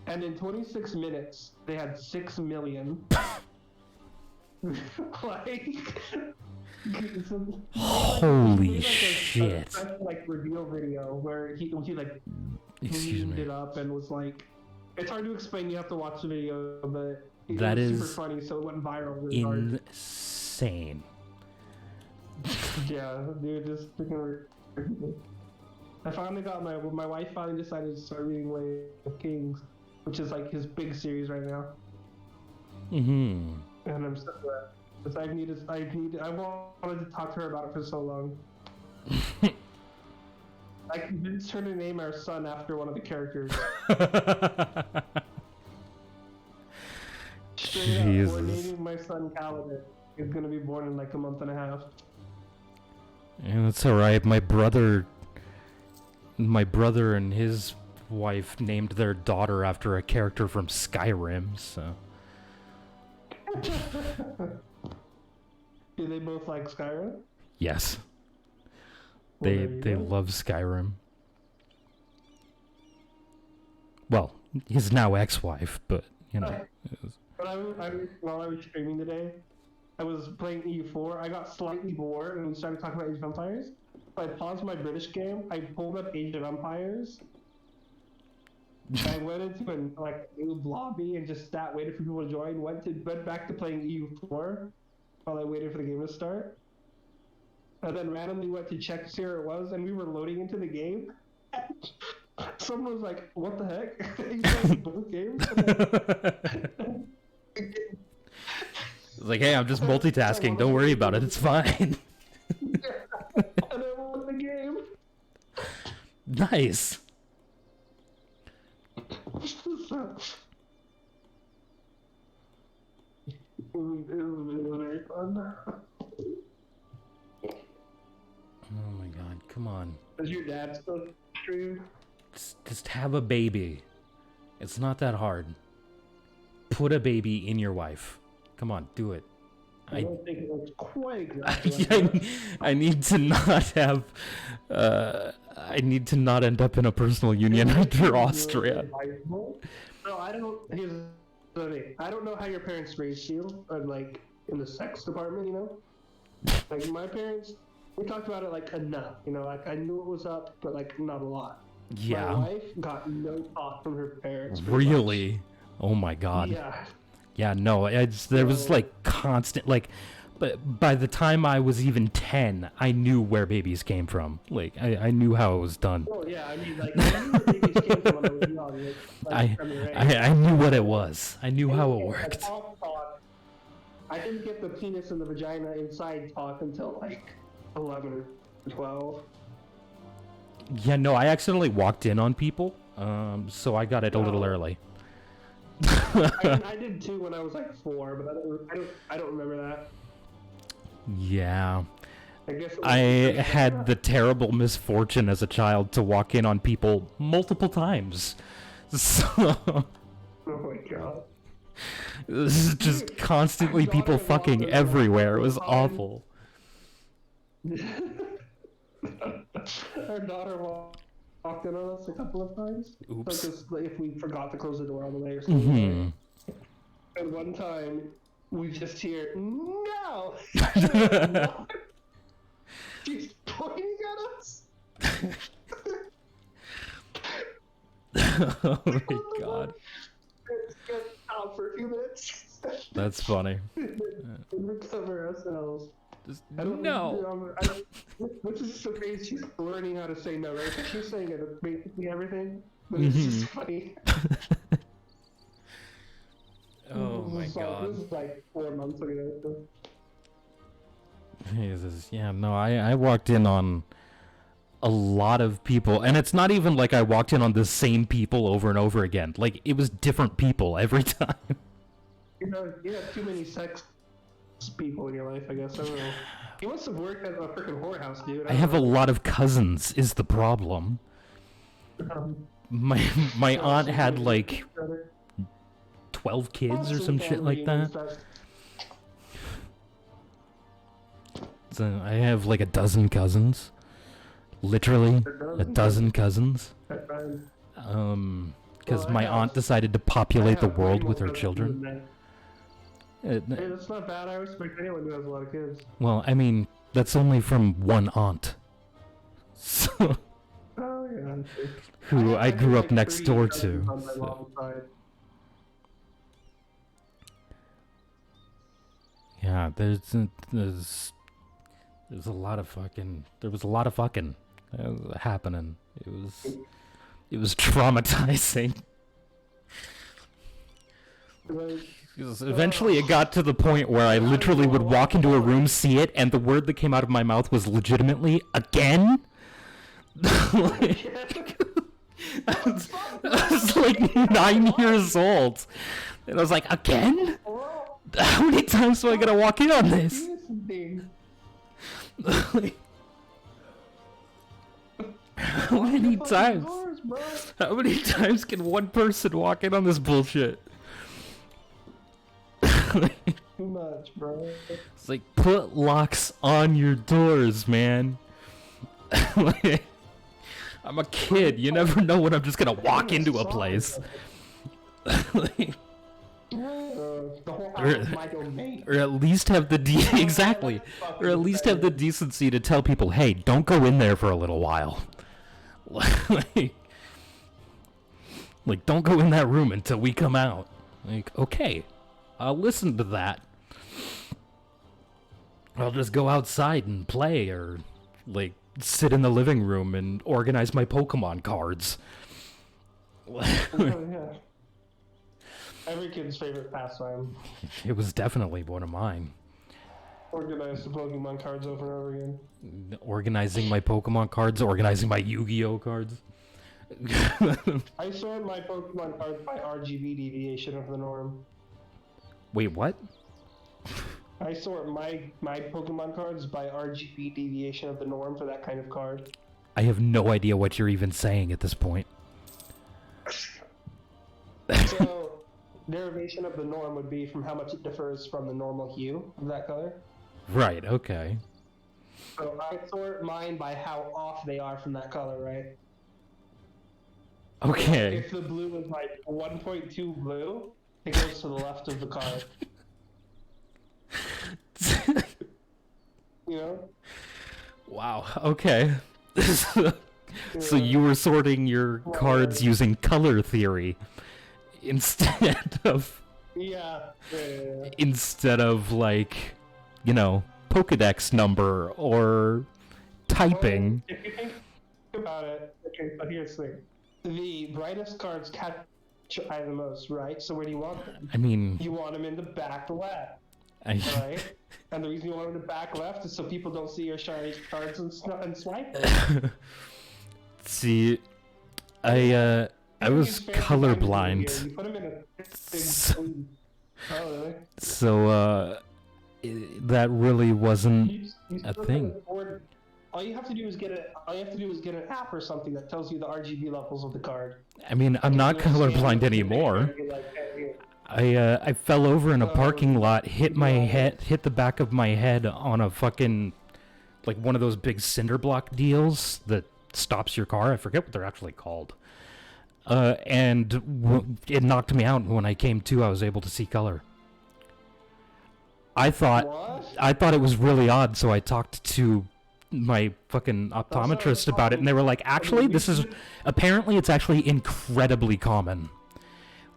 And in 26 minutes, they had 6 million. Like, holy shit! A like reveal video where he like cleaned it up and was like, it's hard to explain. You have to watch the video, but that was is super funny. So it went viral. Really insane. Yeah, dude, just freaking. I finally got my wife finally decided to start reading Way of Kings, which is like his big series right now. Mm-hmm. And I'm so glad. Because I wanted to talk to her about it for so long. I convinced her to name our son after one of the characters. Jesus. We're naming my son Kaladin. He's gonna be born in like a month and a half. And that's alright. My brother and his wife named their daughter after a character from Skyrim, so. Do they both like Skyrim? Yes. Well, They love Skyrim. Well, his now ex-wife, but you know. While I was streaming today, I was playing EU4. I got slightly bored and we started talking about Age of Empires. So I paused my British game. I pulled up Age of Empires. I went into a new lobby and just waited for people to join. Went back to playing EU4 while I waited for the game to start. And then randomly went to check to see where it was, and we were loading into the game. Someone was like, "What the heck?" He's playing both games. It's like, hey, I'm just multitasking. Don't worry about it. It's fine. And I won the game. Nice. It was very fun. Oh my god, come on. Does your dad still stream? Just have a baby. It's not that hard. Put a baby in your wife. Come on, do it. I don't think it was quite exactly I need to not have. I need to not end up in a personal union after Austria. No, I don't. Here's the thing. I don't know how your parents raised you, like in the sex department. You know, like my parents. We talked about it like enough. You know, like I knew it was up, but like not a lot. Yeah. My wife got no talk from her parents. Really? Much. Oh my god. Yeah. Yeah, no, there was like constant, like, but by the time I was even 10, I knew where babies came from. Like, I knew how it was done. Oh yeah, I mean, like, I knew where babies came from when I was young. I knew what it was. I knew how it worked. I didn't get the penis and the vagina inside talk until like 11 or 12. Yeah, no, I accidentally walked in on people, so I got it a little early. I did too when I was like 4, but I don't remember that. Yeah. I guess I had the terrible misfortune as a child to walk in on people multiple times. So oh my god. This is just constantly people fucking everywhere. It was awful. Our daughter walked in on us a couple of times. Oops. Like if we forgot to close the door all the way or something. Mm-hmm. And one time, we just hear, no! She's pointing at us. Oh my god. Let's get out for a few minutes. That's funny. Recover ourselves. Just, I don't no. Which is so crazy. She's learning how to say no, right? She's saying it basically everything, but it's just funny. Oh my god. This is like 4 months ago. Jesus. Yeah, no, I walked in on a lot of people, and it's not even like I walked in on the same people over and over again. Like, it was different people every time. You know, you have too many sex people in your life, I guess. I don't know. You must have worked at a freaking whorehouse, dude. I have a lot of cousins, is the problem. My aunt had like 12 kids or some shit like that. So I have like a dozen cousins. Literally a dozen cousins. Because my aunt decided to populate the world with her children. Hey, that's not bad. I respect anyone who has a lot of kids. Well, I mean, that's only from one aunt. So, Oh, yeah. who I grew up next door to. On my So. mom's side. Yeah, there's a lot of fucking. There was a lot of fucking happening. It was traumatizing. Because eventually it got to the point where I literally would walk into a room, see it, and the word that came out of my mouth was legitimately, again? I was like 9 years old. And I was like, again? How many times am I gonna walk in on this? How many times? How many times can one person walk in on this bullshit? Too much, bro. It's like, put locks on your doors, man. I'm a kid. You never know when I'm just gonna walk into a place. The whole house is my domain. Or at least have the exactly. Or at least have the decency to tell people, hey, don't go in there for a little while. Like, don't go in that room until we come out. Like, okay, I'll listen to that. I'll just go outside and play, or like sit in the living room and organize my Pokemon cards. Oh, yeah. Every kid's favorite pastime. It was definitely one of mine. Organize the Pokemon cards over and over again. Organizing my Pokemon cards, organizing my Yu-Gi-Oh cards. I sort my Pokemon cards by RGB deviation of the norm. Wait, what? I sort my Pokemon cards by RGB deviation of the norm for that kind of card. I have no idea what you're even saying at this point. So, derivation of the norm would be from how much it differs from the normal hue of that color. Right, okay. So I sort mine by how off they are from that color, right? Okay. If the blue is like 1.2 blue, it goes to the left of the card. You know? Wow, okay. So you were sorting your cards using color theory instead of Yeah. instead of like, you know, Pokedex number or typing. Well, if you think about it, okay, but here's the thing. The brightest cards catch your eye the most, right? So where do you want them? I mean, You want them in the back left, I, right? And the reason you want them in the back left is so people don't see your shiny cards and swipe them. see, I was colorblind. You put them in a big So- sleeve. Oh, really? So, that really wasn't You a still thing. can afford- All you have to do is get an app or something that tells you the RGB levels of the card. I mean, I'm not colorblind anymore. I fell over in a parking lot, hit the back of my head on a fucking, like one of those big cinder block deals that stops your car. I forget what they're actually called. And it knocked me out. When I came to, I was able to see color. I thought What? it was really odd, so I talked to my fucking optometrist about it, and they were like, actually, this is apparently it's actually incredibly common,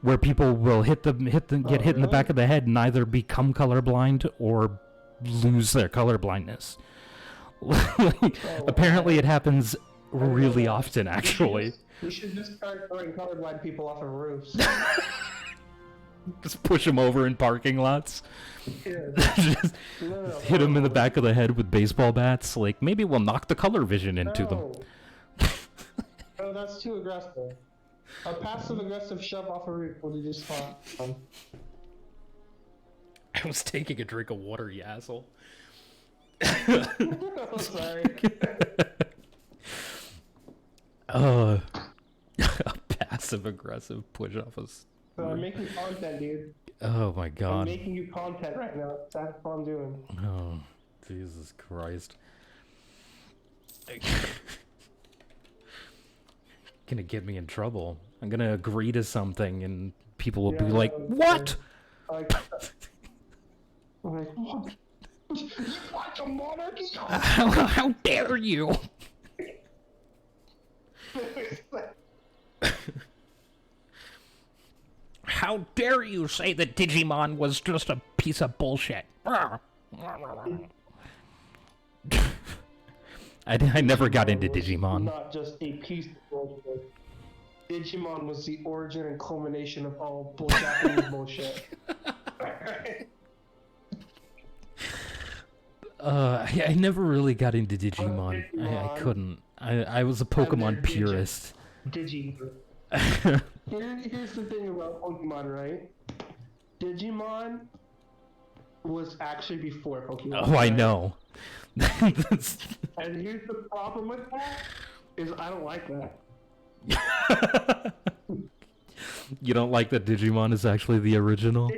where people will get hit in the back of the head and either become colorblind or lose their colorblindness. Apparently, it happens really often, actually. We should just start throwing colorblind people off of roofs. Just push them over in parking lots. Yeah. Just hit them in the back of the head with baseball bats. Like, maybe we'll knock the color vision into them. No, that's too aggressive. A passive-aggressive shove off a roof will do just fine. I was taking a drink of water, you asshole. Oh, sorry. A passive-aggressive push off us. So I'm making content, dude. Oh my I'm god. making you content right now. That's what I'm doing. Oh, Jesus Christ. Gonna get me in trouble. I'm gonna agree to something and people will be like, what? Like, I'm like, what? You want a monarchy? How dare you? How dare you say that Digimon was just a piece of bullshit? I never got into Digimon. Not just a piece of bullshit. Digimon was the origin and culmination of all Japanese bullshit. I never really got into Digimon. I couldn't. I was a Pokemon purist. Digimon. Here's the thing about Pokemon, right? Digimon was actually before Pokemon. Oh, right? I know. And here's the problem with that, is I don't like that. You don't like that Digimon is actually the original?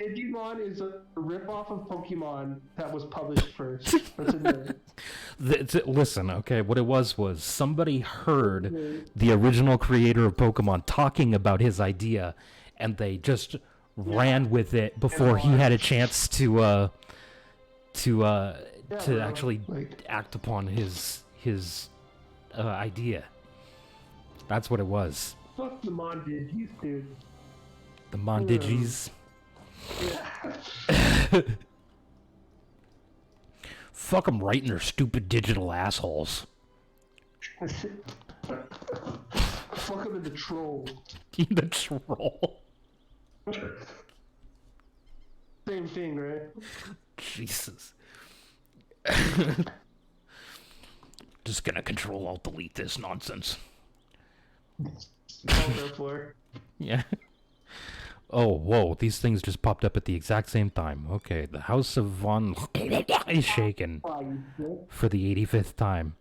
Digimon is a ripoff of Pokemon that was published first. That's it. Listen, okay, what it was somebody heard the original creator of Pokemon talking about his idea, and they just ran with it before he had a chance to actually act upon his idea. That's what it was. Fuck the Mondigis, dude. The Mondigis. Yeah. Fuck them right in their stupid digital assholes. Fuck him in the troll. The troll. Same thing, right? Jesus. Just gonna control alt delete this nonsense. All therefore. Yeah. Oh, whoa, these things just popped up at the exact same time. Okay, the House of Von is shaken for the 85th time.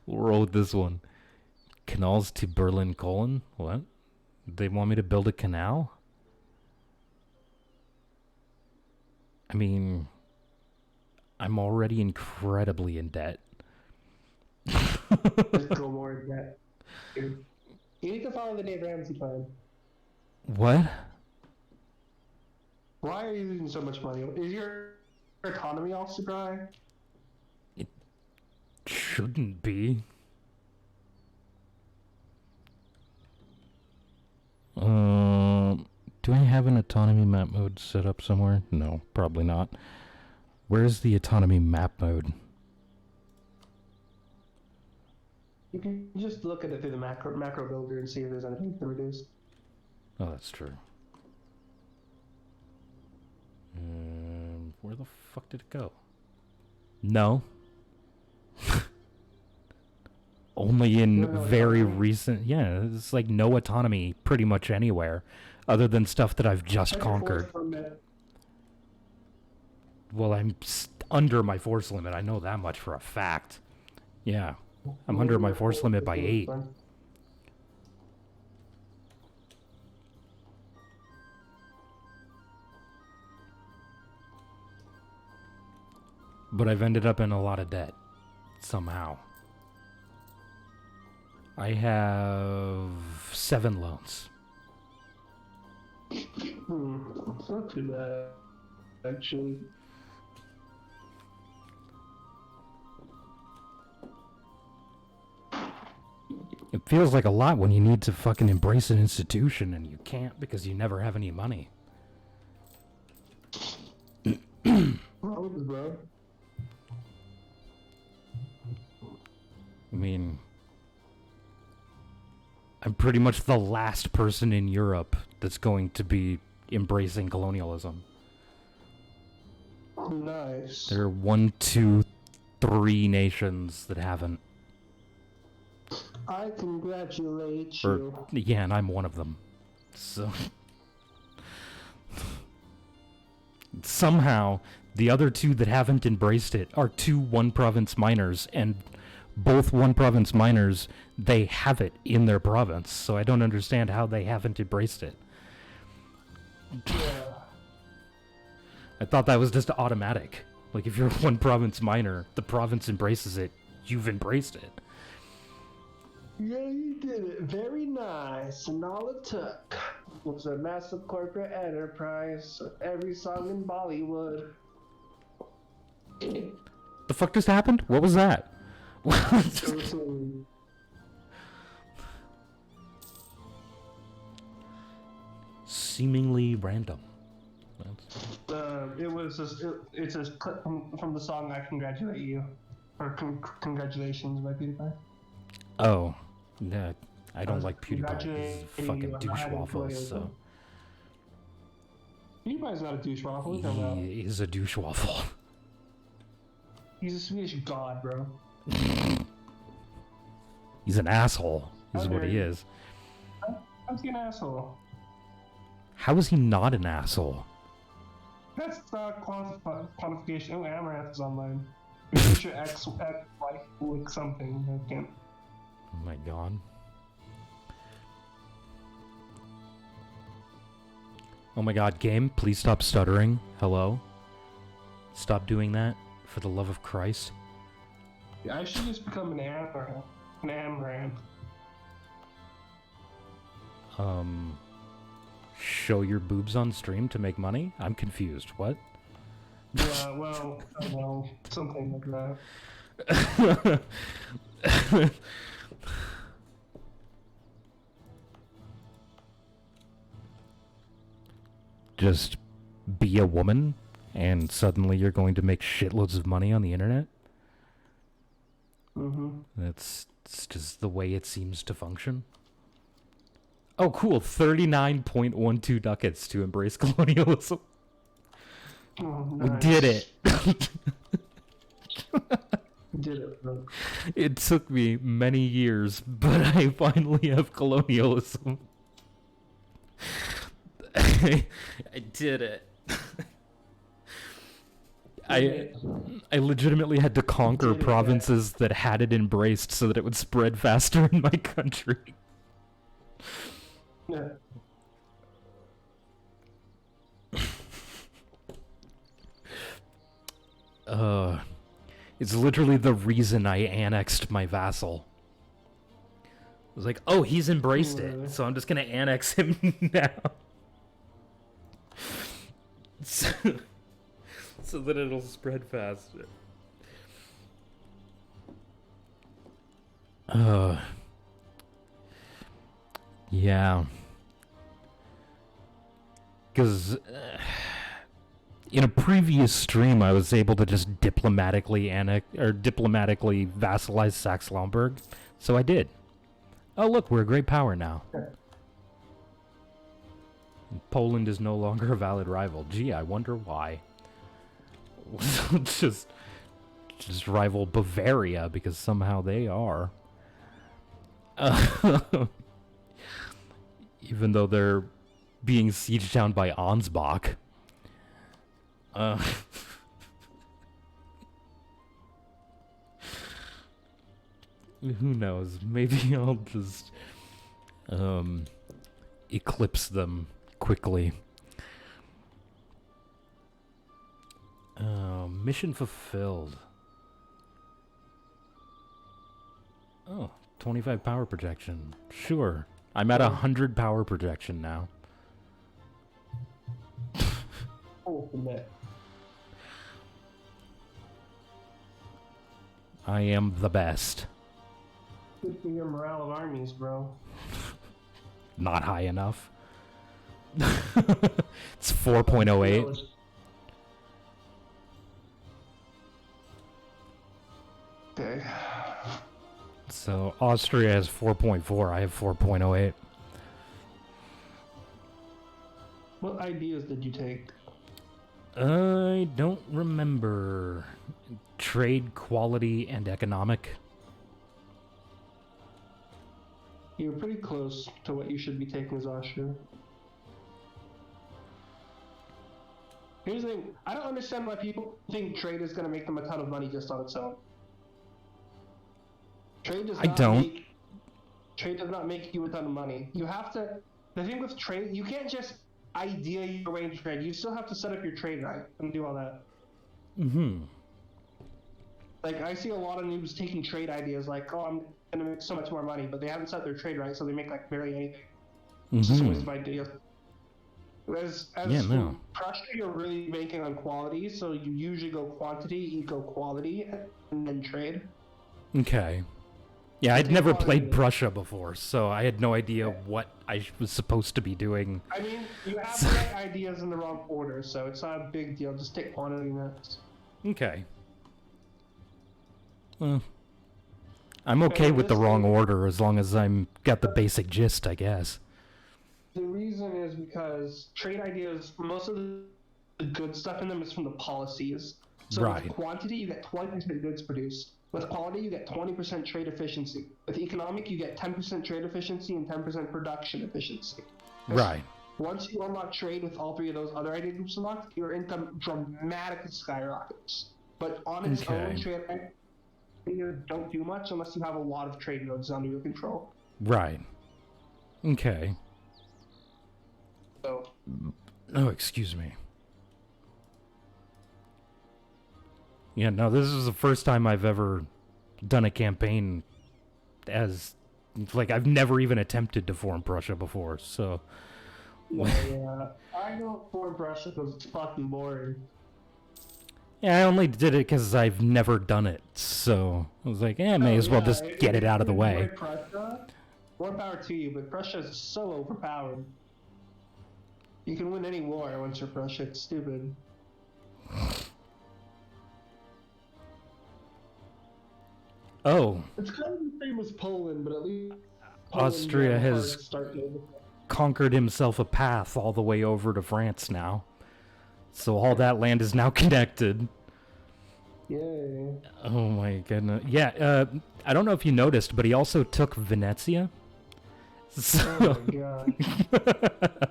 We'll roll with this one. Canals to Berlin, Cologne? What? They want me to build a canal? I mean, I'm already incredibly in debt. Let's go more in debt. You need to follow the Dave Ramsey plan. What? Why are you losing so much money? Is your economy all dry? It shouldn't be. Do I have an autonomy map mode set up somewhere? No, probably not. Where's the autonomy map mode? You can just look at it through the macro builder and see if there's anything to reduce. Oh, that's true. Where the fuck did it go? No. Only in very recent... Yeah, it's like no autonomy pretty much anywhere, other than stuff that I've just conquered. Well, I'm under my force limit. I know that much for a fact. Yeah. I'm under my force limit by 8. But I've ended up in a lot of debt. Somehow. I have 7 loans. It's not too bad, actually. It feels like a lot when you need to fucking embrace an institution and you can't because you never have any money. Bro. I mean, I'm pretty much the last person in Europe that's going to be embracing colonialism. Nice. There are 1, 2, 3 nations that haven't. I congratulate Or, you. yeah, and I'm one of them. So somehow, the other 2 that haven't embraced it are 2 one-province miners, and both one-province miners, they have it in their province, so I don't understand how they haven't embraced it. Yeah. I thought that was just automatic. Like, if you're a one-province miner, the province embraces it, you've embraced it. Yeah, you did it. Very nice. And all it took was a massive corporate enterprise. Every song in Bollywood. The fuck just happened? What was that? Seemingly random. It's a clip from the song "I Congratulate You," or "Congratulations" by PewDiePie. Oh, yeah. I don't like PewDiePie. He's a fucking you on douche having waffle, employees. so. PewDiePie's not a douche waffle. What are you talking about? He is a douche waffle. He's a Swedish god, bro. He's an asshole, is How what dare he you. is. How's he an asshole? How is he not an asshole? That's quantification. Oh, Amaranth is online. Use your ex-wife like something. I can't. Oh my god. Oh my god, game, please stop stuttering. Hello? Stop doing that, for the love of Christ. Yeah, I should just become an Amaranth. An Amaranth. Show your boobs on stream to make money? I'm confused. What? Yeah, well, I don't know. Something like that. Just be a woman and suddenly you're going to make shitloads of money on the internet? It's just the way it seems to function. Oh, cool. 39.12 ducats to embrace colonialism. Oh, We nice. did it. Did it, bro. It took me many years, but I finally have colonialism. I did it. I legitimately had to conquer Did it, provinces that had it embraced so that it would spread faster in my country. Yeah. It's literally the reason I annexed my vassal. I was like, oh, he's embraced Really? it, so I'm just gonna annex him now. So that it'll spread faster. Yeah. Because in a previous stream, I was able to just diplomatically vassalize Saxe-Lauenburg, so I did. Oh, look, we're a great power now. Poland is no longer a valid rival. Gee, I wonder why. just rival Bavaria because somehow they are. Even though they're being sieged down by Ansbach. Who knows? Maybe I'll just eclipse them quickly. Mission fulfilled. Oh, 25 power projection. Sure. I'm at 100 power projection now. full commit. I am the best. Good for your morale of armies, bro. Not high enough. It's 4.08. Okay. So Austria has 4.4. I have 4.08. What ideas did you take? I don't remember. Trade, quality, and economic. You're pretty close to what you should be taking as Austria. Here's the thing. I don't understand why people think trade is going to make them a ton of money just on its own. Trade does not make you a ton of money. You have to. The thing with trade, you can't just idea your way into trade. You still have to set up your trade right and do all that. Mm-hmm. Like, I see a lot of noobs taking trade ideas like, oh, I'm going to make so much more money, but they haven't set their trade right, so they make, like, barely anything. It's just a waste of ideas. As Prussia, you're really banking on quality, so you usually go quantity, eco quality, and then trade. Okay. Yeah, I'd never played Prussia before, so I had no idea what I was supposed to be doing. I mean, you have the right ideas in the wrong order, so it's not a big deal. Just take quantity next. Okay. Well, I'm okay with the wrong order as long as I'm got the basic gist, I guess. The reason is because trade ideas, most of the good stuff in them is from the policies. So right. With quantity, you get 20% goods produced. With quality, you get 20% trade efficiency. With economic, you get 10% trade efficiency and 10% production efficiency. Right. Once you unlock trade with all three of those other idea groups unlocked, your income dramatically skyrockets. But on its own, trade ideas don't do much unless you have a lot of trade nodes under your control. Right. Okay. So. Oh, excuse me. Yeah, no, this is the first time I've ever done a campaign as, like, I've never even attempted to form Prussia before, so. Yeah, I don't form Prussia because it's fucking boring. Yeah, I only did it because I've never done it, so I was like, may as well just get it out of the way. Prussia, more power to you, but Prussia is so overpowered. You can win any war once you're Prussia, it's stupid. Oh. It's kind of the same as Poland, but at least Austria has conquered himself a path all the way over to France now. So all that land is now connected. Yay. Oh my goodness. Yeah, I don't know if you noticed, but he also took Venezia. So, oh my god.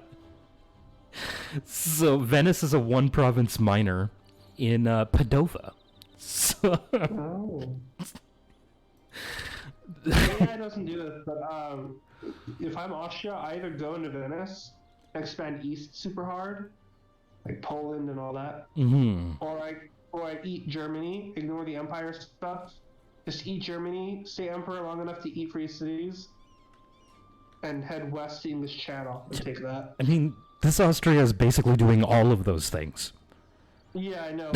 So Venice is a one-province minor in Padova. So... Oh. AI doesn't do this, but if I'm Austria, I either go into Venice, expand east super hard, like Poland and all that, or I eat Germany, ignore the empire stuff, just eat Germany, stay emperor long enough to eat free cities, and head west to English Channel and take that. I mean, this Austria is basically doing all of those things. Yeah, I know.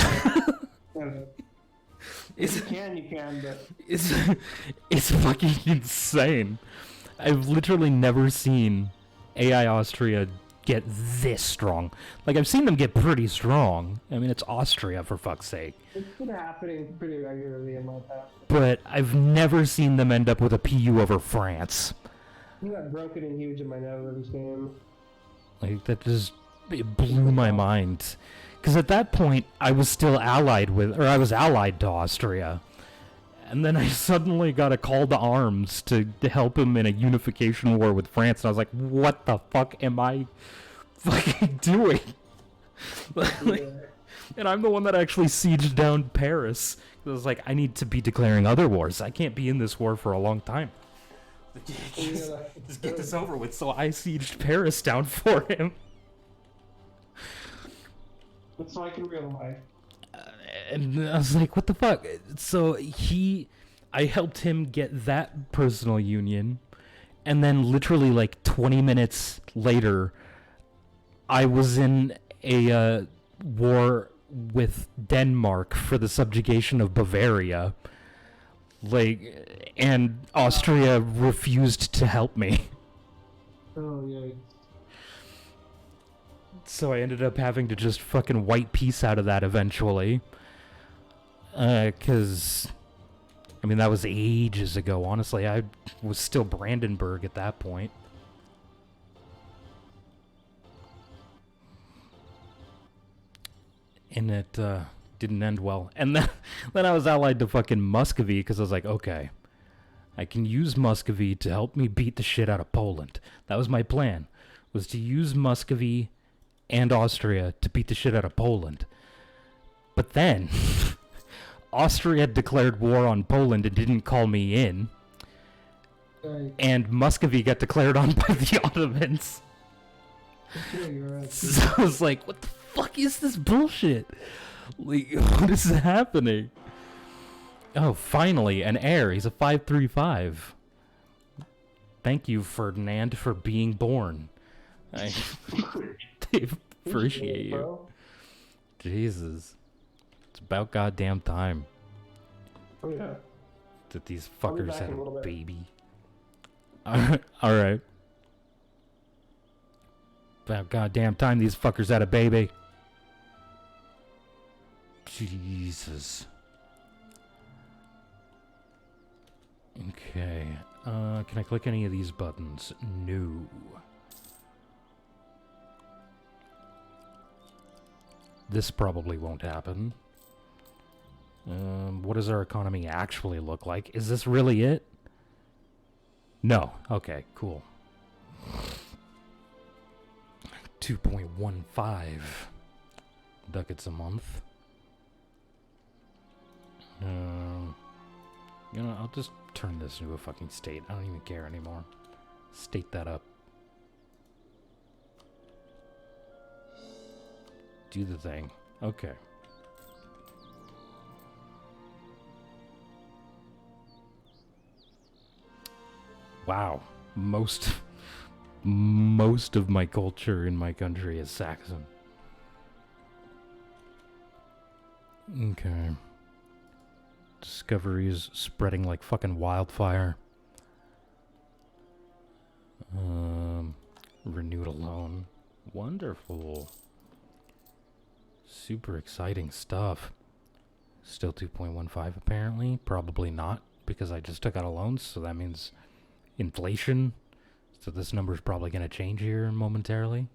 If you can, but... It's fucking insane. I've literally never seen AI Austria get this strong. Like, I've seen them get pretty strong. I mean, it's Austria, for fuck's sake. It's been happening pretty regularly in my past. But I've never seen them end up with a PU over France. You got broken and huge in my Netherlands game. Like, that just... It blew my mind. Because at that point, I was allied to Austria. And then I suddenly got a call to arms to help him in a unification war with France. And I was like, what the fuck am I fucking doing? And I'm the one that actually sieged down Paris. I was like, I need to be declaring other wars. I can't be in this war for a long time. Just get this over with. So I sieged Paris down for him. That's like in real life. And I was like, what the fuck? So I helped him get that personal union, and then literally like 20 minutes later, I was in a war with Denmark for the subjugation of Bavaria. Like, and Austria refused to help me. Oh yeah. So I ended up having to just fucking white peace out of that eventually. 'Cause I mean, that was ages ago. Honestly, I was still Brandenburg at that point. And it didn't end well. And then I was allied to fucking Muscovy because I was like, okay, I can use Muscovy to help me beat the shit out of Poland. That was my plan, was to use Muscovy and Austria to beat the shit out of Poland. But then Austria declared war on Poland and didn't call me in. And Muscovy got declared on by the Ottomans. So I was like, what the fuck is this bullshit? Like, what is happening? Oh, finally, an heir. He's a 535. Thank you, Ferdinand, for being born. I appreciate you. Jesus. It's about goddamn time. Oh yeah. That these I'll be fuckers back had in a little a bit. baby. Alright. About goddamn time these fuckers had a baby. Jesus. Okay. Can I click any of these buttons? No. This probably won't happen. What does our economy actually look like? Is this really it? No. Okay, cool. 2.15 ducats a month. You know, I'll just turn this into a fucking state. I don't even care anymore. State that up. Do the thing. Okay. Wow. Most of my culture in my country is Saxon. Okay. Discoveries spreading like fucking wildfire. Renewed alone. Wonderful. Super exciting stuff. Still 2.15 apparently. Probably not, because I just took out a loan, so that means inflation. So this number's probably going to change here momentarily.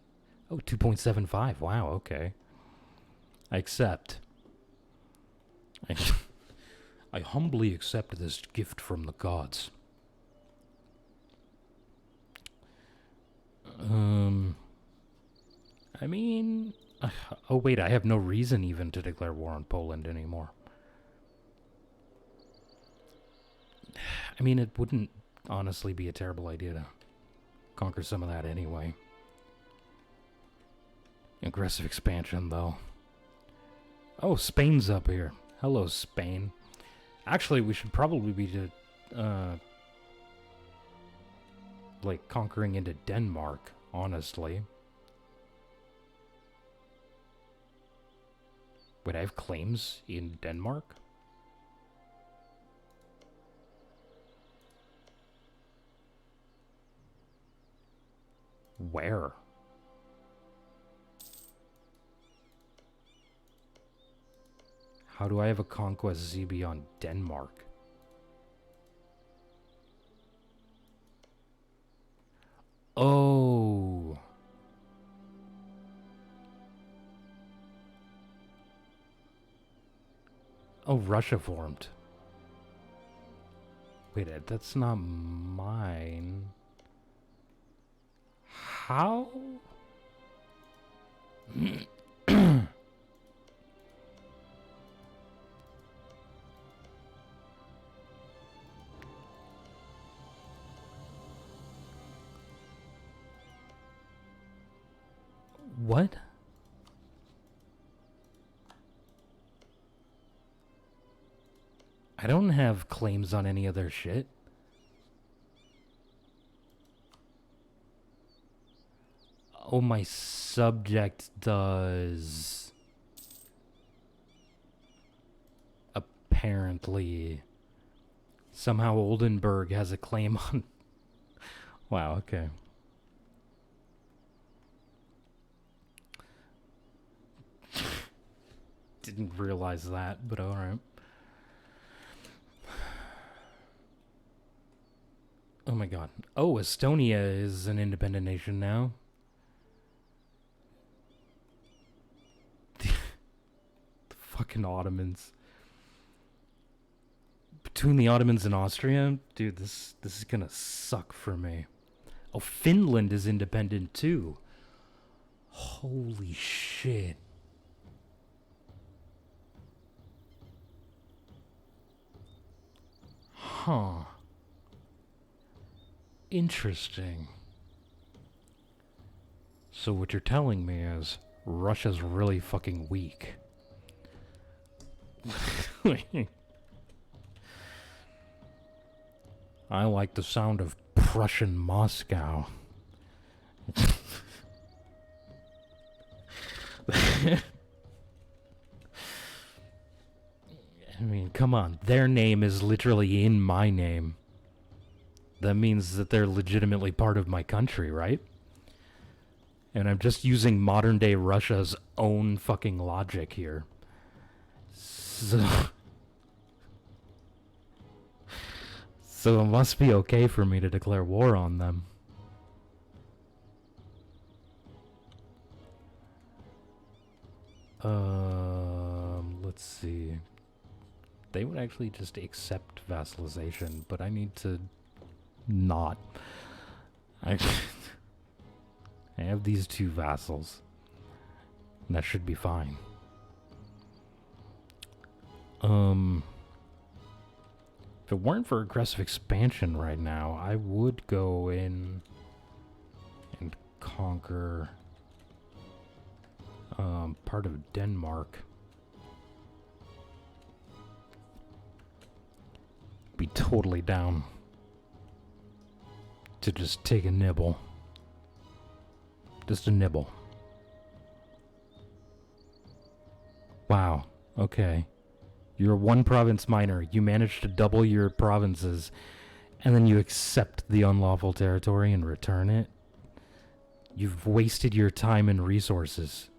Oh, 2.75. Wow, okay. I accept. I humbly accept this gift from the gods. I mean... oh wait, I have no reason even to declare war on Poland anymore. I mean, it wouldn't honestly be a terrible idea to conquer some of that anyway. Aggressive expansion, though. Oh, Spain's up here. Hello, Spain. Actually, we should probably be like conquering into Denmark, honestly. Would I have claims in Denmark? Where? How do I have a conquest ZB on Denmark? Oh. Oh, Russia formed. Wait, that's not mine. How? What? I don't have claims on any other shit. Oh, my subject does. apparently somehow Oldenburg has a claim on... Wow, okay. Didn't realize that, but alright. Oh my god. Oh, Estonia is an independent nation now. The fucking Ottomans. Between the Ottomans and Austria, dude, this is gonna suck for me. Oh, Finland is independent too. Holy shit. Huh. Interesting. So what you're telling me is Russia's really fucking weak. I like the sound of Prussian Moscow. I mean, come on. Their name is literally in my name. That means that they're legitimately part of my country, right? And I'm just using modern day Russia's own fucking logic here. So it must be okay for me to declare war on them. Let's see. They would actually just accept vassalization, but I need to not. I have these two vassals. And that should be fine. If it weren't for aggressive expansion right now, I would go in and conquer part of Denmark. Be totally down to just take a nibble. Just a nibble. Wow. Okay. You're a one province minor. You managed to double your provinces, and then you accept the unlawful territory and return it. You've wasted your time and resources.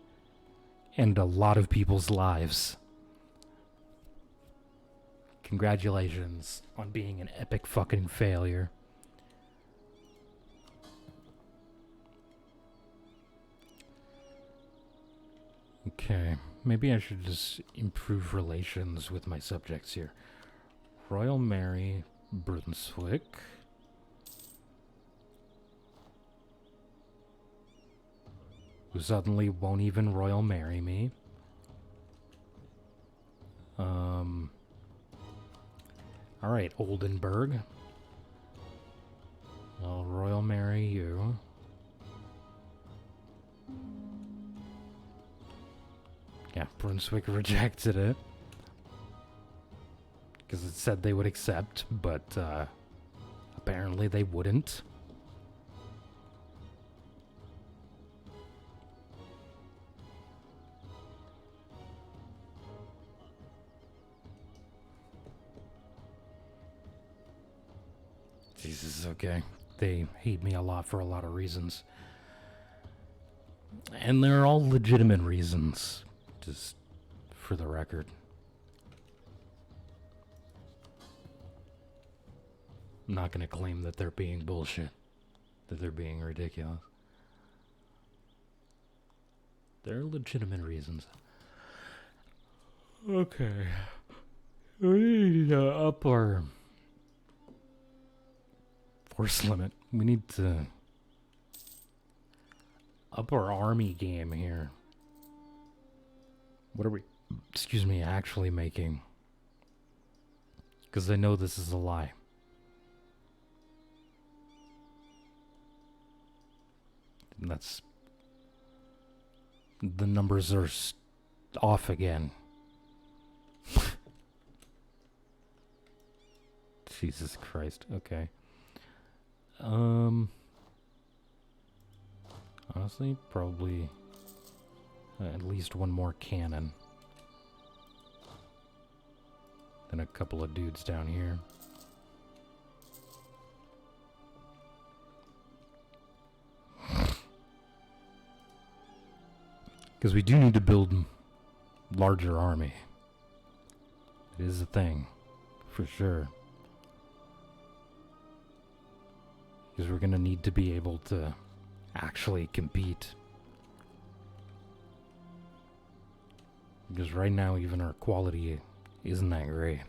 And a lot of people's lives. Congratulations on being an epic fucking failure. Okay, maybe I should just improve relations with my subjects here. Royal Mary, Brunswick. Who suddenly won't even Royal Marry me. Alright, Oldenburg. I'll Royal Marry you. Yeah, Brunswick rejected it. Because it said they would accept, but apparently they wouldn't. Jesus, okay. They hate me a lot for a lot of reasons. And they're all legitimate reasons, just for the record. I'm not gonna claim that they're being bullshit, that they're being ridiculous. They're legitimate reasons. Okay. We need to up our force limit. We need to up our army game here. What are we, excuse me, actually making? Because I know this is a lie. And that's... the numbers are off again. Jesus Christ, okay. Honestly, probably at least one more cannon. Then a couple of dudes down here. Because we do need to build larger army. It is a thing, for sure. Because we're going to need to be able to actually compete. Because right now, even our quality isn't that great.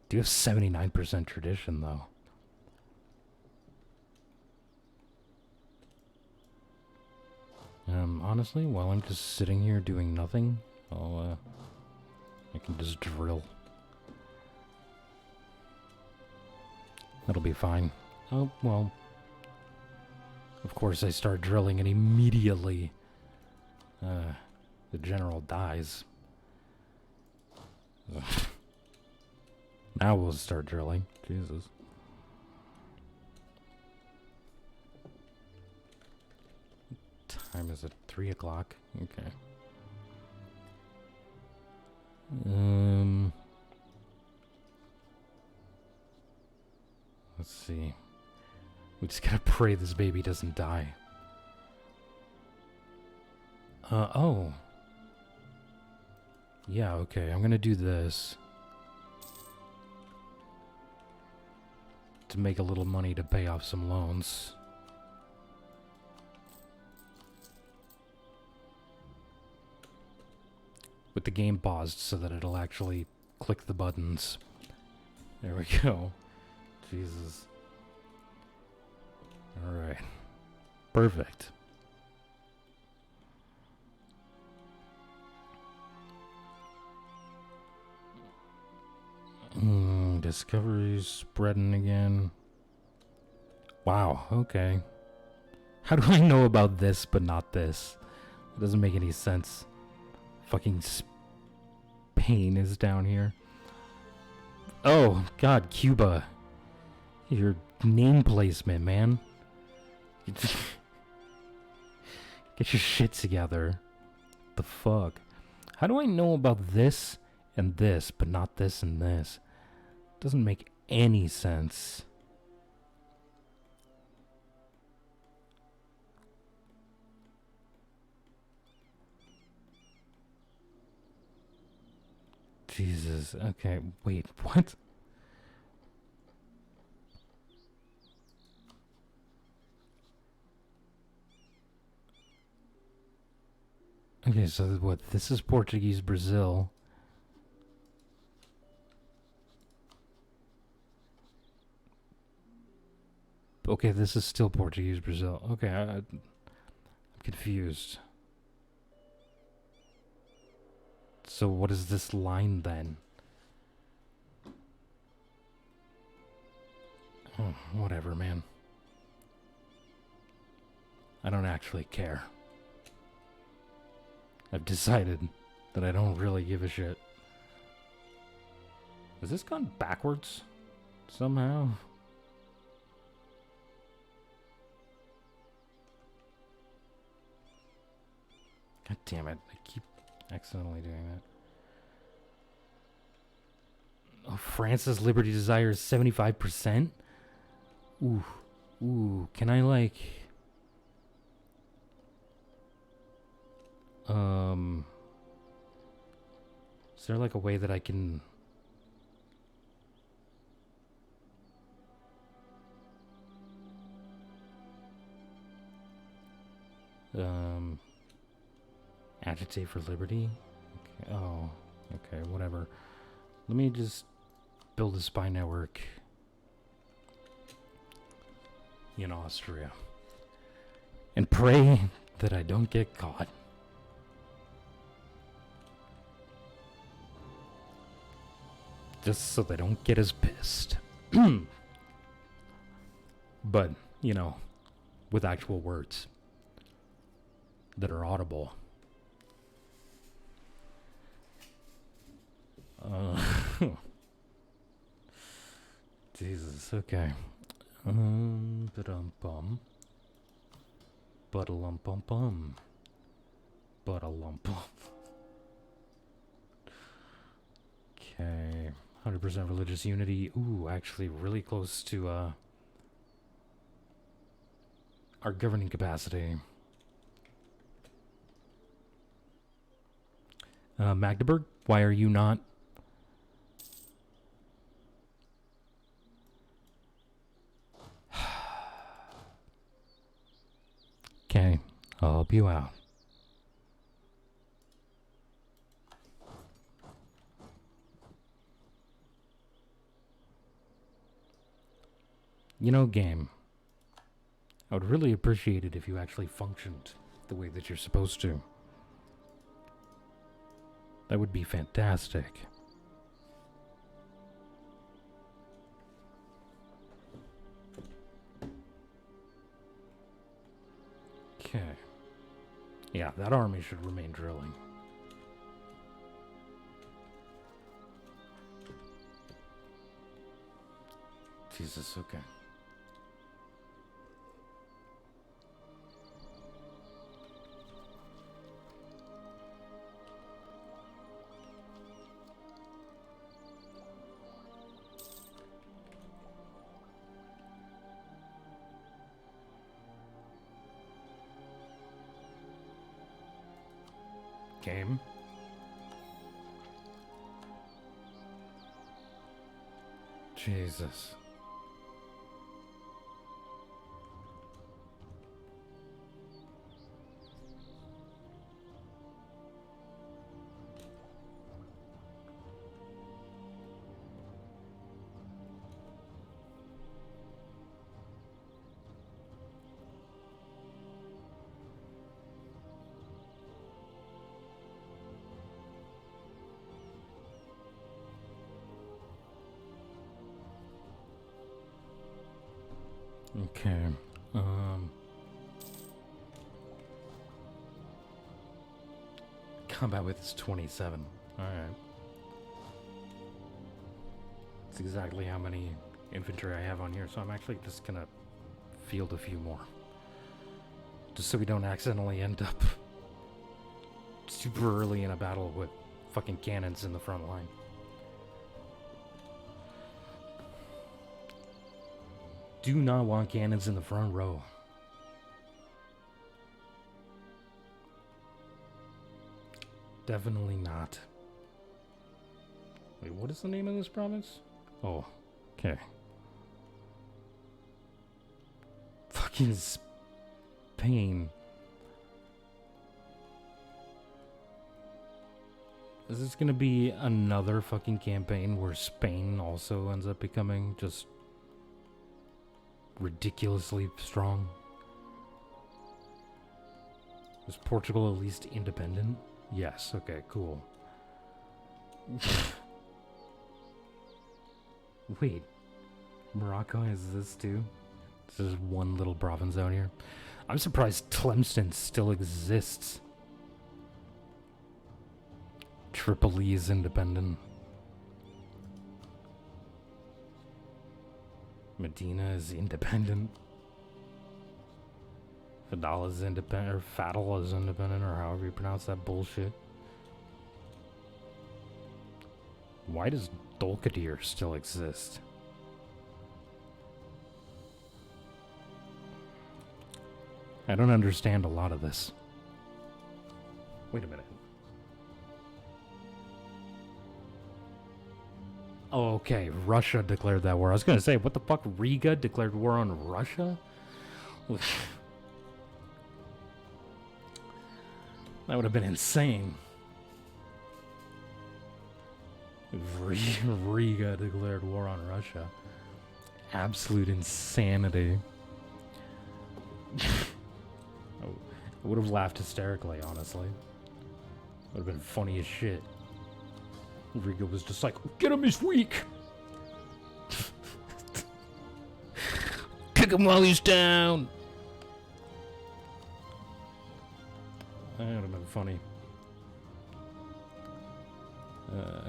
Do you have 79% tradition, though? Honestly, while I'm just sitting here doing nothing, I can just drill. That'll be fine. Oh, well. Of course I start drilling and immediately, the general dies. Ugh. Now we'll start drilling. Jesus. Time is it? 3 o'clock? Okay. Let's see. We just gotta pray this baby doesn't die. Oh. Yeah, okay, I'm gonna do this. To make a little money to pay off some loans. With the game paused so that it'll actually click the buttons. There we go. Jesus. Alright. Perfect. Discovery's spreading again. Wow, okay. How do I know about this but not this? It doesn't make any sense. Fucking Spain is down here. Oh, God, Cuba. Your name placement, man. Get your shit together. The fuck? How do I know about this and this, but not this and this? Doesn't make any sense. Jesus. Okay, wait, what? Okay, so what? This is Portuguese Brazil. Okay, this is still Portuguese Brazil. Okay, I'm confused. So what is this line then? Oh, whatever, man. I don't actually care. I've decided that I don't really give a shit. Has this gone backwards? Somehow? God damn it. I keep accidentally doing that. Oh, France's Liberty Desire is 75%? Ooh. Ooh. Can I, like... Is there, like, a way that I can... Agitate for liberty? Okay. Oh, okay, whatever. Let me just build a spy network in Austria. And pray that I don't get caught. Just so they don't get as pissed. But, you know, with actual words that are audible. Jesus, okay. Ba-dum-bum. Ba-da-lum-bum-bum. Ba-da-lum-bum. 100% religious unity. Ooh, actually really close to our governing capacity. Magdeburg, why are you not? Okay, I'll help you out. You know, game, I would really appreciate it if you actually functioned the way that you're supposed to. That would be fantastic. Okay. Yeah, that army should remain drilling. Jesus, okay. Game. Jesus. Okay. Combat width is 27. Alright. That's exactly how many infantry I have on here, so I'm actually just gonna field a few more. Just so we don't accidentally end up super early in a battle with fucking cannons in the front line. Do not want cannons in the front row. Definitely not. Wait, what is the name of this province? Oh, okay. Fucking Spain. Is this gonna be another fucking campaign where Spain also ends up becoming just ridiculously strong? Is Portugal at least independent? Yes, okay, cool. Wait, Morocco has this too? This is one little province out here. I'm surprised Tlemcen still exists. Tripoli is independent. Medina is independent. Fadal is independent, or Fadal is independent, or however you pronounce that bullshit. Why does Dolkadir still exist? I don't understand a lot of this. Wait a minute. Oh, okay. Russia declared that war. I was gonna say, what the fuck? Riga declared war on Russia? That would have been insane. Riga declared war on Russia. Absolute insanity. I would have laughed hysterically, honestly. Would have been funny as shit. Riga was just like, get him, he's weak! Kick him while he's down! That would have been funny.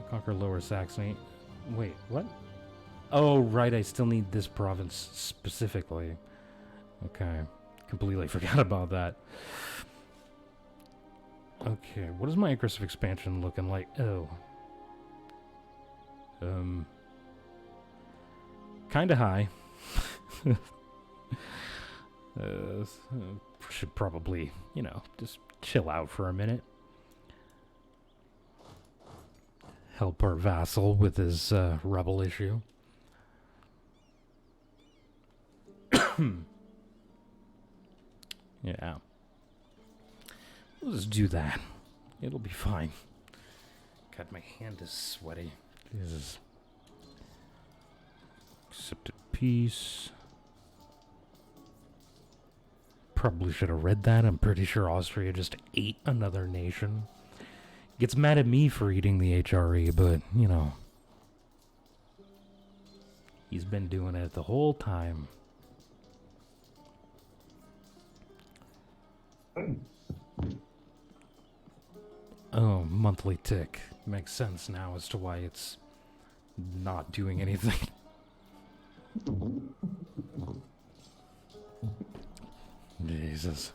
Conquer Lower Saxony. Wait, what? Oh, right, I still need this province specifically. Okay, completely forgot about that. Okay, what is my aggressive expansion looking like? Oh. Kinda high. Should probably, just chill out for a minute. Help our vassal with his rebel issue. Yeah. We'll just do that. It'll be fine. God, my hand is sweaty. Jesus. Accepted peace. Probably should have read that. I'm pretty sure Austria just ate another nation. Gets mad at me for eating the HRE, but, he's been doing it the whole time. Oh, monthly tick. Makes sense now as to why it's not doing anything. Jesus.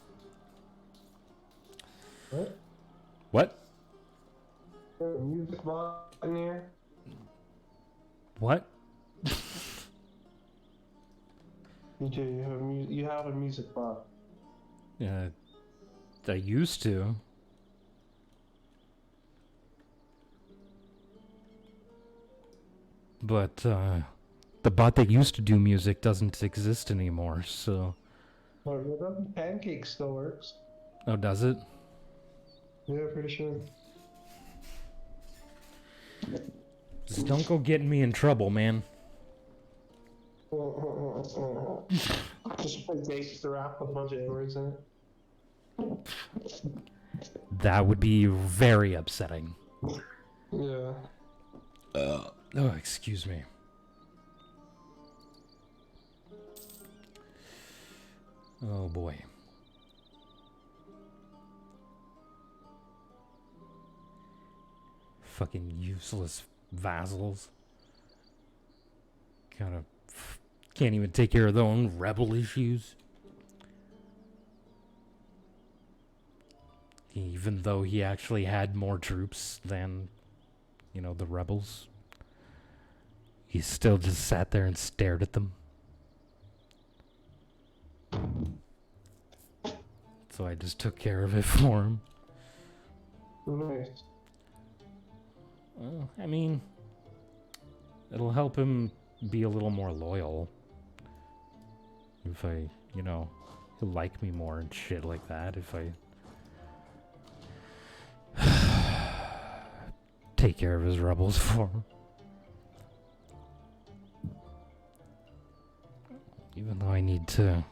What? What? Music box in here? What? You have a music box. I used to. But, the bot that used to do music doesn't exist anymore, so... Well, the pancake still works. Oh, does it? Yeah, pretty sure. Just don't go getting me in trouble, man. Just play gangster rap with a bunch of words in it. That would be very upsetting. Yeah. Oh, excuse me. Oh boy. Fucking useless vassals. Can't even take care of their own rebel issues. Even though he actually had more troops than, the rebels. He still just sat there and stared at them. So I just took care of it for him. Nice. Well, I mean, it'll help him be a little more loyal. If I, he'll like me more and shit like that. If I take care of his rebels for him. Even though I need to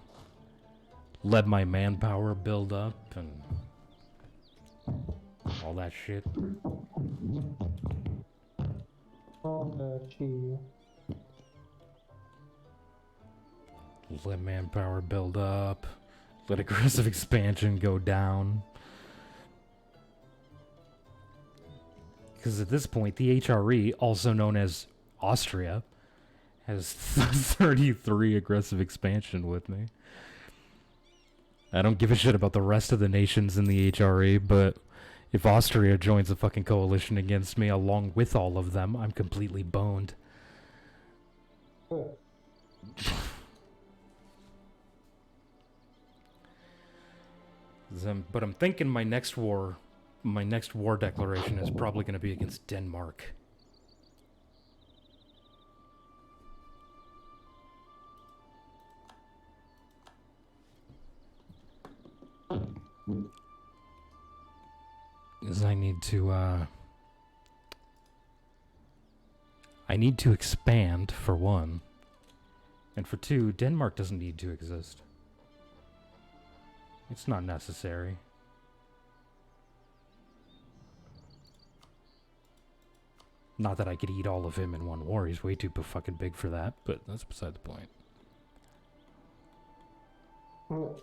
let my manpower build up and all that shit. All that shit. Let manpower build up. Let aggressive expansion go down. Because at this point, the HRE, also known as Austria, has 33 aggressive expansion with me. I don't give a shit about the rest of the nations in the HRE, but if Austria joins a fucking coalition against me along with all of them, I'm completely boned. Cool. But I'm thinking my next war declaration is probably going to be against Denmark. Because I need to expand, for one. And for two, Denmark doesn't need to exist. It's not necessary. Not that I could eat all of him in one war. He's way too fucking big for that, but that's beside the point. Well,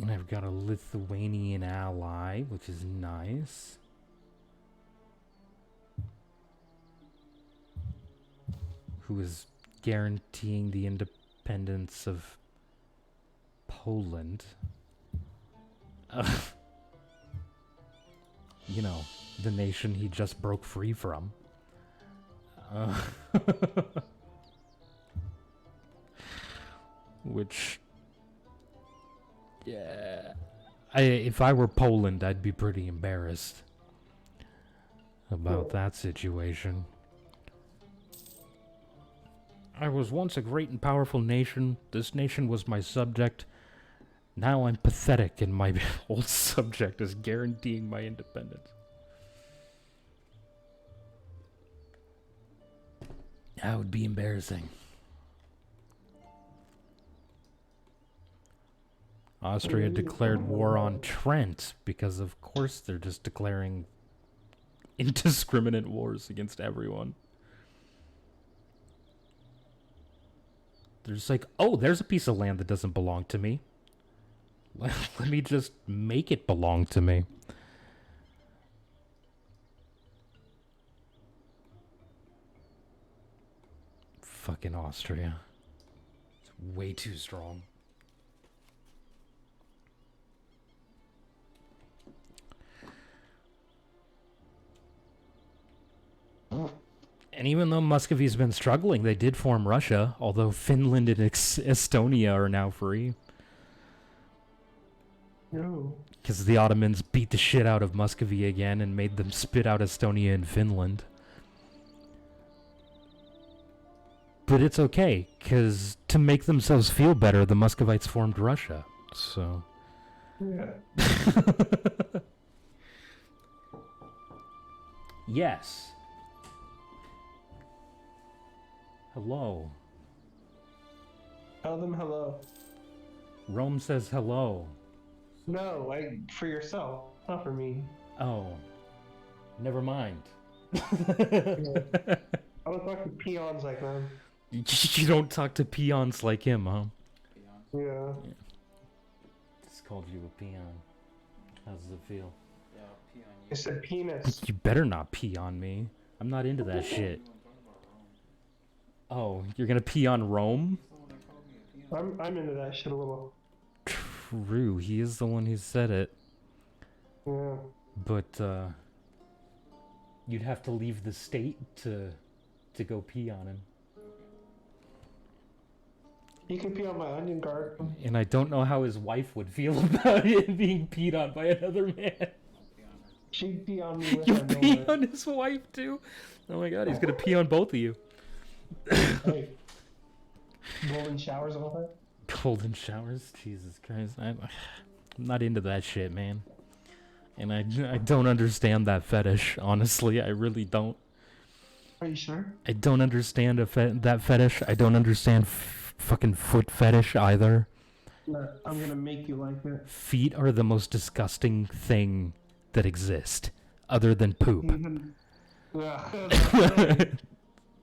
And I've got a Lithuanian ally, which is nice. Who is guaranteeing the independence of Poland. You know, the nation he just broke free from. Which, yeah, if I were Poland, I'd be pretty embarrassed about that situation. I was once a great and powerful nation. This nation was my subject. Now I'm pathetic, and my old subject is guaranteeing my independence. That would be embarrassing. Austria declared war on Trent because, of course, they're just declaring indiscriminate wars against everyone. They're just like, oh, there's a piece of land that doesn't belong to me. Let me just make it belong to me. Fucking Austria. It's way too strong. And even though Muscovy's been struggling, they did form Russia, although Finland and Estonia are now free. No. Because the Ottomans beat the shit out of Muscovy again and made them spit out Estonia and Finland. But it's okay, because to make themselves feel better, the Muscovites formed Russia. So... Yeah. Yes. Hello. Tell them hello. Rome says hello. No, for yourself, not for me. Oh. Never mind. Yeah. I don't talk to peons like that. You don't talk to peons like him, huh? Yeah. Just called you a peon. How does it feel? Yeah, pee on I you. said penis. You better not pee on me. I'm not into that shit. Oh, you're gonna pee on Rome? I'm into that shit a little. True, he is the one who said it. Yeah. But, you'd have to leave the state to go pee on him. You can pee on my onion guard. And I don't know how his wife would feel about it being peed on by another man. She'd pee on me with You her pee nowhere. on his wife too? Oh my god, he's gonna pee on both of you. Hey. Golden showers and all that. Golden showers? Jesus Christ. I'm not into that shit, man. And I don't understand that fetish, honestly. I really don't. Are you sure? I don't understand that fetish. I don't understand fucking foot fetish either. No, I'm gonna make you like it. Feet are the most disgusting thing that exist, other than poop. Even. Yeah.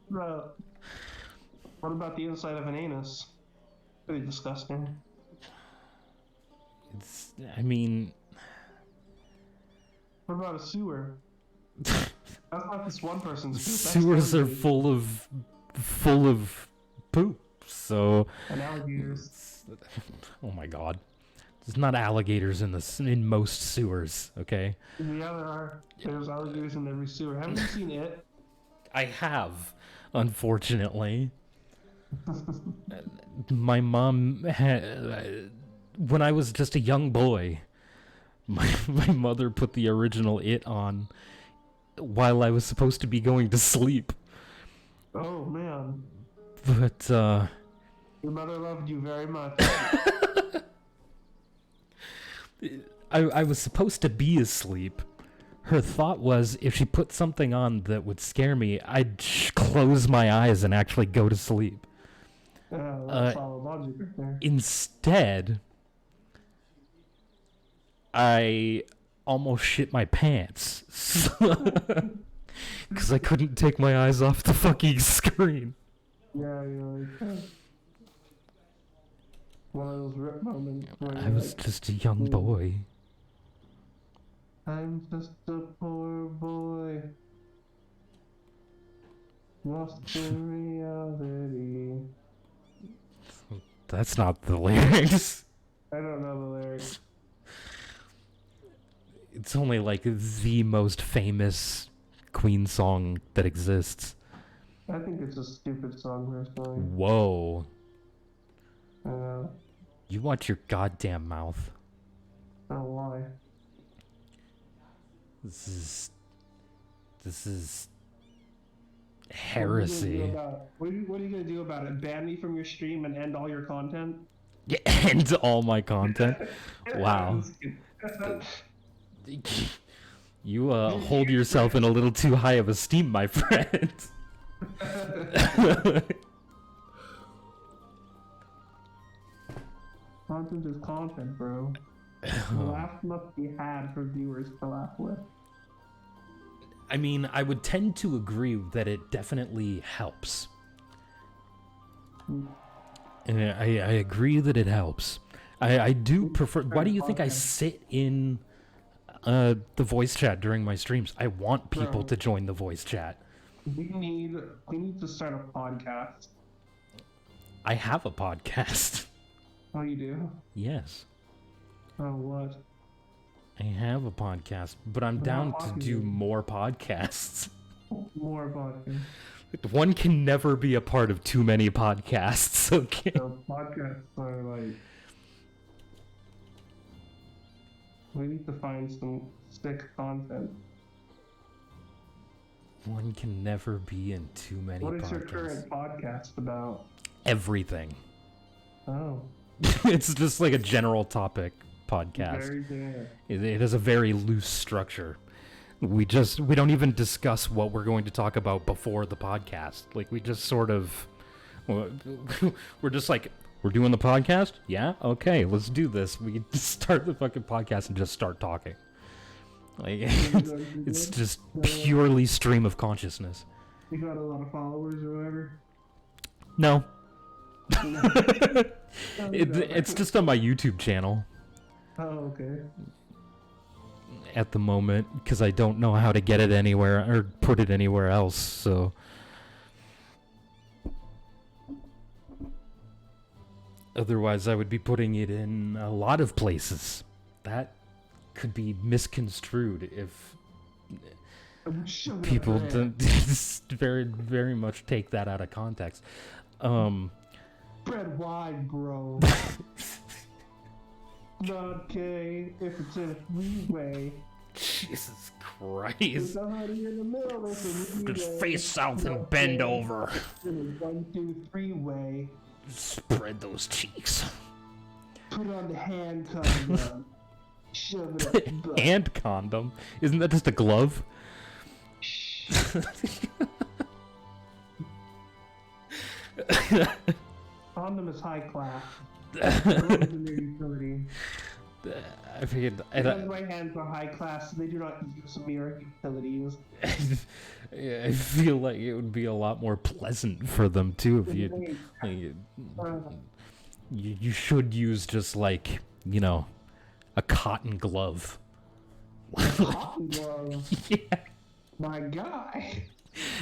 Bro. What about the inside of an anus? Pretty disgusting. It's, I mean... What about a sewer? That's not this one person's poop. That's Sewers are everybody. full of poop, so... And alligators. Oh my god. There's not alligators in most sewers, okay? Yeah, there are. There's alligators in every sewer. Haven't you seen it? I have, unfortunately. My mom when I was just a young boy, my mother put the original It on while I was supposed to be going to sleep. Oh, man. But, Your mother loved you very much. I was supposed to be asleep. Her thought was if she put something on that would scare me, I'd close my eyes and actually go to sleep. That's solid logic right there. Instead, I almost shit my pants. Because I couldn't take my eyes off the fucking screen. Yeah, like, one of those rip moments. Where I you're was like, just a young boy. I'm just a poor boy. Lost in reality. That's not the lyrics. I don't know the lyrics. It's only like the most famous Queen song that exists. I think it's a stupid song personally. Whoa. I know. You watch your goddamn mouth. Oh, why? This is heresy. What are you gonna do about it? Ban me from your stream and end all your content? Yeah, end all my content. Wow. You hold yourself in a little too high of esteem, my friend. Content is content, bro. Laugh must be had for viewers to laugh with. I mean, I would tend to agree that it definitely helps. And I agree that it helps. I do prefer... Why do you think I sit in the voice chat during my streams? I want people to join the voice chat. We need to start a podcast. I have a podcast. Oh, you do? Yes. Oh, what? I have a podcast, but I'm down to do more podcasts. More podcasts. One can never be a part of too many podcasts, okay? So podcasts are like... We need to find some sick content. One can never be in too many podcasts. What is your current podcast about? Everything. Oh. It's just like a general topic podcast. Very good. It has a very loose structure. We don't even discuss what we're going to talk about before the podcast. Like, we just sort of... We're just like, we're doing the podcast? Yeah? Okay, let's do this. We just start the fucking podcast and just start talking. Like, it's just purely stream of consciousness. You got a lot of followers or whatever? No. It's just on my YouTube channel. Oh, okay. At the moment, because I don't know how to get it anywhere or put it anywhere else, so... Otherwise, I would be putting it in a lot of places. That could be misconstrued if people don't very, very much take that out of context. Spread wide, bro. Not gay if it's in a freeway. Jesus Christ. There's a honey in the middle. Just face south and bend over. 1, 2, 3 way. Spread those cheeks. Put on the hand condom. Shove it up the butt. Hand condom? Isn't that just a glove? Condom is high class. Gloves in their utility. I figured... Because my hands are high class, they do not use mere utilities. I feel like it would be a lot more pleasant for them too if you... You should use just like, you know, a cotton glove. Cotton glove? Yeah. My guy.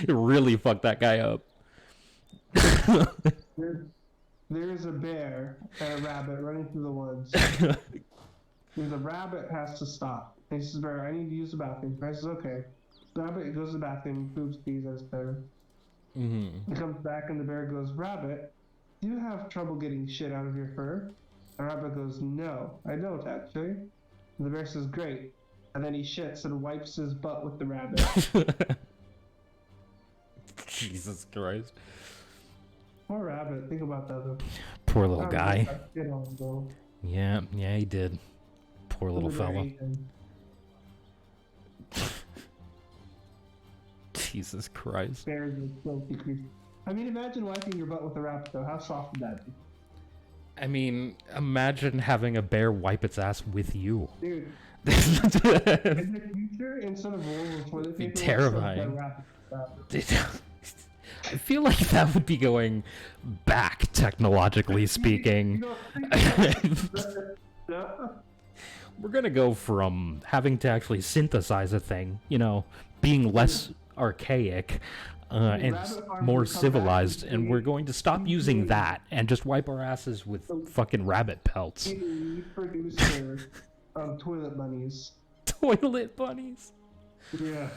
It really fucked that guy up. There's a bear and a rabbit running through the woods. The rabbit has to stop. He says, "Bear, I need to use the bathroom." Bear says, "Okay." The rabbit goes to the bathroom, poops, pees as bear. He comes back and the bear goes, "Rabbit, do you have trouble getting shit out of your fur?" The rabbit goes, "No, I don't actually." And the bear says, "Great." And then he shits and wipes his butt with the rabbit. Jesus Christ. Poor rabbit, think about that though. Poor little guy. Shit on him, though. Yeah, he did. Poor little fella. Jesus Christ. Bears are filthy creatures. I mean, imagine wiping your butt with a rabbit though. How soft would that be? I mean, imagine having a bear wipe its ass with you. Dude. In the future, instead of rolling toilet paper, terrifying. I feel like that would be going back, technologically speaking. We're gonna go from having to actually synthesize a thing, you know, being less archaic, and rabbit farms more will come back civilized, and and we're going to stop using create- that and just wipe our asses with fucking rabbit pelts. a producer of toilet bunnies. Toilet bunnies. Yeah.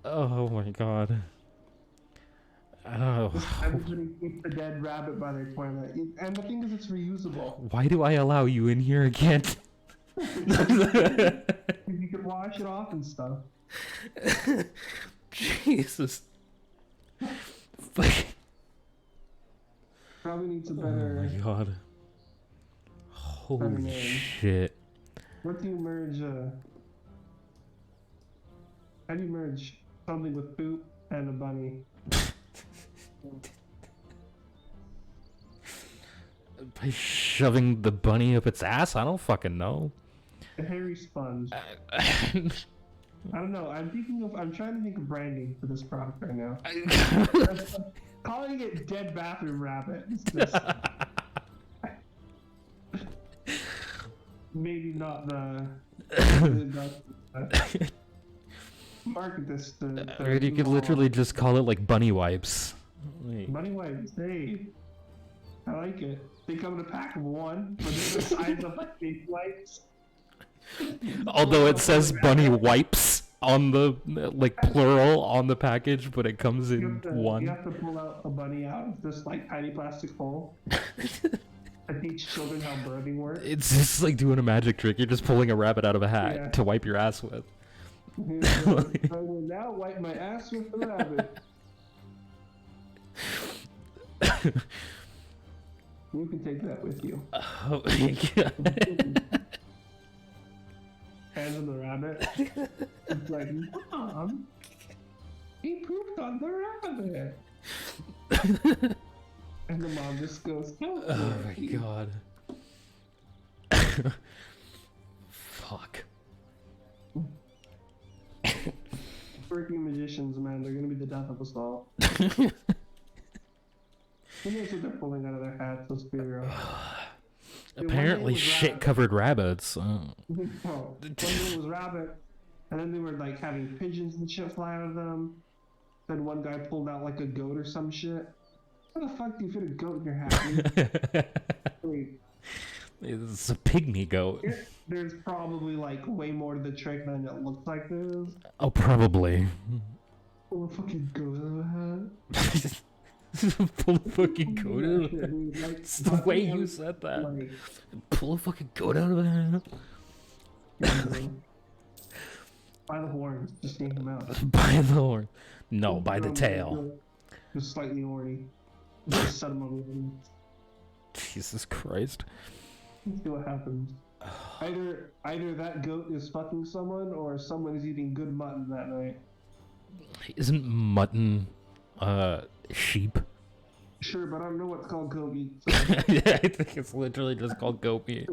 Oh my god. Oh. Everybody keeps a dead rabbit by their toilet. And the thing is, it's reusable. Why do I allow you in here again? You can wash it off and stuff. Jesus. Probably needs a Oh better. my god. Holy name. shit. What do you merge? How do you merge something with poop and a bunny? By shoving the bunny up its ass? I don't fucking know. A hairy sponge. I don't know. I'm trying to think of branding for this product right now. Calling it Dead Bathroom Rabbit is just maybe not the market this. Or you could literally just call it like bunny wipes. Like, Bunny wipes. Hey, I like it. They come in a pack of one, but they're the size of like face wipes. although it says bunny wipes on the like plural on the package, but it comes in You one. have to pull out a bunny out of this like tiny plastic hole. I teach children how birthing works. It's just like doing a magic trick. You're just pulling a rabbit out of a hat Yeah. to wipe your ass with. I will now wipe my ass with the rabbit. You can take that with you. Oh my god. Hands on the rabbit. It's like, Mom, he pooped on the rabbit. And the mom just goes, "Help Oh me." my god. Fuck. Working magicians, man, they're gonna be the death of us all. Who knows what they're pulling out of their hats? Let's figure out. Apparently shit covered rabbits. Oh. One day was rabbit, and then they were like having pigeons and shit fly out of them. Then one guy pulled out like a goat or some shit. How the fuck do you fit a goat in your hat? Wait, It's a pygmy goat. there's probably like way more to the trick than it looks like there is. Oh, probably. Pull a fucking goat out of a hat. Pull a fucking goat out of Shit, it. dude, like, It's the way you said that. like, Pull a fucking goat out of it. by the horns, just yank him out. By the horn. No, by the tail. Just slightly horny. Just set him on the horn. Jesus Christ. See what happens. Either that goat is fucking someone, or someone is eating good mutton that night. Isn't mutton, sheep? Sure, but I don't know what's called goat meat. So. Yeah, I think it's literally just called goat meat.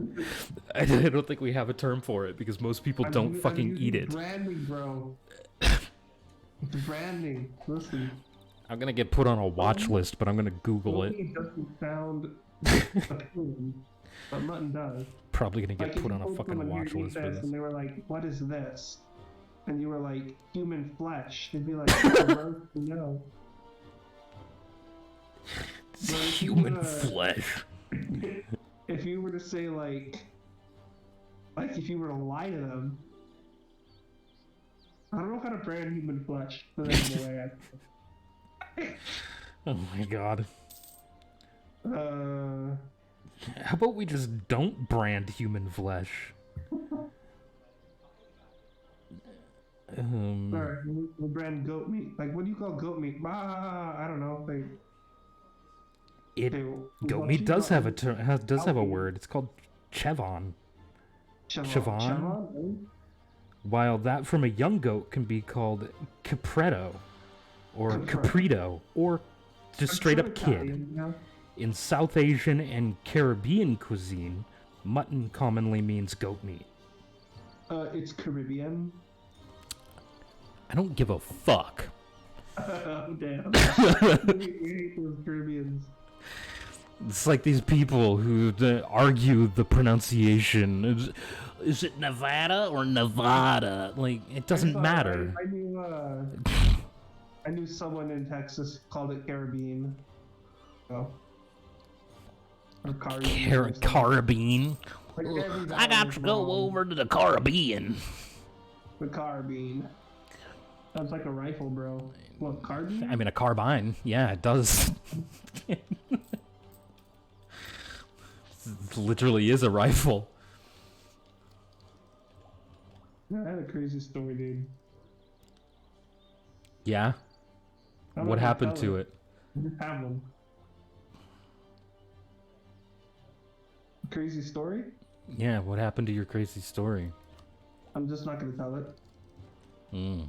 I don't think we have a term for it because most people don't fucking eat it. Branding, bro. It's branding. Listen. I'm gonna get put on a watch list, but I'm gonna Google it. Goat doesn't sound appealing, but mutton does. Probably gonna get Like, put if on you a told fucking someone, "Here, watch eat list for this," this. and they were like, "What is this?" And you were like, "Human flesh." They'd be like, "Gross, no." It's But if you human were- flesh. If you were to say like if you were to lie to them, I don't know how to brand human flesh for them in a way. Oh my god. How How about we just don't brand human flesh? Alright, we'll brand goat meat. Like, what do you call goat meat? I don't know. Goat meat does have a term. Does have a word. It's called chevon. Chevon? While that from a young goat can be called capretto, or caprito, or just straight up kid. In South Asian and Caribbean cuisine, mutton commonly means goat meat. It's Caribbean. I don't give a fuck. Oh, damn. We hate those Caribbeans. It's like these people who argue the pronunciation. Is it Nevada or Nevada? Like, it doesn't matter. I I knew someone in Texas called it Caribbean. Oh. Or Caribbean. Caribbean. Like every I got vowel to is go wrong. over to the Caribbean. The carbine. Sounds like a rifle, bro. What, carbine? I mean, a carbine. Yeah, it does. It literally is a rifle. Yeah, I had a crazy story, dude. Yeah? I'm What not gonna happened tell to it? I just have one. Crazy story? Yeah, what happened to your crazy story? I'm just not gonna tell it. Mm.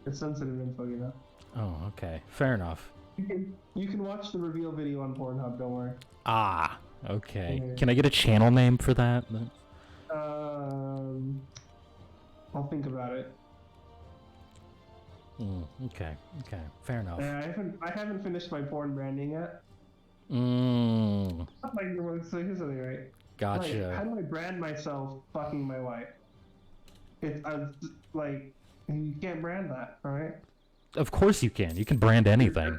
It's sensitive info, you know. Oh, okay. Fair enough. You can watch the reveal video on Pornhub, don't worry. Ah, okay. Yeah. Can I get a channel name for that? I'll think about it. Okay, fair enough. I haven't finished my porn branding yet. Like, so here's something, right? Gotcha. Like, how do I brand myself fucking my wife? Like, you can't brand that, alright? Of course you can. You can brand anything.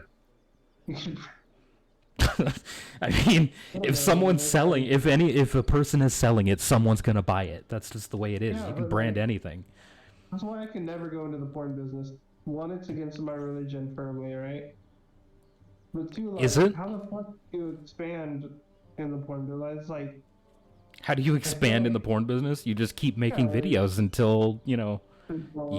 I mean, if someone's selling, if a person is selling it, someone's gonna buy it. That's just the way it is. Yeah, You can but brand like- anything. That's why I can never go into the porn business. One, it's against my religion firmly, right? But two, like, Is it? how the fuck do you expand in the porn business? It's like, How do you expand in the porn business? You just keep making Yeah, videos until, you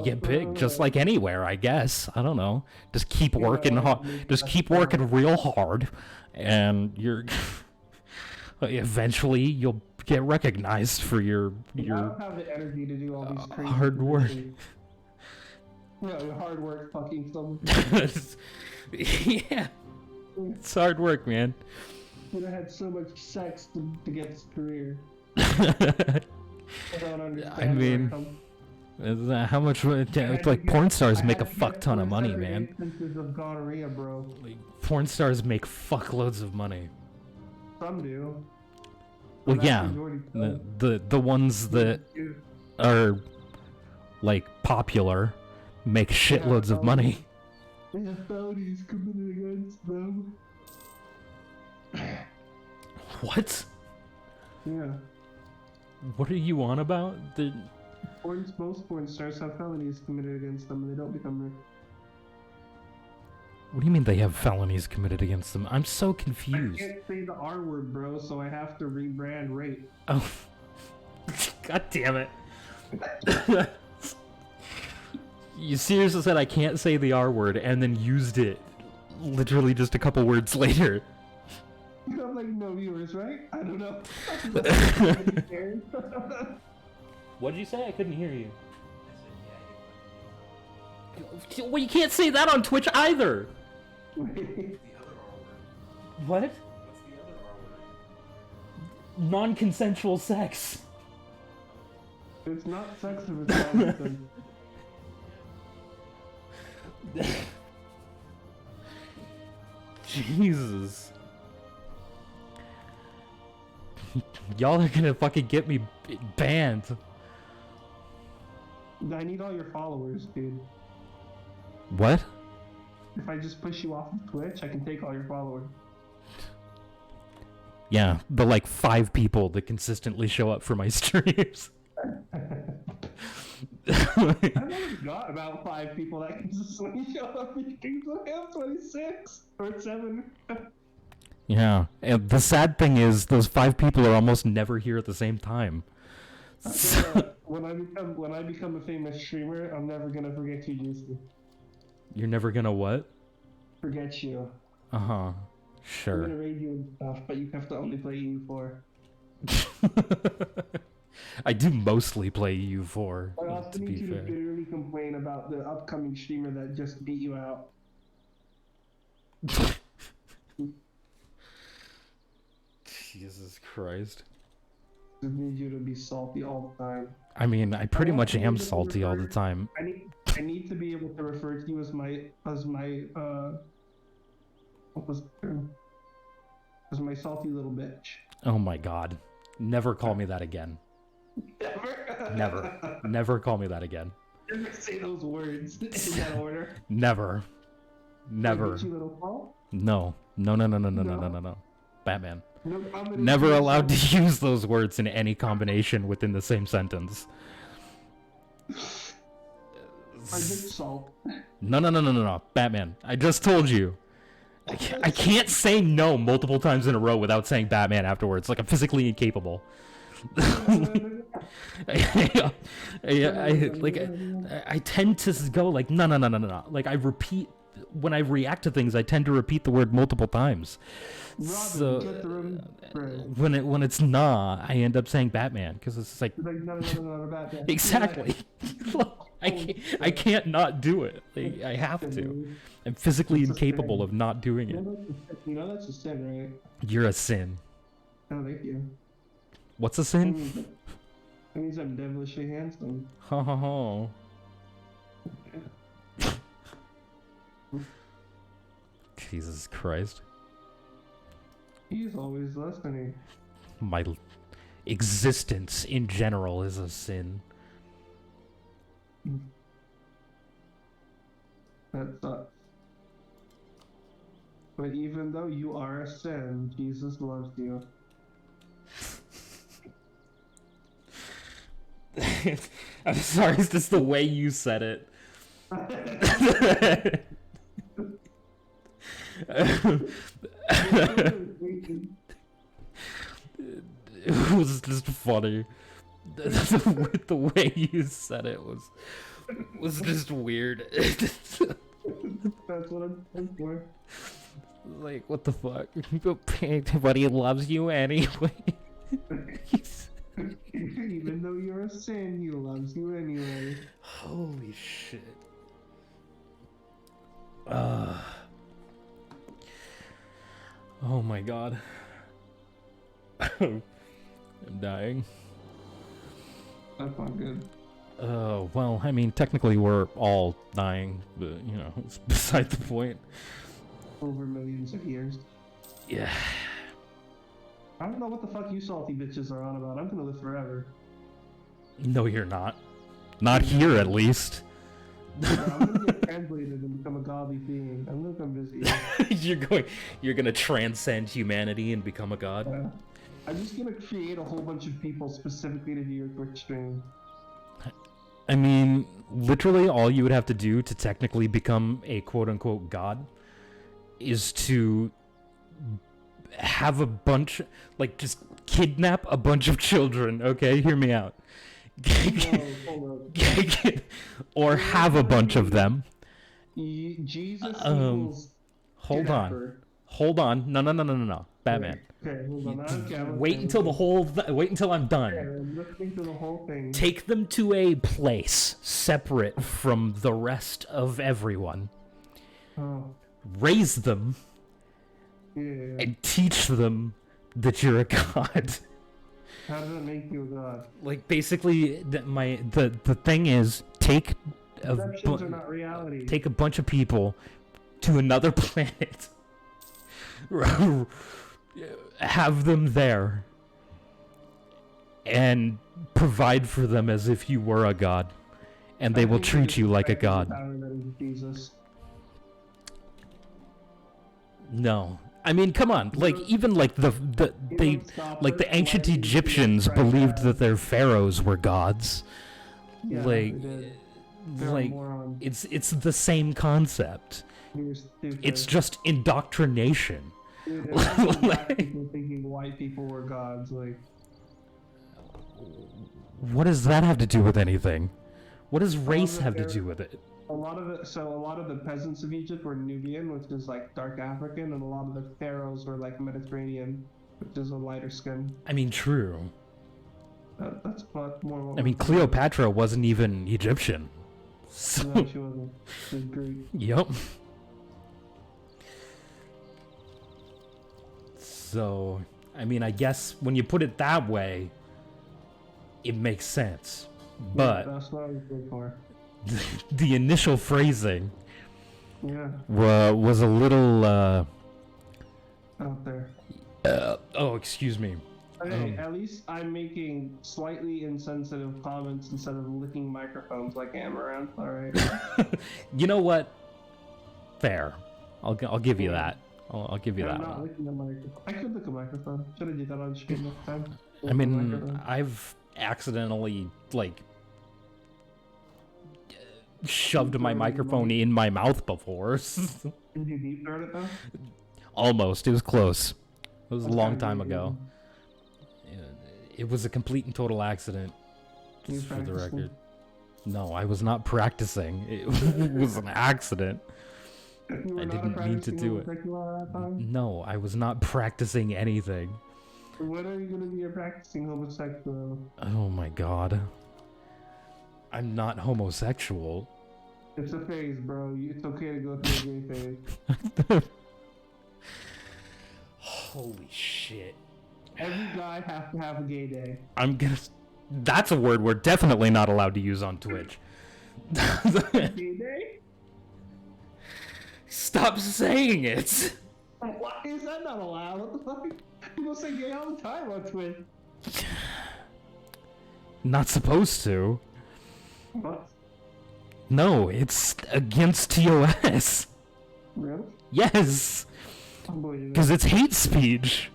get big, just like anywhere, I guess. I don't know. Just keep working hard. Just keep working real hard, and you're eventually you'll get recognized for your I don't have the energy to do all these crazy hard work. things. Yeah, hard work fucking someone. Yeah, it's hard work, man. I had so much sex to get this career. I don't understand. I mean, how much? Like porn stars make a fuck ton of money, man. Instances of gonorrhea, bro. Like, porn stars make fuckloads of money. Some do. Well, But yeah, that's majority the ones that do. are like popular make shitloads of money. They have felonies committed against them. What? Yeah. What are you on about? Most porn stars have felonies committed against them and they don't become rich. What do you mean they have felonies committed against them? I'm so I confused. can't say the R word, bro, so I have to rebrand rape. Oh, god damn it! You seriously said I can't say the R word and then used it literally just a couple words later. You have like no viewers, right? I don't know. What did you say? I couldn't hear you. Well, you can't say that on Twitch either. The other R word. What? What's the other R word? Non-consensual sex. It's not sex if it's nonsense. Jesus. Y'all are gonna fucking get me banned. I need all your followers, dude. What? If I just push you off of Twitch, I can take all your followers. Yeah, the like 5 people that consistently show up for my streams. I've only got about 5 people that consistently show up in streams. I have 26 or 7. Yeah, and the sad thing is those 5 people are almost never here at the same time. When I become a famous streamer, I'm never gonna forget you, Juicy. You're never gonna what? Forget you. Uh-huh. I'm Sure. gonna raid you and stuff, but you have to only play EU4. I do mostly play U4, I also to need be you to fair. bitterly complain about the upcoming streamer that just beat you out. Jesus Christ. I need you to be salty all the time. I mean, I pretty want much to be am able to salty all the refer- time. I need to be able to refer to you as my what was the term? As my salty little bitch. Oh my god. Never call me that again. Never. Never call me that again. Never say those words in that order. Never. Never. Gucci little Paul? No. No. Batman. No, Never allowed to use those words in any combination within the same sentence. I just salt. No. Batman. I just told you. I can't say no multiple times in a row without saying Batman afterwards. Like, I'm physically incapable. I tend to go like, no. Like, I repeat. When I react to things, I tend to repeat the word multiple times. Robin, So get the room. Right. when it's nah, I end up saying Batman because it's like No, Batman. exactly. I can't not do it. Like, I have to. I'm physically incapable of not doing it. You know that's a sin, right? You're a sin. Oh, thank you. What's a sin? That means I'm devilishly handsome. Ha ha ha. Jesus Christ. He's always listening. My existence in general is a sin. That sucks. But even though you are a sin, Jesus loves you. I'm sorry, it's just the way you said it. It was just funny. The way you said it was just weird. That's what I'm looking for. Like, what the fuck? But he loves you anyway. Even though you're a sin, he loves you anyway. Holy shit. Oh my god. I'm dying. That's not good. Well, I mean, technically we're all dying, but, you know, it's beside the point. Over millions of years. Yeah. I don't know what the fuck you salty bitches are on about. I'm gonna live forever. No, you're not. Not here, at least. I'm gonna get translated and become a godly being. I'm gonna become busy. You're gonna transcend humanity and become a god? I'm just gonna create a whole bunch of people specifically to do your Twitch stream. I mean, literally all you would have to do to technically become a quote-unquote god is to have a bunch, like, just kidnap a bunch of children, okay? Hear me out. Or have a bunch of them. Jesus equals hold on. No. Batman. Okay, hold on. Wait until I'm done. Okay, I'm listening to the whole thing. Take them to a place separate from the rest of everyone. Oh. Raise them. Yeah. And teach them that you're a god. How does it make you a god? Like, basically, the thing is, take Perceptions are not reality. take a bunch of people to another planet, have them there, and provide for them as if you were a god, and they will treat you like a god. Jesus. No. I mean, come on. Like, even like the ancient Egyptians believed that their pharaohs were gods. Yeah, like it's the same concept. It's just indoctrination. Dude, black people thinking white people were gods, like. What does that have to do with anything? What does race have to do with it? A lot of the peasants of Egypt were Nubian, which is like dark African, and a lot of the pharaohs were like Mediterranean, which is a lighter skin. I mean, true. That's more. I mean, Cleopatra wasn't even Egyptian. So... No, she wasn't. She was Greek. Yep. So, I mean, I guess when you put it that way, it makes sense. But that's what I was looking for. The initial phrasing, yeah, was a little out there. Oh, excuse me. Okay, at least I'm making slightly insensitive comments instead of licking microphones like Amaranth. All right. You know what? Fair. I'll give you that. I'll give you I'm that not one. licking the microphone. I could lick a microphone. Should have did that on stream next time. I mean, I've accidentally like shoved my microphone in my mouth before. Did you deep throat it though? Almost. It was close. It was a That's long kinda time weird. ago. It was a complete and total accident. You Just for the practicing? record. No, I was not practicing. It was an accident. You were I not a didn't mean to practicing do it. homosexual at that time? No, I was not practicing anything. When are you gonna be a practicing homosexual? Oh my god. I'm not homosexual. It's a phase, bro. It's okay to go through a gay phase. Holy shit. Every guy has to have a gay day. I'm gonna. That's a word we're definitely not allowed to use on Twitch. Gay day? Stop saying it! Why is that not allowed? What the fuck? People say gay all the time on Twitch. Not supposed to. What? No, it's against TOS. Really? Yes! Unbelievable. Because it's hate speech.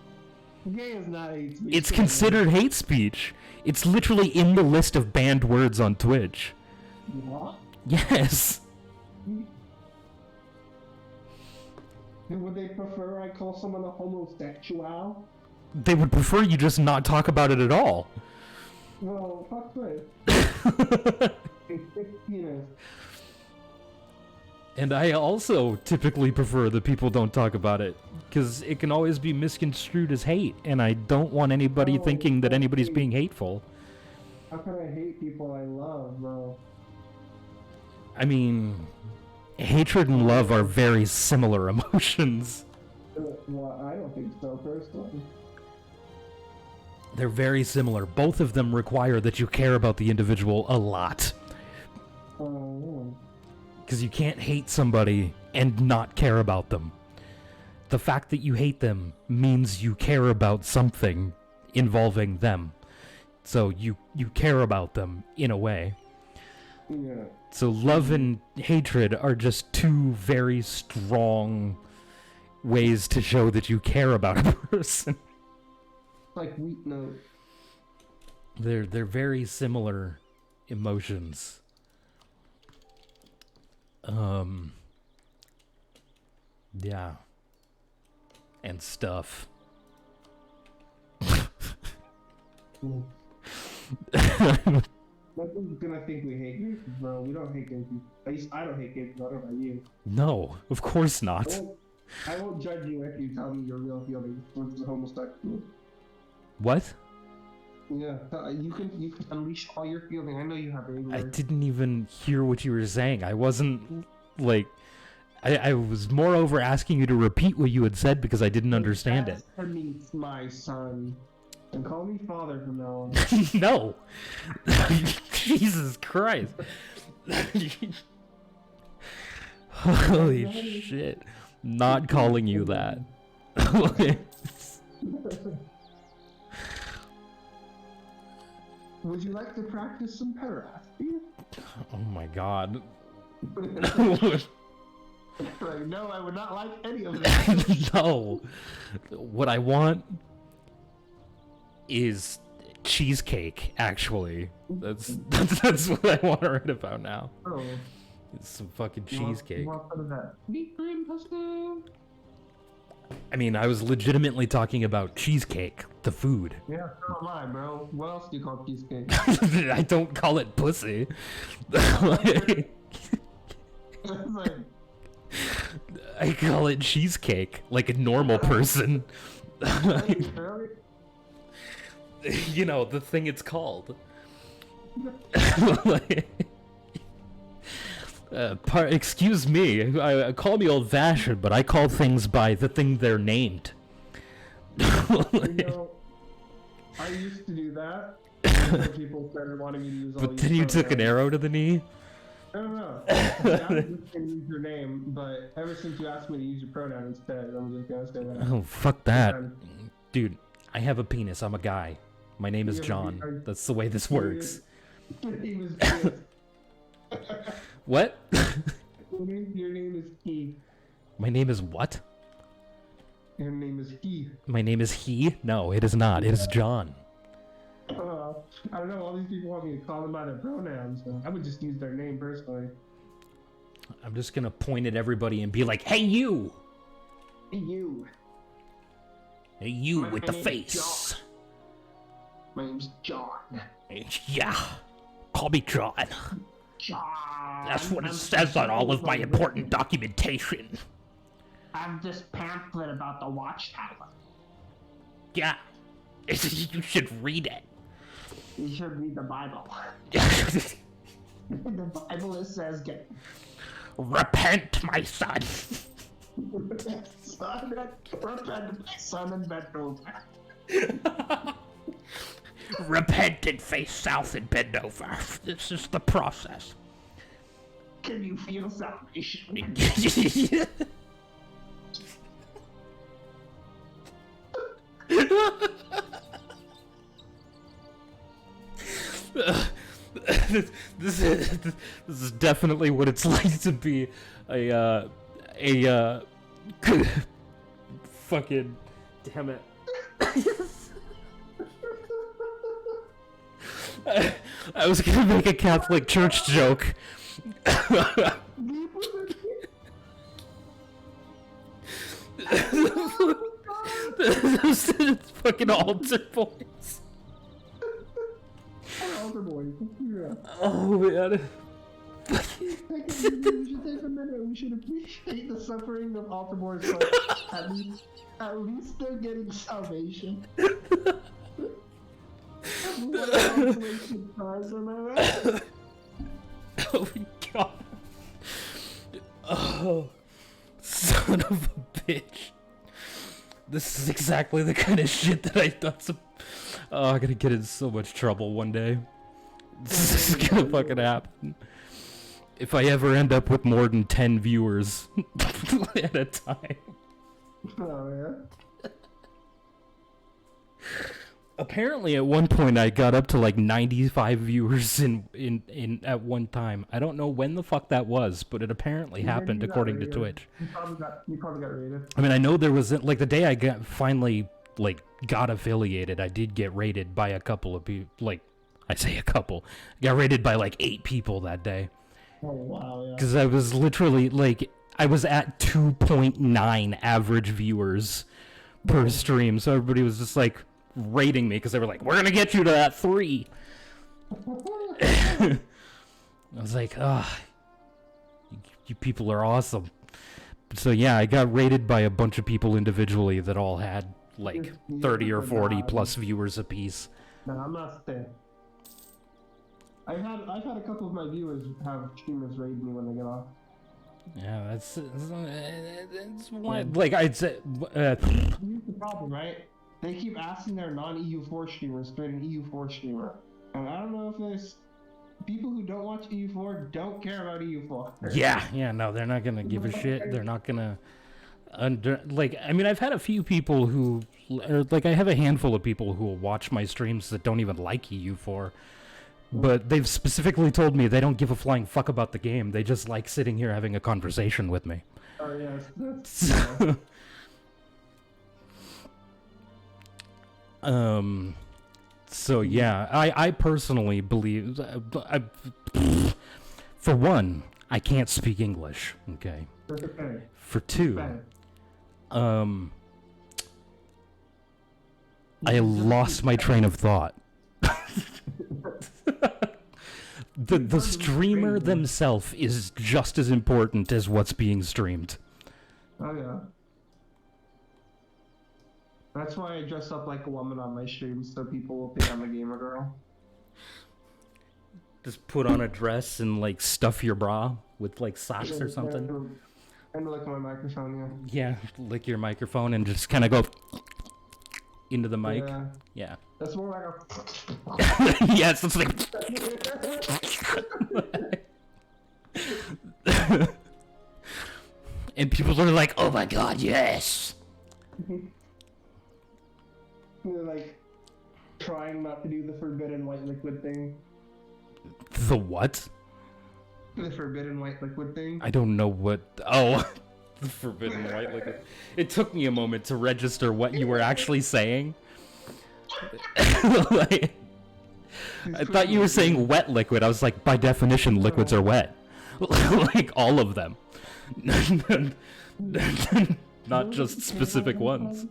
Gay is not hate speech. It's considered hate speech. It's literally in the list of banned words on Twitch. What? Yes! Would they prefer I call someone a homosexual? They would prefer you just not talk about it at all. Well, fuck it. You know. And I also typically prefer that people don't talk about it, because it can always be misconstrued as hate, and I don't want anybody Oh, thinking that anybody's okay. being hateful. How can I hate people I love, bro? I mean, hatred and love are very similar emotions. Well, I don't think so, personally. They're very similar. Both of them require that you care about the individual a lot. Oh, Because you can't hate somebody and not care about them. The fact that you hate them means you care about something involving them. So you care about them in a way. yeah. So love and hatred are just two very strong ways to show that you care about a person. Like wheat note. They're very similar emotions. Yeah. And stuff. Nothing's gonna think we hate you, bro. We don't hate gay people. At least I don't hate gay people. I don't know about you. No, of course not. I won't judge you if you tell me your real feelings towards the homosexual. What? Yeah, you can unleash all your feelings. I know you have anger. I didn't even hear what you were saying. I wasn't, like... I was moreover asking you to repeat what you had said because I didn't understand it. That means my son. And call me father from now on. No! Jesus Christ. Holy shit. Not calling you that. Would you like to practice some pederasty? Oh my god. Like, no, I would not like any of that. No. What I want is cheesecake, actually. That's what I want to write about now. Oh, It's some fucking you want- cheesecake. You want some of that? Meat cream pussy. I mean, I was legitimately talking about cheesecake, the food. Yeah, so am I, bro. What else do you call cheesecake? I don't call it pussy. It's like, I call it cheesecake, like a normal person. really? You know, the thing it's called. Excuse me, I call me old-fashioned, but I call things by the thing they're named. You know, I used to do that. Until people started wanting me to use all But these then you took an pronouns. arrow to the knee? I don't know. I was just gonna use your name, but ever since you asked me to use your pronoun instead, I'm just gonna say that. Oh, fuck that. Um, Dude, I have a penis, I'm a guy. My name is Yeah, but John. are- That's the way this works. Your name is Keith. What? Your name is Keith. My name is what? Your name is He. My name is he? No, it is not. It is John. I don't know. All these people want me to call them by their pronouns. So I would just use their name personally. I'm just gonna point at everybody and be like, "Hey, you! Hey, you. Hey, you My with the name's face! My name's John. Yeah, call me John. John. That's what it says on all of my important documentation. I have this pamphlet about the Watchtower. Yeah, you should read it." You should read the Bible. In the Bible it says, Repent, my son. Repent, my son, and bend over. Repent and face south and bend over. This is the process. Can you feel salvation? This is definitely what it's like to be a fucking damn it. I was gonna make a Catholic Church joke. It's fucking altar boys. Altar boys. Yeah. Oh man. We should take a minute. We should appreciate the suffering of altar boys. So at least they're getting salvation. What a consolation prize, am I right? Oh my god. Oh, son of a bitch. This is exactly the kind of shit that I thought Oh, I'm gonna get in so much trouble one day. This is gonna fucking happen. If I ever end up with more than 10 viewers at a time. Oh, yeah? Apparently at one point I got up to like 95 viewers in at one time. I don't know when the fuck that was, but it apparently happened according to Twitch. You probably got rated. I mean, I know there was like the day I finally got affiliated, I did get rated by a couple of people. Like, I say a couple. I got rated by like 8 people that day. Oh wow, yeah. Because I was literally I was at 2.9 average viewers per stream, so everybody was just like rating me because they were like, "We're gonna get you to that 3." I was like, you people are awesome. So yeah, I got rated by a bunch of people individually that all had like 30 or 40 plus viewers apiece. No, I'm not staying. I've had a couple of my viewers have streamers raid me when they get off. Yeah, that's what, like I'd say. Here's the problem, right? They keep asking their non-EU4 streamers to rate an EU4 streamer, and I don't know if there's people who don't watch EU4 don't care about EU4. Yeah, no, they're not gonna give a shit. They're not gonna I mean, I've had a few people who, I have a handful of people who will watch my streams that don't even like EU4. But they've specifically told me they don't give a flying fuck about the game. They just like sitting here having a conversation with me. Oh, yes. So yeah, I personally believe, for one, I can't speak English, okay? Okay. For two, I lost my train of thought. The streamer themselves is just as important as what's being streamed. Oh yeah. That's why I dress up like a woman on my streams so people will think I'm a gamer girl. Just put on a dress and stuff your bra with socks or something. And lick my microphone, yeah. Yeah, lick your microphone and just kind of go into the mic. Yeah. That's more like a... Yes, it's like... And people are like, oh my god, yes! They're trying not to do the forbidden white liquid thing. The what? The forbidden white liquid thing. I don't know what... Oh. The forbidden white liquid. It took me a moment to register what you were actually saying. Like, I thought you were saying wet liquid. I was like, by definition, liquids are wet. Like, all of them. Not just specific ones.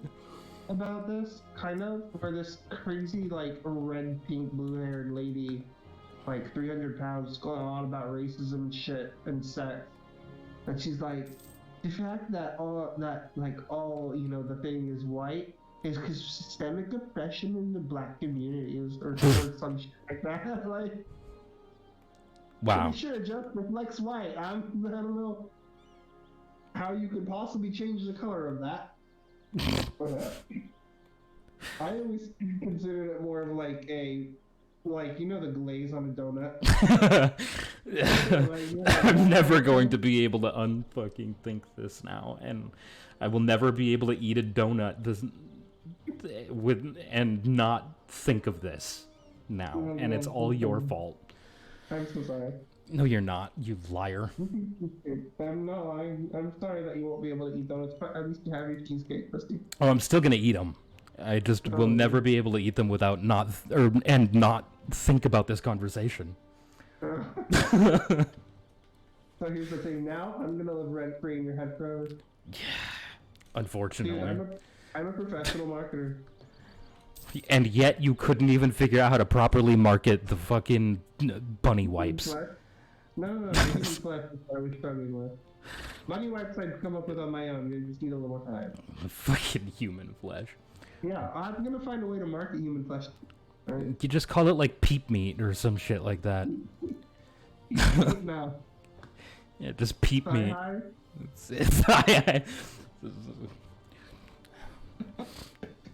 About this, kind of, where this crazy, like, red, pink, blue-haired lady, like, 300 pounds, going on about racism and shit and sex. And she's like, the fact that all, you know, the thing is white is because systemic oppression in the black community is, or some shit like that. Like, wow. pretty sure just reflects white. I don't know how you could possibly change the color of that. But, I always considered it more of like a, like, you know, the glaze on a donut. I'm never going to be able to unfucking think this now, and I will never be able to eat a donut and not think of this now, and it's all your fault. I'm so sorry. No, you're not, you liar. I'm sorry that you won't be able to eat donuts, but at least you have your cheesecake, Christy. Oh, I'm still gonna eat them. I just will never be able to eat them without not think about this conversation. So here's the thing. Now I'm gonna live rent free in your head forever. Yeah, unfortunately. Dude, I'm a professional marketer. And yet you couldn't even figure out how to properly market the fucking bunny wipes. No, the human flesh is what I was struggling with. Bunny wipes I'd come up with on my own. You just need a little more time. Fucking human flesh. Yeah, I'm gonna find a way to market human flesh. Right? You just call it like peep meat or some shit like that. No. Yeah, just peep meat. Hi. It's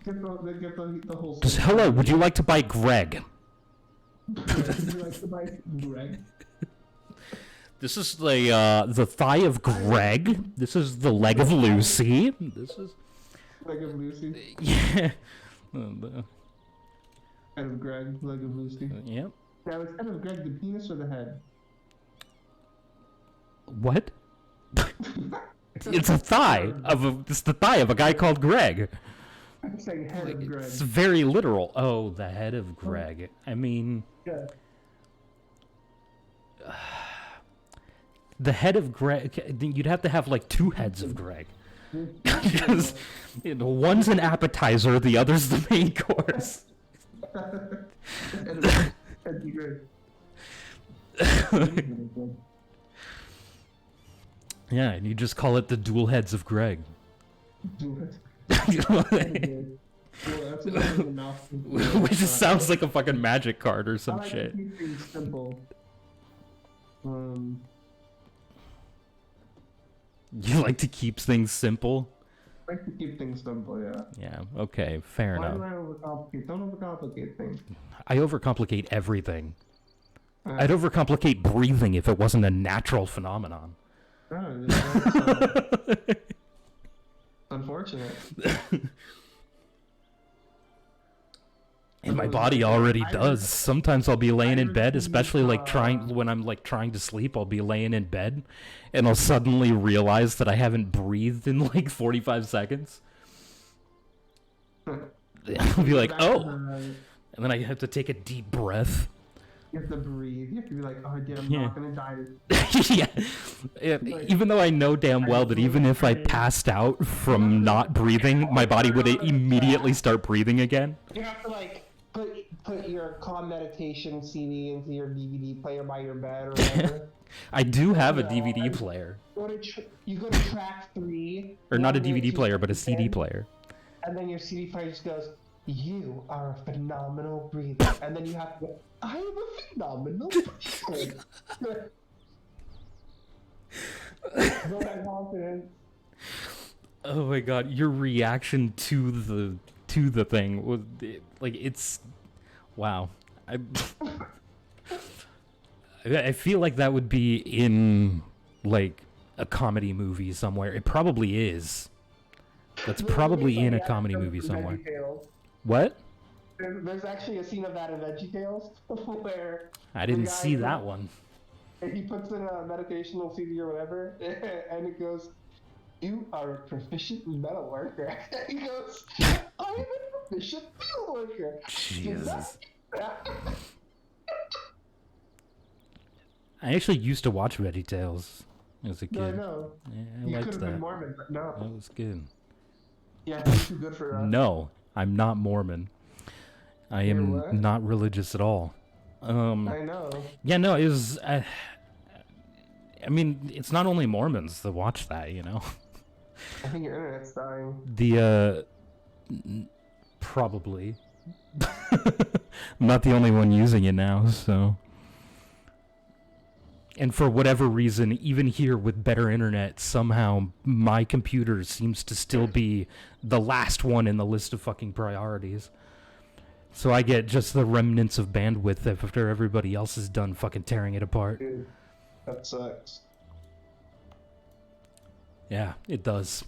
Get the whole. Just, hello, would you like to buy Greg? Would you like to buy Greg? This is the thigh of Greg. This is the leg of Lucy. This is Leg of Lucy. yeah. Head of Greg, leg of Lucy. Yep. Now is head of Greg the penis or the head? What? It's a thigh it's the thigh of a guy called Greg. I'm saying head of Greg. It's very literal. Oh, the head of Greg. I mean, Yeah. the head of Greg. You'd have to have like two heads of Greg. Because one's an appetizer, the other's the main course. Head of Greg. Yeah, and you just call it the dual heads of Greg. Which just sounds like a fucking magic card or some shit. To keep things simple. You like to keep things simple? I like to keep things simple, yeah. Yeah, okay, fair Why enough. do I overcomplicate? Don't overcomplicate things. I overcomplicate everything. I'd overcomplicate breathing if it wasn't a natural phenomenon. Oh, unfortunate. And my body already does. Sometimes I'll be laying in bed, especially like when I'm like trying to sleep, I'll be laying in bed and I'll suddenly realize that I haven't breathed in like 45 seconds. I'll be like, oh. And then I have to take a deep breath. You have to breathe. You have to be like, oh, dude, I'm not gonna die. Yeah. Even though I know damn well that even if I passed out from not breathing, my body would immediately start breathing again. You have to like put your calm meditation CD into your DVD player by your bed or whatever. I do have a DVD player. You go to track 3. Or not a DVD player, but a CD player. And then your CD player just goes, you are a phenomenal breather. And then you have to go, I am a phenomenal breather. No that confidence. Oh my god, your reaction to the thing was like, it's wow. I feel like that would be in like a comedy movie somewhere. It probably is. That's probably in a comedy movie somewhere. What? There's actually a scene of that in VeggieTales where I didn't see that one. He puts in a meditational CD or whatever, and it goes, You are a proficient metal worker. He goes, I'm a proficient metal worker. Jesus. I actually used to watch VeggieTales as a kid. No, I know. Yeah, I You liked could have that. been Mormon, but no. That was good. Yeah, you're too good for that. No, I'm not Mormon. I am what? not religious at all. I know. Yeah, no, it was. I mean, it's not only Mormons that watch that, you know. I think your internet's dying. Probably. I'm not the only one using it now, so. And for whatever reason, even here with better internet, somehow my computer seems to still be the last one in the list of fucking priorities. So I get just the remnants of bandwidth after everybody else is done fucking tearing it apart. Dude, that sucks. Yeah, it does.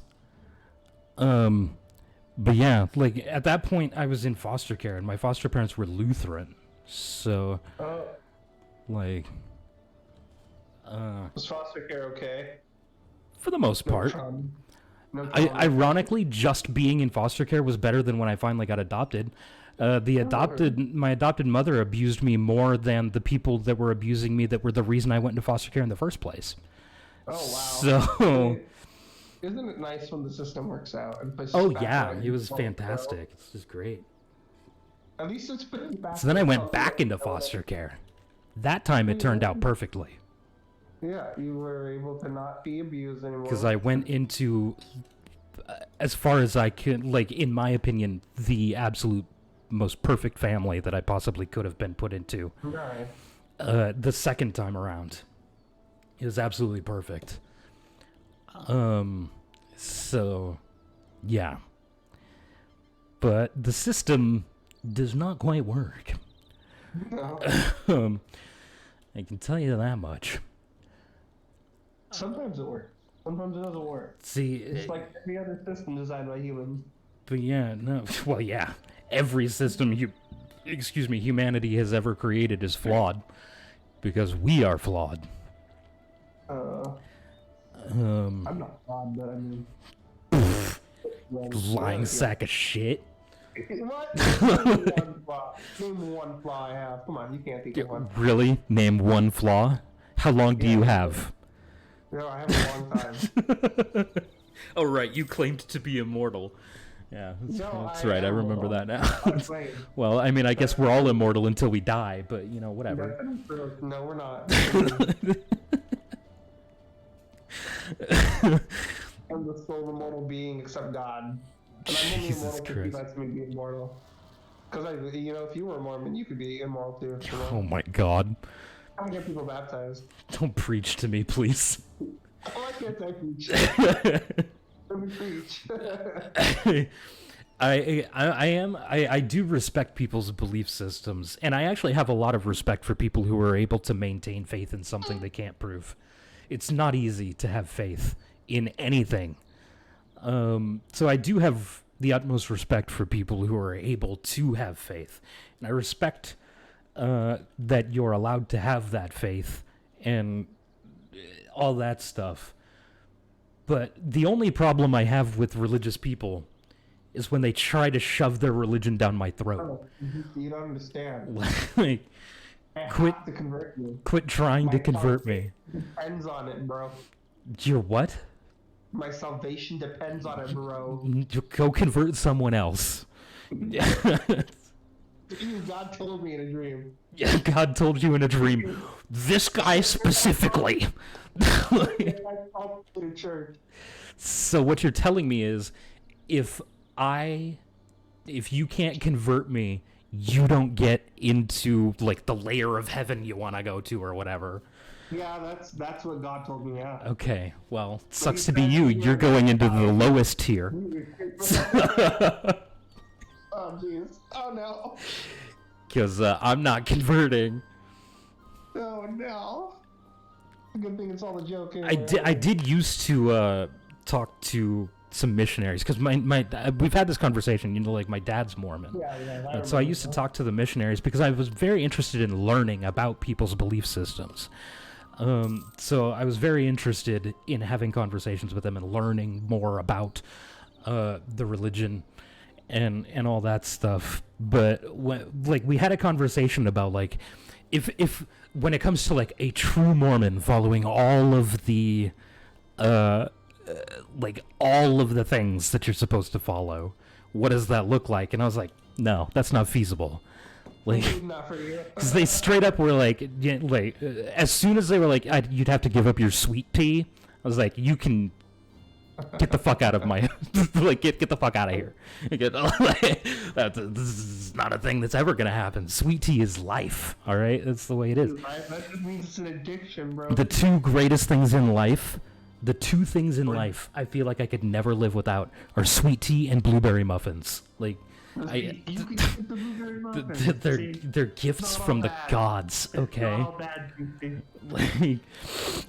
But yeah, like at that point I was in foster care and my foster parents were Lutheran. So like Was foster care okay? for the most part. No trauma. Ironically, just being in foster care was better than when I finally got adopted. My adopted mother abused me more than the people that were abusing me that were the reason I went into foster care in the first place. Oh wow. So Isn't it nice when the system works out? And puts oh you back yeah, where it you was want to fantastic. It's just great. go? At least it's putting you back. So then I where you went back into foster care. That time it turned out perfectly. Yeah, you were able to not be abused anymore. Because I went into, as far as I could, like, in my opinion, the absolute most perfect family that I possibly could have been put into. Right. The second time around. It was absolutely perfect. So, yeah. But the system does not quite work. No. I can tell you that much. Sometimes it works. Sometimes it doesn't work. See, It's like every other system designed by humans. but yeah, no, well, yeah. Every system humanity has ever created is flawed. Because we are flawed. I'm not flawed, but I mean... Lying sack of shit. What? Name one flaw I have. Come on, you can't think of one. Really? Name one flaw? How long do you have? No, I have a long time. Oh, right, you claimed to be immortal. Yeah, that's right, I remember that now. Well, I mean, I guess we're all immortal until we die, but, you know, whatever. No, we're not. I'm the sole immortal being except God. And I'm only Jesus immortal because he Christ. lets me be immortal. Because, if you were a Mormon, you could be immortal too. You know? Oh my god. I don't get people baptized. Don't preach to me, please. Why can't I preach? Let me preach. I do respect people's belief systems, and I actually have a lot of respect for people who are able to maintain faith in something they can't prove. It's not easy to have faith in anything. So I do have the utmost respect for people who are able to have faith, and I respect that you're allowed to have that faith and all that stuff. But the only problem I have with religious people is when they try to shove their religion down my throat. You don't understand. Like, I Quit- have to convert you. quit trying to My convert me. Depends on it, bro. Your what? My salvation depends on it, bro. You go convert someone else. God told me in a dream. Yeah, God told you in a dream. This guy specifically. I called to the church. So what you're telling me is, if you can't convert me, you don't get into like the layer of heaven you want to go to or whatever. Yeah, that's what God told me. Yeah. Okay, well, sucks to be you. You're going into the lowest tier. Oh jeez. Oh no. Because I'm not converting. Oh no. Good thing it's all a joke. I did used to talk to some missionaries because we've had this conversation. You know, like my dad's Mormon. Yeah. And so I used to talk to the missionaries because I was very interested in learning about people's belief systems. So I was very interested in having conversations with them and learning more about the religion and all that stuff. But we had a conversation about like if when it comes to like a true Mormon following all of the like all of the things that you're supposed to follow, what does that look like? And I was like, no, that's not feasible. Like, Not for you. because they straight up were like, as soon as they were like, you'd have to give up your sweet tea, I was like, you can get the fuck out of my, like, get the fuck out of here. This is not a thing that's ever gonna happen. Sweet tea is life, all right? That's the way it is. That just means it's an addiction, bro. The two greatest things in life, the two things in life I feel like I could never live without are sweet tea and blueberry muffins. Like, You can get the blueberry muffins. they're gifts from the gods, okay? They're all bad, Goofy. Like,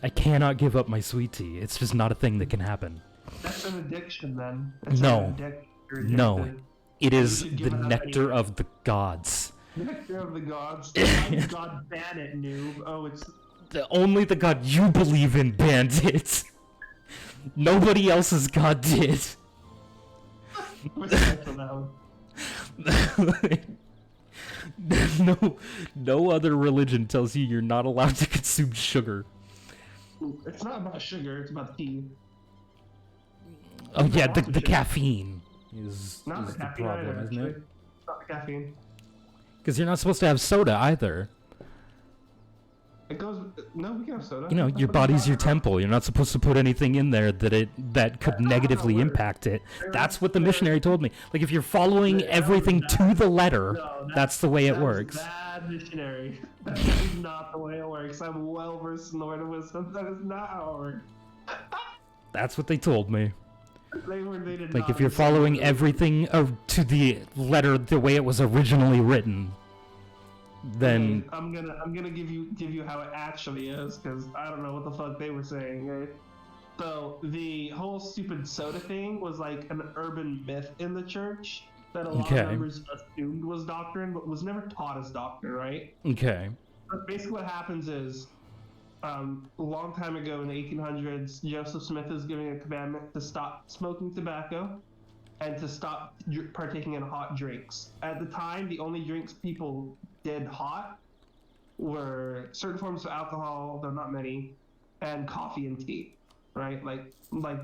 I cannot give up my sweet tea. It's just not a thing that can happen. That's an addiction, then. That's No. an addiction. You're No, addicted. it is should the give it up nectar anyway. of the gods. Nectar of the gods. God ban it, noob. Oh, it's... Only the god you believe in banned it. Nobody else's god did. Respect on that one. No other religion tells you you're not allowed to consume sugar. It's not about sugar, it's about tea. Oh yeah, lots of the sugar. caffeine is Not the the caffeine problem, either, isn't actually. it? Not the caffeine. Because you're not supposed to have soda either. It goes... No, we can have soda. You know, your body's your temple. You're not supposed to put anything in there that could negatively impact it. That's what the missionary told me. Like, if you're following everything to the letter, No, that's the way it that was works. Bad missionary. That is not the way it works. I'm well versed in the word of wisdom. That is not how it works. That's what they told me. They did Like, not if you're understand following what it everything to the letter the way it was originally written, then I'm gonna give you how it actually is, because I don't know what the fuck they were saying. Right? So the whole stupid soda thing was like an urban myth in the church that a lot Okay. of members assumed was doctrine, but was never taught as doctrine, right? okay, But basically, what happens is, a long time ago in the 1800s, Joseph Smith is giving a commandment to stop smoking tobacco and to stop partaking in hot drinks. At the time, the only drinks people did hot were certain forms of alcohol, though not many, and coffee and tea, right? Like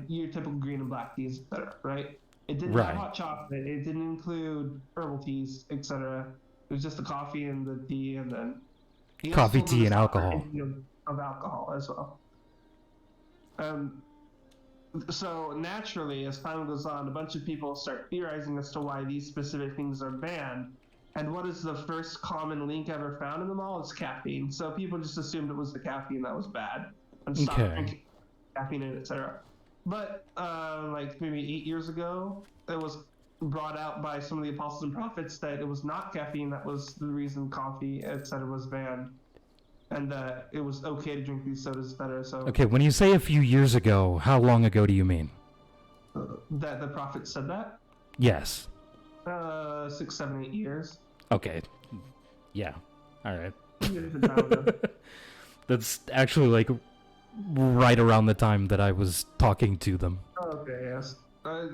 your typical green and black teas, etc. Right? It didn't Right. have hot chocolate. It didn't include herbal teas, etc. It was just the coffee and the tea, and then he also Coffee, told them tea, to and stop alcohol. partaking of alcohol as well. So naturally, as time goes on, a bunch of people start theorizing as to why these specific things are banned. And what is the first common link ever found in them all? It's caffeine. So people just assumed it was the caffeine that was bad and stopped Okay. drinking caffeine and etc. But like maybe 8 years ago, it was brought out by some of the apostles and prophets that it was not caffeine that was the reason coffee, etc. was banned, and that it was okay to drink these sodas better. So okay. When you say a few years ago, how long ago do you mean? that the prophet said that. Yes. 6, 7, 8 years. Okay. Yeah. All right. Years ago. That's actually like right around the time that I was talking to them. Okay, yes. But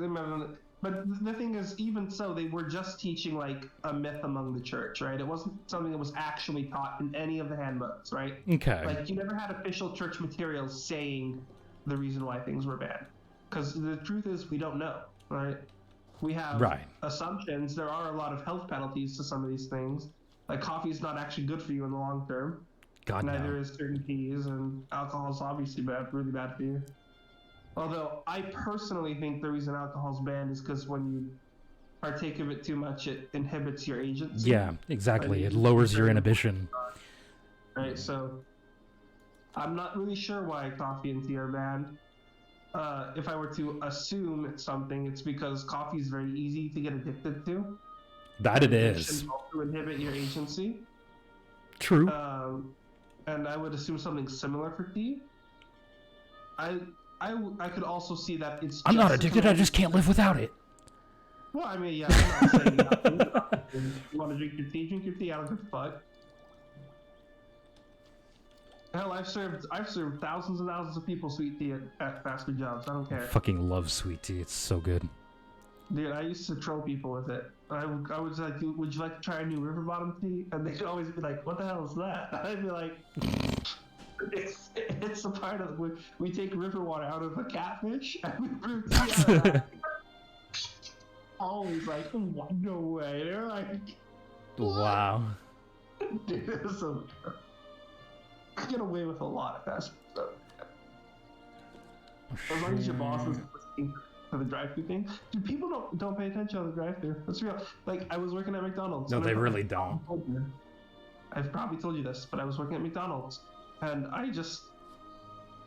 the thing is, even so, they were just teaching like a myth among the church, right? It wasn't something that was actually taught in any of the handbooks, right? Okay. Like you never had official church materials saying the reason why things were banned, because the truth is we don't know, right? We have Right. assumptions. There are a lot of health penalties to some of these things. Like coffee is not actually good for you in the long term. God Neither no. is certain teas, and alcohol is obviously bad, really bad for you. Although I personally think the reason alcohol is banned is because when you partake of it too much, it inhibits your agency. Yeah, exactly. It lowers your inhibition. Right. So I'm not really sure why coffee and tea are banned. If I were to assume it's something, it's because coffee is very easy to get addicted to. That it Addictions is. also inhibit your agency. True. And I would assume something similar for tea. I could also see that it's. I'm not just as addicted. I many- just can't live without it. Well, I mean, yeah. I'm not saying you have to live without it. If you want to drink your tea. I don't give a fuck. Hell, I've served thousands and thousands of people sweet tea at fast food jobs. I don't I care. fucking love sweet tea. It's so good. Dude, I used to troll people with it. I was like, would you like to try a new river bottom tea? And they'd always be like, what the hell is that? I'd be like, it's a part of we take river water out of a catfish and we brew tea out of that. Always like, what? No way. They're like, Wow. dude, it was so. I get away with a lot of fast food stuff. As long as your boss is listening to the drive-thru thing. Dude, people don't pay attention on the drive-thru. That's real. Like, I was working at McDonald's. No, they really don't. I've probably told you this, but I was working at McDonald's, and I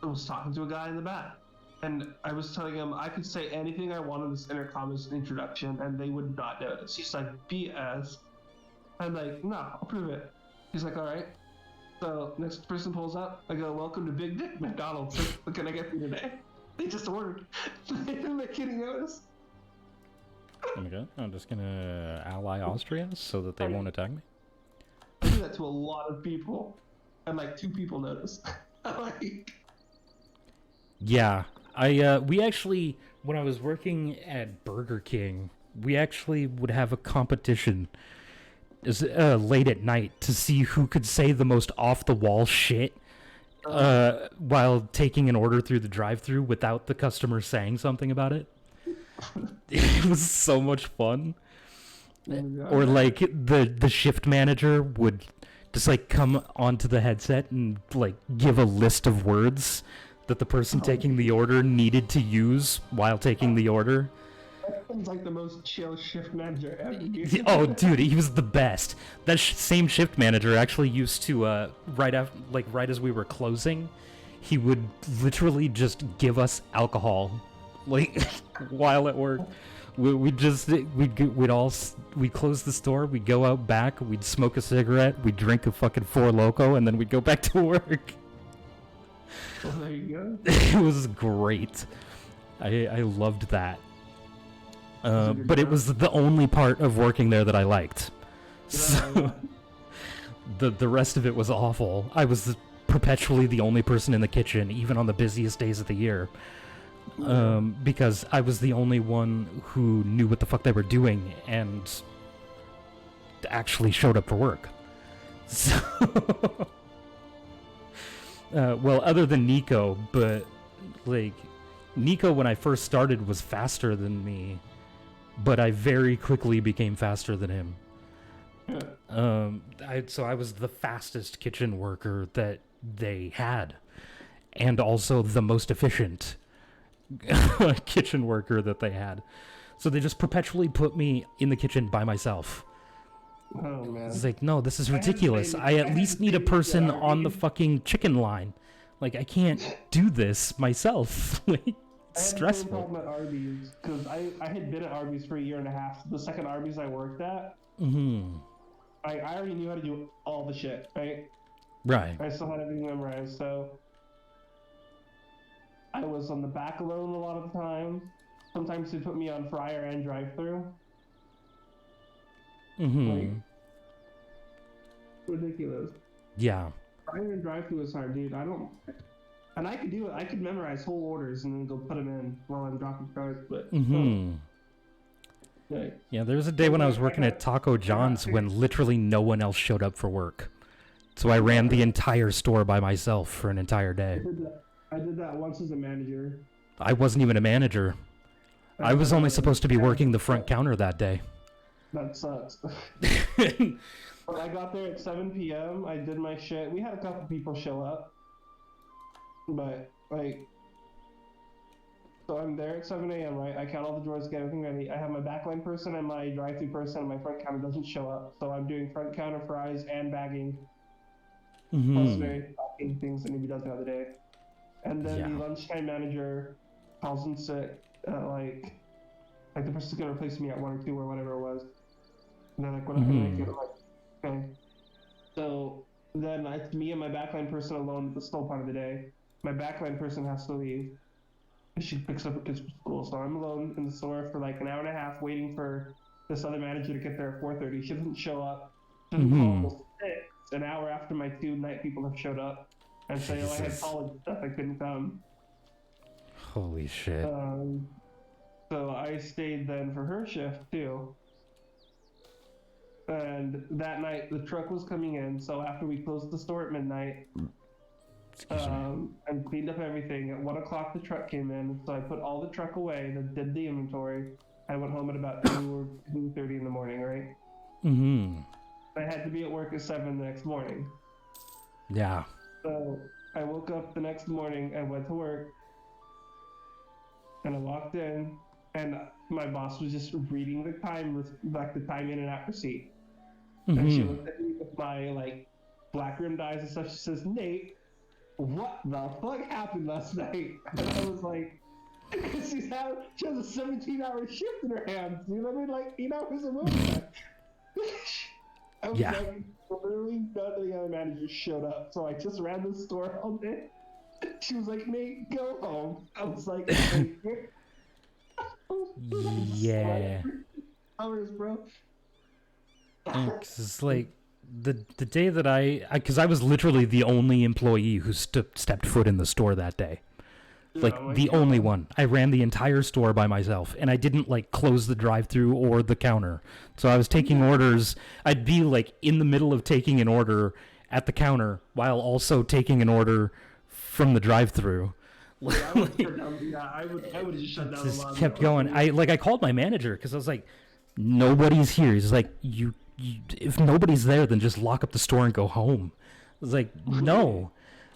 was talking to a guy in the back, and I was telling him I could say anything I wanted this intercom as an introduction, and they would not notice. He's like, BS. I'm like, no, I'll prove it. He's like, all right. So next person pulls up. I go, welcome to Big Dick McDonald's. What can I get for you today? They just ordered. They didn't make any notice. Oh my god. I'm just gonna ally Austria so that they won't attack me. I do that to a lot of people, and like 2 people noticed. Like, Yeah. We actually, when I was working at Burger King, we actually would have a competition late at night to see who could say the most off-the-wall shit while taking an order through the drive-thru without the customer saying something about it. It was so much fun. Or like the shift manager would just like come onto the headset and like give a list of words that the person taking the order needed to use while taking the order. That sounds like the most chill shift manager ever. Oh, dude, he was the best. That same shift manager actually used to right as we were closing, he would literally just give us alcohol, like while at work. We'd close the store, we'd go out back, we'd smoke a cigarette, we'd drink a fucking Four Loko, and then we'd go back to work. Well, there you go. It was great. I loved that. But it was the only part of working there that I liked. So the rest of it was awful. I was perpetually the only person in the kitchen, even on the busiest days of the year. Because I was the only one who knew what the fuck they were doing and actually showed up for work. So, well, other than Nico, but like Nico when I first started was faster than me, but I very quickly became faster than him. So I was the fastest kitchen worker that they had, and also the most efficient kitchen worker that they had. So they just perpetually put me in the kitchen by myself. Oh man. It's like, no, this is ridiculous. I at least need a person on the fucking chicken line. Like, I can't do this myself. Like, it's stressful. I had the same problem at Arby's, because I had been at Arby's for a year and a half. The second Arby's I worked at, I already knew how to do all the shit, right? Right. I still had everything memorized, so I was on the back alone a lot of the time. Sometimes they put me on fryer and drive-thru. Like, ridiculous. Yeah. Fryer and drive-thru was hard, dude. And I could do it. I could memorize whole orders and then go put them in while I'm dropping cards, but yeah, there was a day when I was working at Taco John's when literally no one else showed up for work. So I ran the entire store by myself for an entire day. I did that once as a manager. I wasn't even a manager. I was only supposed to be working the front counter that day. That sucks. When I got there at 7 p.m., I did my shit. We had a couple people show up. But, like, so I'm there at 7 a.m., right? I count all the drawers, get everything ready. I have my backline person and my drive-thru person, and my front counter doesn't show up. So I'm doing front counter fries and bagging. Plus various packing things that maybe does the other day. And then the lunchtime manager calls in sick. Like the person's gonna replace me at 1 or 2 or whatever it was. And they're like, what am I gonna do? I'm like, okay. So then it's me and my backline person alone the still part of the day. My backline person has to leave. She picks up her kids from school, so I'm alone in the store for like an hour and a half waiting for this other manager to get there at 4:30. She doesn't show up. She doesn't call until 6, an hour after my 2 night people have showed up. and say, "Oh, I had Jesus. college stuff, I couldn't come." Holy shit. So I stayed then for her shift too. And that night the truck was coming in, so after we closed the store at midnight, Excuse me. and cleaned up everything, at 1 o'clock the truck came in, so I put all the truck away, did the inventory. I went home at about 2 or 2:30 in the morning, right? Mm-hmm. I had to be at work at 7 the next morning. Yeah. So I woke up the next morning, I went to work, and I walked in, and my boss was just reading the time, like the time in and out receipt. And she looked at me with my like black rimmed eyes and stuff. She says, "Nate, what the fuck happened last night?" And I was like, she has a 17-hour shift in her hands. You know what I mean? Like 8 hours a month. I was like, literally none of the other managers showed up. So I just ran the store all day. She was like, "Nate, go home." I was like, yeah. Hours, bro. Cause it's like the day that because I was literally the only employee who stepped foot in the store that day. Like the only one. I ran the entire store by myself, and I didn't like close the drive-through or the counter. So I was taking orders. I'd be like in the middle of taking an order at the counter while also taking an order from the drive-through. I would have just shut down the Just line. kept going. I called my manager because I was like, nobody's here. He's like, you if nobody's there, then just lock up the store and go home. I was like, no,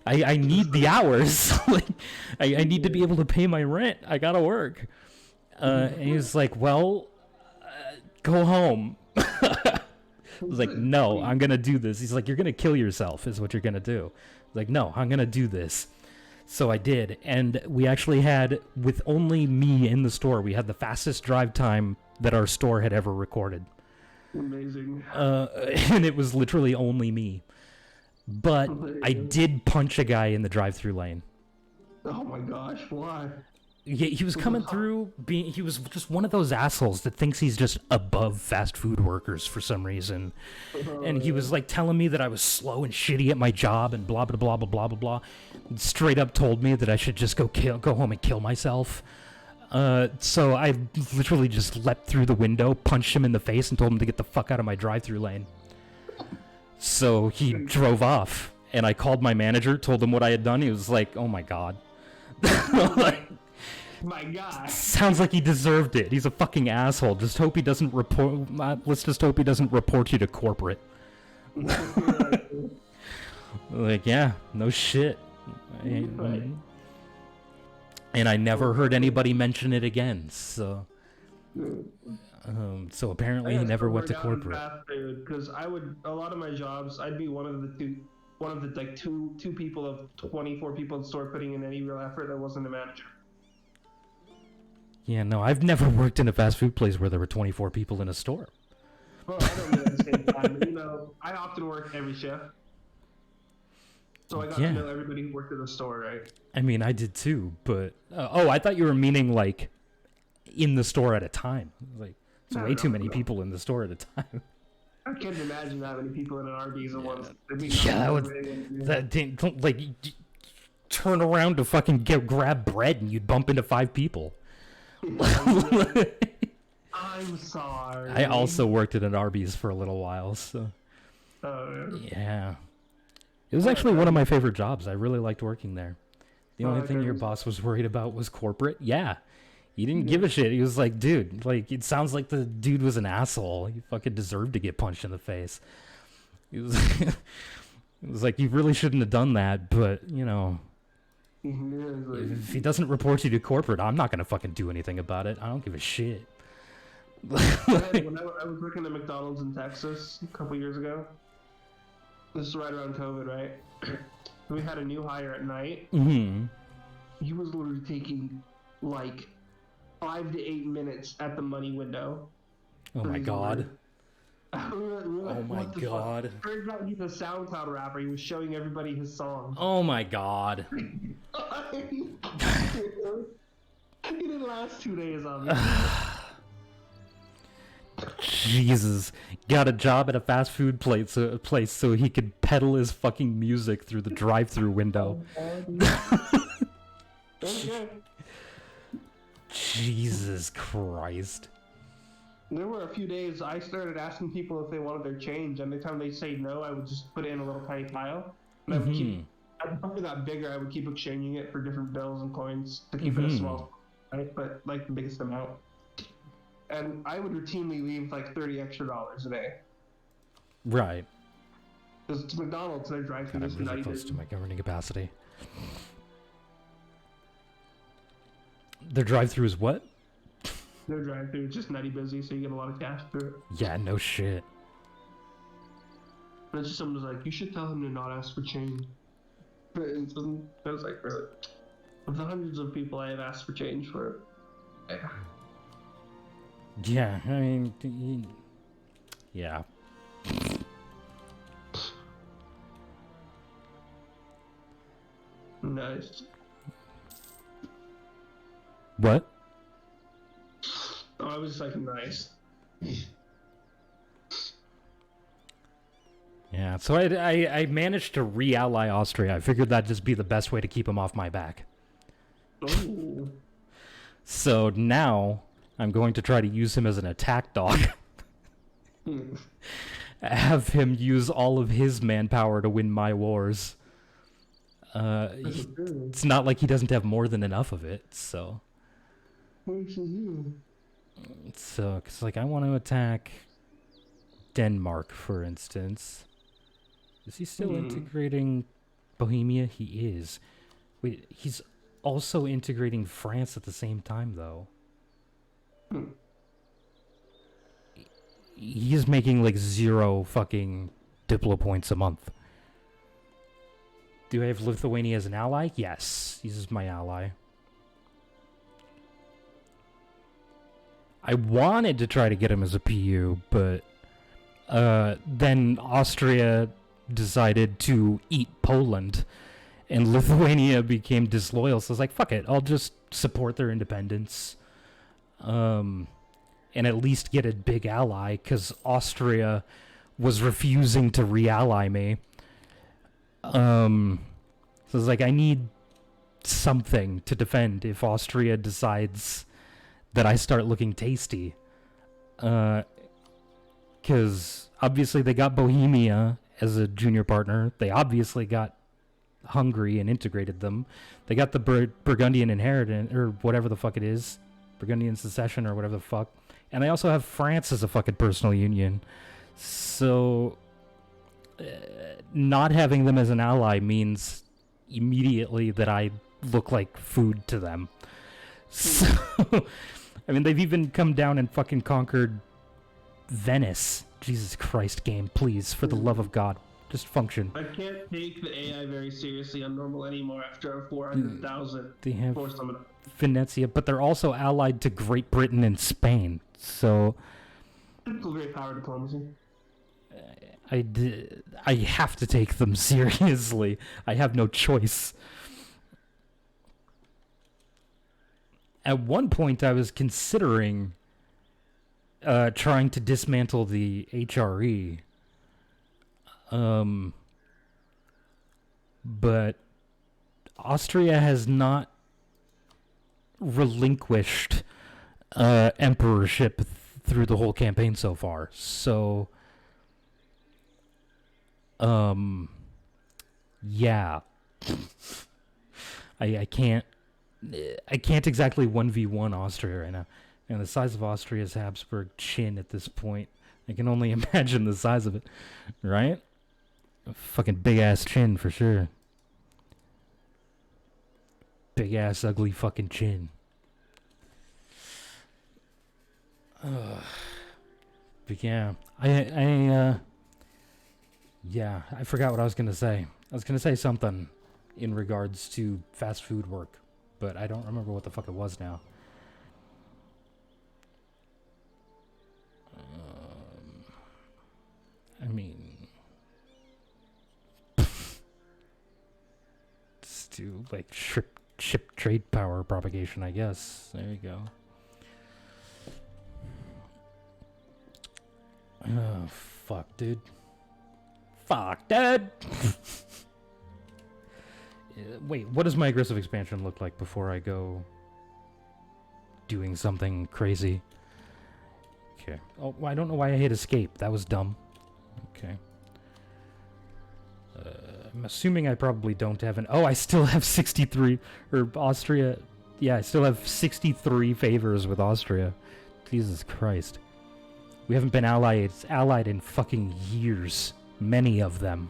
I need the hours. Like, I need to be able to pay my rent. I gotta work. And he was like, well, go home. I was like, no, I'm gonna do this. He's like, you're gonna kill yourself is what you're gonna do. I was like, no, I'm gonna do this. So I did, and we actually had, with only me in the store, we had the fastest drive time that our store had ever recorded. Amazing. And it was literally only me. But I did punch a guy in the drive-through lane. Oh my gosh, why? Yeah, he was coming through, he was just one of those assholes that thinks he's just above fast food workers for some reason. And he was like telling me that I was slow and shitty at my job and blah, blah, blah, blah, blah, blah, blah. Straight up told me that I should just go home and kill myself. So I literally just leapt through the window, punched him in the face, and told him to get the fuck out of my drive-through lane. So he drove off, and I called my manager, told him what I had done. He was like, "Oh my god." Like, my God. sounds like he deserved it. He's a fucking asshole. Just hope he doesn't report. Let's just hope he doesn't report you to corporate. Like, yeah, no shit. And I never heard anybody mention it again. So apparently he never went to corporate. Because a lot of my jobs, I'd be one of the like two people of 24 people in the store putting in any real effort that wasn't a manager. Yeah, no, I've never worked in a fast food place where there were 24 people in a store. Well, I don't know at the same time. But, I often work every shift. So I got to know everybody who worked in the store, right? I mean, I did too, but... I thought you were meaning, like, in the store at a time. Like, there's way too many people in the store at a time. I can't imagine that many people in an Arby's at once. Like, turn around to fucking grab bread and you'd bump into 5 people. I'm sorry. I also worked at an Arby's for a little while, so... Oh, yeah. It was actually one of my favorite jobs. I really liked working there. The only thing your boss was worried about was corporate. Yeah. He didn't give a shit. He was like, dude, like, it sounds like the dude was an asshole. He fucking deserved to get punched in the face. It was like, you really shouldn't have done that, but, if he doesn't report you to corporate, I'm not going to fucking do anything about it. I don't give a shit. When I was working at McDonald's in Texas a couple years ago, this is right around COVID, right? We had a new hire at night. Mm-hmm. He was literally taking like 5 to 8 minutes at the money window. Oh my god. Oh my god. Turns out he's a SoundCloud rapper. He was showing everybody his song. Oh my god. He didn't last 2 days on me. Jesus. Got a job at a fast food place so he could peddle his fucking music through the drive-through window. Okay. Jesus Christ. There were a few days I started asking people if they wanted their change, and every time they say no, I would just put it in a little tiny pile. And I would keep, as something got bigger, I would keep exchanging it for different bills and coins to keep it a small, right? But like the biggest amount. And I would routinely leave like $30 extra a day. Right. Because it's McDonald's, their drive-thru God, is I'm really 90 close days. to my governing capacity. Their drive-thru is what? Their drive-thru is just nutty busy, so you get a lot of cash through it. Yeah, no shit. And it's just someone was like, you should tell him to not ask for change. But it doesn't, I was like, really? Of the hundreds of people I have asked for change for, yeah. Yeah, I mean, yeah. Nice. What? Oh, I was like, nice. Yeah, so I managed to re-ally Austria. I figured that'd just be the best way to keep him off my back. Ooh. So now I'm going to try to use him as an attack dog. Have him use all of his manpower to win my wars. It's not like he doesn't have more than enough of it, so... So, because, like, I want to attack Denmark, for instance. Is he still integrating Bohemia? He is. Wait, he's also integrating France at the same time, though. He's making, like, 0 fucking Diplo points a month. Do I have Lithuania as an ally? Yes, he's my ally. I wanted to try to get him as a PU, but then Austria decided to eat Poland, and Lithuania became disloyal. So I was like, fuck it, I'll just support their independence, and at least get a big ally, because Austria was refusing to re-ally me. So it's like, I need something to defend if Austria decides that I start looking tasty. Because obviously they got Bohemia as a junior partner. They obviously got Hungary and integrated them. They got the Burgundian inheritance, or whatever the fuck it is. Burgundian succession, or whatever the fuck. And they also have France as a fucking personal union. So... not having them as an ally means immediately that I look like food to them. So, I mean, they've even come down and fucking conquered Venice. Jesus Christ, game, please, for the love of God, just function. I can't take the AI very seriously on normal anymore after 400,000. They have Force them. Venezia, but they're also allied to Great Britain and Spain, so... Great power diplomacy. I have to take them seriously. I have no choice. At one point, I was considering trying to dismantle the HRE. But Austria has not relinquished emperorship through the whole campaign so far. So... yeah. I can't exactly 1v1 Austria right now. And the size of Austria's Habsburg chin at this point, I can only imagine the size of it, right? A fucking big ass chin for sure. Big ass ugly fucking chin. But yeah, yeah, I forgot what I was going to say. I was going to say something in regards to fast food work, but I don't remember what the fuck it was now. I mean... Let's do, like, ship trade power propagation, I guess. There you go. Oh, fuck, dude. Fuck, dude! Wait, what does my aggressive expansion look like before I go doing something crazy? Okay. Oh, I don't know why I hit escape. That was dumb. Okay. I'm assuming I probably don't have an... Oh, I still have 63... Or Austria... Yeah, I still have 63 favors with Austria. Jesus Christ. We haven't been allied in fucking years. Many of them.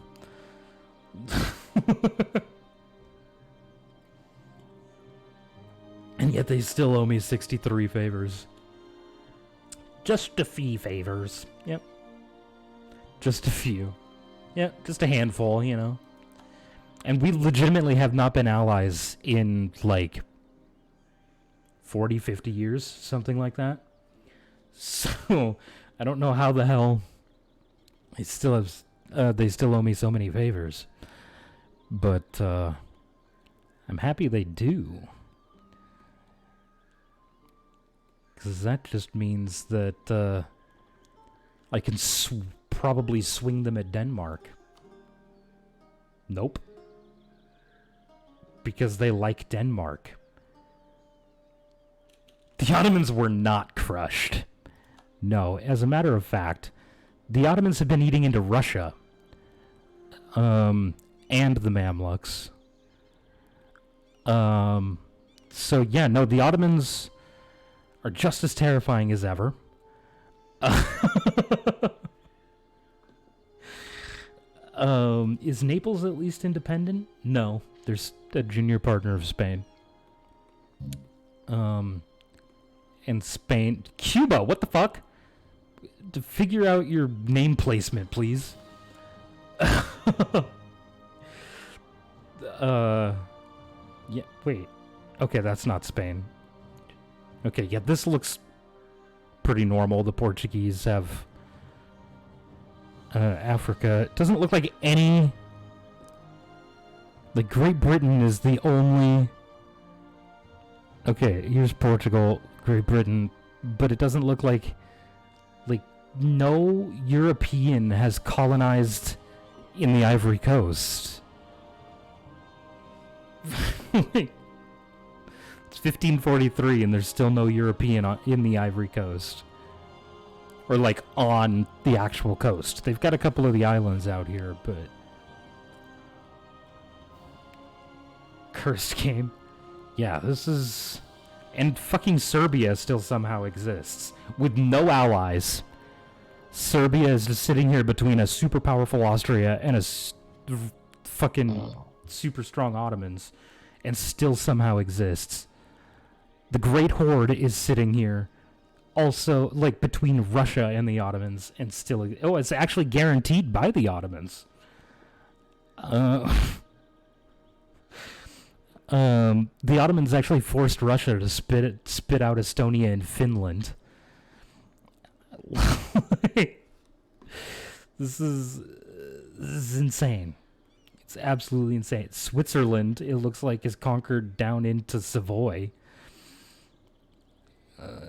And yet they still owe me 63 favors. Just a few favors. Yep. Just a few. Yep, just a handful, you know. And we legitimately have not been allies in, like, 40, 50 years, something like that. So, I don't know how the hell they still owe me so many favors. But, I'm happy they do. Because that just means that, I can probably swing them at Denmark. Nope. Because they like Denmark. The Ottomans were not crushed. No, as a matter of fact, the Ottomans have been eating into Russia. And the Mamluks. So yeah, no, the Ottomans are just as terrifying as ever. Is Naples at least independent? No, there's a junior partner of Spain. And Spain... Cuba, what the fuck? To figure out your name placement, please. Yeah, wait. Okay, that's not Spain. Okay, yeah, this looks pretty normal. The Portuguese have... Africa. It doesn't look like any... Like, Great Britain is the only... Okay, here's Portugal, Great Britain, but it doesn't look like... Like, no European has colonized in the Ivory Coast. It's 1543 and there's still no European in the Ivory Coast. Or, like, on the actual coast. They've got a couple of the islands out here, but... Cursed game. Yeah, this is... And fucking Serbia still somehow exists. With no allies. Serbia is just sitting here between a super powerful Austria and a fucking super strong Ottomans. And still somehow exists. The Great Horde is sitting here. Also, like, between Russia and the Ottomans, and still... Oh, it's actually guaranteed by the Ottomans. The Ottomans actually forced Russia to spit out Estonia and Finland. This is insane. It's absolutely insane. Switzerland, it looks like, is conquered down into Savoy.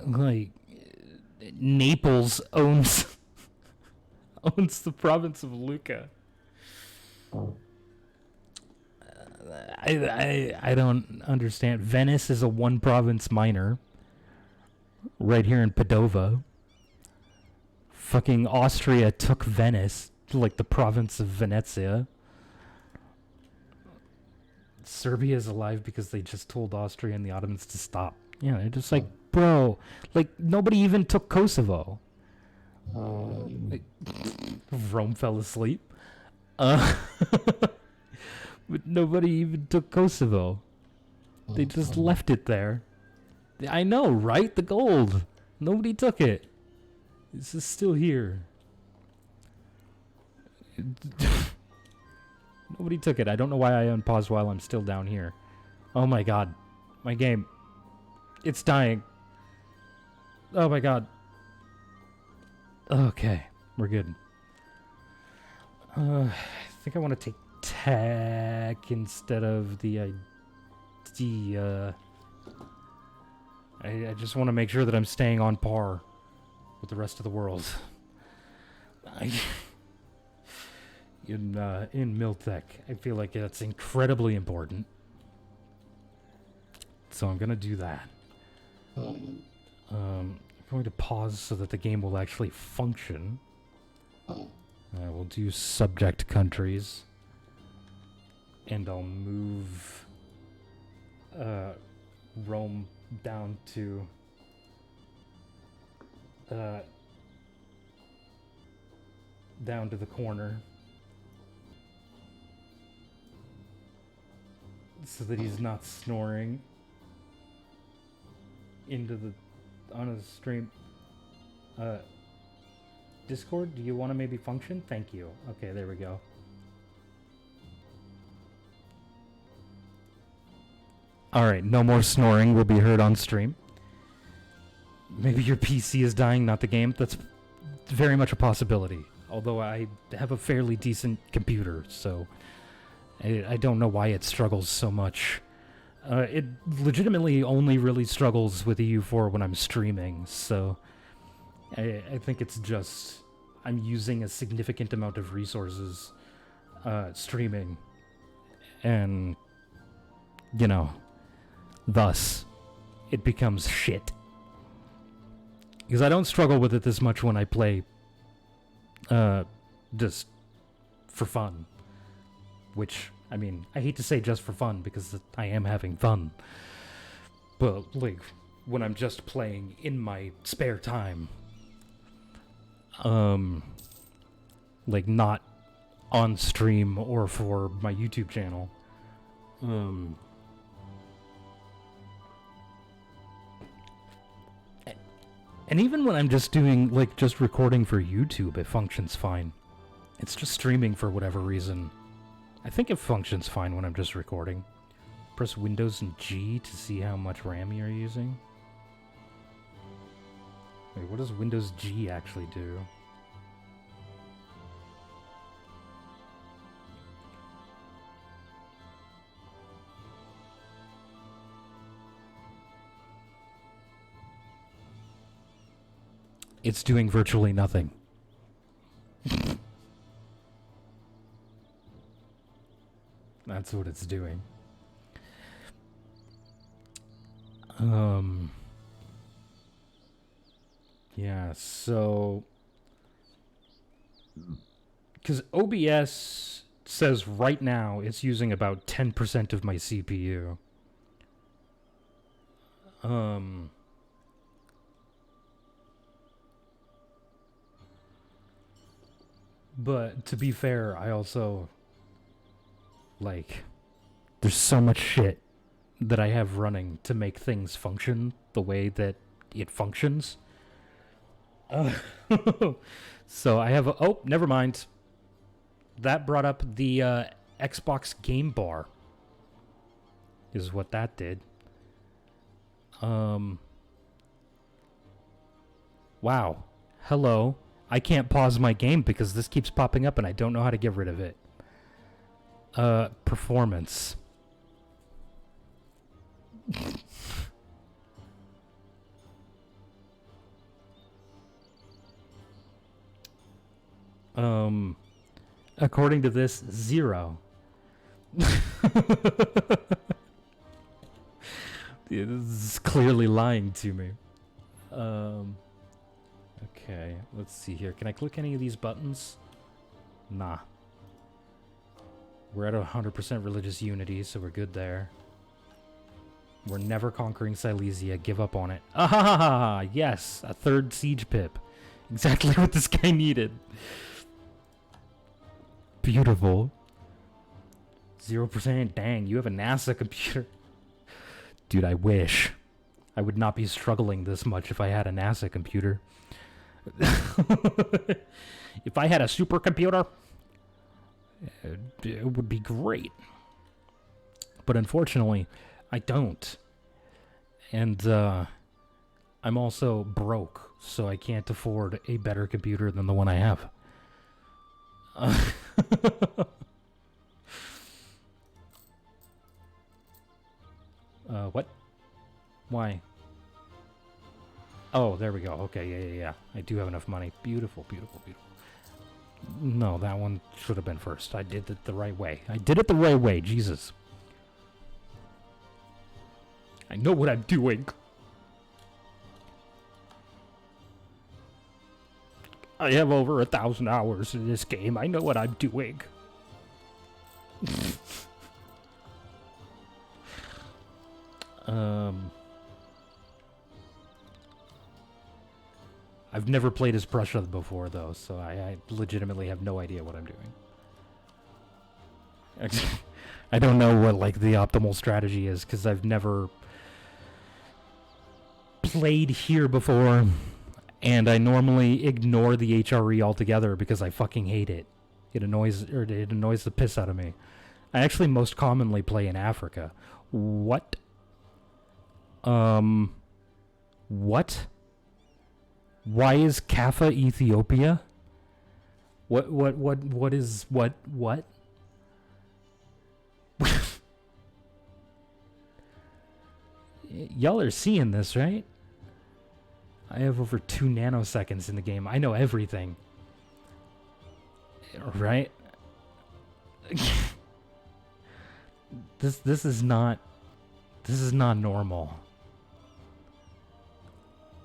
Like... Naples owns the province of Lucca. I don't understand. Venice is a one province minor. Right here in Padova. Fucking Austria took Venice, like the province of Venezia. Serbia is alive because they just told Austria and the Ottomans to stop. Yeah, they're just like, bro, like, nobody even took Kosovo. Like, Rome fell asleep. But nobody even took Kosovo. They just left it there. I know, right? The gold. Nobody took it. This is still here. Nobody took it. I don't know why I unpaused while I'm still down here. Oh my god. My game. It's dying. Oh my god. Okay, we're good. I think I want to take tech instead of the idea. I just want to make sure that I'm staying on par with the rest of the world. I, in Miltech, I feel like that's incredibly important. So I'm gonna do that. I'm going to pause so that the game will actually function. We'll do subject countries. And I'll move Rome down to the corner so that he's not snoring on his stream. Discord, do you want to maybe function? Thank you. Okay, there we go. Alright, no more snoring will be heard on stream. Maybe your PC is dying, not the game. That's very much a possibility. Although I have a fairly decent computer, so I don't know why it struggles so much. It legitimately only really struggles with EU4 when I'm streaming, so I think it's just I'm using a significant amount of resources streaming, and, you know, thus it becomes shit. Because I don't struggle with it this much when I play just for fun. Which, I mean, I hate to say just for fun because I am having fun. But, like, when I'm just playing in my spare time. Like, not on stream or for my YouTube channel. And even when I'm just doing, like, just recording for YouTube, it functions fine. It's just streaming for whatever reason. I think it functions fine when I'm just recording. Press Windows and G to see how much RAM you're using. Wait, what does Windows G actually do? It's doing virtually nothing. That's what it's doing. Yeah, so... Because OBS says right now it's using about 10% of my CPU. But to be fair, I also... Like, there's so much shit that I have running to make things function the way that it functions. So I have oh, never mind. That brought up the Xbox Game Bar. Is what that did. Wow. Hello. I can't pause my game because this keeps popping up and I don't know how to get rid of it. Performance. According to this, 0. This is clearly lying to me. Okay, let's see here. Can I click any of these buttons? Nah. We're at 100% religious unity, so we're good there. We're never conquering Silesia. Give up on it. Ah, yes, a third siege pip. Exactly what this guy needed. Beautiful. 0%. Dang, you have a NASA computer. Dude, I wish. I would not be struggling this much if I had a NASA computer. If I had a supercomputer, it would be great. But unfortunately, I don't. And I'm also broke, so I can't afford a better computer than the one I have. What? Why? Oh, there we go. Okay, yeah. I do have enough money. Beautiful, beautiful, beautiful. No, that one should have been first. I did it the right way. I did it the right way, Jesus. I know what I'm doing. I have over 1,000 hours in this game. I know what I'm doing. I've never played as Prussia before, though, so I legitimately have no idea what I'm doing. I don't know what, like, the optimal strategy is, because I've never played here before, and I normally ignore the HRE altogether because I fucking hate it. It annoys the piss out of me. I actually most commonly play in Africa. What? What? Why is Kaffa Ethiopia? What is, what? Y'all are seeing this, right? I have over 2 nanoseconds in the game. I know everything. Right? This is not normal.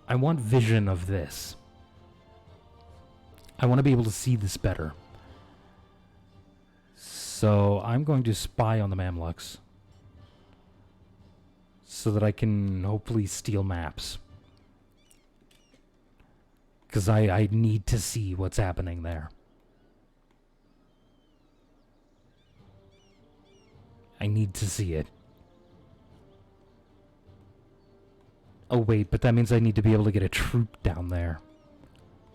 I want vision of this. I want to be able to see this better. So I'm going to spy on the Mamluks so that I can hopefully steal maps. Because I need to see what's happening there. I need to see it. Oh wait, but that means I need to be able to get a troop down there.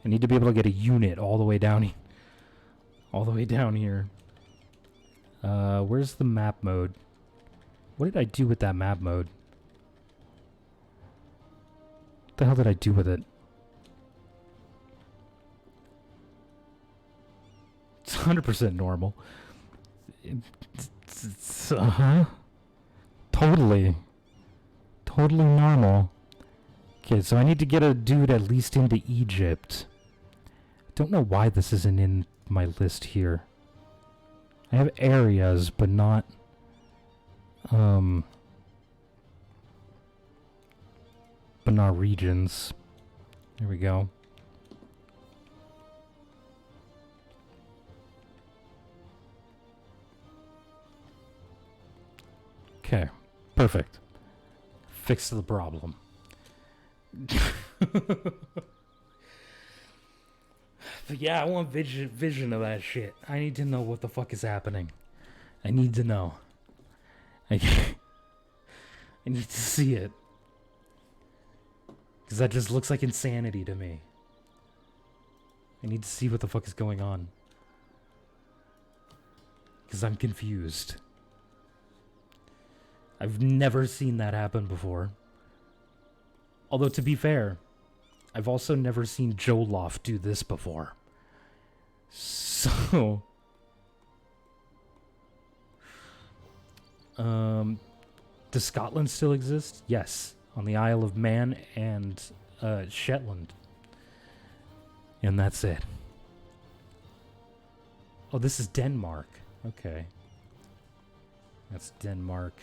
I need to be able to get a unit all the way down here. Where's the map mode? What did I do with that map mode? What the hell did I do with it? It's 100% normal. It's Totally normal. Okay, so I need to get a dude at least into Egypt. I don't know why this isn't in my list here. I have areas, but not... but not regions. There we go. Okay, perfect. Fix the problem. But yeah, I want vision of that shit. I need to know what the fuck is happening. I need to know. I need to see it. Because that just looks like insanity to me. I need to see what the fuck is going on. Because I'm confused. I've never seen that happen before. Although, to be fair, I've also never seen Joloff do this before. So... does Scotland still exist? Yes. On the Isle of Man and Shetland. And that's it. Oh, this is Denmark. Okay. That's Denmark.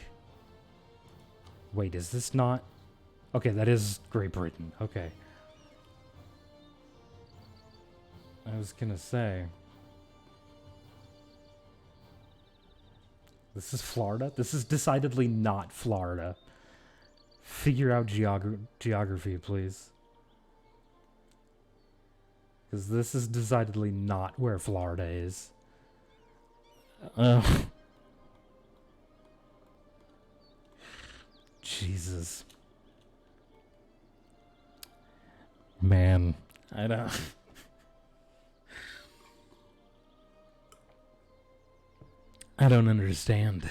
Wait, is this not... Okay, that is Great Britain. Okay. I was gonna say... This is Florida? This is decidedly not Florida. Figure out geography, please. Because this is decidedly not where Florida is. Jesus. Man, I don't... I don't understand.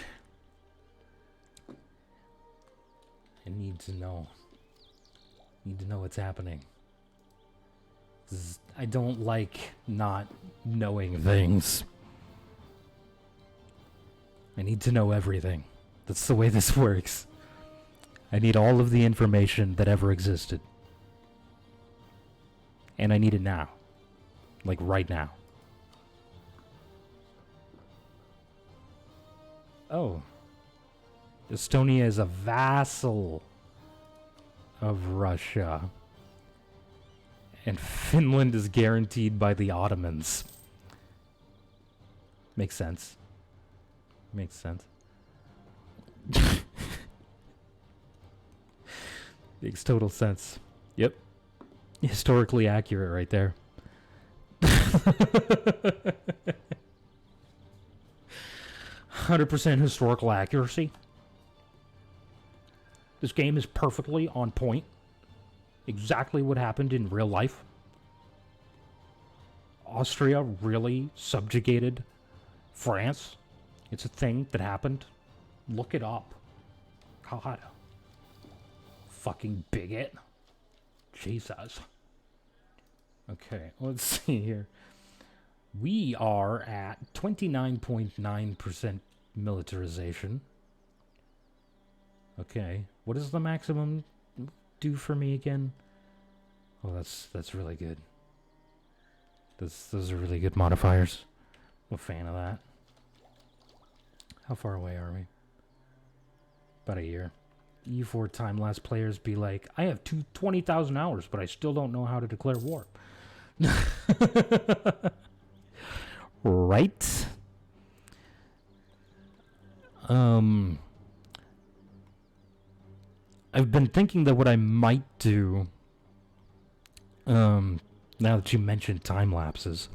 I need to know. Need to know what's happening. 'Cause I don't like not knowing things. I need to know everything. That's the way this works. I need all of the information that ever existed. And I need it now. Like right now. Oh. Estonia is a vassal of Russia. And Finland is guaranteed by the Ottomans. Makes sense. Makes sense. Makes total sense. Yep. Historically accurate right there. 100% historical accuracy. This game is perfectly on point. Exactly what happened in real life. Austria really subjugated France. It's a thing that happened. Look it up. God. Fucking bigot. Jesus. Okay, let's see here. We are at 29.9% militarization. Okay, what does the maximum do for me again? Oh, that's really good. Those are really good modifiers. I'm a fan of that. How far away are we? About a year. E4 time-lapse players be like, I have 20,000 hours, but I still don't know how to declare war. Right? I've been thinking that what I might do, now that you mentioned time lapses,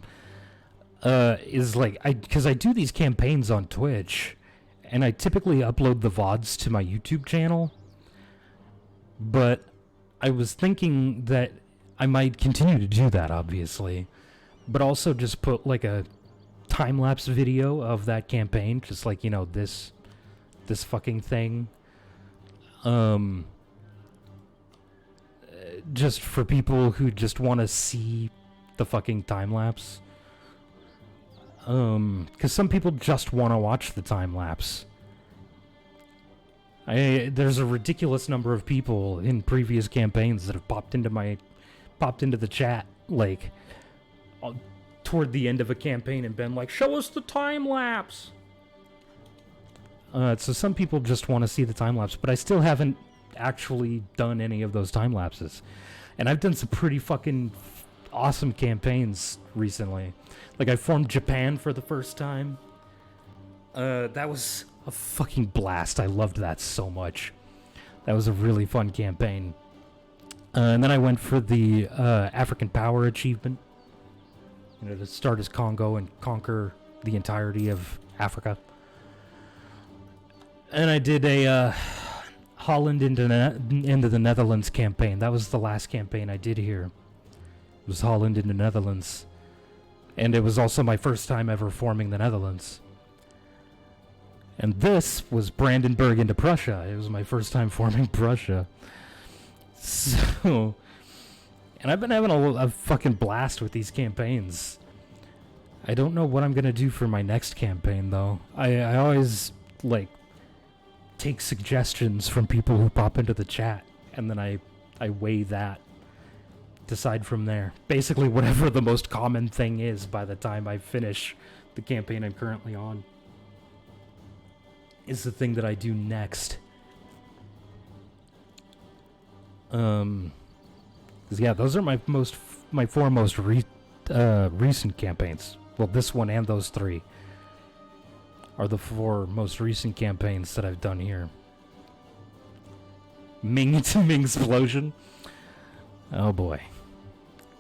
is like, because I do these campaigns on Twitch, and I typically upload the VODs to my YouTube channel, but I was thinking that I might continue to do that, obviously, but also just put like a time-lapse video of that campaign, just like, you know, this fucking thing. Just for people who just want to see the fucking time-lapse. Because some people just want to watch the time-lapse. There's a ridiculous number of people in previous campaigns that have popped into the chat, like, toward the end of a campaign and been like, show us the time-lapse! So some people just want to see the time-lapse, but I still haven't actually done any of those time-lapses. And I've done some pretty fucking awesome campaigns recently. Like, I formed Japan for the first time. That was a fucking blast. I loved that so much. That was a really fun campaign. And then I went for the African Power Achievement. You know, to start as Congo and conquer the entirety of Africa. And I did a Holland into the Netherlands campaign. That was the last campaign I did here. It was Holland into Netherlands. And it was also my first time ever forming the Netherlands. And this was Brandenburg into Prussia. It was my first time forming Prussia. So... And I've been having a fucking blast with these campaigns. I don't know what I'm going to do for my next campaign, though. I always, like, take suggestions from people who pop into the chat, and then I weigh that. Decide from there. Basically, whatever the most common thing is by the time I finish the campaign I'm currently on is the thing that I do next. Yeah, those are my four most recent campaigns. Well, this one and those three are the four most recent campaigns that I've done here. Ming to Ming Explosion. Oh boy.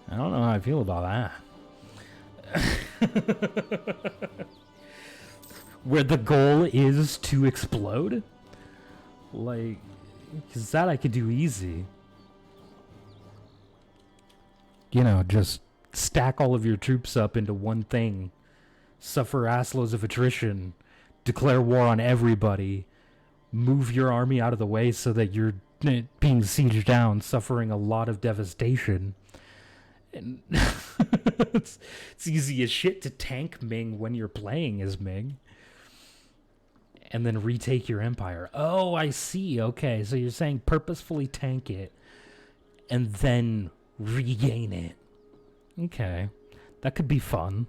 I don't know how I feel about that. Where the goal is to explode? Like, because that I could do easy. You know, just stack all of your troops up into one thing, suffer assloads of attrition, declare war on everybody, move your army out of the way so that you're being sieged down, suffering a lot of devastation. And it's easy as shit to tank Ming when you're playing as Ming. And then retake your empire. Oh, I see. Okay, so you're saying purposefully tank it and then regain it. Okay. That could be fun.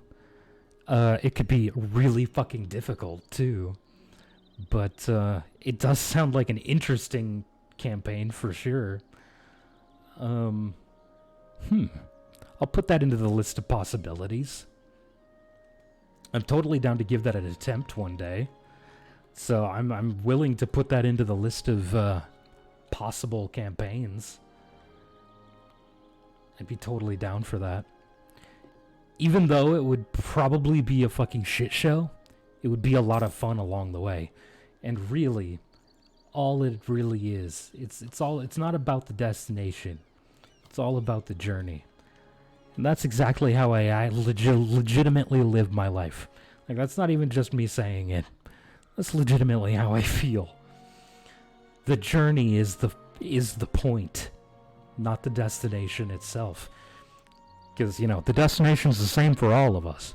It could be really fucking difficult, too. But it does sound like an interesting campaign for sure. I'll put that into the list of possibilities. I'm totally down to give that an attempt one day. So I'm willing to put that into the list of possible campaigns. I'd be totally down for that. Even though it would probably be a fucking shit show, it would be a lot of fun along the way. And really, all it really is, it's not about the destination. It's all about the journey. And that's exactly how I legitimately live my life. Like, that's not even just me saying it. That's legitimately how I feel. The journey is the point, not the destination itself. Because, the destination's the same for all of us.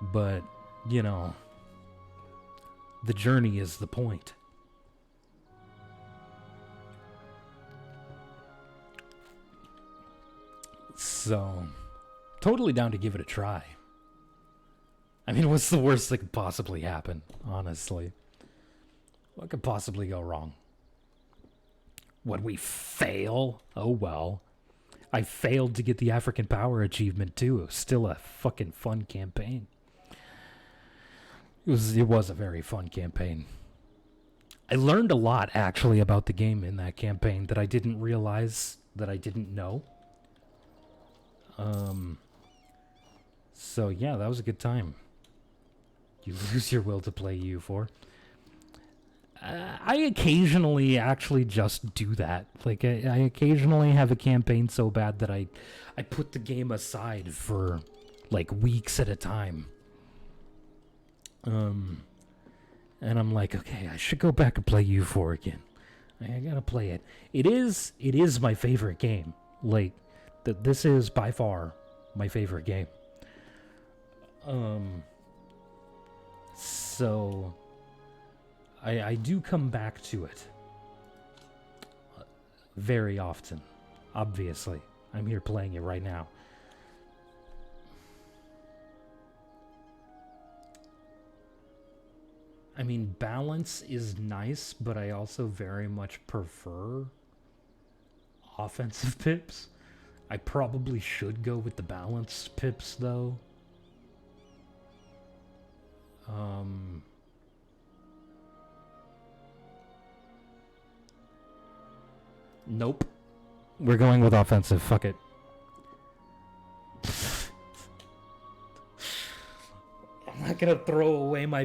But, the journey is the point. So, totally down to give it a try. I mean, what's the worst that could possibly happen, honestly? What could possibly go wrong? Would we fail? Oh well. I failed to get the African Power achievement too. It was still a fucking fun campaign. It was a very fun campaign. I learned a lot, actually, about the game in that campaign that I didn't realize that I didn't know. So yeah, that was a good time. You lose your will to play U4. I occasionally actually just do that. Like, I occasionally have a campaign so bad that I put the game aside for, like, weeks at a time. And I'm like, okay, I should go back and play U4 again. I gotta play it. It is my favorite game. Like, this is by far my favorite game. So I do come back to it very often. Obviously, I'm here playing it right now. I mean, balance is nice, but I also very much prefer offensive pips. I probably should go with the balanced pips, though. Nope. We're going with offensive. Fuck it. I'm not gonna throw away my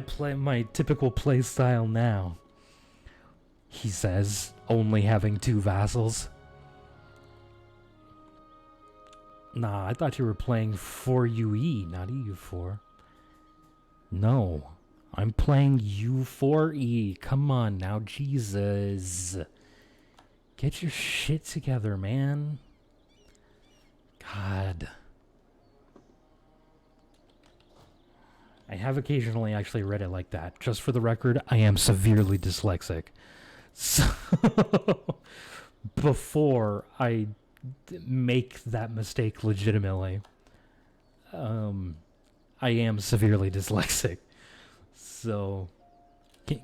typical play style now. He says, only having 2 vassals. Nah, I thought you were playing 4UE, not EU4. No, I'm playing U4E. Come on now, Jesus. Get your shit together, man. God. I have occasionally actually read it like that. Just for the record, I am severely dyslexic. So, before I make that mistake legitimately, I am severely dyslexic. So,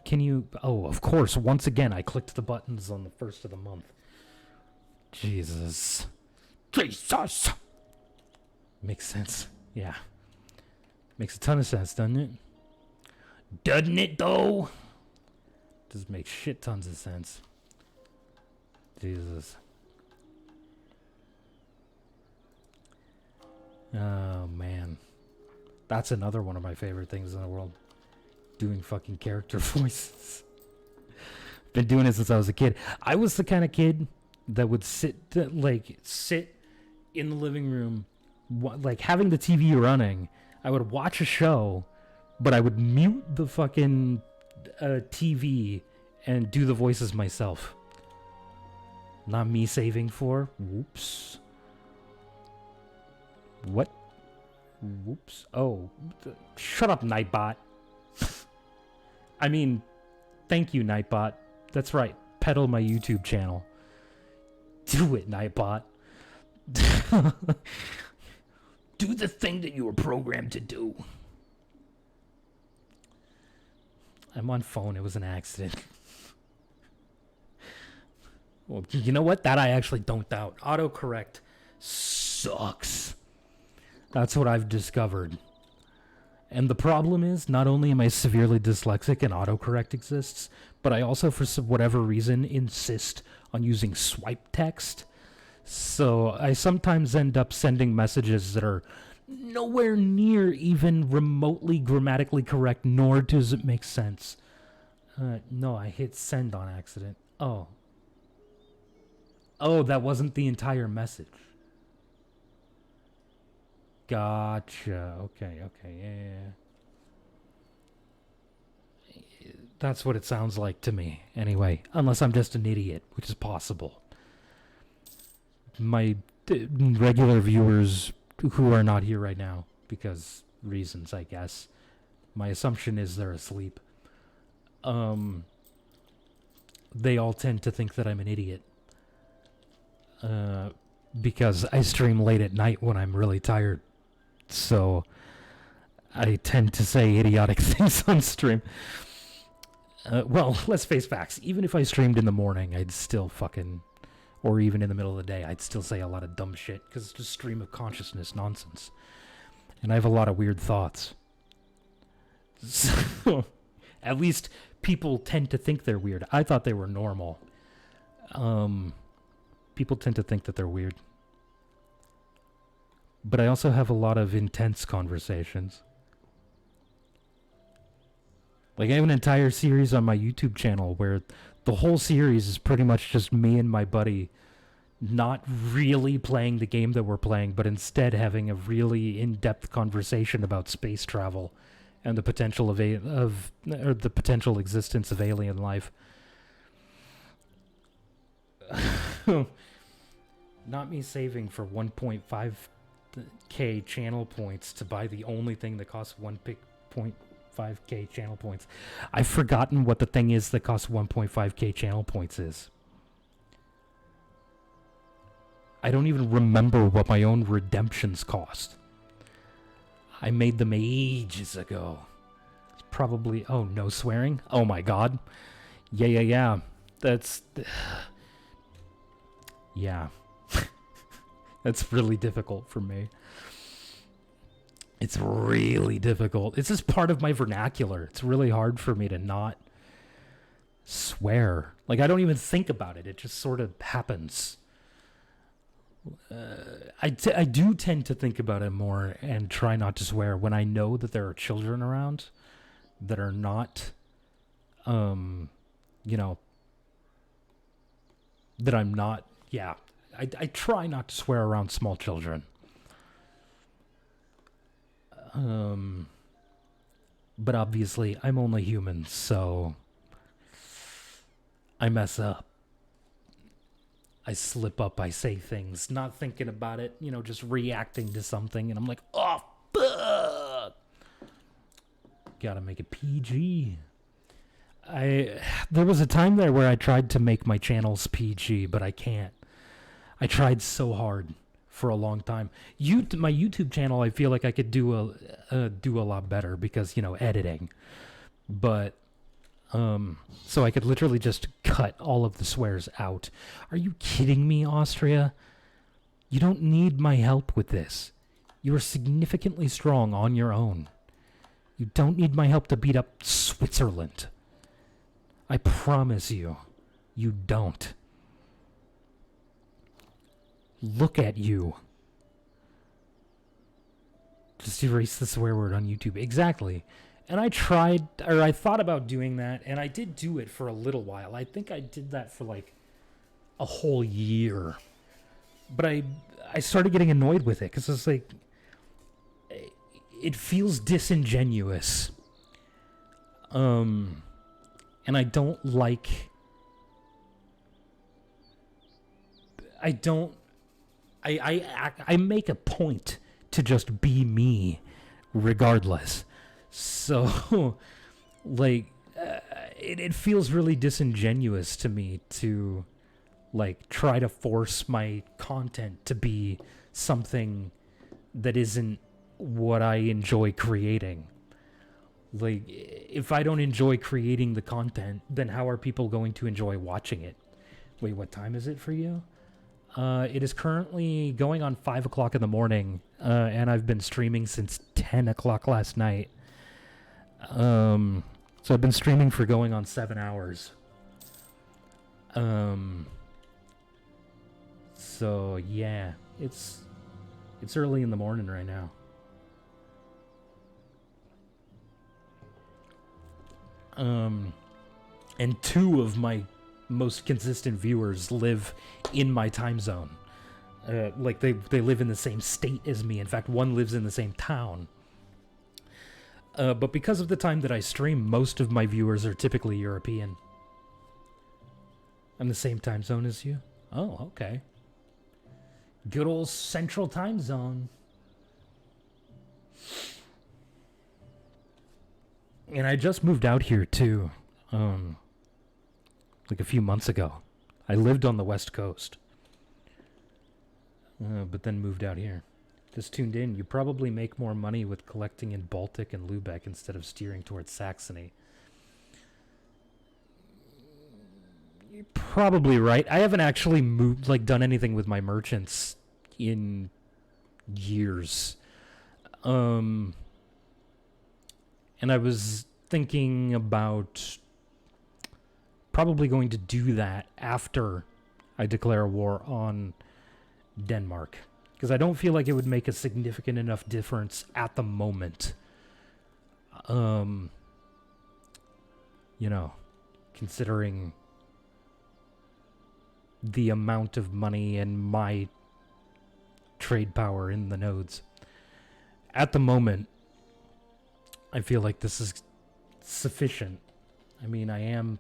can you... Oh, of course, once again, I clicked the buttons on the first of the month. Jesus. Jesus! Makes sense. Yeah. Makes a ton of sense, doesn't it? Doesn't it, though? Does make shit tons of sense. Jesus. Oh, man. That's another one of my favorite things in the world. Doing fucking character voices. Been doing it since I was a kid. I was the kind of kid that would sit in the living room, like having the TV running. I would watch a show, but I would mute the fucking TV and do the voices myself. Not me saving for. Whoops. What? Whoops. Oh. Shut up, Nightbot. I mean, thank you, Nightbot. That's right. Pedal my YouTube channel. Do it, Nightbot. Do the thing that you were programmed to do. I'm on phone. It was an accident. Well, you know what? That I actually don't doubt. Autocorrect sucks. That's what I've discovered. And the problem is, not only am I severely dyslexic and autocorrect exists, but I also, for whatever reason, insist on using swipe text. So I sometimes end up sending messages that are nowhere near even remotely grammatically correct, nor does it make sense. No, I hit send on accident. Oh, that wasn't the entire message. Gotcha. Okay, yeah. That's what it sounds like to me, anyway. Unless I'm just an idiot, which is possible. My regular viewers who are not here right now, because reasons, I guess. My assumption is they're asleep. They all tend to think that I'm an idiot. Because I stream late at night when I'm really tired. So I tend to say idiotic things on stream. Well, let's face facts. Even if I streamed in the morning, I'd still fucking... Or even in the middle of the day, I'd still say a lot of dumb shit. Because it's just stream of consciousness nonsense. And I have a lot of weird thoughts. So, at least people tend to think they're weird. I thought they were normal. People tend to think that they're weird. But I also have a lot of intense conversations. Like, I have an entire series on my YouTube channel where the whole series is pretty much just me and my buddy not really playing the game that we're playing, but instead having a really in-depth conversation about space travel and the potential of the potential existence of alien life. Not me saving for 1.5k channel points to buy the only thing that costs 1.5k channel points. I've forgotten what the thing is that costs 1.5k channel points is. I don't even remember what my own redemptions cost. I made them ages ago. It's probably... Oh, no swearing? Oh my god. Yeah. That's... Yeah. That's really difficult for me. It's really difficult. It's just part of my vernacular. It's really hard for me to not swear. Like, I don't even think about it. It just sort of happens. I do tend to think about it more and try not to swear when I know that there are children around that are not, that I'm not, yeah. I try not to swear around small children. But obviously, I'm only human, so I mess up. I slip up, I say things, not thinking about it, just reacting to something, and I'm like, oh, fuck! Gotta make it PG. There was a time there where I tried to make my channels PG, but I can't. I tried so hard for a long time. My YouTube channel, I feel like I could do a lot better because, editing. But, so I could literally just cut all of the swears out. Are you kidding me, Austria? You don't need my help with this. You are significantly strong on your own. You don't need my help to beat up Switzerland. I promise you, you don't. Look at you. Just erase the swear word on YouTube. Exactly. And I thought about doing that, and I did do it for a little while. I think I did that for like a whole year. But I started getting annoyed with it, because it's like, it feels disingenuous. And I don't like... I make a point to just be me, regardless. So, like, it feels really disingenuous to me to, like, try to force my content to be something that isn't what I enjoy creating. Like, if I don't enjoy creating the content, then how are people going to enjoy watching it? Wait, what time is it for you? It is currently going on 5 o'clock in the morning, and I've been streaming since 10 o'clock last night. So I've been streaming for going on 7 hours. So yeah, it's early in the morning right now. And 2 of my most consistent viewers live in my time zone. Like they live in the same state as me. In fact, one lives in the same town. But because of the time that I stream, most of my viewers are typically European. I'm the same time zone as you? Oh, okay. Good old central time zone. And I just moved out here too. Like a few months ago. I lived on the West Coast. But then moved out here. Just tuned in. You probably make more money with collecting in Baltic and Lubeck instead of steering towards Saxony. You're probably right. I haven't actually done anything with my merchants in years. And I was thinking about probably going to do that after I declare war on Denmark. Because I don't feel like it would make a significant enough difference at the moment. You know, considering the amount of money and my trade power in the nodes. At the moment, I feel like this is sufficient. I mean, I am,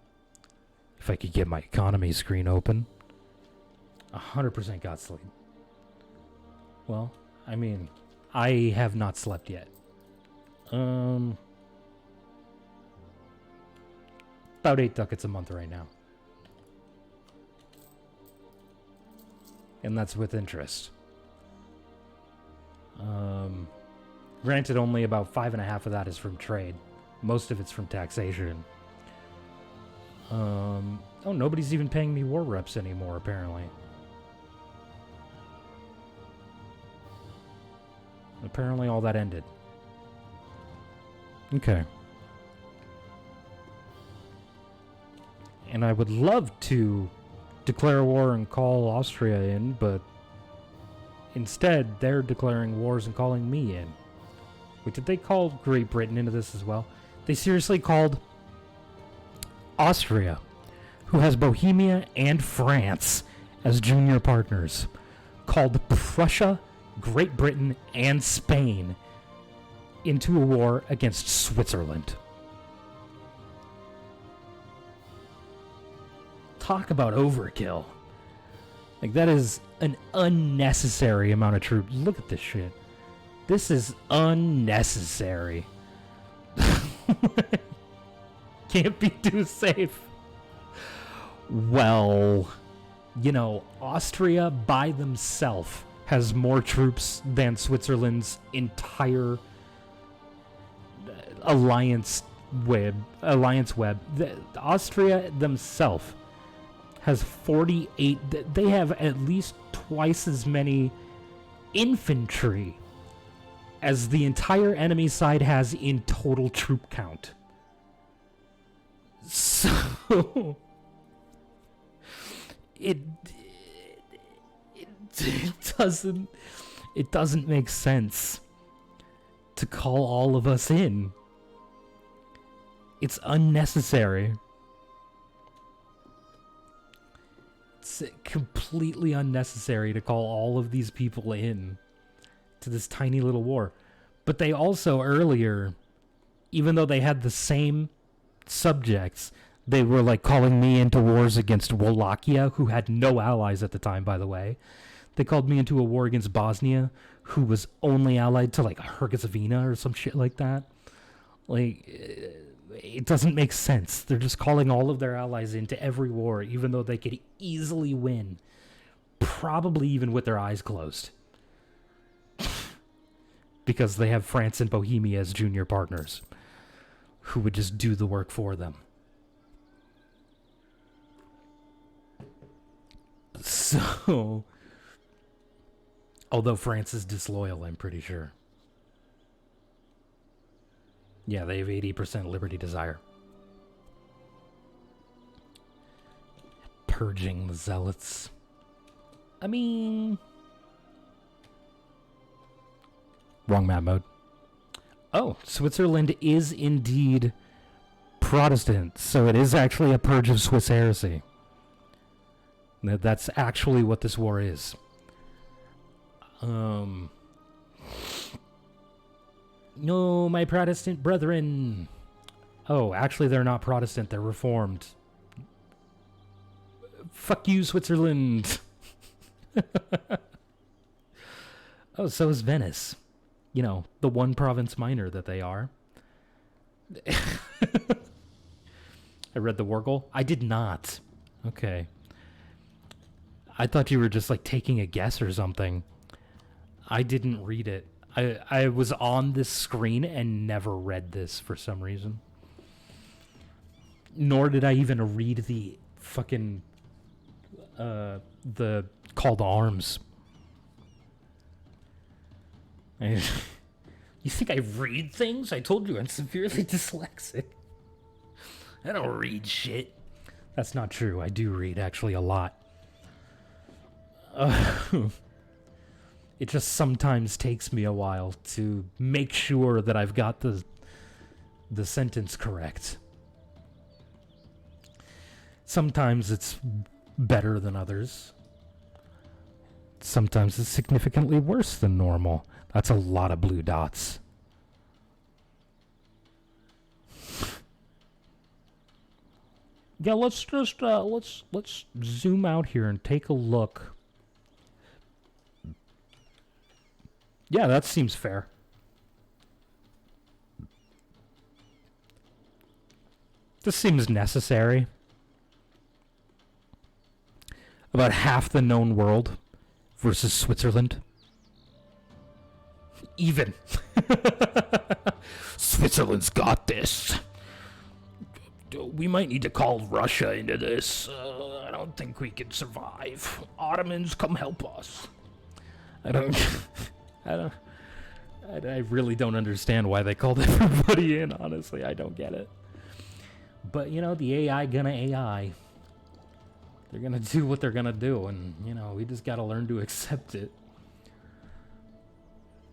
if I could get my economy screen open, 100% got sleep. Well, I mean, I have not slept yet. About 8 ducats a month right now. And that's with interest. Granted, only about 5.5 of that is from trade. Most of it's from taxation. Oh, nobody's even paying me war reps anymore, apparently. Apparently all that ended. Okay. And I would love to declare war and call Austria in, but instead they're declaring wars and calling me in. Wait, did they call Great Britain into this as well? They seriously called Austria, who has Bohemia and France as junior partners, called Prussia, Great Britain, and Spain into a war against Switzerland. Talk about overkill. Like, that is an unnecessary amount of troops. Look at this shit. This is unnecessary. Can't be too safe. Well, you know, Austria by themselves has more troops than Switzerland's entire alliance web. Austria themselves has 48. They have at least twice as many infantry as the entire enemy side has in total troop count. So it doesn't make sense to call all of us in. It's unnecessary. It's completely unnecessary to call all of these people in to this tiny little war. But they also earlier, even though they had the same subjects, they were like calling me into wars against Wallachia, who had no allies at the time, by the way. They called me into a war against Bosnia, who was only allied to like Herzegovina or some shit like that. Like, it doesn't make sense. They're just calling all of their allies into every war, even though they could easily win. Probably even with their eyes closed. Because they have France and Bohemia as junior partners. who would just do the work for them. So, although France is disloyal, I'm pretty sure. Yeah, they have 80% liberty desire. Purging the zealots. I mean... Wrong map mode. Oh, Switzerland is indeed Protestant, so it is actually a purge of Swiss heresy. That's actually what this war is. No, my Protestant brethren. Oh, actually they're not Protestant, they're Reformed. Fuck you, Switzerland. Oh, so is Venice. You know, the one province minor that they are. I read the Wargle. I did not. Okay. I thought you were just like taking a guess or something. I didn't read it. I was on this screen and never read this for some reason. Nor did I even read the fucking the call to arms. You think I read things? I told you I'm severely dyslexic. I don't read shit. That's not true. I do read actually a lot. It just sometimes takes me a while to make sure that I've got the sentence correct. Sometimes it's better than others. Sometimes it's significantly worse than normal. That's a lot of blue dots. Yeah, let's just let's zoom out here and take a look. Yeah, that seems fair. This seems necessary. About half the known world versus Switzerland. Even. Switzerland's got this. We might need to call Russia into this. I don't think we can survive. Ottomans, come help us. I really don't understand why they called everybody in, honestly. I don't get it. But, you know, the AI gonna AI. They're gonna do what they're gonna do, and, you know, we just gotta learn to accept it.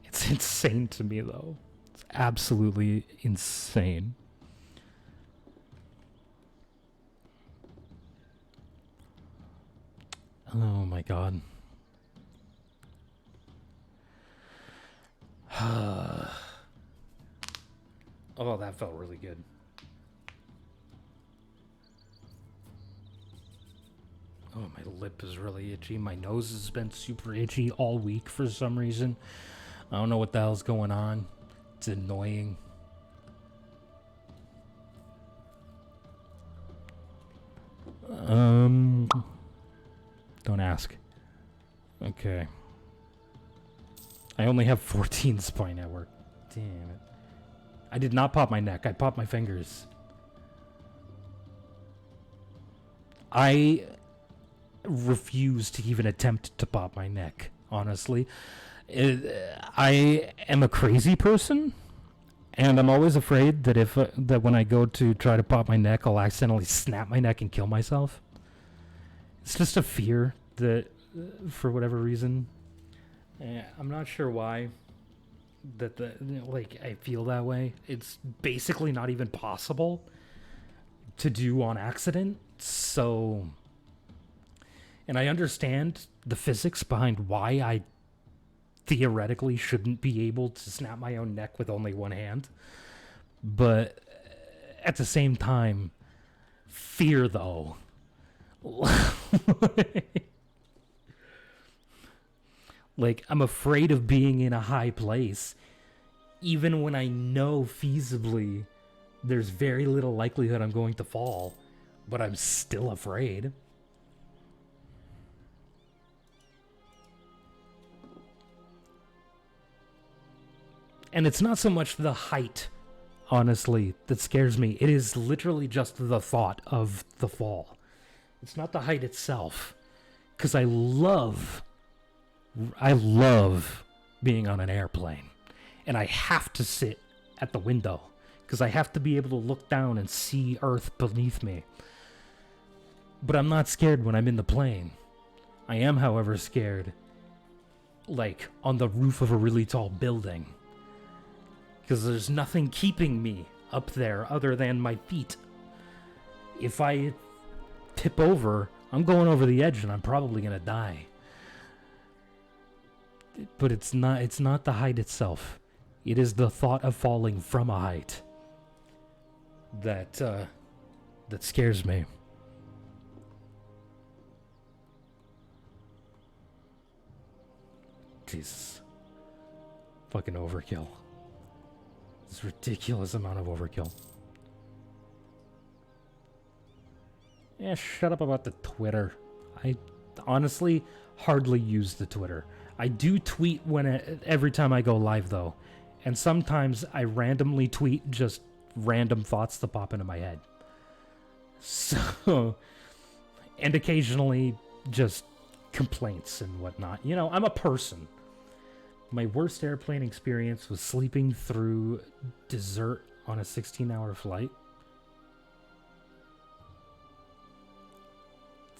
It's insane to me, though. It's absolutely insane. Oh my god. Oh, that felt really good. Oh, my lip is really itchy. My nose has been super itchy all week for some reason. I don't know what the hell's going on. It's annoying. Don't ask. Okay. I only have 14 spine network. Damn it. I did not pop my neck. I popped my fingers. I refuse to even attempt to pop my neck, honestly. I am a crazy person, and I'm always afraid that that when I go to try to pop my neck, I'll accidentally snap my neck and kill myself. It's just a fear that, for whatever reason, I'm not sure why, that I feel that way. It's basically not even possible to do on accident. So, and I understand the physics behind why I theoretically shouldn't be able to snap my own neck with only one hand. But at the same time, fear though. Like, I'm afraid of being in a high place, even when I know feasibly there's very little likelihood I'm going to fall, but I'm still afraid. And it's not so much the height honestly, that scares me. It is literally just the thought of the fall. It's not the height itself. Because I love being on an airplane. And I have to sit at the window. Because I have to be able to look down and see Earth beneath me. But I'm not scared when I'm in the plane. I am, however, scared, like, on the roof of a really tall building. Because there's nothing keeping me up there other than my feet. If I tip over, I'm going over the edge and I'm probably going to die. But it's not the height itself. It is the thought of falling from a height that scares me. Jesus. Fucking overkill. This ridiculous amount of overkill. Yeah, shut up about the Twitter. I honestly hardly use the Twitter. I do tweet every time I go live, though. And sometimes I randomly tweet just random thoughts that pop into my head. So, and occasionally just complaints and whatnot. You know, I'm a person. My worst airplane experience was sleeping through dessert on a 16-hour flight.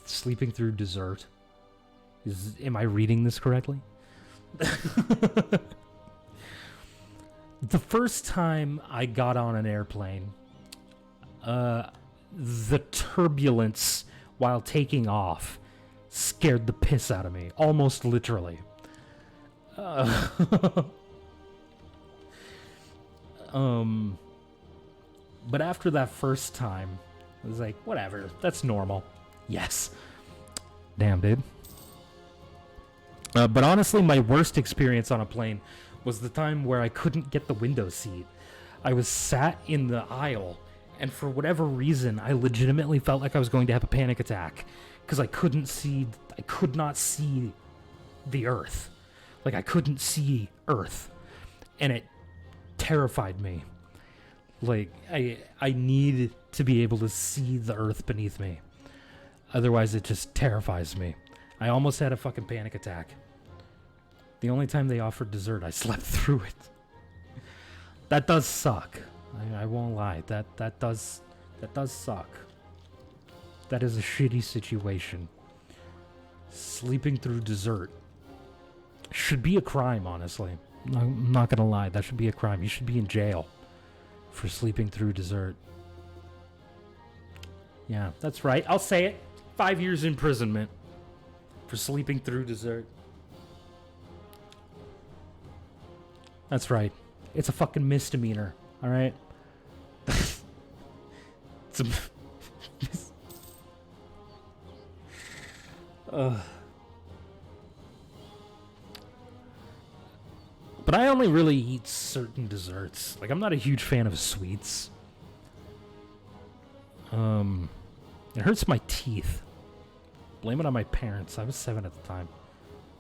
Sleeping through dessert. Am I reading this correctly? The first time I got on an airplane, the turbulence while taking off scared the piss out of me, almost literally. But after that first time, I was like, whatever, that's normal. Yes. Damn, dude. But honestly, my worst experience on a plane was the time where I couldn't get the window seat. I was sat in the aisle, and for whatever reason, I legitimately felt like I was going to have a panic attack because I could not see the Earth. Like, I couldn't see Earth, and it terrified me. Like, I needed to be able to see the Earth beneath me. Otherwise, it just terrifies me. I almost had a fucking panic attack. The only time they offered dessert, I slept through it. That does suck. I won't lie. That does suck. That is a shitty situation. Sleeping through dessert should be a crime, honestly. I'm not gonna lie. That should be a crime. You should be in jail for sleeping through dessert. Yeah, that's right. I'll say it. 5 years imprisonment for sleeping through dessert. That's right. It's a fucking misdemeanor. All right. It's a. But I only really eat certain desserts. Like, I'm not a huge fan of sweets. It hurts my teeth. Blame it on my parents. I was 7 at the time.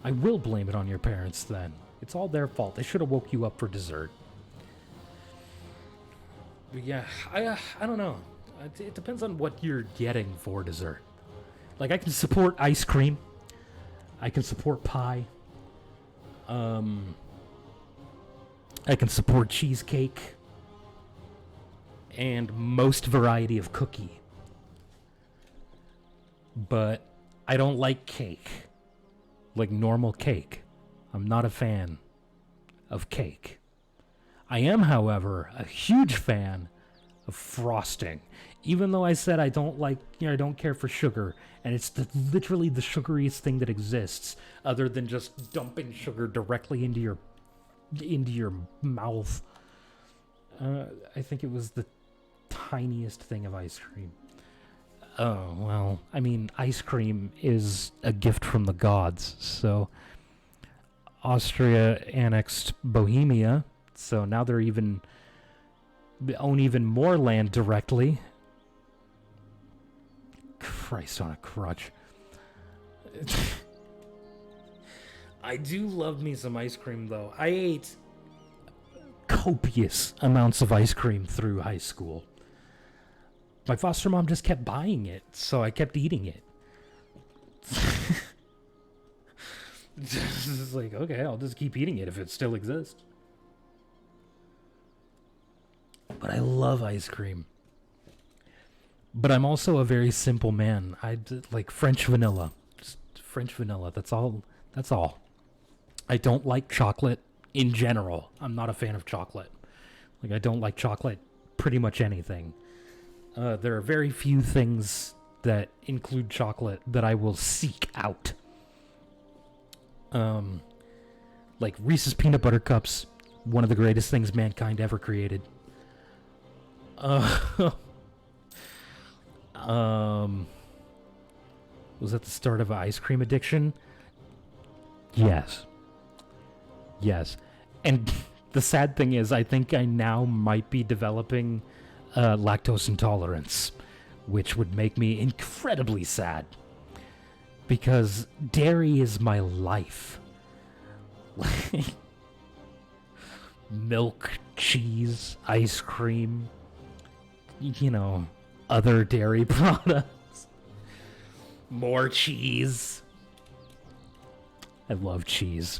I will blame it on your parents then. It's all their fault. They should have woke you up for dessert. But yeah, I don't know. It depends on what you're getting for dessert. Like, I can support ice cream. I can support pie. I can support cheesecake. And most variety of cookie. But I don't like cake. Like normal cake. I'm not a fan of cake. I am, however, a huge fan of frosting. Even though I said I don't care for sugar, and it's literally the sugariest thing that exists, other than just dumping sugar directly into your mouth. I think it was the tiniest thing of ice cream. Oh, well, I mean, ice cream is a gift from the gods, so Austria annexed Bohemia, so now they own even more land directly. Christ on a crutch. I do love me some ice cream, though. I ate copious amounts of ice cream through high school. My foster mom just kept buying it, so I kept eating it. It's like, okay, I'll just keep eating it if it still exists. But I love ice cream. But I'm also a very simple man. I like French vanilla. Just French vanilla. That's all. That's all. I don't like chocolate in general. I'm not a fan of chocolate. Like, I don't like chocolate pretty much anything. There are very few things that include chocolate that I will seek out. Like Reese's Peanut Butter Cups, one of the greatest things mankind ever created. Was that the start of an ice cream addiction? Yes. Yes. And the sad thing is, I think I now might be developing lactose intolerance, which would make me incredibly sad. Because dairy is my life. Milk, cheese, ice cream, you know, other dairy products. More cheese. I love cheese.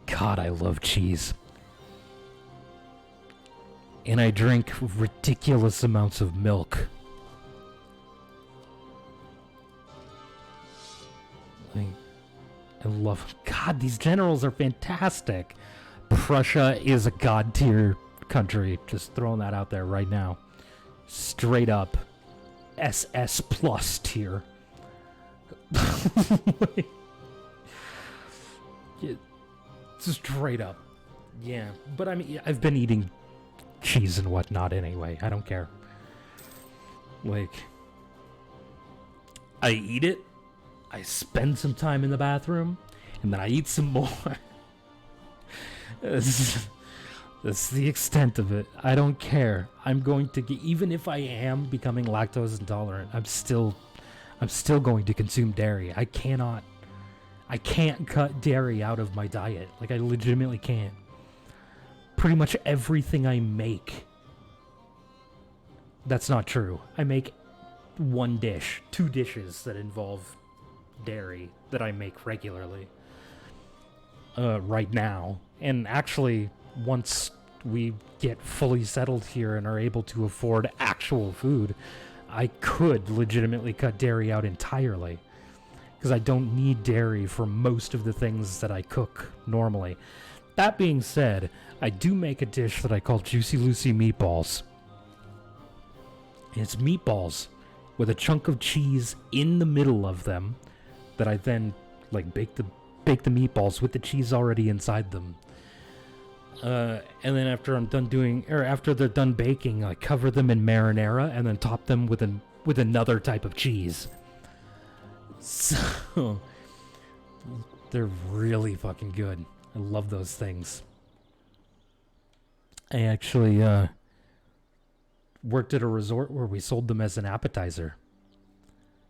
God, I love cheese. And I drink ridiculous amounts of milk. I love... God, these generals are fantastic. Prussia is a god tier country. Just throwing that out there right now. Straight up. SS plus tier. Straight up. Yeah. But I mean, I've been eating cheese and whatnot anyway. I don't care. Like, I eat it. I spend some time in the bathroom, and then I eat some more. That's the extent of it. I don't care. I'm going to get, even if I am becoming lactose intolerant, I'm still going to consume dairy. I can't cut dairy out of my diet. Like, I legitimately can't. Pretty much everything I make. That's not true. I make one dish, 2 dishes that involve dairy that I make regularly right now. And actually, once we get fully settled here and are able to afford actual food, I could legitimately cut dairy out entirely, because I don't need dairy for most of the things that I cook normally. That being said, I do make a dish that I call Juicy Lucy meatballs. And it's meatballs with a chunk of cheese in the middle of them that I then like bake the meatballs with the cheese already inside them. And then after they're done baking, I cover them in marinara and then top them with another type of cheese. So they're really fucking good. I love those things. I actually worked at a resort where we sold them as an appetizer.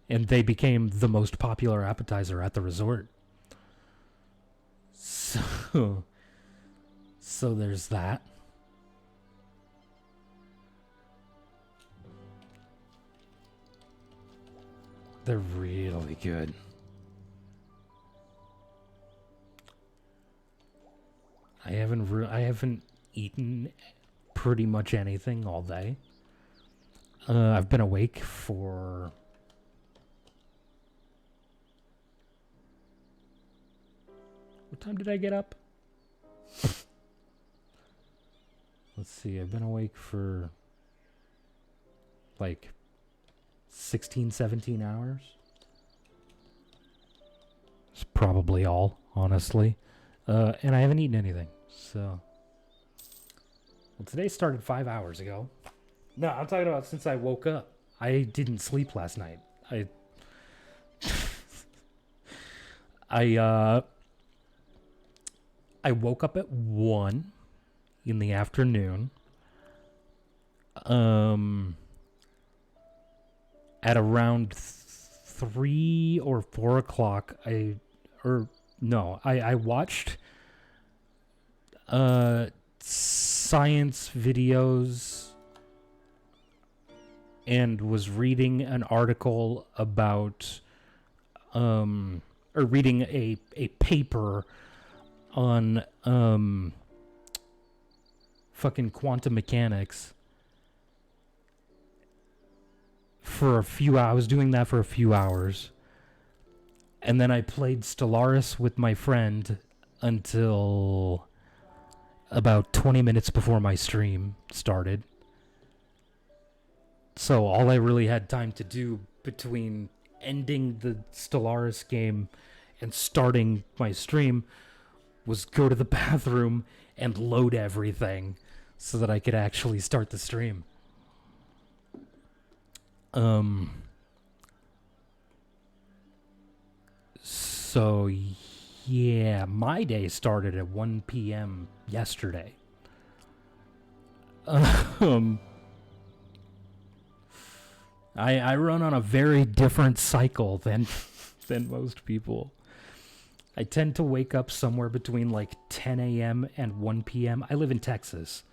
And they became the most popular appetizer at the resort. So there's that. They're really good. I haven't eaten pretty much anything all day. I've been awake for... What time did I get up? Let's see, I've been awake for like 16, 17 hours. It's probably all, honestly. And I haven't eaten anything, so... Well, today started 5 hours ago. No, I'm talking about since I woke up. I didn't sleep last night. I woke up at 1 in the afternoon. At around 3 or 4 o'clock, I watched science videos and was reading an article about or reading a paper on fucking quantum mechanics for a few hours. I was doing that for a few hours. And then I played Stellaris with my friend until about 20 minutes before my stream started. So all I really had time to do between ending the Stellaris game and starting my stream was go to the bathroom and load everything so that I could actually start the stream. So, yeah, my day started at 1 p.m. yesterday. I run on a very different cycle than most people. I tend to wake up somewhere between like 10 a.m. and 1 p.m. I live in Texas.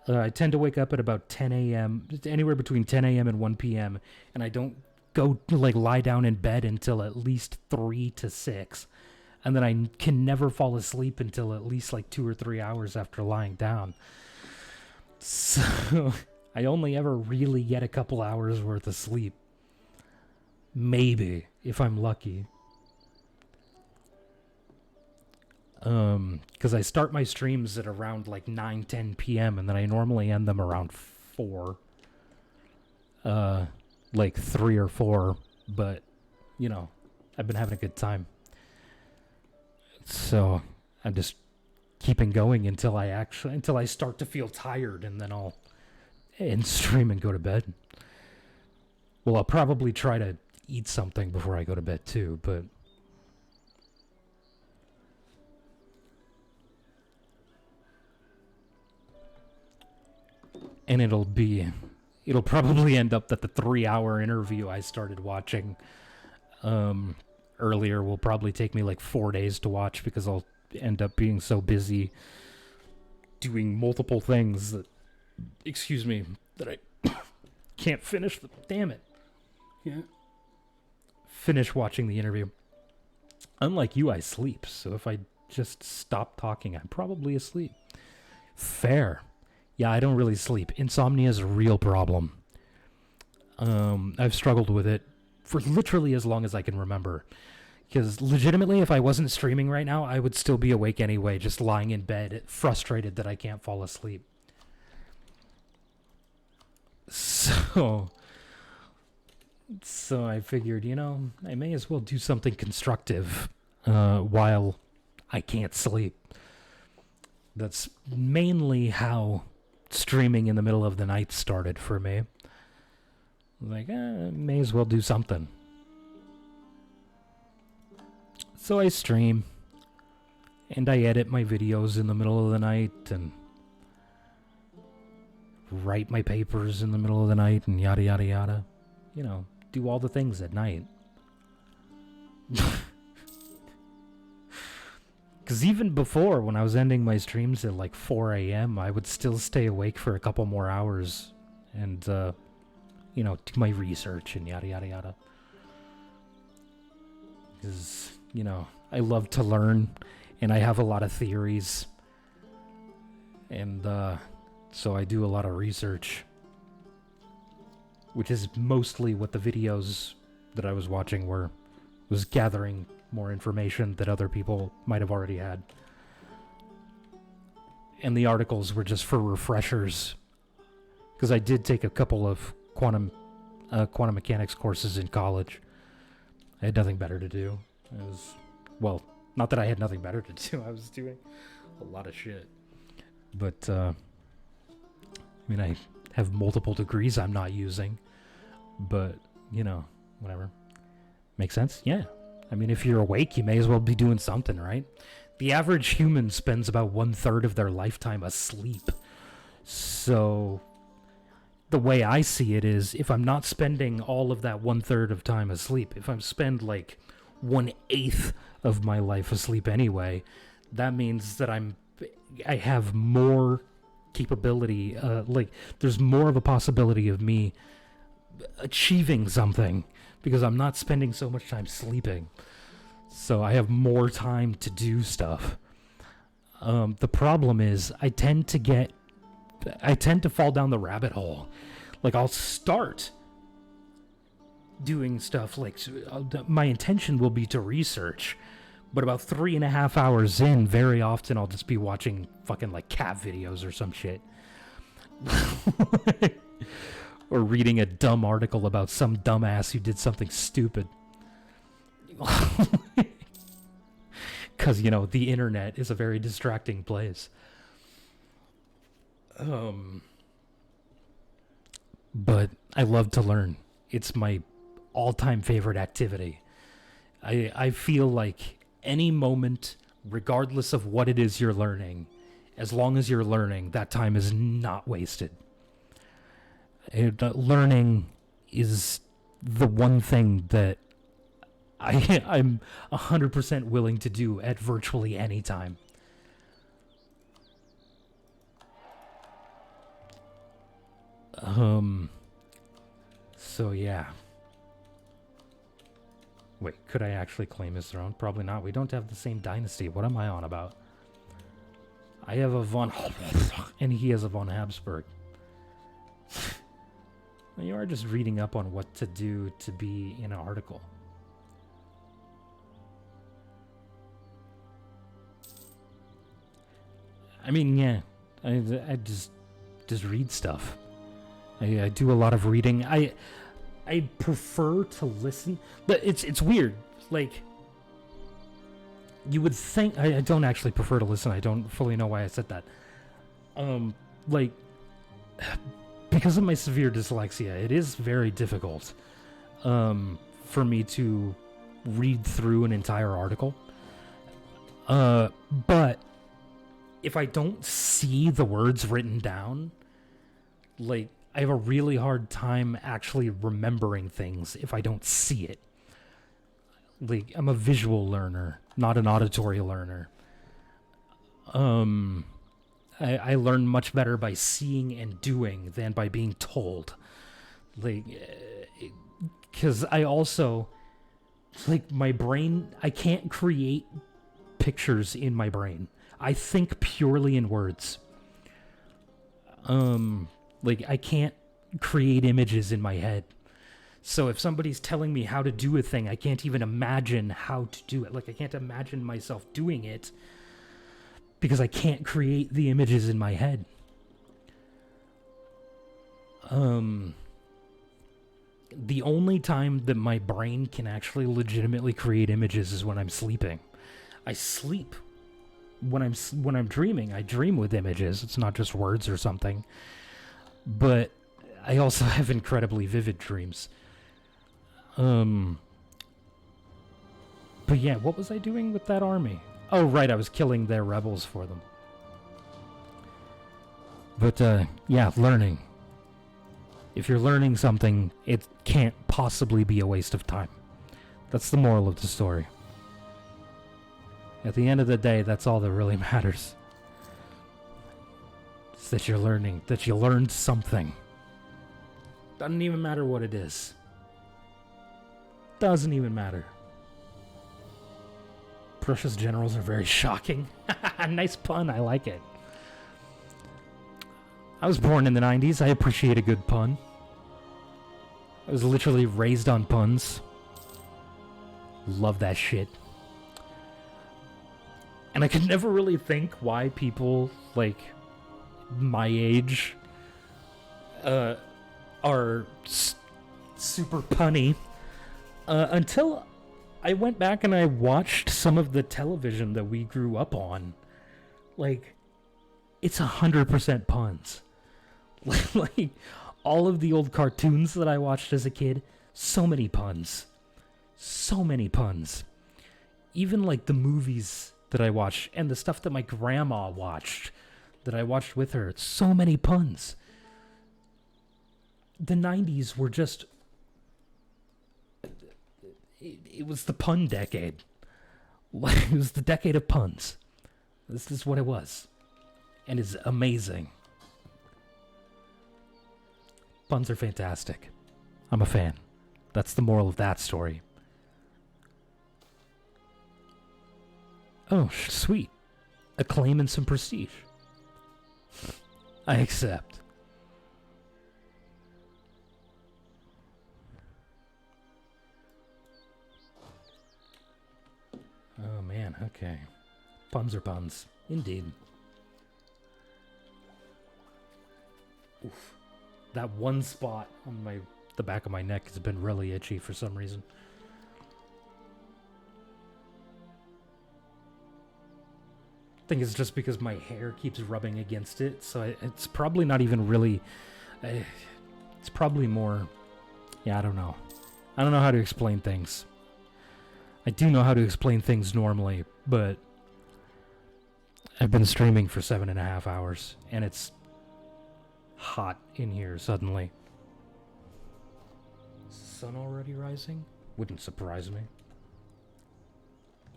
I tend to wake up at about 10 a.m., anywhere between 10 a.m. and 1 p.m., and I don't go like lie down in bed until at least 3 to 6. And then I can never fall asleep until at least like 2 or 3 hours after lying down. So I only ever really get a couple hours worth of sleep. Maybe, if I'm lucky. Because I start my streams at around like 9, 10 p.m. and then I normally end them around 4. Like 3 or 4, but, you know, I've been having a good time. So I'm just keeping going until I start to feel tired, and then I'll end stream and go to bed. Well, I'll probably try to eat something before I go to bed too, but and it'll probably end up that the 3-hour interview I started watching earlier will probably take me like 4 days to watch, because I'll end up being so busy doing multiple things that, that I can't finish finish watching the interview. Unlike you, I sleep, so if I just stop talking, I'm probably asleep. Fair. Yeah, I don't really sleep. Insomnia is a real problem. I've struggled with it for literally as long as I can remember. Because legitimately, if I wasn't streaming right now, I would still be awake anyway, just lying in bed, frustrated that I can't fall asleep. So I figured, I may as well do something constructive while I can't sleep. That's mainly how streaming in the middle of the night started for me. Like, may as well do something. So I stream, and I edit my videos in the middle of the night, and write my papers in the middle of the night, and yada yada yada. Do all the things at night. Because even before, when I was ending my streams at like 4 a.m., I would still stay awake for a couple more hours and, do my research and yada, yada, yada. Because, I love to learn, and I have a lot of theories. And, so I do a lot of research. Which is mostly what the videos that I was watching was gathering more information that other people might have already had. And the articles were just for refreshers. Because I did take a couple of quantum mechanics courses in college. I had nothing better to do. Not that I had nothing better to do. I was doing a lot of shit. But, I have multiple degrees I'm not using. But, whatever. Make sense? Yeah. If you're awake, you may as well be doing something, right? The average human spends about 1/3 of their lifetime asleep. So, the way I see it is, if I'm not spending all of that 1/3 of time asleep, if I spend like 1/8 of my life asleep anyway, that means that I'm I have more capability, like there's more of a possibility of me achieving something because I'm not spending so much time sleeping. So I have more time to do stuff. The problem is I tend to fall down the rabbit hole. Like I'll start doing stuff like my intention will be to research, but about 3.5 hours in, very often I'll just be watching fucking like cat videos or some shit. Or reading a dumb article about some dumbass who did something stupid. Because, you know, the internet is a very distracting place. But I love to learn. It's my all-time favorite activity. I feel like any moment, regardless of what it is you're learning, as long as you're learning, that time is not wasted. Learning is the one thing that I'm 100% willing to do at virtually any time. So yeah. Wait, could I actually claim his throne? Probably not. We don't have the same dynasty. What am I on about? I have a von and he has a von Habsburg. You are just reading up on what to do to be in an article. I mean, yeah, I just read stuff. I do a lot of reading. I prefer to listen, but it's weird. Like, you would think I don't actually prefer to listen. I don't fully know why I said that. Like, because of my severe dyslexia, it is very difficult for me to read through an entire article. But if I don't see the words written down, like, I have a really hard time actually remembering things if I don't see it. Like, I'm a visual learner, not an auditory learner. I learn much better by seeing and doing than by being told. Like, because I also, like, my brain, I can't create pictures in my brain. I think purely in words. Like, I can't create images in my head. So if somebody's telling me how to do a thing, I can't even imagine how to do it. Like, I can't imagine myself doing it because I can't create the images in my head. The only time that my brain can actually legitimately create images is when I'm sleeping. I sleep. When I'm dreaming, I dream with images. It's not just words or something. But I also have incredibly vivid dreams. But yeah, what was I doing with that army? Oh, right, I was killing their rebels for them. But, yeah, learning. If you're learning something, it can't possibly be a waste of time. That's the moral of the story. At the end of the day, that's all that really matters. It's that you're learning, that you learned something. Doesn't even matter what it is. Doesn't even matter. Prussia's generals are very shocking. Nice pun, I like it. I was born in the 90s, I appreciate a good pun. I was literally raised on puns. Love that shit. And I could never really think why people, like, my age, are super punny, until I went back and I watched some of the television that we grew up on. Like, it's 100% puns. Like, all of the old cartoons that I watched as a kid, so many puns. So many puns. Even, like, the movies that I watched, and the stuff that my grandma watched, that I watched with her, so many puns. The 90s were just... It was the pun decade. It was the decade of puns. This is what it was. And it's amazing. Puns are fantastic. I'm a fan. That's the moral of that story. Oh, sweet. Acclaim and some prestige. I accept. Oh man, okay. Puns are puns. Indeed. Oof. That one spot on the back of my neck has been really itchy for some reason. I think it's just because my hair keeps rubbing against it, so it's probably not even really... it's probably more... Yeah, I don't know. I don't know how to explain things. I do know how to explain things normally, but... I've been streaming for 7.5 hours, and it's hot in here suddenly. Sun already rising? Wouldn't surprise me.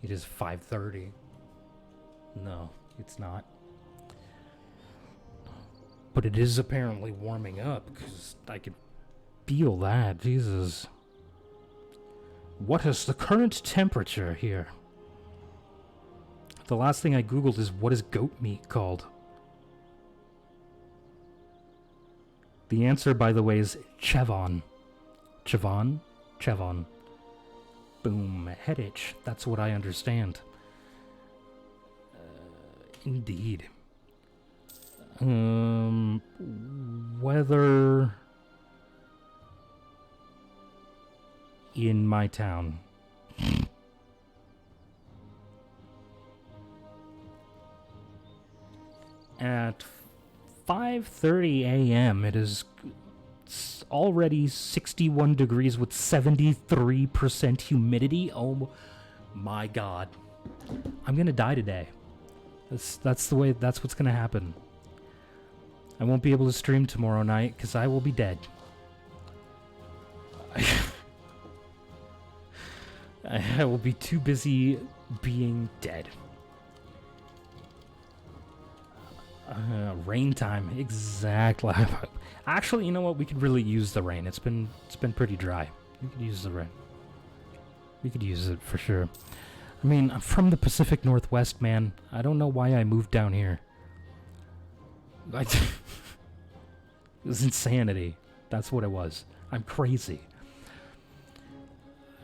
It is 5:30. No, it's not. But it is apparently warming up, because I can feel that. Jesus. What is the current temperature here? The last thing I googled is, what is goat meat called? The answer, by the way, is Chevon. Chevon? Chevon. Boom. Head itch. That's what I understand. Indeed. Weather in my town. At 5:30 a.m. it is already 61 degrees with 73% humidity. Oh my god. I'm gonna die today. That's what's gonna happen. I won't be able to stream tomorrow night because I will be dead. I will be too busy being dead. Rain time, exactly. Actually, you know what? We could really use the rain. It's been pretty dry. We could use the rain. We could use it for sure. I mean, I'm from the Pacific Northwest, man. I don't know why I moved down here. It was insanity. That's what it was. I'm crazy.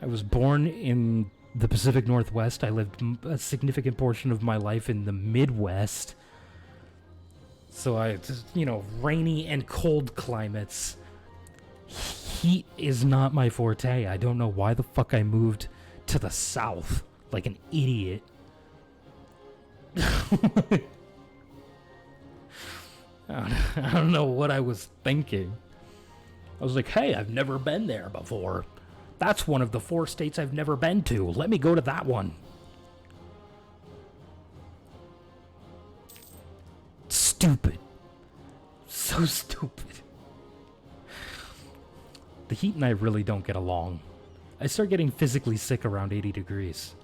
I was born in the Pacific Northwest. I lived a significant portion of my life in the Midwest. So I just, rainy and cold climates. Heat is not my forte. I don't know why the fuck I moved to the South like an idiot. I don't know what I was thinking. I was like, hey, I've never been there before. That's one of the 4 states I've never been to. Let me go to that one. Stupid. So stupid. The heat and I really don't get along. I start getting physically sick around 80 degrees.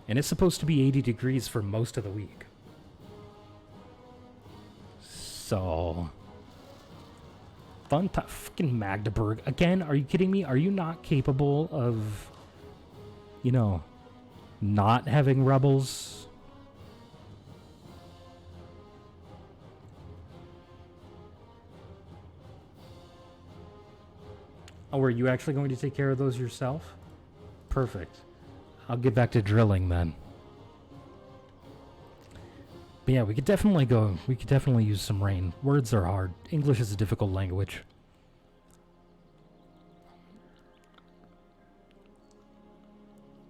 And it's supposed to be 80 degrees for most of the week. So... fun time. Fucking Magdeburg. Again, are you kidding me? Are you not capable of, not having rebels? Oh, are you actually going to take care of those yourself? Perfect. I'll get back to drilling then. But yeah, we could definitely use some rain. Words are hard. English is a difficult language.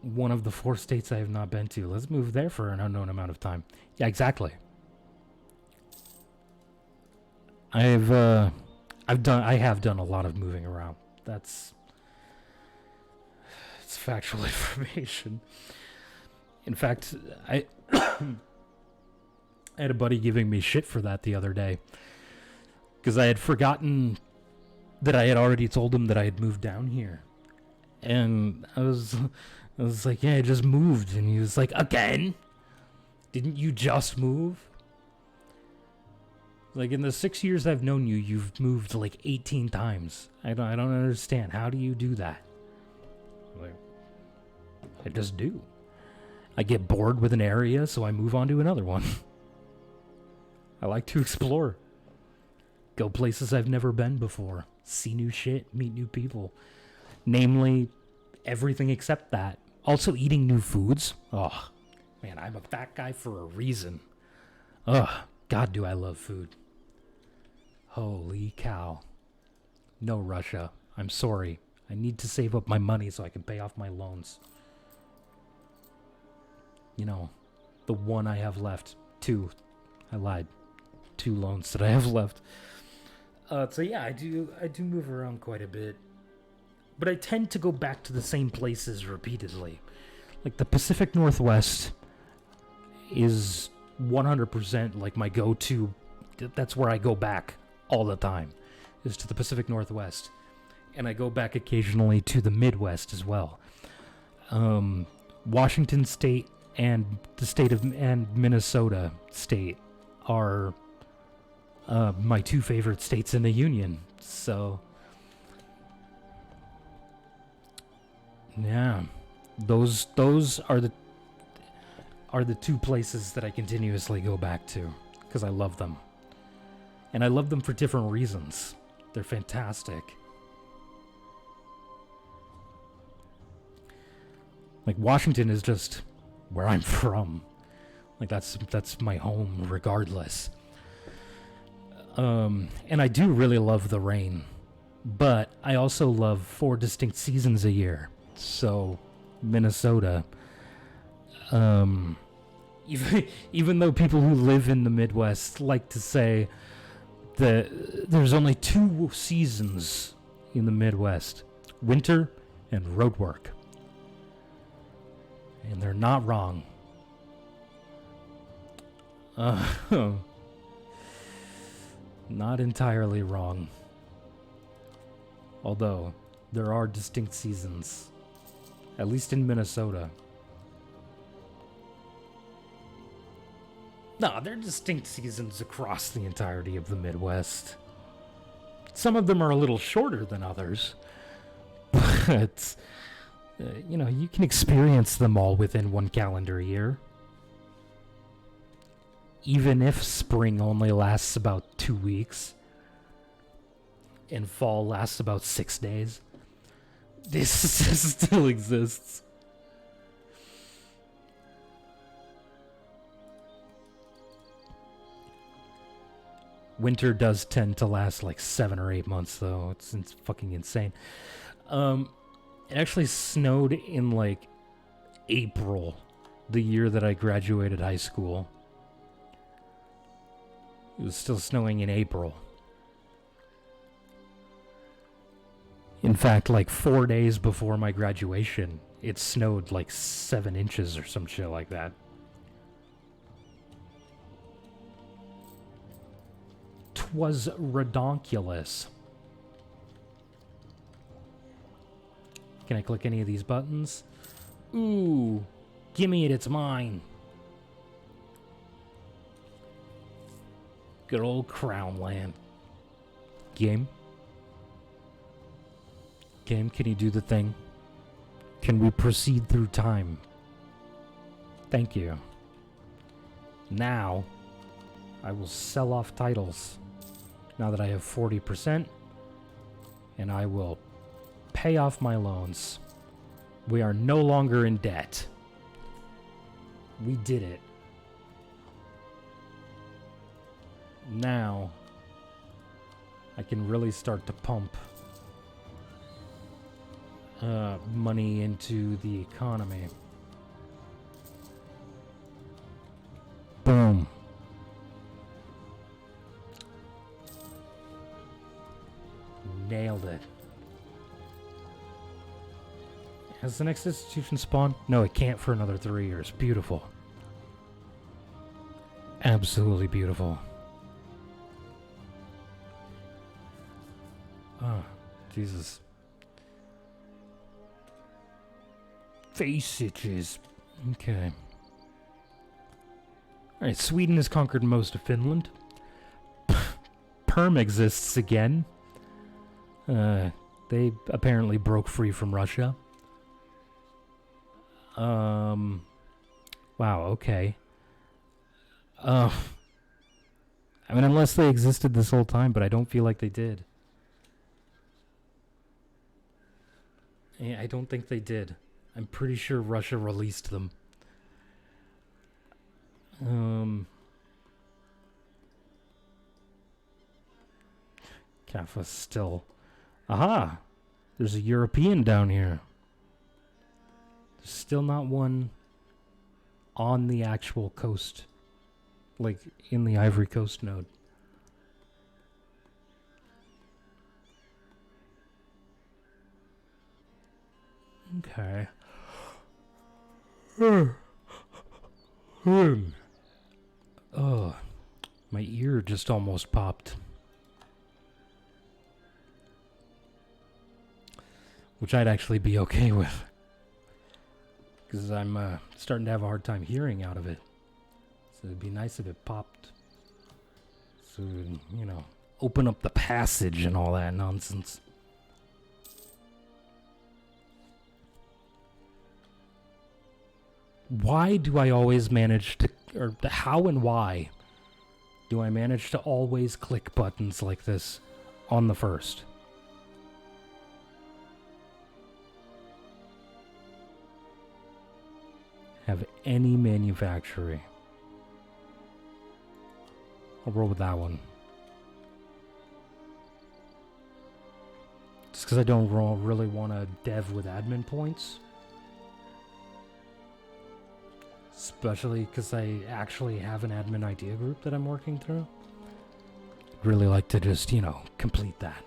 One of the 4 states I have not been to. Let's move there for an unknown amount of time. Yeah, exactly. I have done a lot of moving around. It's factual information. In fact, I had a buddy giving me shit for that the other day. Because I had forgotten that I had already told him that I had moved down here. And I was I was like, yeah, I just moved. And he was like, again? Didn't you just move? Like, in the 6 years I've known you, you've moved like 18 times. I don't understand. How do you do that? Like, I just do. I get bored with an area, so I move on to another one. I like to explore. Go places I've never been before. See new shit, meet new people. Namely, everything except that. Also eating new foods. Oh, man, I'm a fat guy for a reason. Ugh, God, do I love food. Holy cow. No, Russia. I'm sorry. I need to save up my money so I can pay off my loans. You know, the one I have left. 2. I lied. 2 loans that I have left. So yeah, I do move around quite a bit. But I tend to go back to the same places repeatedly. Like the Pacific Northwest is 100% like my go-to. That's where I go back all the time, is to the Pacific Northwest. And I go back occasionally to the Midwest as well. Washington State and the state of Minnesota State are my 2 favorite states in the Union. So yeah, those are the 2 places that I continuously go back to because I love them. And I love them for different reasons. They're fantastic. Like, Washington is just where I'm from. Like, that's my home regardless. And I do really love the rain. But I also love 4 distinct seasons a year. So, Minnesota, even though people who live in the Midwest like to say that there's only 2 seasons in the Midwest, winter and road work. And they're not wrong. Not entirely wrong. Although, there are distinct seasons. At least in Minnesota. No, there are distinct seasons across the entirety of the Midwest. Some of them are a little shorter than others. But, you know, you can experience them all within 1 calendar year. Even if spring only lasts about 2 weeks. And fall lasts about 6 days. This still exists. Winter does tend to last like 7 or 8 months, though. It's fucking insane. It actually snowed in like April, the year that I graduated high school. It was still snowing in April. In fact, like 4 days before my graduation, it snowed like 7 inches or some shit like that. 'Twas redonkulous. Can I click any of these buttons? Ooh, gimme it, it's mine. Good old Crown Land. Game? Game, can you do the thing? Can we proceed through time? Thank you. Now, I will sell off titles. Now that I have 40%, and I will pay off my loans. We are no longer in debt. We did it. Now, I can really start to pump money into the economy. Boom. Nailed it. Has the next institution spawned? No, it can't for another 3 years. Beautiful. Absolutely beautiful. Oh, Jesus. face itches. Okay. Alright, Sweden has conquered most of Finland. Perm exists again. They apparently broke free from Russia. Wow, okay. I mean, unless they existed this whole time, but I don't feel like they did. Yeah, I don't think they did. I'm pretty sure Russia released them. Kaffa's still... Aha! There's a European down here. There's still not one on the actual coast. Like, in the Ivory Coast node. Okay. Oh, my ear just almost popped. Which I'd actually be okay with. Because I'm starting to have a hard time hearing out of it. So it'd be nice if it popped. So, you know, open up the passage and all that nonsense. Why do I always manage to, or how and why do I manage to always click buttons like this on the first? Have any manufacturing. I'll roll with that one. Just because I don't really want to dev with admin points. Especially because I actually have an admin idea group that I'm working through. I'd really like to just, you know, complete that.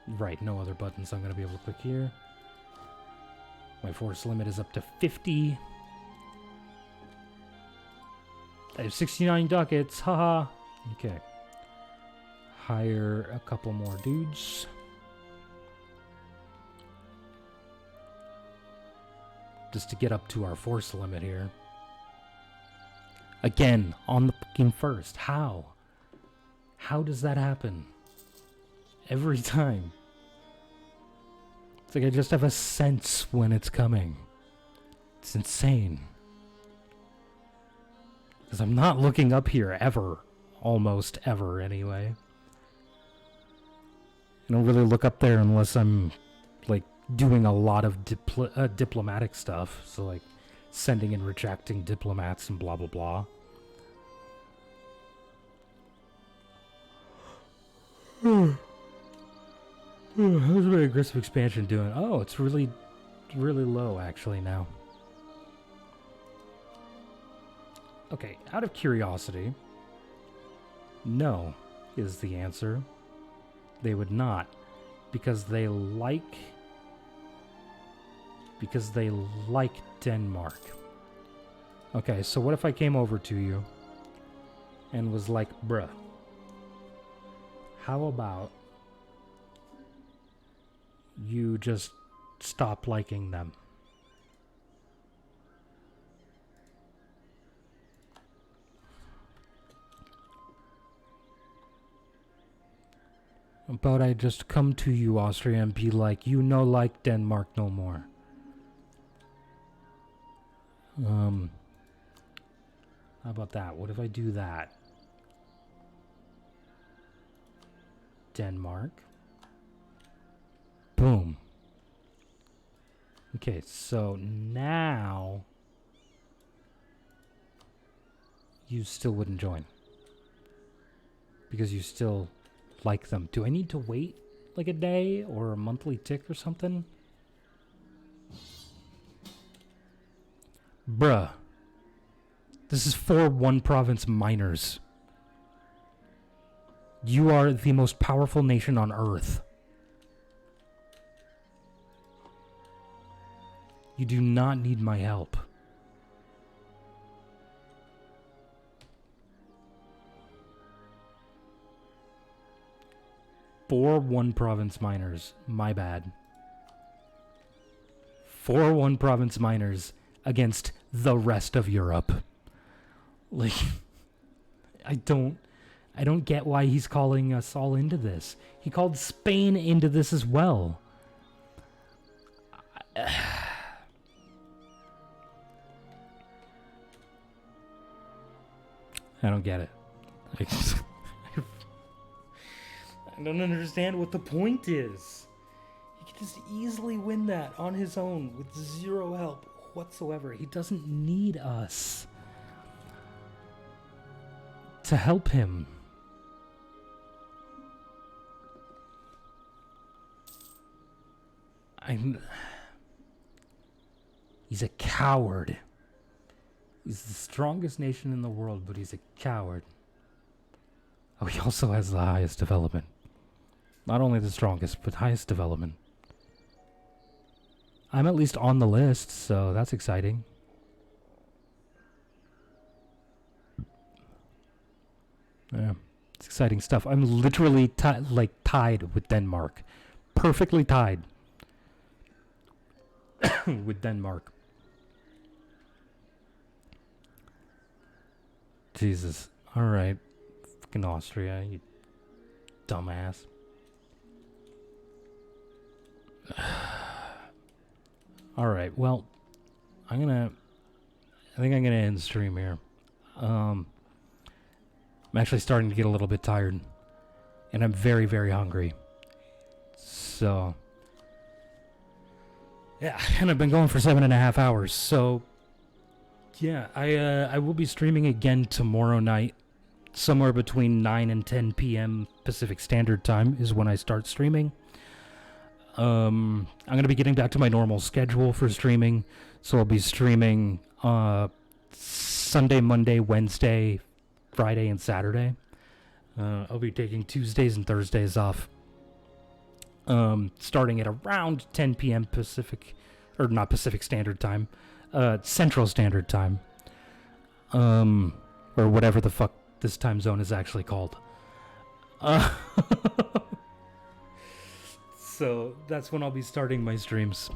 Right, no other buttons I'm going to be able to click here. My force limit is up to 50. I have 69 ducats, haha. Okay. Hire a couple more dudes. Just to get up to our force limit here. Again, on the fucking first. How? How does that happen? Every time. It's like I just have a sense when it's coming. It's insane. Because I'm not looking up here ever. Almost ever, anyway. I don't really look up there unless I'm, like, doing a lot of diplomatic stuff. So, like, sending and rejecting diplomats and blah, blah, blah. How's my aggressive expansion doing? Oh, it's really, really low, actually, now. Okay, out of curiosity, no is the answer. They would not. Because they like Denmark. Okay, so what if I came over to you and was like, bruh, how about you just stop liking them? But I just come to you, Austria, and be like, you no like Denmark no more. How about that? What if I do that? Denmark. Boom. Okay, so now you still wouldn't join. Because you still like them. Do I need to wait like a day or a monthly tick or something? Bruh. This is for one province minors. You are the most powerful nation on Earth. You do not need my help. 4 one province miners. My bad. 4 one province miners against the rest of Europe. Like, I don't get why he's calling us all into this. He called Spain into this as well. I don't get it. Like, I don't understand what the point is. He could just easily win that on his own with zero help whatsoever. He doesn't need us to help him. He's a coward. He's the strongest nation in the world, but he's a coward. Oh, he also has the highest development. Not only the strongest, but highest development. I'm at least on the list, so that's exciting. Yeah, it's exciting stuff. I'm literally tied with Denmark. Perfectly tied with Denmark. Jesus. Alright. Fucking Austria, you dumbass. Alright, well, I think I'm gonna end the stream here. I'm actually starting to get a little bit tired. And I'm very, very hungry. So, yeah, and I've been going for 7.5 hours, so yeah, I will be streaming again tomorrow night. Somewhere between 9 and 10 p.m. Pacific Standard Time is when I start streaming. I'm going to be getting back to my normal schedule for streaming. So I'll be streaming Sunday, Monday, Wednesday, Friday, and Saturday. I'll be taking Tuesdays and Thursdays off. Starting at around 10 p.m. Pacific, or not Pacific Standard Time. Central Standard Time. Or whatever the fuck this time zone is actually called. So that's when I'll be starting my streams.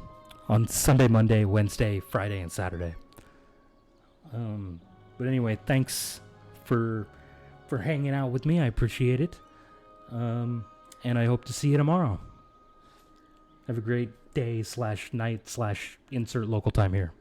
On Sunday, Monday, Wednesday, Friday, and Saturday. But anyway, thanks for hanging out with me. I appreciate it. And I hope to see you tomorrow. Have a great day /night / insert local time here.